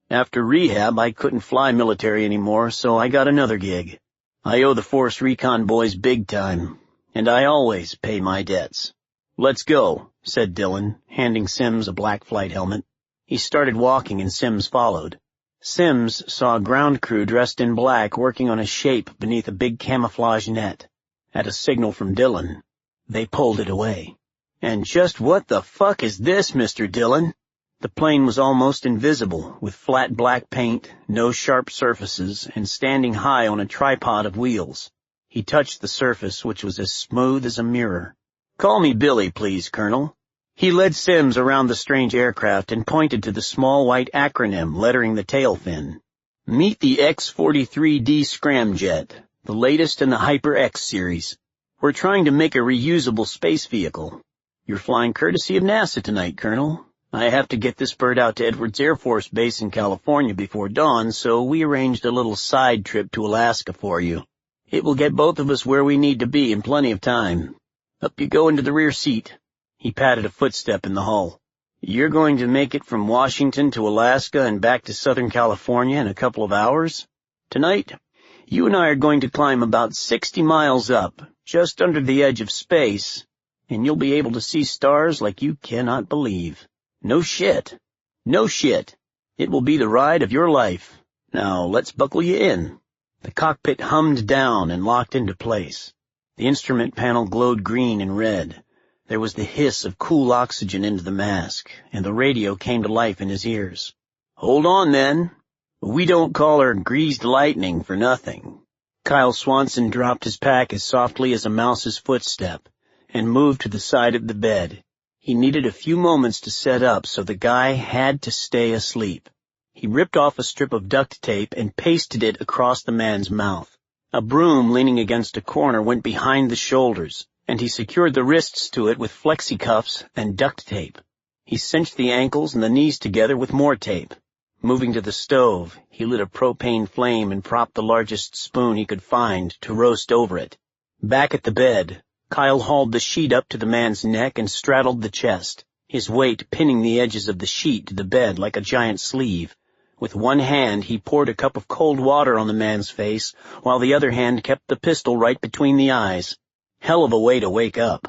After rehab, I couldn't fly military anymore, so I got another gig. I owe the Force Recon boys big time, and I always pay my debts." "Let's go," said Dillon, handing Sims a black flight helmet. He started walking, and Sims followed. Sims saw a ground crew dressed in black working on a shape beneath a big camouflage net. At a signal from Dillon, they pulled it away. "And just what the fuck is this, Mr. Dillon?" The plane was almost invisible, with flat black paint, no sharp surfaces, and standing high on a tripod of wheels. He touched the surface, which was as smooth as a mirror. "Call me Billy, please, Colonel." He led Sims around the strange aircraft and pointed to the small white acronym lettering the tail fin. "Meet the X-43D scramjet, the latest in the Hyper-X series. We're trying to make a reusable space vehicle. You're flying courtesy of NASA tonight, Colonel. I have to get this bird out to Edwards Air Force Base in California before dawn, so we arranged a little side trip to Alaska for you. It will get both of us where we need to be in plenty of time. Up you go into the rear seat." He patted a footstep in the hull. "You're going to make it from Washington to Alaska and back to Southern California in a couple of hours? Tonight, you and I are going to climb about 60 miles up, just under the edge of space, and you'll be able to see stars like you cannot believe. No shit. No shit. It will be the ride of your life. Now, let's buckle you in." The cockpit hummed down and locked into place. The instrument panel glowed green and red. There was the hiss of cool oxygen into the mask, and the radio came to life in his ears. "Hold on, then. We don't call her Greased Lightning for nothing." Kyle Swanson dropped his pack as softly as a mouse's footstep and moved to the side of the bed. He needed a few moments to set up, so the guy had to stay asleep. He ripped off a strip of duct tape and pasted it across the man's mouth. A broom leaning against a corner went behind the shoulders, and he secured the wrists to it with flexi cuffs and duct tape. He cinched the ankles and the knees together with more tape. Moving to the stove, he lit a propane flame and propped the largest spoon he could find to roast over it. Back at the bed, Kyle hauled the sheet up to the man's neck and straddled the chest, his weight pinning the edges of the sheet to the bed like a giant sleeve. With one hand, he poured a cup of cold water on the man's face, while the other hand kept the pistol right between the eyes. Hell of a way to wake up.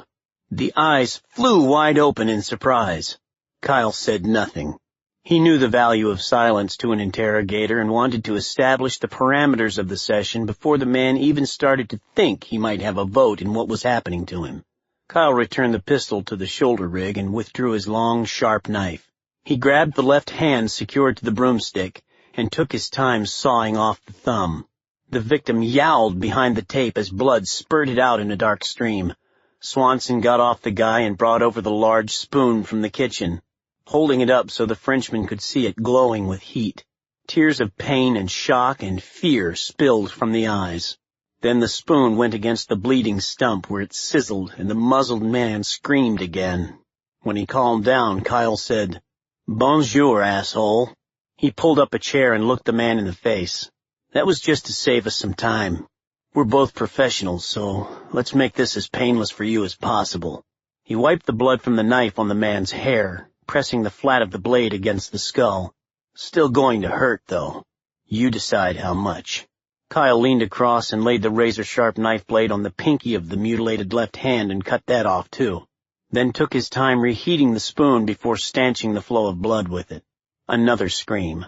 The eyes flew wide open in surprise. Kyle said nothing. He knew the value of silence to an interrogator and wanted to establish the parameters of the session before the man even started to think he might have a vote in what was happening to him. Kyle returned the pistol to the shoulder rig and withdrew his long, sharp knife. He grabbed the left hand secured to the broomstick and took his time sawing off the thumb. The victim yowled behind the tape as blood spurted out in a dark stream. Swanson got off the guy and brought over the large spoon from the kitchen, holding it up so the Frenchman could see it glowing with heat. Tears of pain and shock and fear spilled from the eyes. Then the spoon went against the bleeding stump where it sizzled, and the muzzled man screamed again. When he calmed down, Kyle said, "Bonjour, asshole." He pulled up a chair and looked the man in the face. "That was just to save us some time. We're both professionals, so let's make this as painless for you as possible." He wiped the blood from the knife on the man's hair, pressing the flat of the blade against the skull. "Still going to hurt, though. You decide how much." Kyle leaned across and laid the razor-sharp knife blade on the pinky of the mutilated left hand and cut that off, too. Then took his time reheating the spoon before stanching the flow of blood with it. Another scream.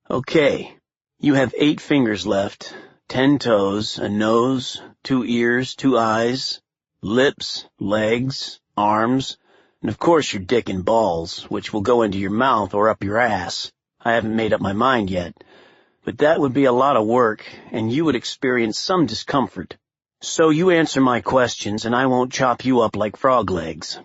"Okay. You have 8 fingers left, 10 toes, a nose, 2 ears, 2 eyes, lips, legs, arms, and of course your dick and balls, which will go into your mouth or up your ass. I haven't made up my mind yet, but that would be a lot of work, and you would experience some discomfort. So you answer my questions, and I won't chop you up like frog legs.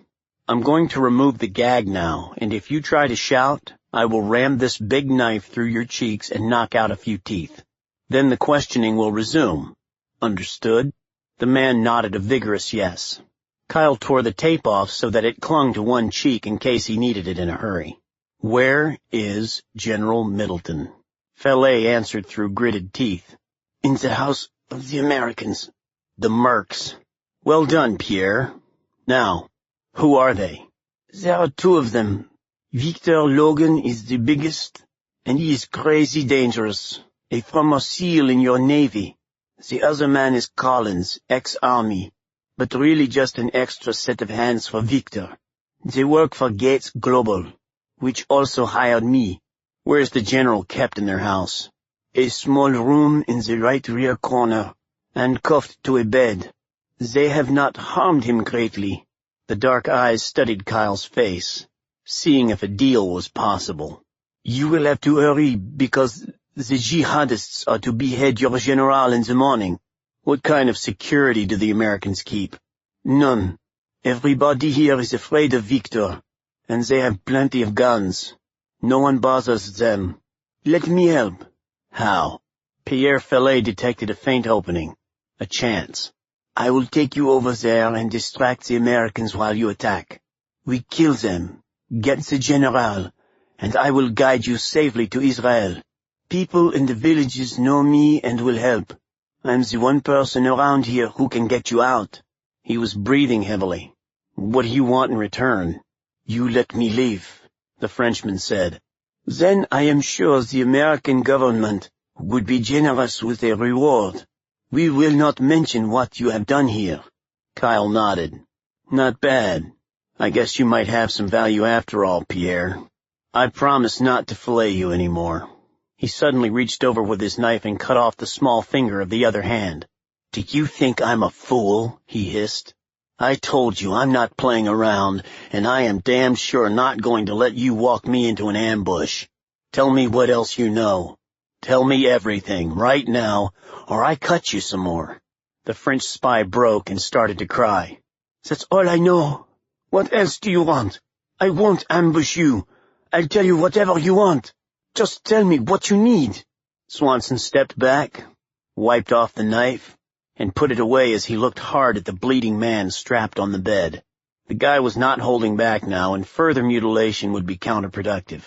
I'm going to remove the gag now, and if you try to shout, I will ram this big knife through your cheeks and knock out a few teeth. Then the questioning will resume. Understood?" The man nodded a vigorous yes. Kyle tore the tape off so that it clung to one cheek in case he needed it in a hurry. "Where is General Middleton?" Fallet answered through gritted teeth. "In the house of the Americans." "The Mercs. Well done, Pierre. Now, who are they?" "There are 2 of them. Victor Logan is the biggest, and he is crazy dangerous, a former SEAL in your Navy. The other man is Collins, ex-Army, but really just an extra set of hands for Victor. They work for Gates Global, which also hired me." "Where's the general kept in their house?" "A small room in the right rear corner, handcuffed to a bed. They have not harmed him greatly." The dark eyes studied Kyle's face, seeing if a deal was possible. "You will have to hurry because the jihadists are to behead your general in the morning." "What kind of security do the Americans keep?" "None. Everybody here is afraid of Victor, and they have plenty of guns. No one bothers them. Let me help." "How?" Pierre Fallet detected a faint opening. A chance. "I will take you over there and distract the Americans while you attack. We kill them, get the general, and I will guide you safely to Israel. People in the villages know me and will help. I'm the one person around here who can get you out." He was breathing heavily. "What do you want in return?" "You let me live," the Frenchman said. "Then I am sure the American government would be generous with a reward. We will not mention what you have done here." Kyle nodded. "Not bad. I guess you might have some value after all, Pierre. I promise not to fillet you anymore." He suddenly reached over with his knife and cut off the small finger of the other hand. "Do you think I'm a fool?" he hissed. "I told you I'm not playing around, and I am damn sure not going to let you walk me into an ambush. Tell me what else you know. Tell me everything, right now, or I cut you some more." The French spy broke and started to cry. "That's all I know. What else do you want? I won't ambush you. I'll tell you whatever you want. Just tell me what you need." Swanson stepped back, wiped off the knife, and put it away as he looked hard at the bleeding man strapped on the bed. The guy was not holding back now, and further mutilation would be counterproductive.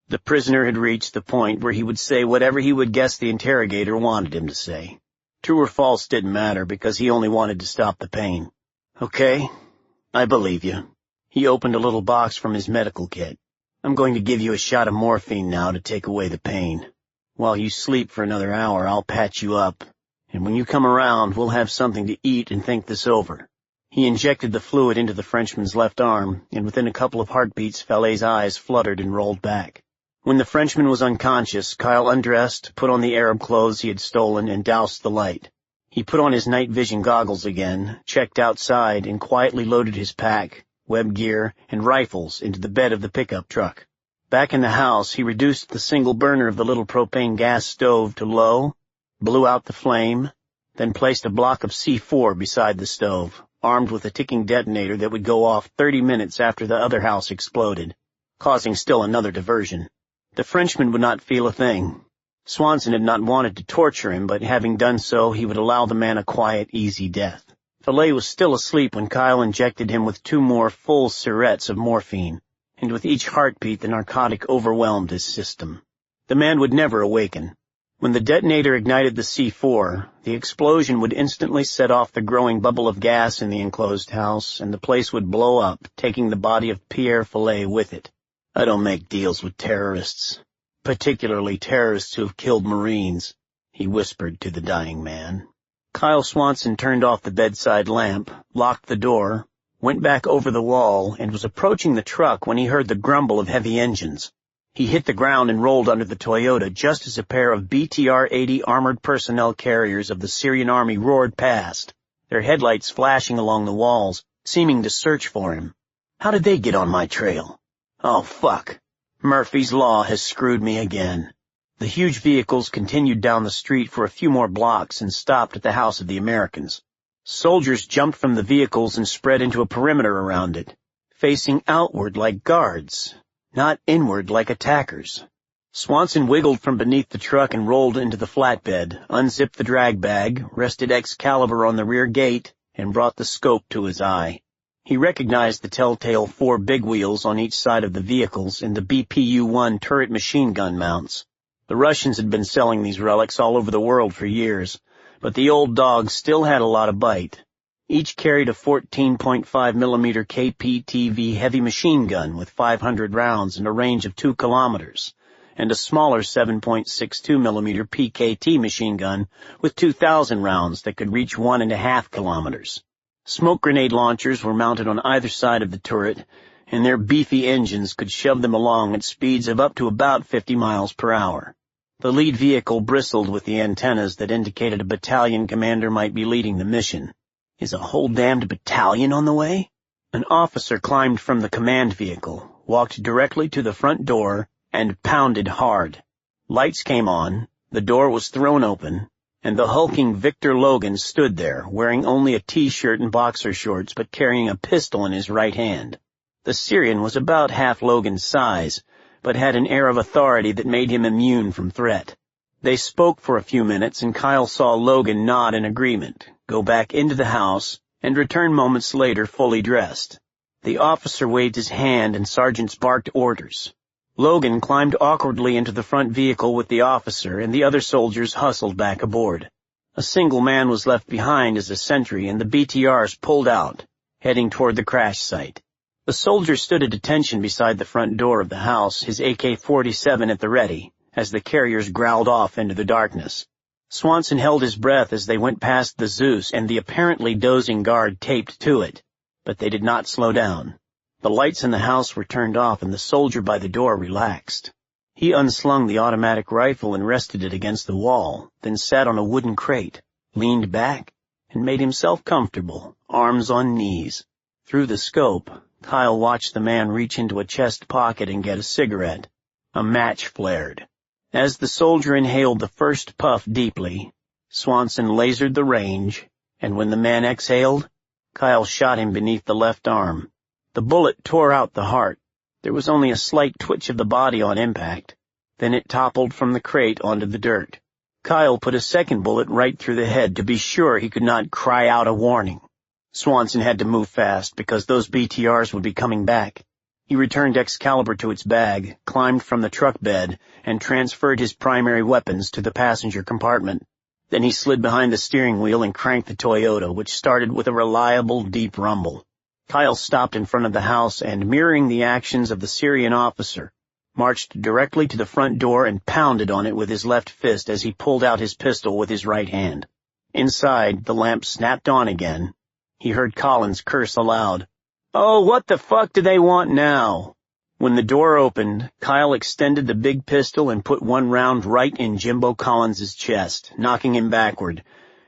The prisoner had reached the point where he would say whatever he would guess the interrogator wanted him to say. True or false didn't matter because he only wanted to stop the pain. "Okay, I believe you." He opened a little box from his medical kit. "I'm going to give you a shot of morphine now to take away the pain. While you sleep for another hour, I'll patch you up, and when you come around, we'll have something to eat and think this over." He injected the fluid into the Frenchman's left arm, and within a couple of heartbeats, Fallet's eyes fluttered and rolled back. When the Frenchman was unconscious, Kyle undressed, put on the Arab clothes he had stolen, and doused the light. He put on his night vision goggles again, checked outside, and quietly loaded his pack, web gear, and rifles into the bed of the pickup truck. Back in the house, he reduced the single burner of the little propane gas stove to low, blew out the flame, then placed a block of C4 beside the stove, armed with a ticking detonator that would go off 30 minutes after the other house exploded, causing still another diversion. The Frenchman would not feel a thing. Swanson had not wanted to torture him, but having done so, he would allow the man a quiet, easy death. Fillet was still asleep when Kyle injected him with 2 more full syrettes of morphine, and with each heartbeat the narcotic overwhelmed his system. The man would never awaken. When the detonator ignited the C4, the explosion would instantly set off the growing bubble of gas in the enclosed house, and the place would blow up, taking the body of Pierre Fillet with it. I don't make deals with terrorists, particularly terrorists who have killed Marines, he whispered to the dying man. Kyle Swanson turned off the bedside lamp, locked the door, went back over the wall, and was approaching the truck when he heard the grumble of heavy engines. He hit the ground and rolled under the Toyota just as a pair of BTR-80 armored personnel carriers of the Syrian army roared past, their headlights flashing along the walls, seeming to search for him. How did they get on my trail? Oh, fuck. Murphy's Law has screwed me again. The huge vehicles continued down the street for a few more blocks and stopped at the house of the Americans. Soldiers jumped from the vehicles and spread into a perimeter around it, facing outward like guards, not inward like attackers. Swanson wiggled from beneath the truck and rolled into the flatbed, unzipped the drag bag, rested Excalibur on the rear gate, and brought the scope to his eye. He recognized the telltale 4 big wheels on each side of the vehicles and the BPU-1 turret machine gun mounts. The Russians had been selling these relics all over the world for years, but the old dogs still had a lot of bite. Each carried a 14.5mm KPTV heavy machine gun with 500 rounds and a range of 2 kilometers, and a smaller 7.62mm PKT machine gun with 2,000 rounds that could reach 1.5 kilometers. Smoke grenade launchers were mounted on either side of the turret, and their beefy engines could shove them along at speeds of up to about 50 miles per hour. The lead vehicle bristled with the antennas that indicated a battalion commander might be leading the mission. Is a whole damned battalion on the way? An officer climbed from the command vehicle, walked directly to the front door, and pounded hard. Lights came on, the door was thrown open, and the hulking Victor Logan stood there, wearing only a T-shirt and boxer shorts but carrying a pistol in his right hand. The Syrian was about half Logan's size, but had an air of authority that made him immune from threat. They spoke for a few minutes, and Kyle saw Logan nod in agreement, go back into the house, and return moments later fully dressed. The officer waved his hand and sergeants barked orders. Logan climbed awkwardly into the front vehicle with the officer, and the other soldiers hustled back aboard. A single man was left behind as a sentry, and the BTRs pulled out, heading toward the crash site. The soldier stood at attention beside the front door of the house, his AK-47 at the ready, as the carriers growled off into the darkness. Swanson held his breath as they went past the Zeus and the apparently dozing guard taped to it, but they did not slow down. The lights in the house were turned off and the soldier by the door relaxed. He unslung the automatic rifle and rested it against the wall, then sat on a wooden crate, leaned back, and made himself comfortable, arms on knees. Through the scope, Kyle watched the man reach into a chest pocket and get a cigarette. A match flared. As the soldier inhaled the first puff deeply, Swanson lasered the range, and when the man exhaled, Kyle shot him beneath the left arm. The bullet tore out the heart. There was only a slight twitch of the body on impact. Then it toppled from the crate onto the dirt. Kyle put a second bullet right through the head to be sure he could not cry out a warning. Swanson had to move fast because those BTRs would be coming back. He returned Excalibur to its bag, climbed from the truck bed, and transferred his primary weapons to the passenger compartment. Then he slid behind the steering wheel and cranked the Toyota, which started with a reliable, deep rumble. Kyle stopped in front of the house and, mirroring the actions of the Syrian officer, marched directly to the front door and pounded on it with his left fist as he pulled out his pistol with his right hand. Inside, the lamp snapped on again. He heard Collins curse aloud. "Oh, what the fuck do they want now?" When the door opened, Kyle extended the big pistol and put one round right in Jimbo Collins's chest, knocking him backward,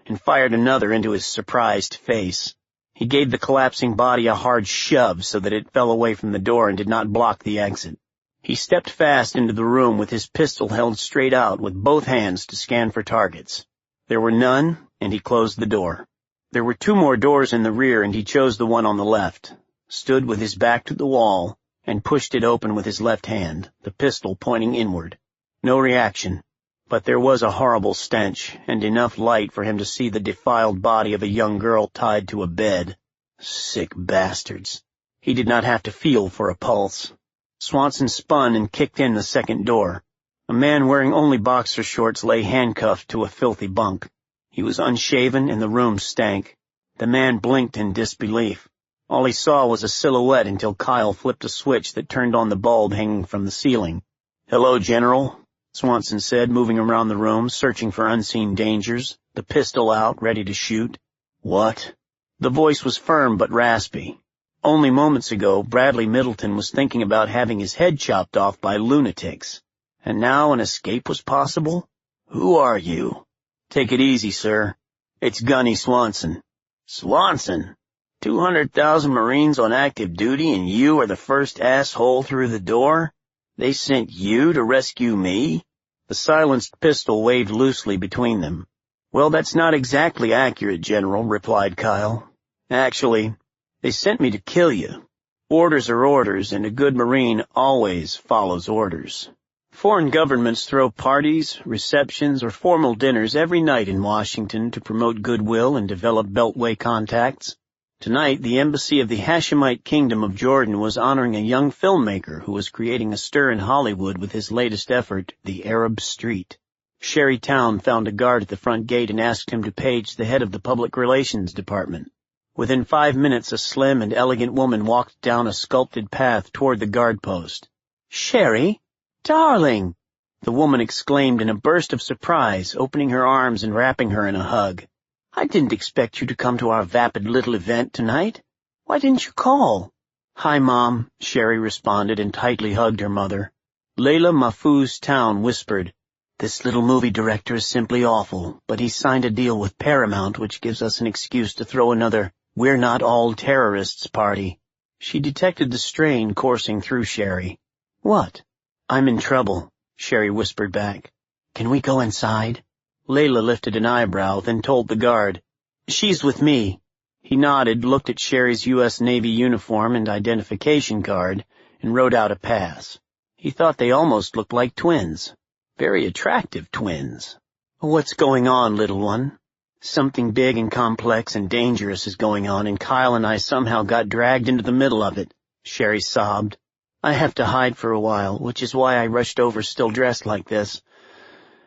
and fired another into his surprised face. He gave the collapsing body a hard shove so that it fell away from the door and did not block the exit. He stepped fast into the room with his pistol held straight out with both hands to scan for targets. There were none, and he closed the door. There were 2 more doors in the rear, and he chose the one on the left, stood with his back to the wall, and pushed it open with his left hand, the pistol pointing inward. No reaction, but there was a horrible stench, and enough light for him to see the defiled body of a young girl tied to a bed. Sick bastards. He did not have to feel for a pulse. Swanson spun and kicked in the second door. A man wearing only boxer shorts lay handcuffed to a filthy bunk. He was unshaven and the room stank. The man blinked in disbelief. All he saw was a silhouette until Kyle flipped a switch that turned on the bulb hanging from the ceiling. "Hello, General," Swanson said, moving around the room, searching for unseen dangers, the pistol out, ready to shoot. "What?" The voice was firm but raspy. Only moments ago, Bradley Middleton was thinking about having his head chopped off by lunatics. And now an escape was possible? "Who are you?" "Take it easy, sir. It's Gunny Swanson." "Swanson? 200,000 Marines on active duty and you are the first asshole through the door? They sent you to rescue me?" The silenced pistol waved loosely between them. "Well, that's not exactly accurate, General," replied Kyle. "Actually, they sent me to kill you. Orders are orders, and a good Marine always follows orders. Foreign governments throw parties, receptions, or formal dinners every night in Washington to promote goodwill and develop Beltway contacts. Tonight, the embassy of the Hashemite Kingdom of Jordan was honoring a young filmmaker who was creating a stir in Hollywood with his latest effort, The Arab Street. Sherry Town found a guard at the front gate and asked him to page the head of the Public Relations Department. Within 5 minutes, a slim and elegant woman walked down a sculpted path toward the guard post. "Sherry? Darling!" the woman exclaimed in a burst of surprise, opening her arms and wrapping her in a hug. "I didn't expect you to come to our vapid little event tonight. Why didn't you call?" "Hi, Mom," Sherry responded and tightly hugged her mother. Layla Mahfouz Town whispered, "This little movie director is simply awful, but he signed a deal with Paramount which gives us an excuse to throw another 'We're not all terrorists' party." She detected the strain coursing through Sherry. "What?" "I'm in trouble," Sherry whispered back. "Can we go inside?" Layla lifted an eyebrow, then told the guard, "She's with me." He nodded, looked at Sherry's U.S. Navy uniform and identification card, and wrote out a pass. He thought they almost looked like twins. Very attractive twins. "What's going on, little one?" "Something big and complex and dangerous is going on, and Kyle and I somehow got dragged into the middle of it," Sherry sobbed. "I have to hide for a while, which is why I rushed over still dressed like this.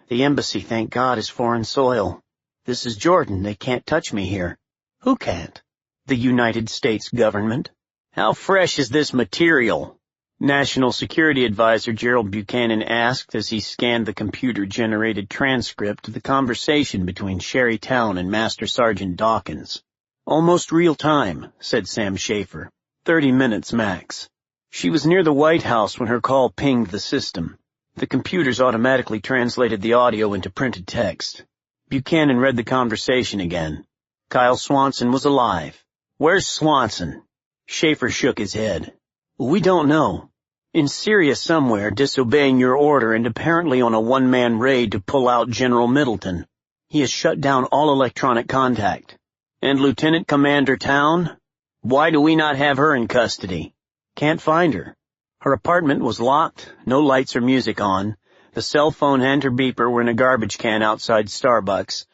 The embassy, thank God, is foreign soil. This is Jordan. They can't touch me here." "Who can't?" "The United States government." "How fresh is this material?" National Security Advisor Gerald Buchanan asked as he scanned the computer-generated transcript of the conversation between Sherry Town and Master Sergeant Dawkins. "Almost real time," said Sam Schaefer. 30 minutes max. She was near the White House when her call pinged the system. The computers automatically translated the audio into printed text. Buchanan read the conversation again. Kyle Swanson was alive. "Where's Swanson?" Schaefer shook his head. "We don't know. In Syria somewhere, disobeying your order and apparently on a one-man raid to pull out General Middleton. He has shut down all electronic contact." "And Lieutenant Commander Town? Why do we not have her in custody?" "Can't find her. Her apartment was locked, no lights or music on. The cell phone and her beeper were in a garbage can outside Starbucks.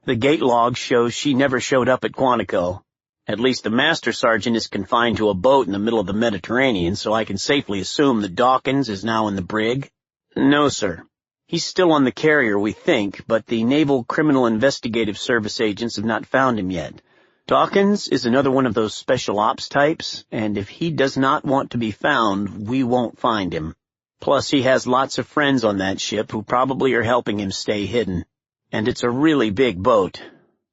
The gate log shows she never showed up at Quantico. At least the Master Sergeant is confined to a boat in the middle of the Mediterranean, so I can safely assume that Dawkins is now in the brig." "No, sir. He's still on the carrier, we think, but the Naval Criminal Investigative Service agents have not found him yet. Dawkins is another one of those special ops types, and if he does not want to be found, we won't find him. Plus, he has lots of friends on that ship who probably are helping him stay hidden. And it's a really big boat.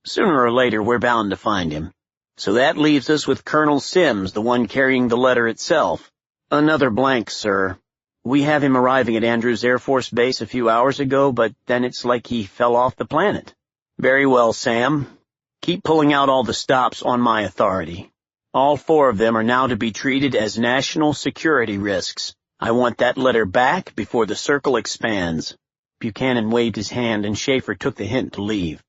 Sooner or later, we're bound to find him. So that leaves us with Colonel Sims, the one carrying the letter itself." "Another blank, sir. We have him arriving at Andrews Air Force Base a few hours ago, but then it's like he fell off the planet." "Very well, Sam. Keep pulling out all the stops on my authority. All 4 of them are now to be treated as national security risks. I want that letter back before the circle expands." Buchanan waved his hand and Schaefer took the hint to leave.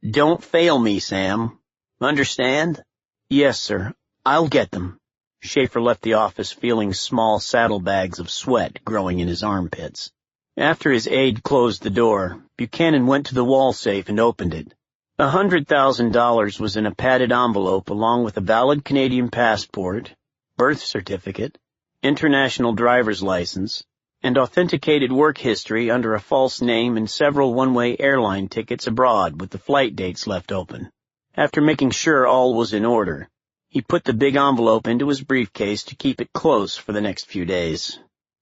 "Don't fail me, Sam. Understand?" "Yes, sir. I'll get them." Schaefer left the office feeling small saddlebags of sweat growing in his armpits. After his aide closed the door, Buchanan went to the wall safe and opened it. $100,000 was in a padded envelope along with a valid Canadian passport, birth certificate, international driver's license, and authenticated work history under a false name and several one-way airline tickets abroad with the flight dates left open. After making sure all was in order, he put the big envelope into his briefcase to keep it close for the next few days.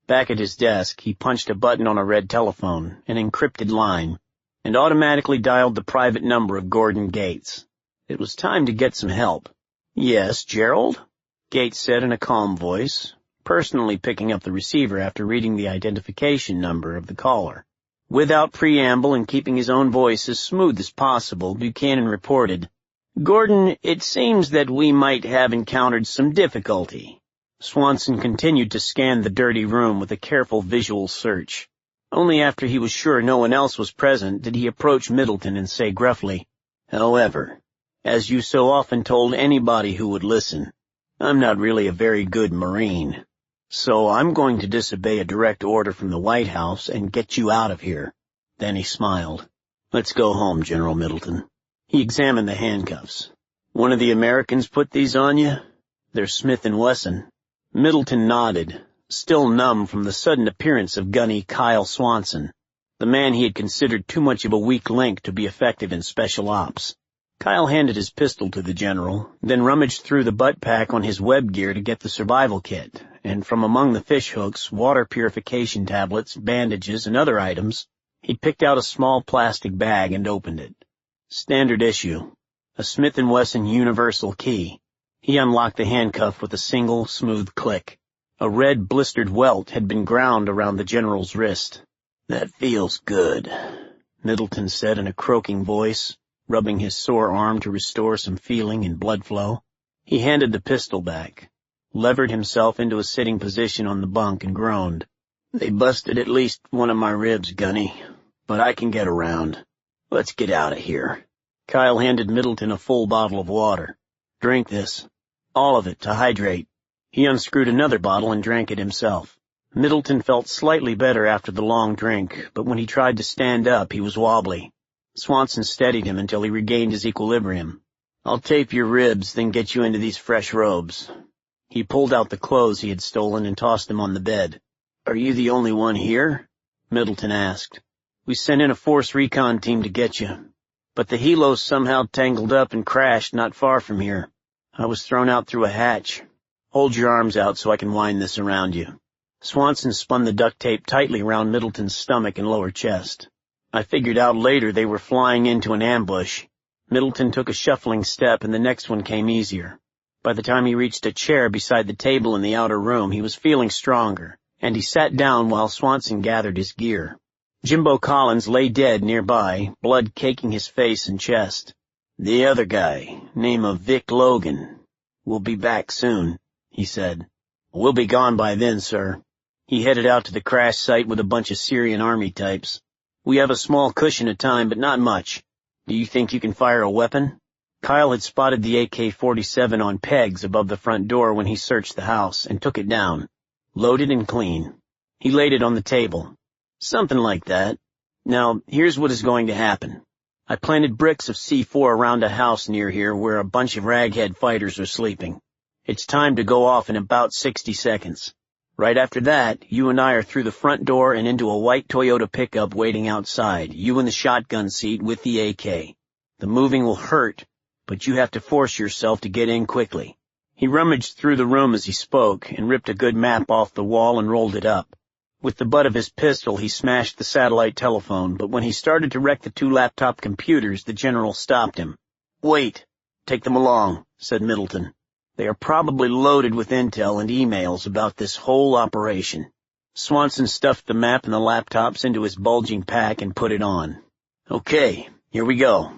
Back at his desk, he punched a button on a red telephone, an encrypted line, and automatically dialed the private number of Gordon Gates. It was time to get some help. "Yes, Gerald?" Gates said in a calm voice, personally picking up the receiver after reading the identification number of the caller. Without preamble and keeping his own voice as smooth as possible, Buchanan reported, "Gordon, it seems that we might have encountered some difficulty." Swanson continued to scan the dirty room with a careful visual search. Only after he was sure no one else was present did he approach Middleton and say gruffly, "However, as you so often told anybody who would listen, I'm not really a very good Marine. So I'm going to disobey a direct order from the White House and get you out of here." Then he smiled. "Let's go home, General Middleton." He examined the handcuffs. "One of the Americans put these on you? They're Smith & Wesson." Middleton nodded, still numb from the sudden appearance of gunny Kyle Swanson, the man he had considered too much of a weak link to be effective in special ops. Kyle handed his pistol to the general, then rummaged through the butt pack on his web gear to get the survival kit, and from among the fish hooks, water purification tablets, bandages, and other items, he picked out a small plastic bag and opened it. Standard issue, a Smith & Wesson universal key. He unlocked the handcuff with a single, smooth click. A red, blistered welt had been ground around the general's wrist. "That feels good," Middleton said in a croaking voice, rubbing his sore arm to restore some feeling and blood flow. He handed the pistol back, levered himself into a sitting position on the bunk, and groaned. "They busted at least one of my ribs, Gunny, but I can get around. Let's get out of here." Kyle handed Middleton a full bottle of water. "Drink this. All of it, to hydrate." He unscrewed another bottle and drank it himself. Middleton felt slightly better after the long drink, but when he tried to stand up, he was wobbly. Swanson steadied him until he regained his equilibrium. "I'll tape your ribs, then get you into these fresh robes." He pulled out the clothes he had stolen and tossed them on the bed. "Are you the only one here?" Middleton asked. "We sent in a force recon team to get you, but the helos somehow tangled up and crashed not far from here. I was thrown out through a hatch. Hold your arms out so I can wind this around you." Swanson spun the duct tape tightly around Middleton's stomach and lower chest. "I figured out later they were flying into an ambush." Middleton took a shuffling step and the next one came easier. By the time he reached a chair beside the table in the outer room, he was feeling stronger, and he sat down while Swanson gathered his gear. Jimbo Collins lay dead nearby, blood caking his face and chest. "The other guy, name of Vic Logan, will be back soon," he said. "We'll be gone by then, sir." He headed out to the crash site with a bunch of Syrian army types. "We have a small cushion of time, but not much. Do you think you can fire a weapon?" Kyle had spotted the AK-47 on pegs above the front door when he searched the house and took it down, loaded and clean. He laid it on the table. "Something like that. Now, here's what is going to happen. I planted bricks of C4 around a house near here where a bunch of raghead fighters are sleeping. It's time to go off in about 60 seconds. Right after that, you and I are through the front door and into a white Toyota pickup waiting outside, you in the shotgun seat with the AK. The moving will hurt, but you have to force yourself to get in quickly." He rummaged through the room as he spoke and ripped a good map off the wall and rolled it up. With the butt of his pistol, he smashed the satellite telephone, but when he started to wreck the 2 laptop computers, the general stopped him. "Wait. Take them along," said Middleton. "They are probably loaded with intel and emails about this whole operation." Swanson stuffed the map and the laptops into his bulging pack and put it on. "Okay, here we go.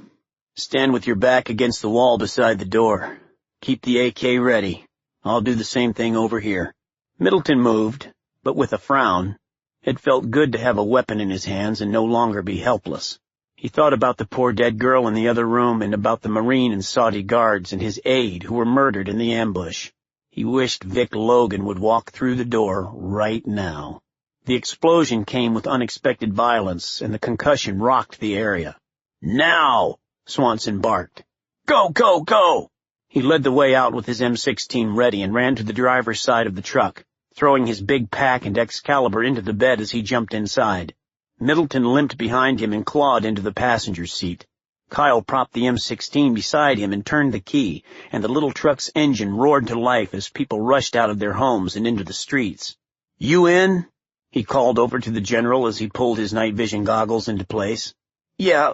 Stand with your back against the wall beside the door. Keep the AK ready. I'll do the same thing over here." Middleton moved, but with a frown. It felt good to have a weapon in his hands and no longer be helpless. He thought about the poor dead girl in the other room and about the Marine and Saudi guards and his aide who were murdered in the ambush. He wished Vic Logan would walk through the door right now. The explosion came with unexpected violence, and the concussion rocked the area. "Now!" Swanson barked. "Go, go, go!" He led the way out with his M16 ready and ran to the driver's side of the truck, throwing his big pack and Excalibur into the bed as he jumped inside. Middleton limped behind him and clawed into the passenger seat. Kyle propped the M16 beside him and turned the key, and the little truck's engine roared to life as people rushed out of their homes and into the streets. "You in?" he called over to the general as he pulled his night vision goggles into place. "Yeah,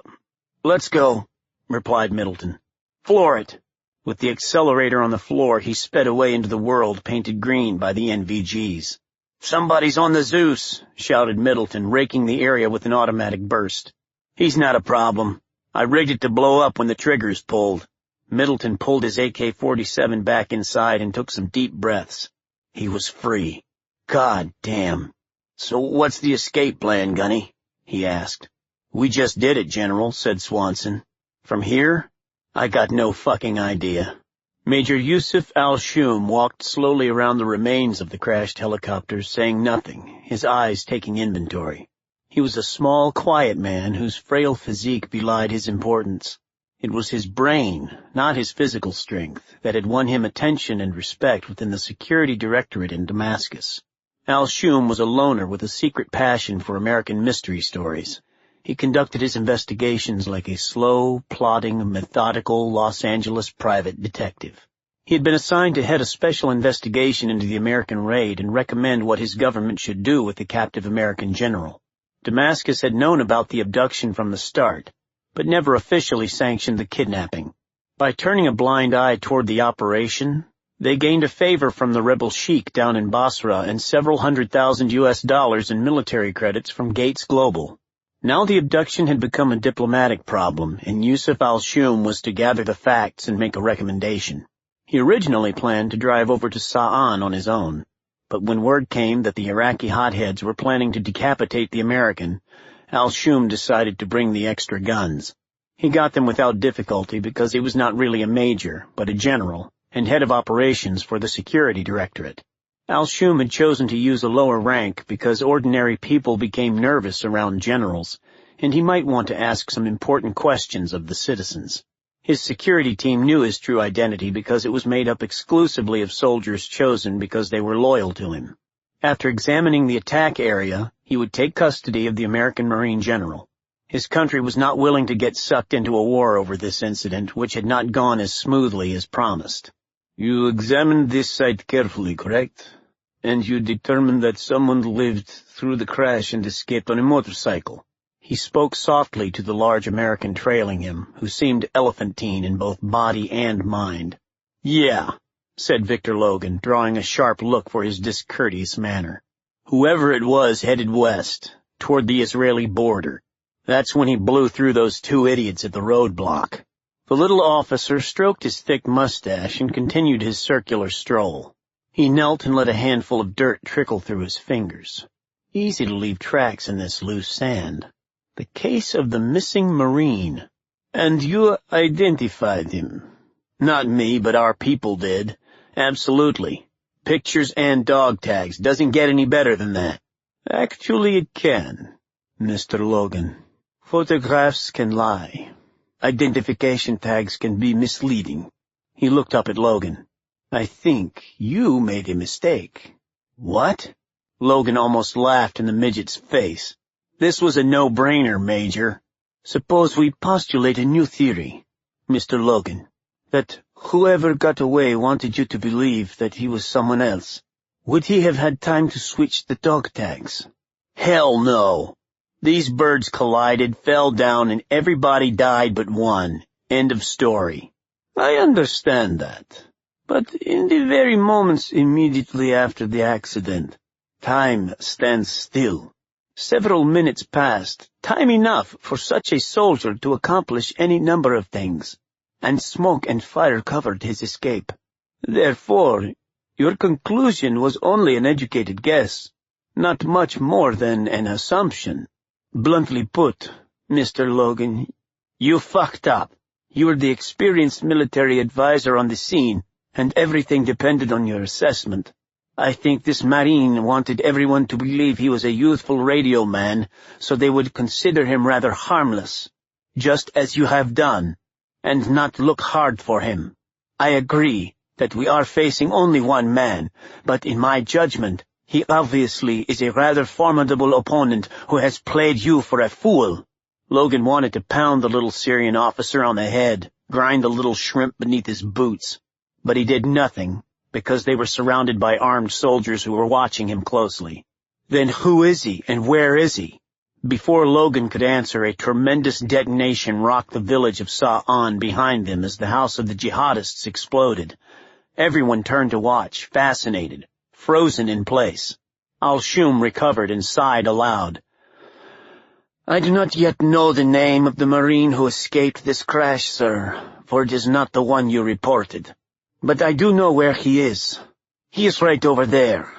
let's go," replied Middleton. "Floor it." With the accelerator on the floor, he sped away into the world painted green by the NVGs. "Somebody's on the Zeus," shouted Middleton, raking the area with an automatic burst. "He's not a problem. I rigged it to blow up when the trigger's pulled." Middleton pulled his AK-47 back inside and took some deep breaths. He was free. God damn. "So what's the escape plan, Gunny?" he asked. "We just did it, General," said Swanson. "From here? I got no fucking idea." Major Yusuf al-Shum walked slowly around the remains of the crashed helicopters, saying nothing, his eyes taking inventory. He was a small, quiet man whose frail physique belied his importance. It was his brain, not his physical strength, that had won him attention and respect within the security directorate in Damascus. Al-Shum was a loner with a secret passion for American mystery stories. He conducted his investigations like a slow, plodding, methodical Los Angeles private detective. He had been assigned to head a special investigation into the American raid and recommend what his government should do with the captive American general. Damascus had known about the abduction from the start, but never officially sanctioned the kidnapping. By turning a blind eye toward the operation, they gained a favor from the rebel sheik down in Basra and several $100,000 US in military credits from Gates Global. Now the abduction had become a diplomatic problem, and Yusuf al-Shum was to gather the facts and make a recommendation. He originally planned to drive over to Sa'an on his own, but when word came that the Iraqi hotheads were planning to decapitate the American, al-Shum decided to bring the extra guns. He got them without difficulty because he was not really a major, but a general, and head of operations for the security directorate. Al-Shum had chosen to use a lower rank because ordinary people became nervous around generals, and he might want to ask some important questions of the citizens. His security team knew his true identity because it was made up exclusively of soldiers chosen because they were loyal to him. After examining the attack area, he would take custody of the American Marine general. His country was not willing to get sucked into a war over this incident, which had not gone as smoothly as promised. "You examined this site carefully, correct? And you determined that someone lived through the crash and escaped on a motorcycle." He spoke softly to the large American trailing him, who seemed elephantine in both body and mind. "Yeah," said Victor Logan, drawing a sharp look for his discourteous manner. "Whoever it was headed west, toward the Israeli border. That's when he blew through those two idiots at the roadblock." The little officer stroked his thick mustache and continued his circular stroll. He knelt and let a handful of dirt trickle through his fingers. Easy to leave tracks in this loose sand. The case of the missing Marine. "And you identified him?" "Not me, but our people did. Absolutely. Pictures and dog tags. Doesn't get any better than that." "Actually it can, Mr. Logan. Photographs can lie. Identification tags can be misleading." He looked up at Logan. "I think you made a mistake." "What?" Logan almost laughed in the midget's face. "This was a no-brainer, Major. Suppose we postulate a new theory, Mr. Logan, that whoever got away wanted you to believe that he was someone else. Would he have had time to switch the dog tags?" "Hell no. These birds collided, fell down, and everybody died but one. End of story." "I understand that. But in the very moments immediately after the accident, time stands still. Several minutes passed, time enough for such a soldier to accomplish any number of things, and smoke and fire covered his escape. Therefore, your conclusion was only an educated guess. Not much more than an assumption. Bluntly put, Mr. Logan, you fucked up. You were the experienced military advisor on the scene, and everything depended on your assessment. I think this Marine wanted everyone to believe he was a youthful radio man, so they would consider him rather harmless, just as you have done, and not look hard for him. I agree that we are facing only one man, but in my judgment, he obviously is a rather formidable opponent who has played you for a fool. Logan wanted to pound the little Syrian officer on the head, grind the little shrimp beneath his boots, but he did nothing, because they were surrounded by armed soldiers who were watching him closely. Then who is he, and where is he? Before Logan could answer, a tremendous detonation rocked the village of Sa'an behind them as the house of the jihadists exploded. Everyone turned to watch, fascinated, frozen in place. Al-Shum recovered and sighed aloud. I do not yet know the name of the Marine who escaped this crash, sir, for it is not the one you reported. But I do know where he is. He is right over there.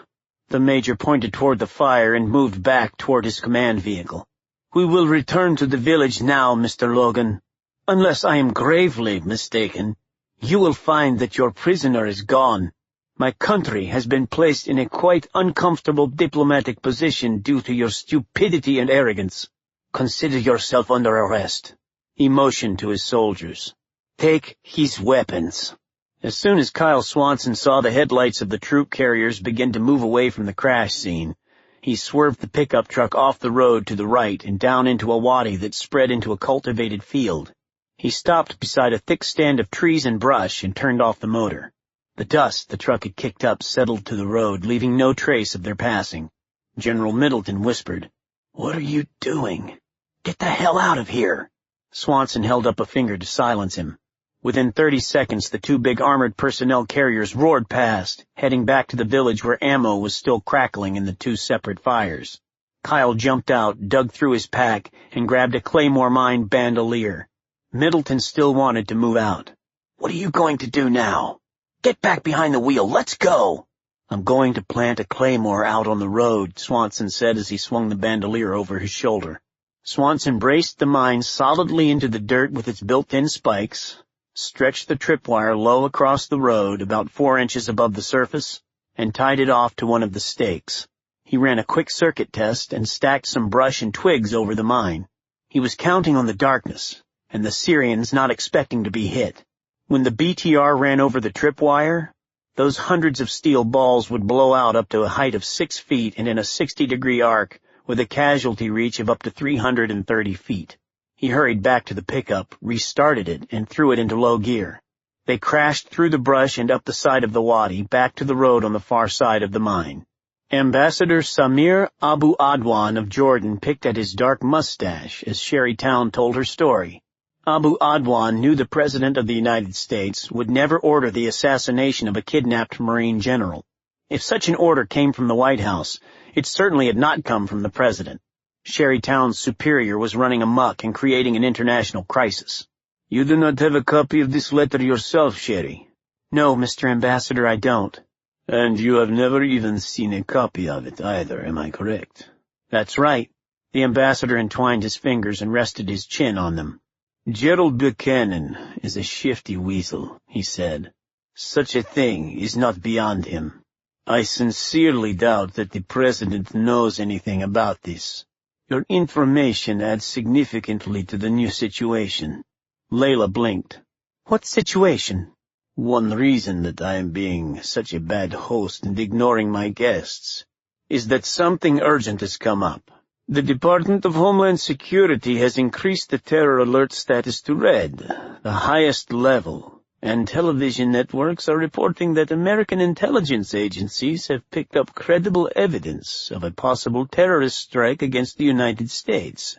The Major pointed toward the fire and moved back toward his command vehicle. We will return to the village now, Mr. Logan. Unless I am gravely mistaken, you will find that your prisoner is gone. My country has been placed in a quite uncomfortable diplomatic position due to your stupidity and arrogance. Consider yourself under arrest. He motioned to his soldiers. Take his weapons. As soon as Kyle Swanson saw the headlights of the troop carriers begin to move away from the crash scene, he swerved the pickup truck off the road to the right and down into a wadi that spread into a cultivated field. He stopped beside a thick stand of trees and brush and turned off the motor. The dust the truck had kicked up settled to the road, leaving no trace of their passing. General Middleton whispered, "What are you doing? Get the hell out of here!" Swanson held up a finger to silence him. Within 30 seconds, the two big armored personnel carriers roared past, heading back to the village where ammo was still crackling in the two separate fires. Kyle jumped out, dug through his pack, and grabbed a Claymore mine bandolier. Middleton still wanted to move out. "What are you going to do now? Get back behind the wheel, let's go!" "I'm going to plant a Claymore out on the road," Swanson said as he swung the bandolier over his shoulder. Swanson braced the mine solidly into the dirt with its built-in spikes, stretched the tripwire low across the road about 4 inches above the surface, and tied it off to one of the stakes. He ran a quick circuit test and stacked some brush and twigs over the mine. He was counting on the darkness, and the Syrians not expecting to be hit. When the BTR ran over the tripwire, those hundreds of steel balls would blow out up to a height of 6 feet and in a 60-degree arc, with a casualty reach of up to 330 feet. He hurried back to the pickup, restarted it, and threw it into low gear. They crashed through the brush and up the side of the wadi, back to the road on the far side of the mine. Ambassador Samir Abu Adwan of Jordan picked at his dark mustache as Sherry Town told her story. Abu Adwan knew the President of the United States would never order the assassination of a kidnapped Marine general. If such an order came from the White House, it certainly had not come from the President. Sherry Town's superior was running amok and creating an international crisis. "You do not have a copy of this letter yourself, Sherry?" "No, Mr. Ambassador, I don't." "And you have never even seen a copy of it either, am I correct?" "That's right." The ambassador entwined his fingers and rested his chin on them. "Gerald Buchanan is a shifty weasel," he said. "Such a thing is not beyond him. I sincerely doubt that the President knows anything about this. Your information adds significantly to the new situation." Layla blinked. "What situation?" "One reason that I am being such a bad host and ignoring my guests is that something urgent has come up. The Department of Homeland Security has increased the terror alert status to red, the highest level, and television networks are reporting that American intelligence agencies have picked up credible evidence of a possible terrorist strike against the United States.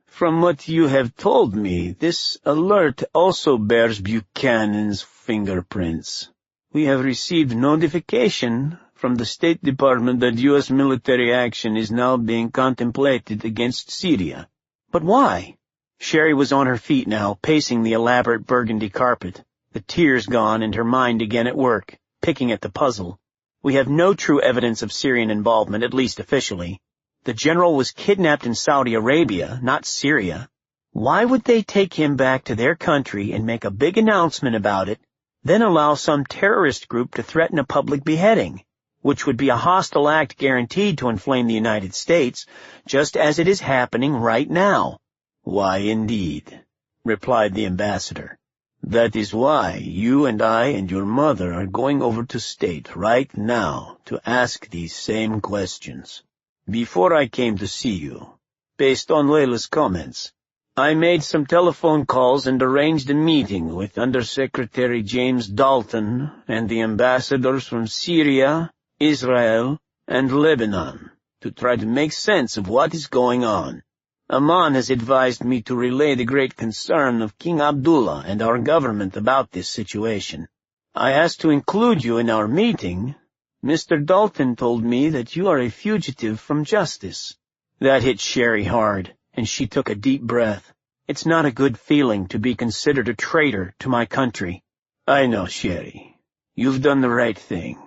From what you have told me, this alert also bears Buchanan's fingerprints. We have received notification from the State Department that U.S. military action is now being contemplated against Syria." "But why?" Sherry was on her feet now, pacing the elaborate burgundy carpet, the tears gone and her mind again at work, picking at the puzzle. We have no true evidence of Syrian involvement, at least officially. The general was kidnapped in Saudi Arabia, not Syria. Why would they take him back to their country and make a big announcement about it, then allow some terrorist group to threaten a public beheading, which would be a hostile act guaranteed to inflame the United States, just as it is happening right now? Why, indeed, replied the ambassador. That is why you and I and your mother are going over to state right now to ask these same questions. Before I came to see you, based on Layla's comments, I made some telephone calls and arranged a meeting with Undersecretary James Dalton and the ambassadors from Syria, Israel, and Lebanon to try to make sense of what is going on. Amman has advised me to relay the great concern of King Abdullah and our government about this situation. I asked to include you in our meeting. Mr. Dalton told me that you are a fugitive from justice. That hit Sherry hard, and she took a deep breath. It's not a good feeling to be considered a traitor to my country. I know, Sherry. You've done the right thing,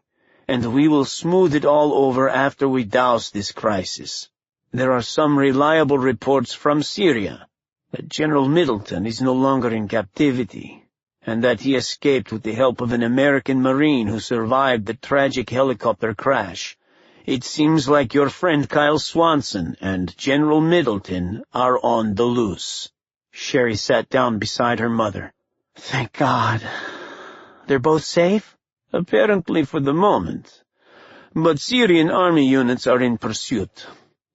and we will smooth it all over after we douse this crisis. There are some reliable reports from Syria that General Middleton is no longer in captivity, and that he escaped with the help of an American Marine who survived the tragic helicopter crash. It seems like your friend Kyle Swanson and General Middleton are on the loose. Sherry sat down beside her mother. Thank God. They're both safe? Apparently for the moment. But Syrian army units are in pursuit.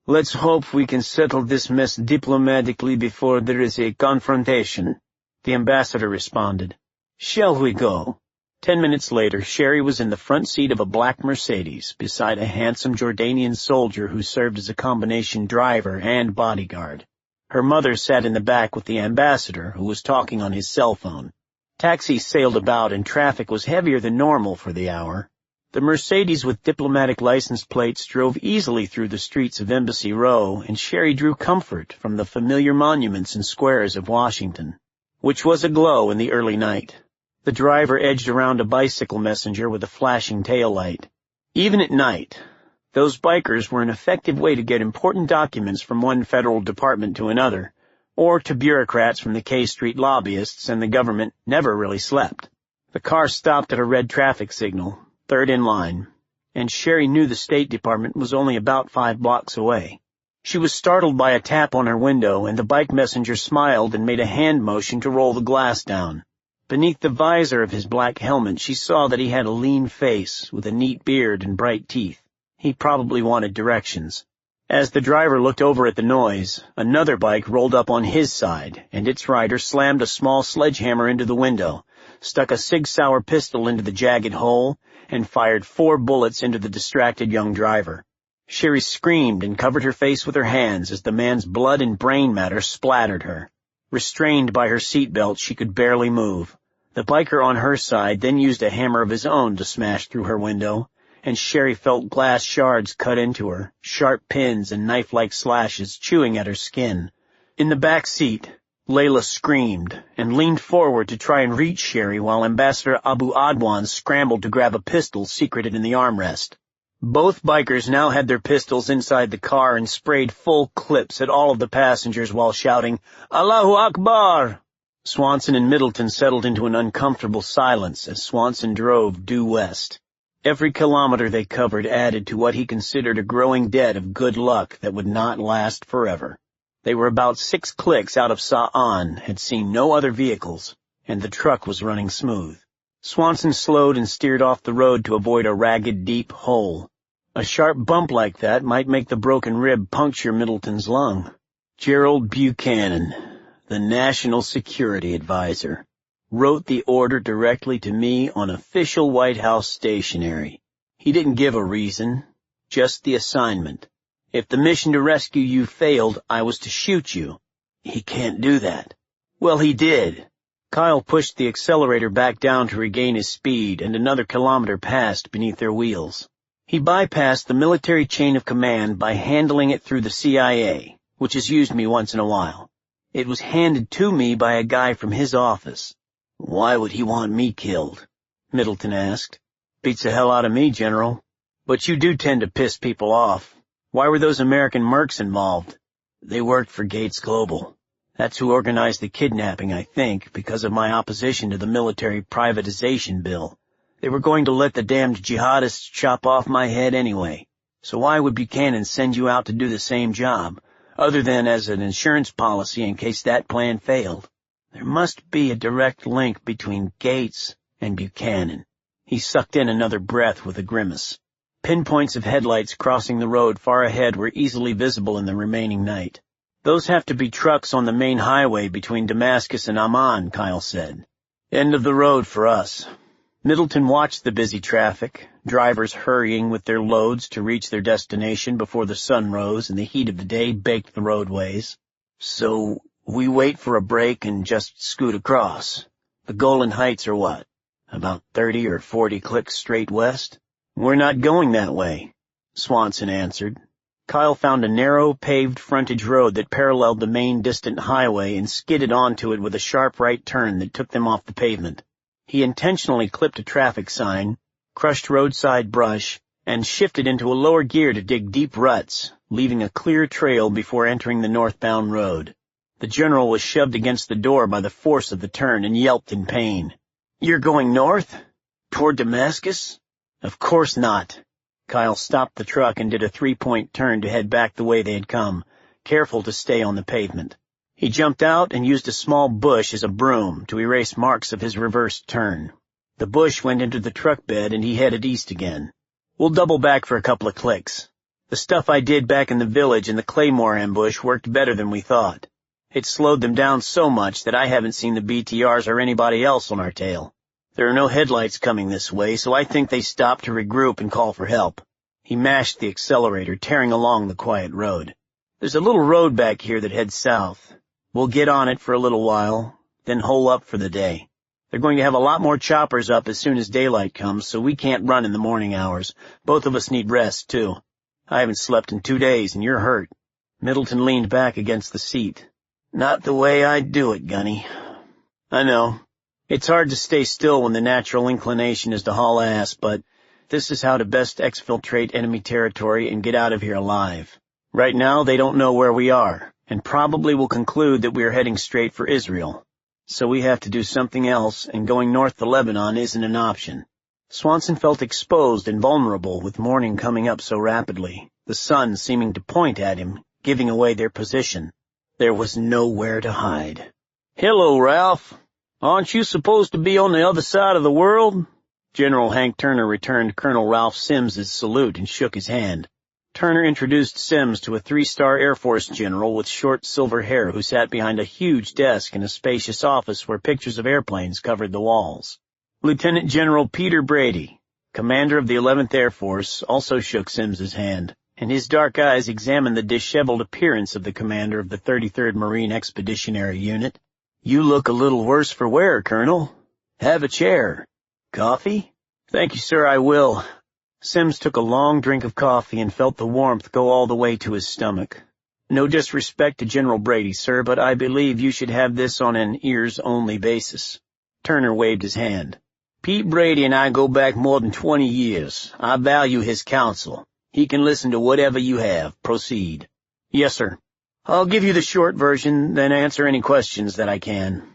Let's hope we can settle this mess diplomatically before there is a confrontation, the ambassador responded. Shall we go? 10 minutes later, Sherry was in the front seat of a black Mercedes beside a handsome Jordanian soldier who served as a combination driver and bodyguard. Her mother sat in the back with the ambassador, who was talking on his cell phone. Taxis sailed about and traffic was heavier than normal for the hour. The Mercedes with diplomatic license plates drove easily through the streets of Embassy Row, and Sherry drew comfort from the familiar monuments and squares of Washington, which was aglow in the early night. The driver edged around a bicycle messenger with a flashing taillight. Even at night, those bikers were an effective way to get important documents from one federal department to another, or to bureaucrats from the K Street lobbyists, and the government never really slept. The car stopped at a red traffic signal, third in line, and Sherry knew the State Department was only about 5 blocks away. She was startled by a tap on her window, and the bike messenger smiled and made a hand motion to roll the glass down. Beneath the visor of his black helmet, she saw that he had a lean face with a neat beard and bright teeth. He probably wanted directions. As the driver looked over at the noise, another bike rolled up on his side, and its rider slammed a small sledgehammer into the window, stuck a Sig Sauer pistol into the jagged hole, and fired 4 bullets into the distracted young driver. Sherry screamed and covered her face with her hands as the man's blood and brain matter splattered her. Restrained by her seatbelt, she could barely move. The biker on her side then used a hammer of his own to smash through her window, and Sherry felt glass shards cut into her, sharp pins and knife-like slashes chewing at her skin. In the back seat, Layla screamed and leaned forward to try and reach Sherry while Ambassador Abu Adwan scrambled to grab a pistol secreted in the armrest. Both bikers now had their pistols inside the car and sprayed full clips at all of the passengers while shouting, Allahu Akbar! Swanson and Middleton settled into an uncomfortable silence as Swanson drove due west. Every kilometer they covered added to what he considered a growing debt of good luck that would not last forever. They were about 6 clicks out of Sa'an, had seen no other vehicles, and the truck was running smooth. Swanson slowed and steered off the road to avoid a ragged, deep hole. A sharp bump like that might make the broken rib puncture Middleton's lung. Gerald Buchanan, the National Security Advisor, wrote the order directly to me on official White House stationery. He didn't give a reason, just the assignment. If the mission to rescue you failed, I was to shoot you. He can't do that. Well, he did. Kyle pushed the accelerator back down to regain his speed, and another kilometer passed beneath their wheels. He bypassed the military chain of command by handling it through the CIA, which has used me once in a while. It was handed to me by a guy from his office. Why would he want me killed? Middleton asked. Beats the hell out of me, General. But you do tend to piss people off. Why were those American mercs involved? They worked for Gates Global. That's who organized the kidnapping, I think, because of my opposition to the military privatization bill. They were going to let the damned jihadists chop off my head anyway. So why would Buchanan send you out to do the same job, other than as an insurance policy in case that plan failed? There must be a direct link between Gates and Buchanan. He sucked in another breath with a grimace. Pinpoints of headlights crossing the road far ahead were easily visible in the remaining night. Those have to be trucks on the main highway between Damascus and Amman, Kyle said. End of the road for us. Middleton watched the busy traffic, drivers hurrying with their loads to reach their destination before the sun rose and the heat of the day baked the roadways. So we wait for a break and just scoot across. The Golan Heights are what? About 30 or 40 clicks straight west? We're not going that way, Swanson answered. Kyle found a narrow, paved frontage road that paralleled the main distant highway and skidded onto it with a sharp right turn that took them off the pavement. He intentionally clipped a traffic sign, crushed roadside brush, and shifted into a lower gear to dig deep ruts, leaving a clear trail before entering the northbound road. The general was shoved against the door by the force of the turn and yelped in pain. You're going north? Toward Damascus? Of course not. Kyle stopped the truck and did a 3-point turn to head back the way they had come, careful to stay on the pavement. He jumped out and used a small bush as a broom to erase marks of his reversed turn. The bush went into the truck bed and he headed east again. We'll double back for a couple of clicks. The stuff I did back in the village in the Claymore ambush worked better than we thought. It slowed them down so much that I haven't seen the BTRs or anybody else on our tail. There are no headlights coming this way, so I think they stopped to regroup and call for help. He mashed the accelerator, tearing along the quiet road. There's a little road back here that heads south. We'll get on it for a little while, then hole up for the day. They're going to have a lot more choppers up as soon as daylight comes, so we can't run in the morning hours. Both of us need rest, too. I haven't slept in 2 days, and you're hurt. Middleton leaned back against the seat. Not the way I'd do it, Gunny. I know. It's hard to stay still when the natural inclination is to haul ass, but this is how to best exfiltrate enemy territory and get out of here alive. Right now, they don't know where we are, and probably will conclude that we are heading straight for Israel. So we have to do something else, and going north to Lebanon isn't an option. Swanson felt exposed and vulnerable with morning coming up so rapidly, the sun seeming to point at him, giving away their position. There was nowhere to hide. Hello, Ralph. Aren't you supposed to be on the other side of the world? General Hank Turner returned Colonel Ralph Sims's salute and shook his hand. Turner introduced Sims to a 3-star Air Force general with short silver hair who sat behind a huge desk in a spacious office where pictures of airplanes covered the walls. Lieutenant General Peter Brady, commander of the 11th Air Force, also shook Sims's hand, and his dark eyes examined the disheveled appearance of the commander of the 33rd Marine Expeditionary Unit. You look a little worse for wear, Colonel. Have a chair. Coffee? Thank you, sir, I will. Sims took a long drink of coffee and felt the warmth go all the way to his stomach. No disrespect to General Brady, sir, but I believe you should have this on an ears-only basis. Turner waved his hand. Pete Brady and I go back more than 20 years. I value his counsel. He can listen to whatever you have. Proceed. Yes, sir. I'll give you the short version, then answer any questions that I can.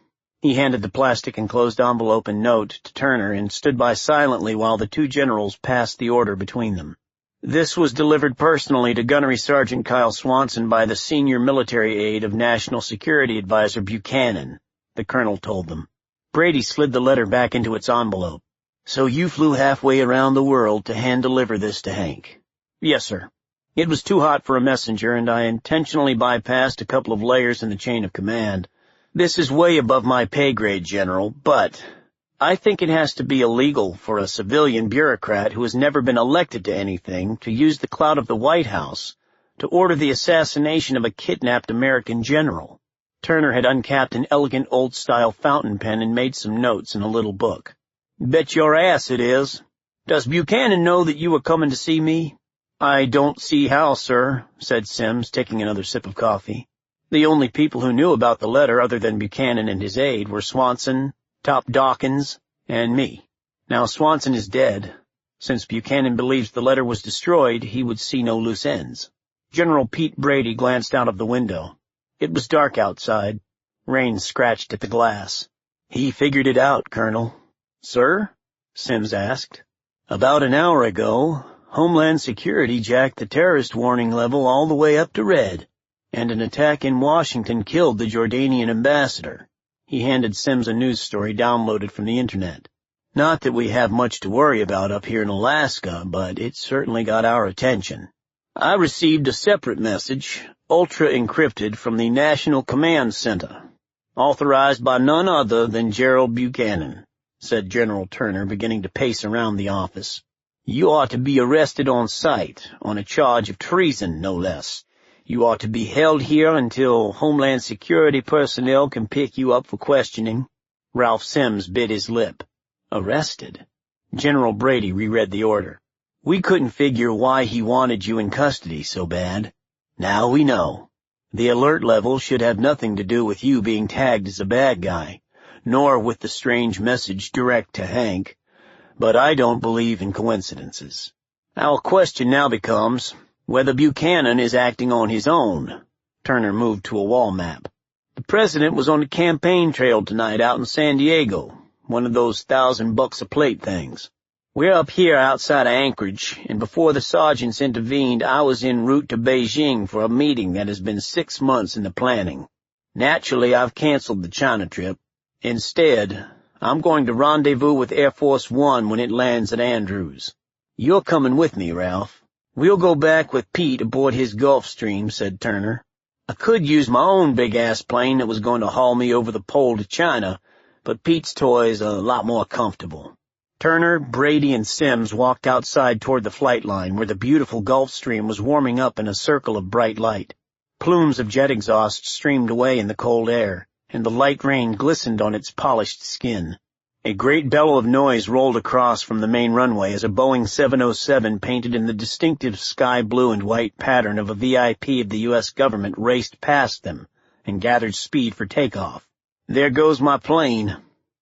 He handed the plastic enclosed envelope and note to Turner and stood by silently while the two generals passed the order between them. This was delivered personally to Gunnery Sgt. Kyle Swanson by the senior military aide of National Security Advisor Buchanan, the colonel told them. Brady slid the letter back into its envelope. So you flew halfway around the world to hand-deliver this to Hank? Yes, sir. It was too hot for a messenger, and I intentionally bypassed a couple of layers in the chain of command. This is way above my pay grade, General, but I think it has to be illegal for a civilian bureaucrat who has never been elected to anything to use the clout of the White House to order the assassination of a kidnapped American general. Turner had uncapped an elegant old-style fountain pen and made some notes in a little book. Bet your ass it is. Does Buchanan know that you were coming to see me? I don't see how, sir, said Sims, taking another sip of coffee. The only people who knew about the letter other than Buchanan and his aide were Swanson, Top Dawkins, and me. Now Swanson is dead, Since Buchanan believes the letter was destroyed, he would see no loose ends. General Pete Brady glanced out of the window. It was dark outside. Rain scratched at the glass. "He figured it out, Colonel." "Sir?" Sims asked. "About an hour ago, Homeland Security jacked the terrorist warning level all the way up to red, and an attack in Washington killed the Jordanian ambassador." He handed Sims a news story downloaded from the internet. "Not that we have much to worry about up here in Alaska, but it certainly got our attention. I received a separate message, ultra-encrypted, from the National Command Center, authorized by none other than Gerald Buchanan," said General Turner, beginning to pace around the office. "You are to be arrested on sight, on a charge of treason, no less. You are to be held here until Homeland Security personnel can pick you up for questioning." Ralph Sims bit his lip. "Arrested?" General Brady reread the order. "We couldn't figure why he wanted you in custody so bad. Now we know. The alert level should have nothing to do with you being tagged as a bad guy, nor with the strange message direct to Hank. But I don't believe in coincidences. Our question now becomes whether Buchanan is acting on his own." Turner moved to a wall map. "The president was on the campaign trail tonight out in San Diego, one of those $1,000 a plate things. We're up here outside of Anchorage, and before the sergeants intervened, I was en route to Beijing for a meeting that has been 6 months in the planning. Naturally, I've canceled the China trip. Instead, I'm going to rendezvous with Air Force One when it lands at Andrews. You're coming with me, Ralph." "We'll go back with Pete aboard his Gulfstream," said Turner. "I could use my own big-ass plane that was going to haul me over the pole to China, but Pete's toy's a lot more comfortable." Turner, Brady, and Sims walked outside toward the flight line, where the beautiful Gulfstream was warming up in a circle of bright light. Plumes of jet exhaust streamed away in the cold air, and the light rain glistened on its polished skin. A great bellow of noise rolled across from the main runway as a Boeing 707 painted in the distinctive sky blue and white pattern of a VIP of the U.S. government raced past them and gathered speed for takeoff. "There goes my plane.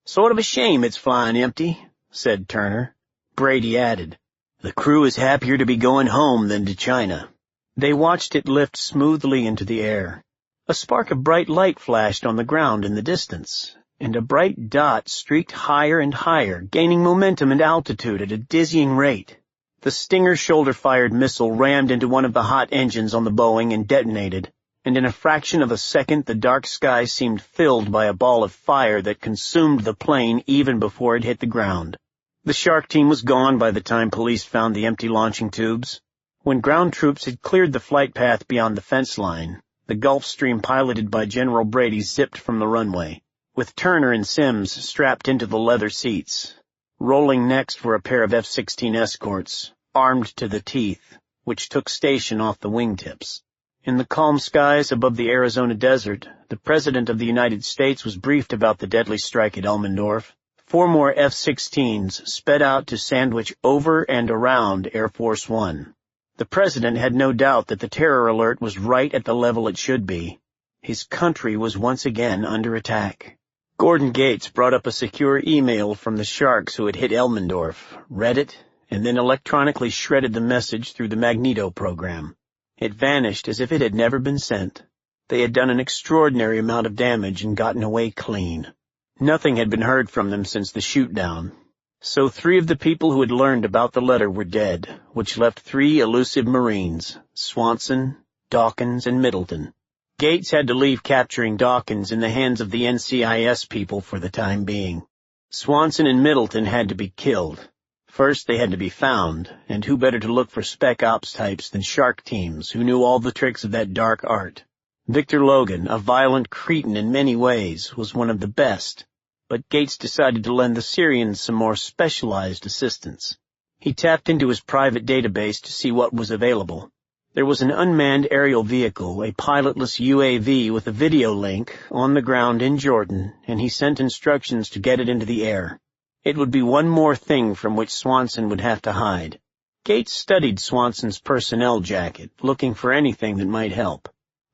Sort of a shame it's flying empty," said Turner. Brady added, "The crew is happier to be going home than to China." They watched it lift smoothly into the air. A spark of bright light flashed on the ground in the distance, and a bright dot streaked higher and higher, gaining momentum and altitude at a dizzying rate. The Stinger shoulder-fired missile rammed into one of the hot engines on the Boeing and detonated, and in a fraction of a second the dark sky seemed filled by a ball of fire that consumed the plane even before it hit the ground. The shark team was gone by the time police found the empty launching tubes. When ground troops had cleared the flight path beyond the fence line, the Gulfstream piloted by General Brady zipped from the runway, with Turner and Sims strapped into the leather seats. Rolling next were a pair of F-16 escorts, armed to the teeth, which took station off the wingtips. In the calm skies above the Arizona desert, the President of the United States was briefed about the deadly strike at Elmendorf. 4 more F-16s sped out to sandwich over and around Air Force One. The President had no doubt that the terror alert was right at the level it should be. His country was once again under attack. Gordon Gates brought up a secure email from the sharks who had hit Elmendorf, read it, and then electronically shredded the message through the Magneto program. It vanished as if it had never been sent. They had done an extraordinary amount of damage and gotten away clean. Nothing had been heard from them since the shoot-down. So 3 of the people who had learned about the letter were dead, which left 3 elusive Marines, Swanson, Dawkins, and Middleton. Gates had to leave capturing Dawkins in the hands of the NCIS people for the time being. Swanson and Middleton had to be killed. First they had to be found, and who better to look for spec ops types than shark teams who knew all the tricks of that dark art. Victor Logan, a violent cretin in many ways, was one of the best, but Gates decided to lend the Syrians some more specialized assistance. He tapped into his private database to see what was available. There was an unmanned aerial vehicle, a pilotless UAV with a video link, on the ground in Jordan, and he sent instructions to get it into the air. It would be one more thing from which Swanson would have to hide. Gates studied Swanson's personnel jacket, looking for anything that might help.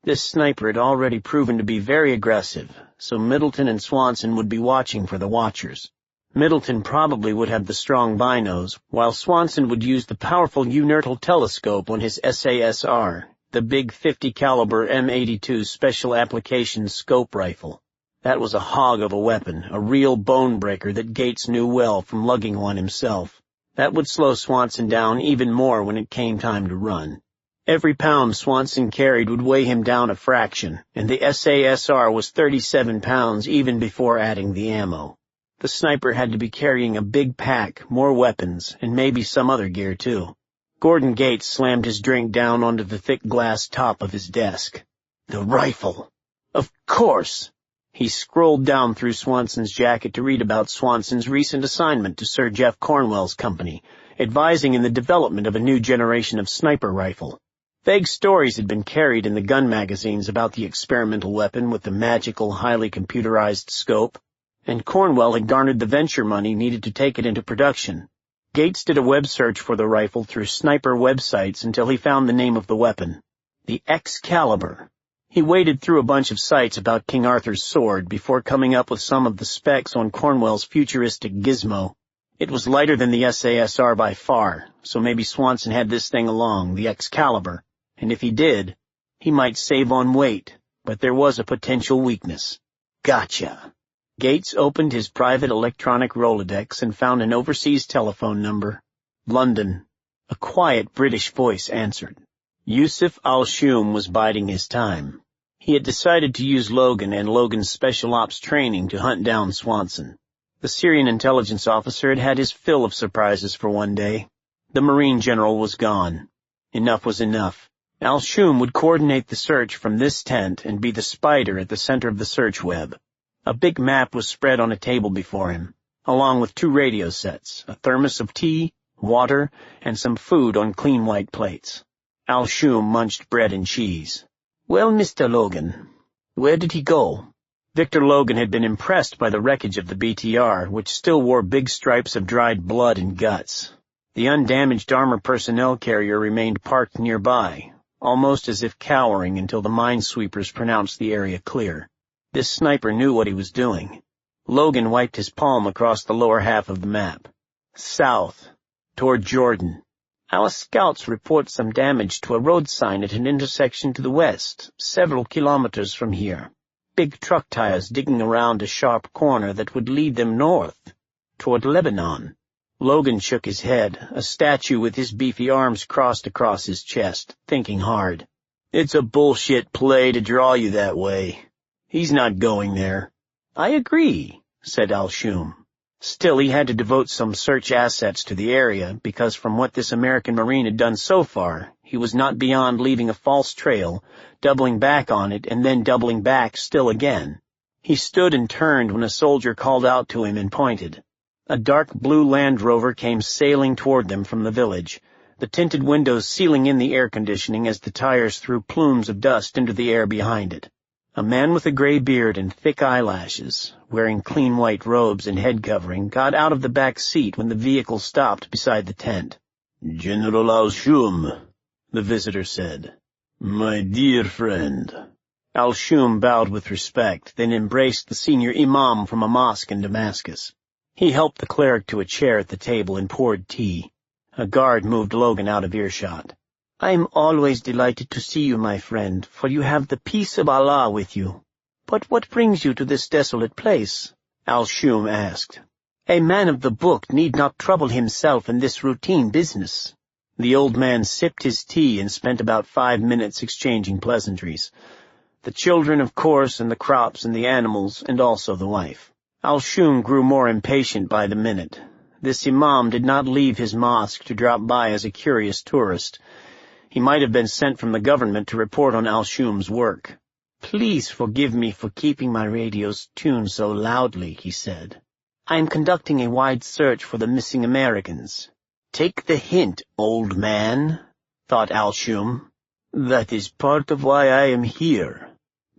This sniper had already proven to be very aggressive, so Middleton and Swanson would be watching for the watchers. Middleton probably would have the strong binos, while Swanson would use the powerful uninertal telescope on his SASR, the big 50 caliber M82 special applications scope rifle. That was a hog of a weapon, a real bone breaker that Gates knew well from lugging one himself. That would slow Swanson down even more when it came time to run. Every pound Swanson carried would weigh him down a fraction, and the SASR was 37 pounds even before adding the ammo. The sniper had to be carrying a big pack, more weapons, and maybe some other gear too. Gordon Gates slammed his drink down onto the thick glass top of his desk. The rifle! Of course! He scrolled down through Swanson's jacket to read about Swanson's recent assignment to Sir Jeff Cornwell's company, advising in the development of a new generation of sniper rifle. Vague stories had been carried in the gun magazines about the experimental weapon with the magical, highly computerized scope, and Cornwell had garnered the venture money needed to take it into production. Gates did a web search for the rifle through sniper websites until he found the name of the weapon. The Excalibur. He waded through a bunch of sites about King Arthur's sword before coming up with some of the specs on Cornwell's futuristic gizmo. It was lighter than the SASR by far, so maybe Swanson had this thing along, the Excalibur, and if he did, he might save on weight, but there was a potential weakness. Gotcha. Gates opened his private electronic Rolodex and found an overseas telephone number. London. A quiet British voice answered. Yusuf al-Shum was biding his time. He had decided to use Logan and Logan's special ops training to hunt down Swanson. The Syrian intelligence officer had had his fill of surprises for one day. The Marine general was gone. Enough was enough. Al-Shum would coordinate the search from this tent and be the spider at the center of the search web. A big map was spread on a table before him, along with 2 radio sets, a thermos of tea, water, and some food on clean white plates. Al-Shum munched bread and cheese. Well, Mr. Logan, where did he go? Victor Logan had been impressed by the wreckage of the BTR, which still wore big stripes of dried blood and guts. The undamaged armor personnel carrier remained parked nearby, almost as if cowering until the minesweepers pronounced the area clear. This sniper knew what he was doing. Logan wiped his palm across the lower half of the map. South, toward Jordan. Our scouts report some damage to a road sign at an intersection to the west, several kilometers from here. Big truck tires digging around a sharp corner that would lead them north, toward Lebanon. Logan shook his head, a statue with his beefy arms crossed across his chest, thinking hard. It's a bullshit play to draw you that way. He's not going there. I agree, said Al-Shum. Still, he had to devote some search assets to the area, because from what this American Marine had done so far, he was not beyond leaving a false trail, doubling back on it, and then doubling back still again. He stood and turned when a soldier called out to him and pointed. A dark blue Land Rover came sailing toward them from the village, the tinted windows sealing in the air conditioning as the tires threw plumes of dust into the air behind it. A man with a gray beard and thick eyelashes, wearing clean white robes and head covering, got out of the back seat when the vehicle stopped beside the tent. General Al-Shum, the visitor said. My dear friend. Al-Shum bowed with respect, then embraced the senior imam from a mosque in Damascus. He helped the cleric to a chair at the table and poured tea. A guard moved Logan out of earshot. I am always delighted to see you, my friend, for you have the peace of Allah with you. But what brings you to this desolate place? Al-Shum asked. A man of the book need not trouble himself in this routine business. The old man sipped his tea and spent about 5 minutes exchanging pleasantries. The children, of course, and the crops and the animals, and also the wife. Al-Shum grew more impatient by the minute. This imam did not leave his mosque to drop by as a curious tourist. He might have been sent from the government to report on Al-Shum's work. Please forgive me for keeping my radios tuned so loudly, he said. I am conducting a wide search for the missing Americans. Take the hint, old man, thought Al-Shum. That is part of why I am here.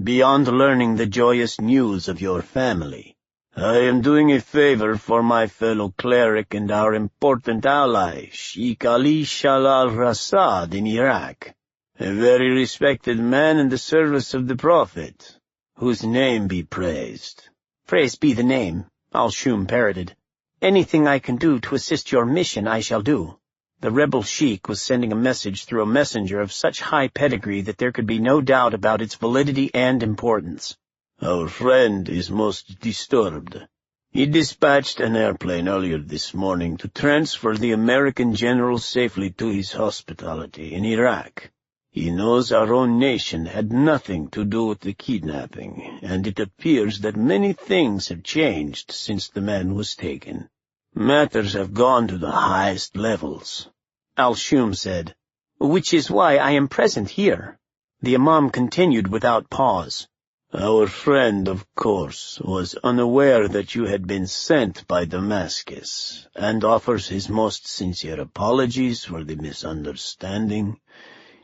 Beyond learning the joyous news of your family, I am doing a favor for my fellow cleric and our important ally, Sheikh Ali Shah al-Rassad in Iraq, a very respected man in the service of the Prophet, whose name be praised. Praised be the name, Al-Shum parroted. Anything I can do to assist your mission I shall do." The rebel sheik was sending a message through a messenger of such high pedigree that there could be no doubt about its validity and importance. "Our friend is most disturbed. He dispatched an airplane earlier this morning to transfer the American general safely to his hospitality in Iraq. He knows our own nation had nothing to do with the kidnapping, and it appears that many things have changed since the man was taken. Matters have gone to the highest levels," Al-Shum said. "Which is why I am present here." The Imam continued without pause. "Our friend, of course, was unaware that you had been sent by Damascus, and offers his most sincere apologies for the misunderstanding.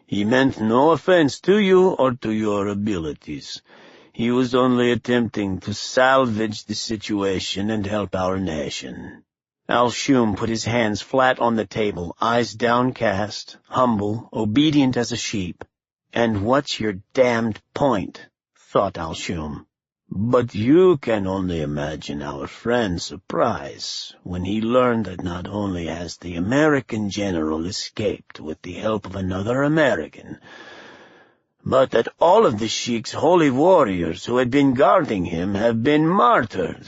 He meant no offense to you or to your abilities. He was only attempting to salvage the situation and help our nation." Al-Shum put his hands flat on the table, eyes downcast, humble, obedient as a sheep. "And what's your damned point?" thought Al-Shum. But you can only imagine our friend's surprise when he learned that not only has the American general escaped with the help of another American, but that all of the sheik's holy warriors who had been guarding him have been martyred.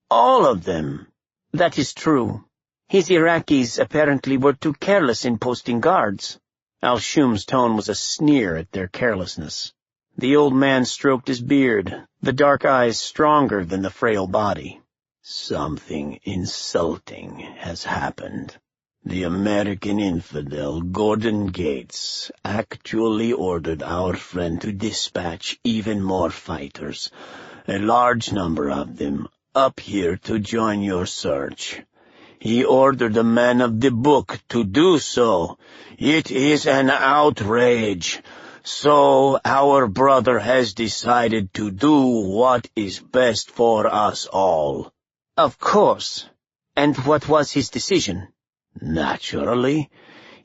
All of them. "That is true. His Iraqis apparently were too careless in posting guards." Al-Shum's tone was a sneer at their carelessness. The old man stroked his beard, the dark eyes stronger than the frail body. "Something insulting has happened. The American infidel Gordon Gates actually ordered our friend to dispatch even more fighters, a large number of them, up here to join your search. He ordered a man of the book to do so. It is an outrage. So our brother has decided to do what is best for us all." "Of course. And what was his decision?" "Naturally,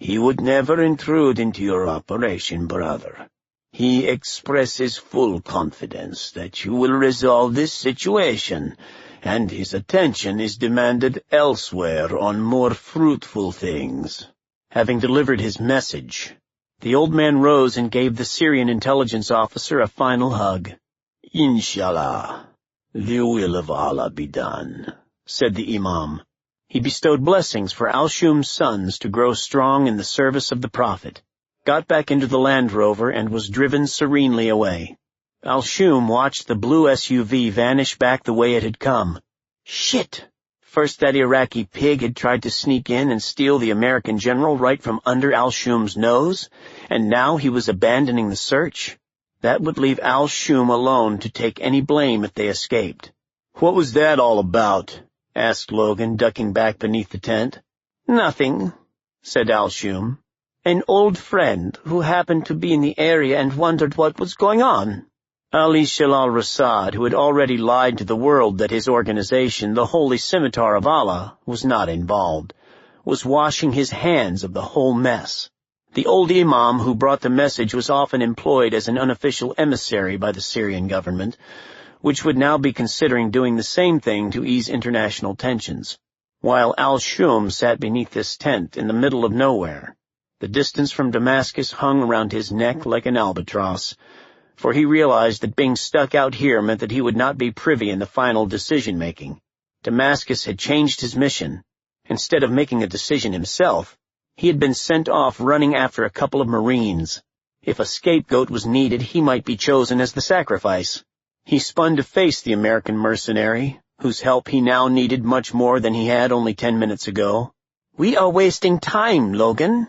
he would never intrude into your operation, brother. He expresses full confidence that you will resolve this situation, and his attention is demanded elsewhere on more fruitful things." Having delivered his message, the old man rose and gave the Syrian intelligence officer a final hug. "Inshallah, the will of Allah be done," said the Imam. He bestowed blessings for Al-Shum's sons to grow strong in the service of the Prophet, got back into the Land Rover, and was driven serenely away. Al-Shum watched the blue SUV vanish back the way it had come. Shit! First that Iraqi pig had tried to sneak in and steal the American general right from under Al-Shum's nose, and now he was abandoning the search. That would leave Al-Shum alone to take any blame if they escaped. "What was that all about?" asked Logan, ducking back beneath the tent. "Nothing," said Al-Shum. "An old friend who happened to be in the area and wondered what was going on." Ali Shalal Rasad, who had already lied to the world that his organization, the Holy Scimitar of Allah, was not involved, was washing his hands of the whole mess. The old imam who brought the message was often employed as an unofficial emissary by the Syrian government, which would now be considering doing the same thing to ease international tensions, while Al-Shum sat beneath this tent in the middle of nowhere. The distance from Damascus hung around his neck like an albatross, for he realized that being stuck out here meant that he would not be privy in the final decision-making. Damascus had changed his mission. Instead of making a decision himself, he had been sent off running after a couple of Marines. If a scapegoat was needed, he might be chosen as the sacrifice. He spun to face the American mercenary, whose help he now needed much more than he had only 10 minutes ago. "We are wasting time, Logan."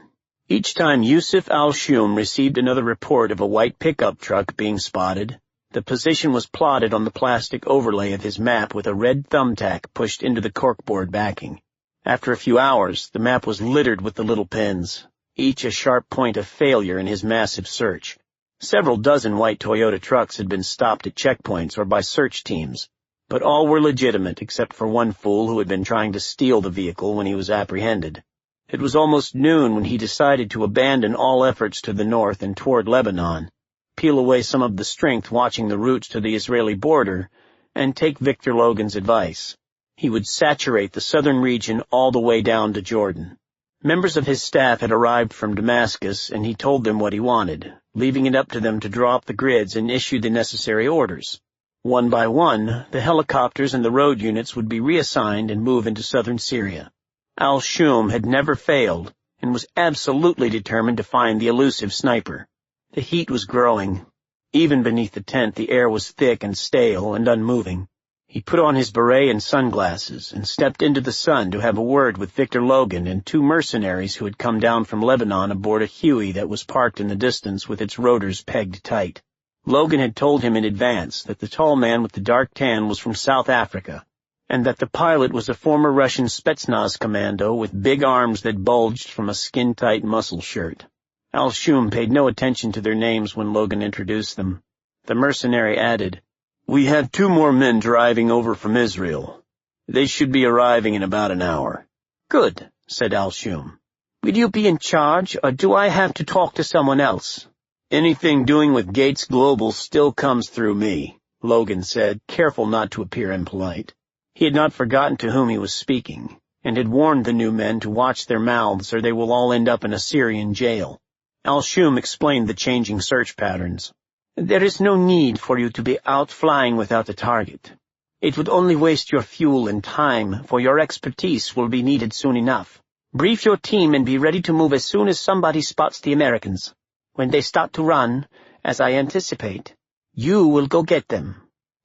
Each time Yusuf Al-Shum received another report of a white pickup truck being spotted, the position was plotted on the plastic overlay of his map with a red thumbtack pushed into the corkboard backing. After a few hours, the map was littered with the little pins, each a sharp point of failure in his massive search. Several dozen white Toyota trucks had been stopped at checkpoints or by search teams, but all were legitimate except for one fool who had been trying to steal the vehicle when he was apprehended. It was almost noon when he decided to abandon all efforts to the north and toward Lebanon, peel away some of the strength watching the routes to the Israeli border, and take Victor Logan's advice. He would saturate the southern region all the way down to Jordan. Members of his staff had arrived from Damascus, and he told them what he wanted, leaving it up to them to draw up the grids and issue the necessary orders. One by one, the helicopters and the road units would be reassigned and move into southern Syria. Al-Shum had never failed and was absolutely determined to find the elusive sniper. The heat was growing. Even beneath the tent, the air was thick and stale and unmoving. He put on his beret and sunglasses and stepped into the sun to have a word with Victor Logan and two mercenaries who had come down from Lebanon aboard a Huey that was parked in the distance with its rotors pegged tight. Logan had told him in advance that the tall man with the dark tan was from South Africa, and that the pilot was a former Russian Spetsnaz commando with big arms that bulged from a skin-tight muscle shirt. Al-Shum paid no attention to their names when Logan introduced them. The mercenary added, "We have 2 more men driving over from Israel. They should be arriving in about an hour." "Good," said Al-Shum. "Will you be in charge, or do I have to talk to someone else?" "Anything doing with Gates Global still comes through me," Logan said, careful not to appear impolite. He had not forgotten to whom he was speaking, and had warned the new men to watch their mouths or they will all end up in a Syrian jail. Al-Shum explained the changing search patterns. "There is no need for you to be out flying without a target. It would only waste your fuel and time, for your expertise will be needed soon enough. Brief your team and be ready to move as soon as somebody spots the Americans. When they start to run, as I anticipate, you will go get them."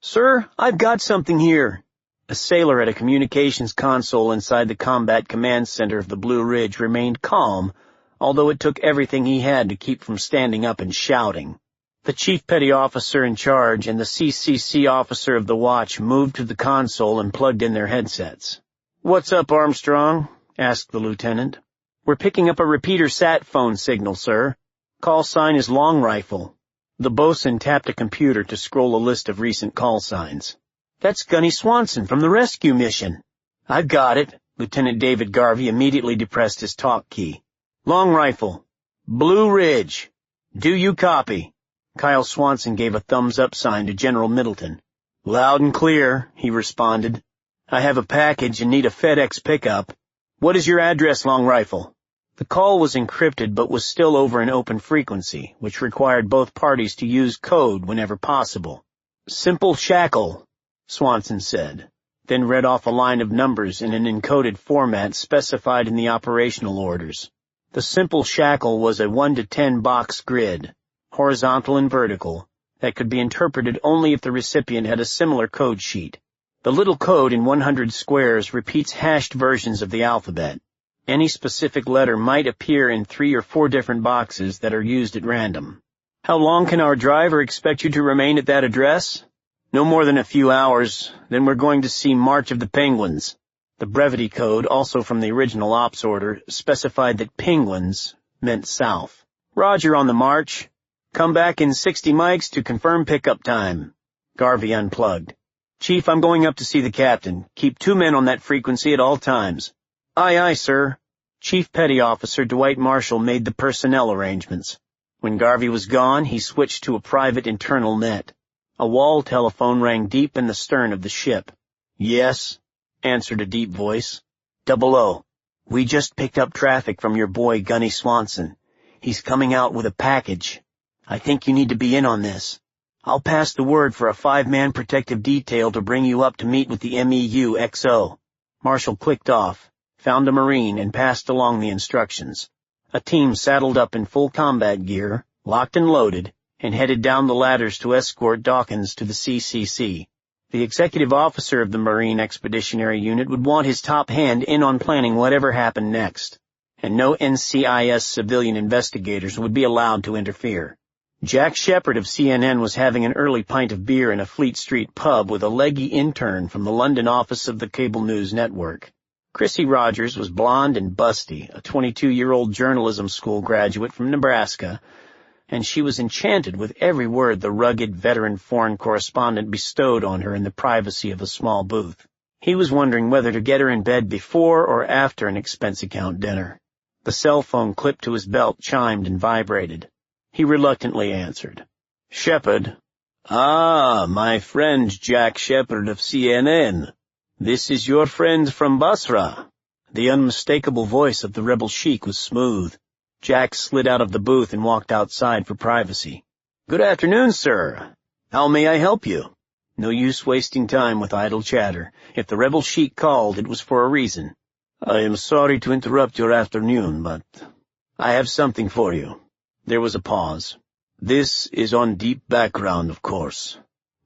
"Sir, I've got something here." A sailor at a communications console inside the Combat Command Center of the Blue Ridge remained calm, although it took everything he had to keep from standing up and shouting. The chief petty officer in charge and the CCC officer of the watch moved to the console and plugged in their headsets. "What's up, Armstrong?" asked the lieutenant. "We're picking up a repeater sat phone signal, sir. Call sign is long rifle." The bosun tapped a computer to scroll a list of recent call signs. "That's Gunnery Swanson from the rescue mission." "I've got it." Lieutenant David Garvey immediately depressed his talk key. "Long rifle. Blue Ridge. Do you copy?" Kyle Swanson gave a thumbs-up sign to General Middleton. "Loud and clear," he responded. "I have a package and need a FedEx pickup. What is your address, Long Rifle?" The call was encrypted but was still over an open frequency, which required both parties to use code whenever possible. "Simple Shackle," Swanson said, then read off a line of numbers in an encoded format specified in the operational orders. The Simple Shackle was a 1 to 10 box grid, horizontal and vertical, that could be interpreted only if the recipient had a similar code sheet. The little code in 100 squares repeats hashed versions of the alphabet. Any specific letter might appear in 3 or 4 different boxes that are used at random. "How long can our driver expect you to remain at that address?" "No more than a few hours. Then we're going to see March of the Penguins." The brevity code, also from the original ops order, specified that penguins meant south. "Roger on the march. Come back in 60 mics to confirm pickup time." Garvey unplugged. "Chief, I'm going up to see the captain. Keep 2 men on that frequency at all times." "Aye, aye, sir." Chief Petty Officer Dwight Marshall made the personnel arrangements. When Garvey was gone, he switched to a private internal net. A wall telephone rang deep in the stern of the ship. "Yes," answered a deep voice. "00. We just picked up traffic from your boy Gunny Swanson. He's coming out with a package. I think you need to be in on this. I'll pass the word for a 5-man protective detail to bring you up to meet with the MEU XO." Marshall clicked off, found a Marine, and passed along the instructions. A team saddled up in full combat gear, locked and loaded, and headed down the ladders to escort Dawkins to the CCC. The executive officer of the Marine Expeditionary Unit would want his top hand in on planning whatever happened next, and no NCIS civilian investigators would be allowed to interfere. Jack Shepard of CNN was having an early pint of beer in a Fleet Street pub with a leggy intern from the London office of the Cable News Network. Chrissy Rogers was blonde and busty, a 22-year-old journalism school graduate from Nebraska, and she was enchanted with every word the rugged, veteran foreign correspondent bestowed on her in the privacy of a small booth. He was wondering whether to get her in bed before or after an expense account dinner. The cell phone clipped to his belt chimed and vibrated. He reluctantly answered. "Shepard." "Ah, my friend Jack Shepard of CNN. "This is your friend from Basra." The unmistakable voice of the rebel sheik was smooth. Jack slid out of the booth and walked outside for privacy. "Good afternoon, sir. How may I help you?" No use wasting time with idle chatter. If the rebel sheik called, it was for a reason. "I am sorry to interrupt your afternoon, but I have something for you." There was a pause. "This is on deep background, of course.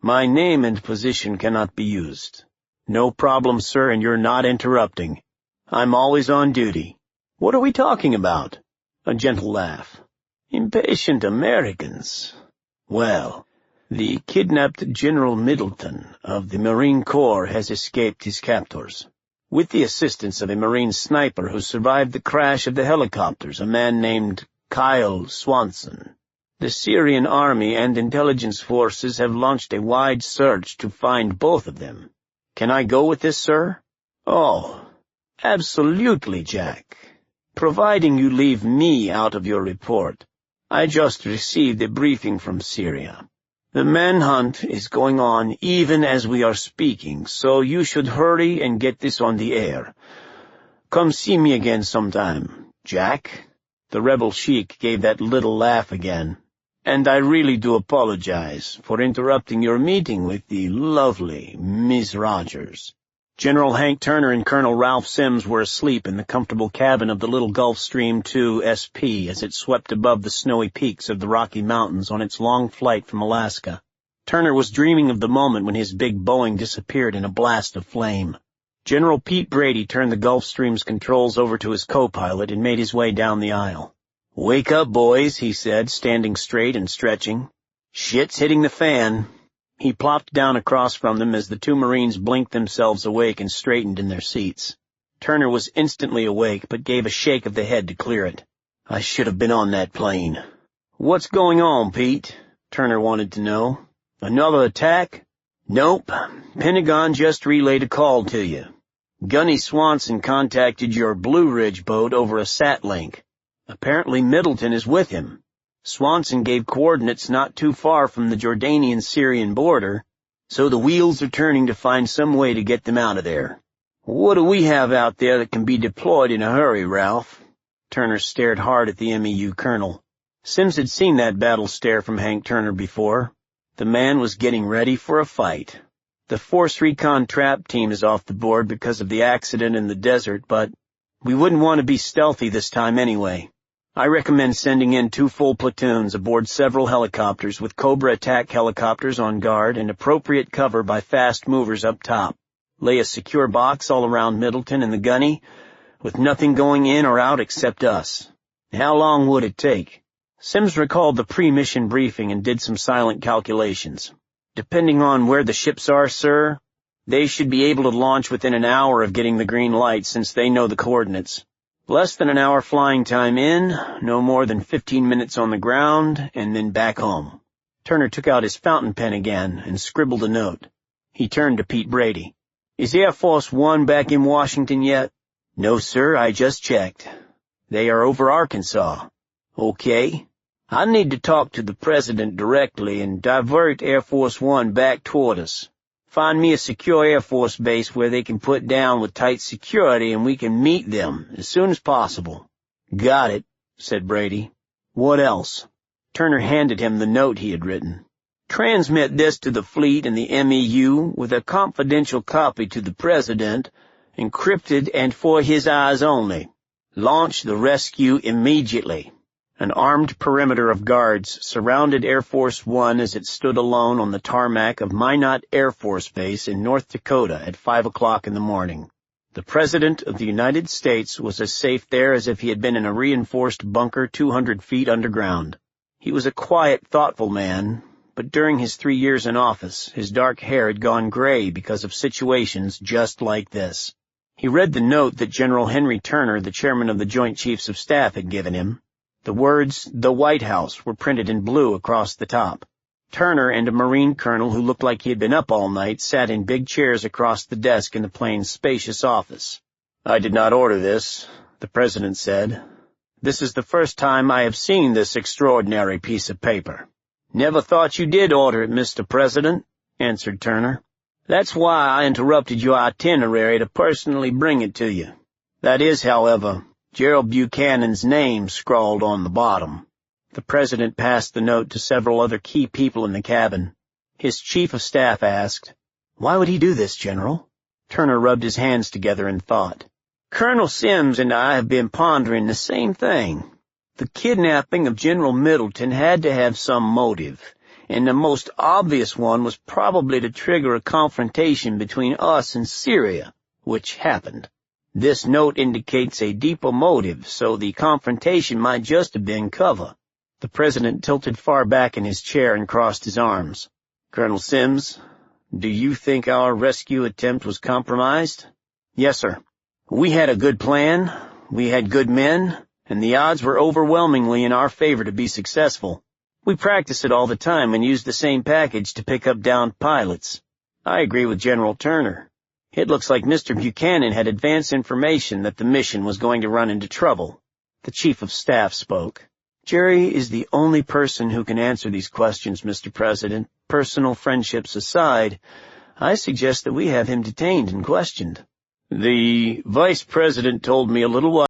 My name and position cannot be used." "No problem, sir, and you're not interrupting. I'm always on duty." "What are we talking about?" A gentle laugh. "Impatient Americans. Well, the kidnapped General Middleton of the Marine Corps has escaped his captors, with the assistance of a Marine sniper who survived the crash of the helicopters, a man named Gunnery Swanson. The Syrian army and intelligence forces have launched a wide search to find both of them. Can I go with this, sir?" "Oh, absolutely, Jack. Providing you leave me out of your report. I just received a briefing from Syria. The manhunt is going on even as we are speaking, so you should hurry and get this on the air. Come see me again sometime, Jack." The rebel sheik gave that little laugh again. "And I really do apologize for interrupting your meeting with the lovely Miss Rogers." General Hank Turner and Colonel Ralph Sims were asleep in the comfortable cabin of the little Gulfstream II SP as it swept above the snowy peaks of the Rocky Mountains on its long flight from Alaska. Turner was dreaming of the moment when his big Boeing disappeared in a blast of flame. General Pete Brady turned the Gulfstream's controls over to his co-pilot and made his way down the aisle. "Wake up, boys," he said, standing straight and stretching. "Shit's hitting the fan." He plopped down across from them as the two Marines blinked themselves awake and straightened in their seats. Turner was instantly awake, but gave a shake of the head to clear it. "I should have been on that plane." "What's going on, Pete?" Turner wanted to know. "Another attack?" "Nope. Pentagon just relayed a call to you. Gunnery Swanson contacted your Blue Ridge boat over a sat link. Apparently Middleton is with him. Swanson gave coordinates not too far from the Jordanian-Syrian border, so the wheels are turning to find some way to get them out of there." "What do we have out there that can be deployed in a hurry, Ralph?" Turner stared hard at the MEU colonel. Sims had seen that battle stare from Hank Turner before. The man was getting ready for a fight. "The Force Recon Trap team is off the board because of the accident in the desert, but we wouldn't want to be stealthy this time anyway. I recommend sending in 2 full platoons aboard several helicopters with Cobra attack helicopters on guard and appropriate cover by fast movers up top. Lay a secure box all around Middleton and the gunny, with nothing going in or out except us." "How long would it take?" Sims recalled the pre-mission briefing and did some silent calculations. "Depending on where the ships are, sir, they should be able to launch within an hour of getting the green light since they know the coordinates. Less than an hour flying time in, no more than 15 minutes on the ground, and then back home." Turner took out his fountain pen again and scribbled a note. He turned to Pete Brady. "Is Air Force One back in Washington yet?" "No, sir, I just checked. They are over Arkansas." "Okay. I need to talk to the President directly and divert Air Force One back toward us. Find me a secure Air Force base where they can put down with tight security and we can meet them as soon as possible." "Got it," said Brady. "What else?" Turner handed him the note he had written. "Transmit this to the fleet and the MEU with a confidential copy to the President, encrypted and for his eyes only. Launch the rescue immediately." An armed perimeter of guards surrounded Air Force One as it stood alone on the tarmac of Minot Air Force Base in North Dakota at 5 o'clock in the morning. The President of the United States was as safe there as if he had been in a reinforced bunker 200 feet underground. He was a quiet, thoughtful man, but during his 3 years in office, his dark hair had gone gray because of situations just like this. He read the note that General Henry Turner, the chairman of the Joint Chiefs of Staff, had given him. The words, "The White House," were printed in blue across the top. Turner and a Marine colonel who looked like he had been up all night sat in big chairs across the desk in the plane's spacious office. "I did not order this," the President said. "This is the first time I have seen this extraordinary piece of paper." "Never thought you did order it, Mr. President," answered Turner. That's why I interrupted your itinerary to personally bring it to you. That is, however, Gerald Buchanan's name scrawled on the bottom." The president passed the note to several other key people in the cabin. His chief of staff asked, "Why would he do this, General?" Turner rubbed his hands together in thought. "Colonel Sims and I have been pondering the same thing. The kidnapping of General Middleton had to have some motive, and the most obvious one was probably to trigger a confrontation between us and Syria, which happened. This note indicates a deeper motive, so the confrontation might just have been cover." The president tilted far back in his chair and crossed his arms. "Colonel Sims, do you think our rescue attempt was compromised?" "Yes, sir. We had a good plan, we had good men, and the odds were overwhelmingly in our favor to be successful. We practice it all the time and use the same package to pick up downed pilots. I agree with General Turner. It looks like Mr. Buchanan had advance information that the mission was going to run into trouble." The chief of staff spoke. "Jerry is the only person who can answer these questions, Mr. President. Personal friendships aside, I suggest that we have him detained and questioned." "The vice president told me a little while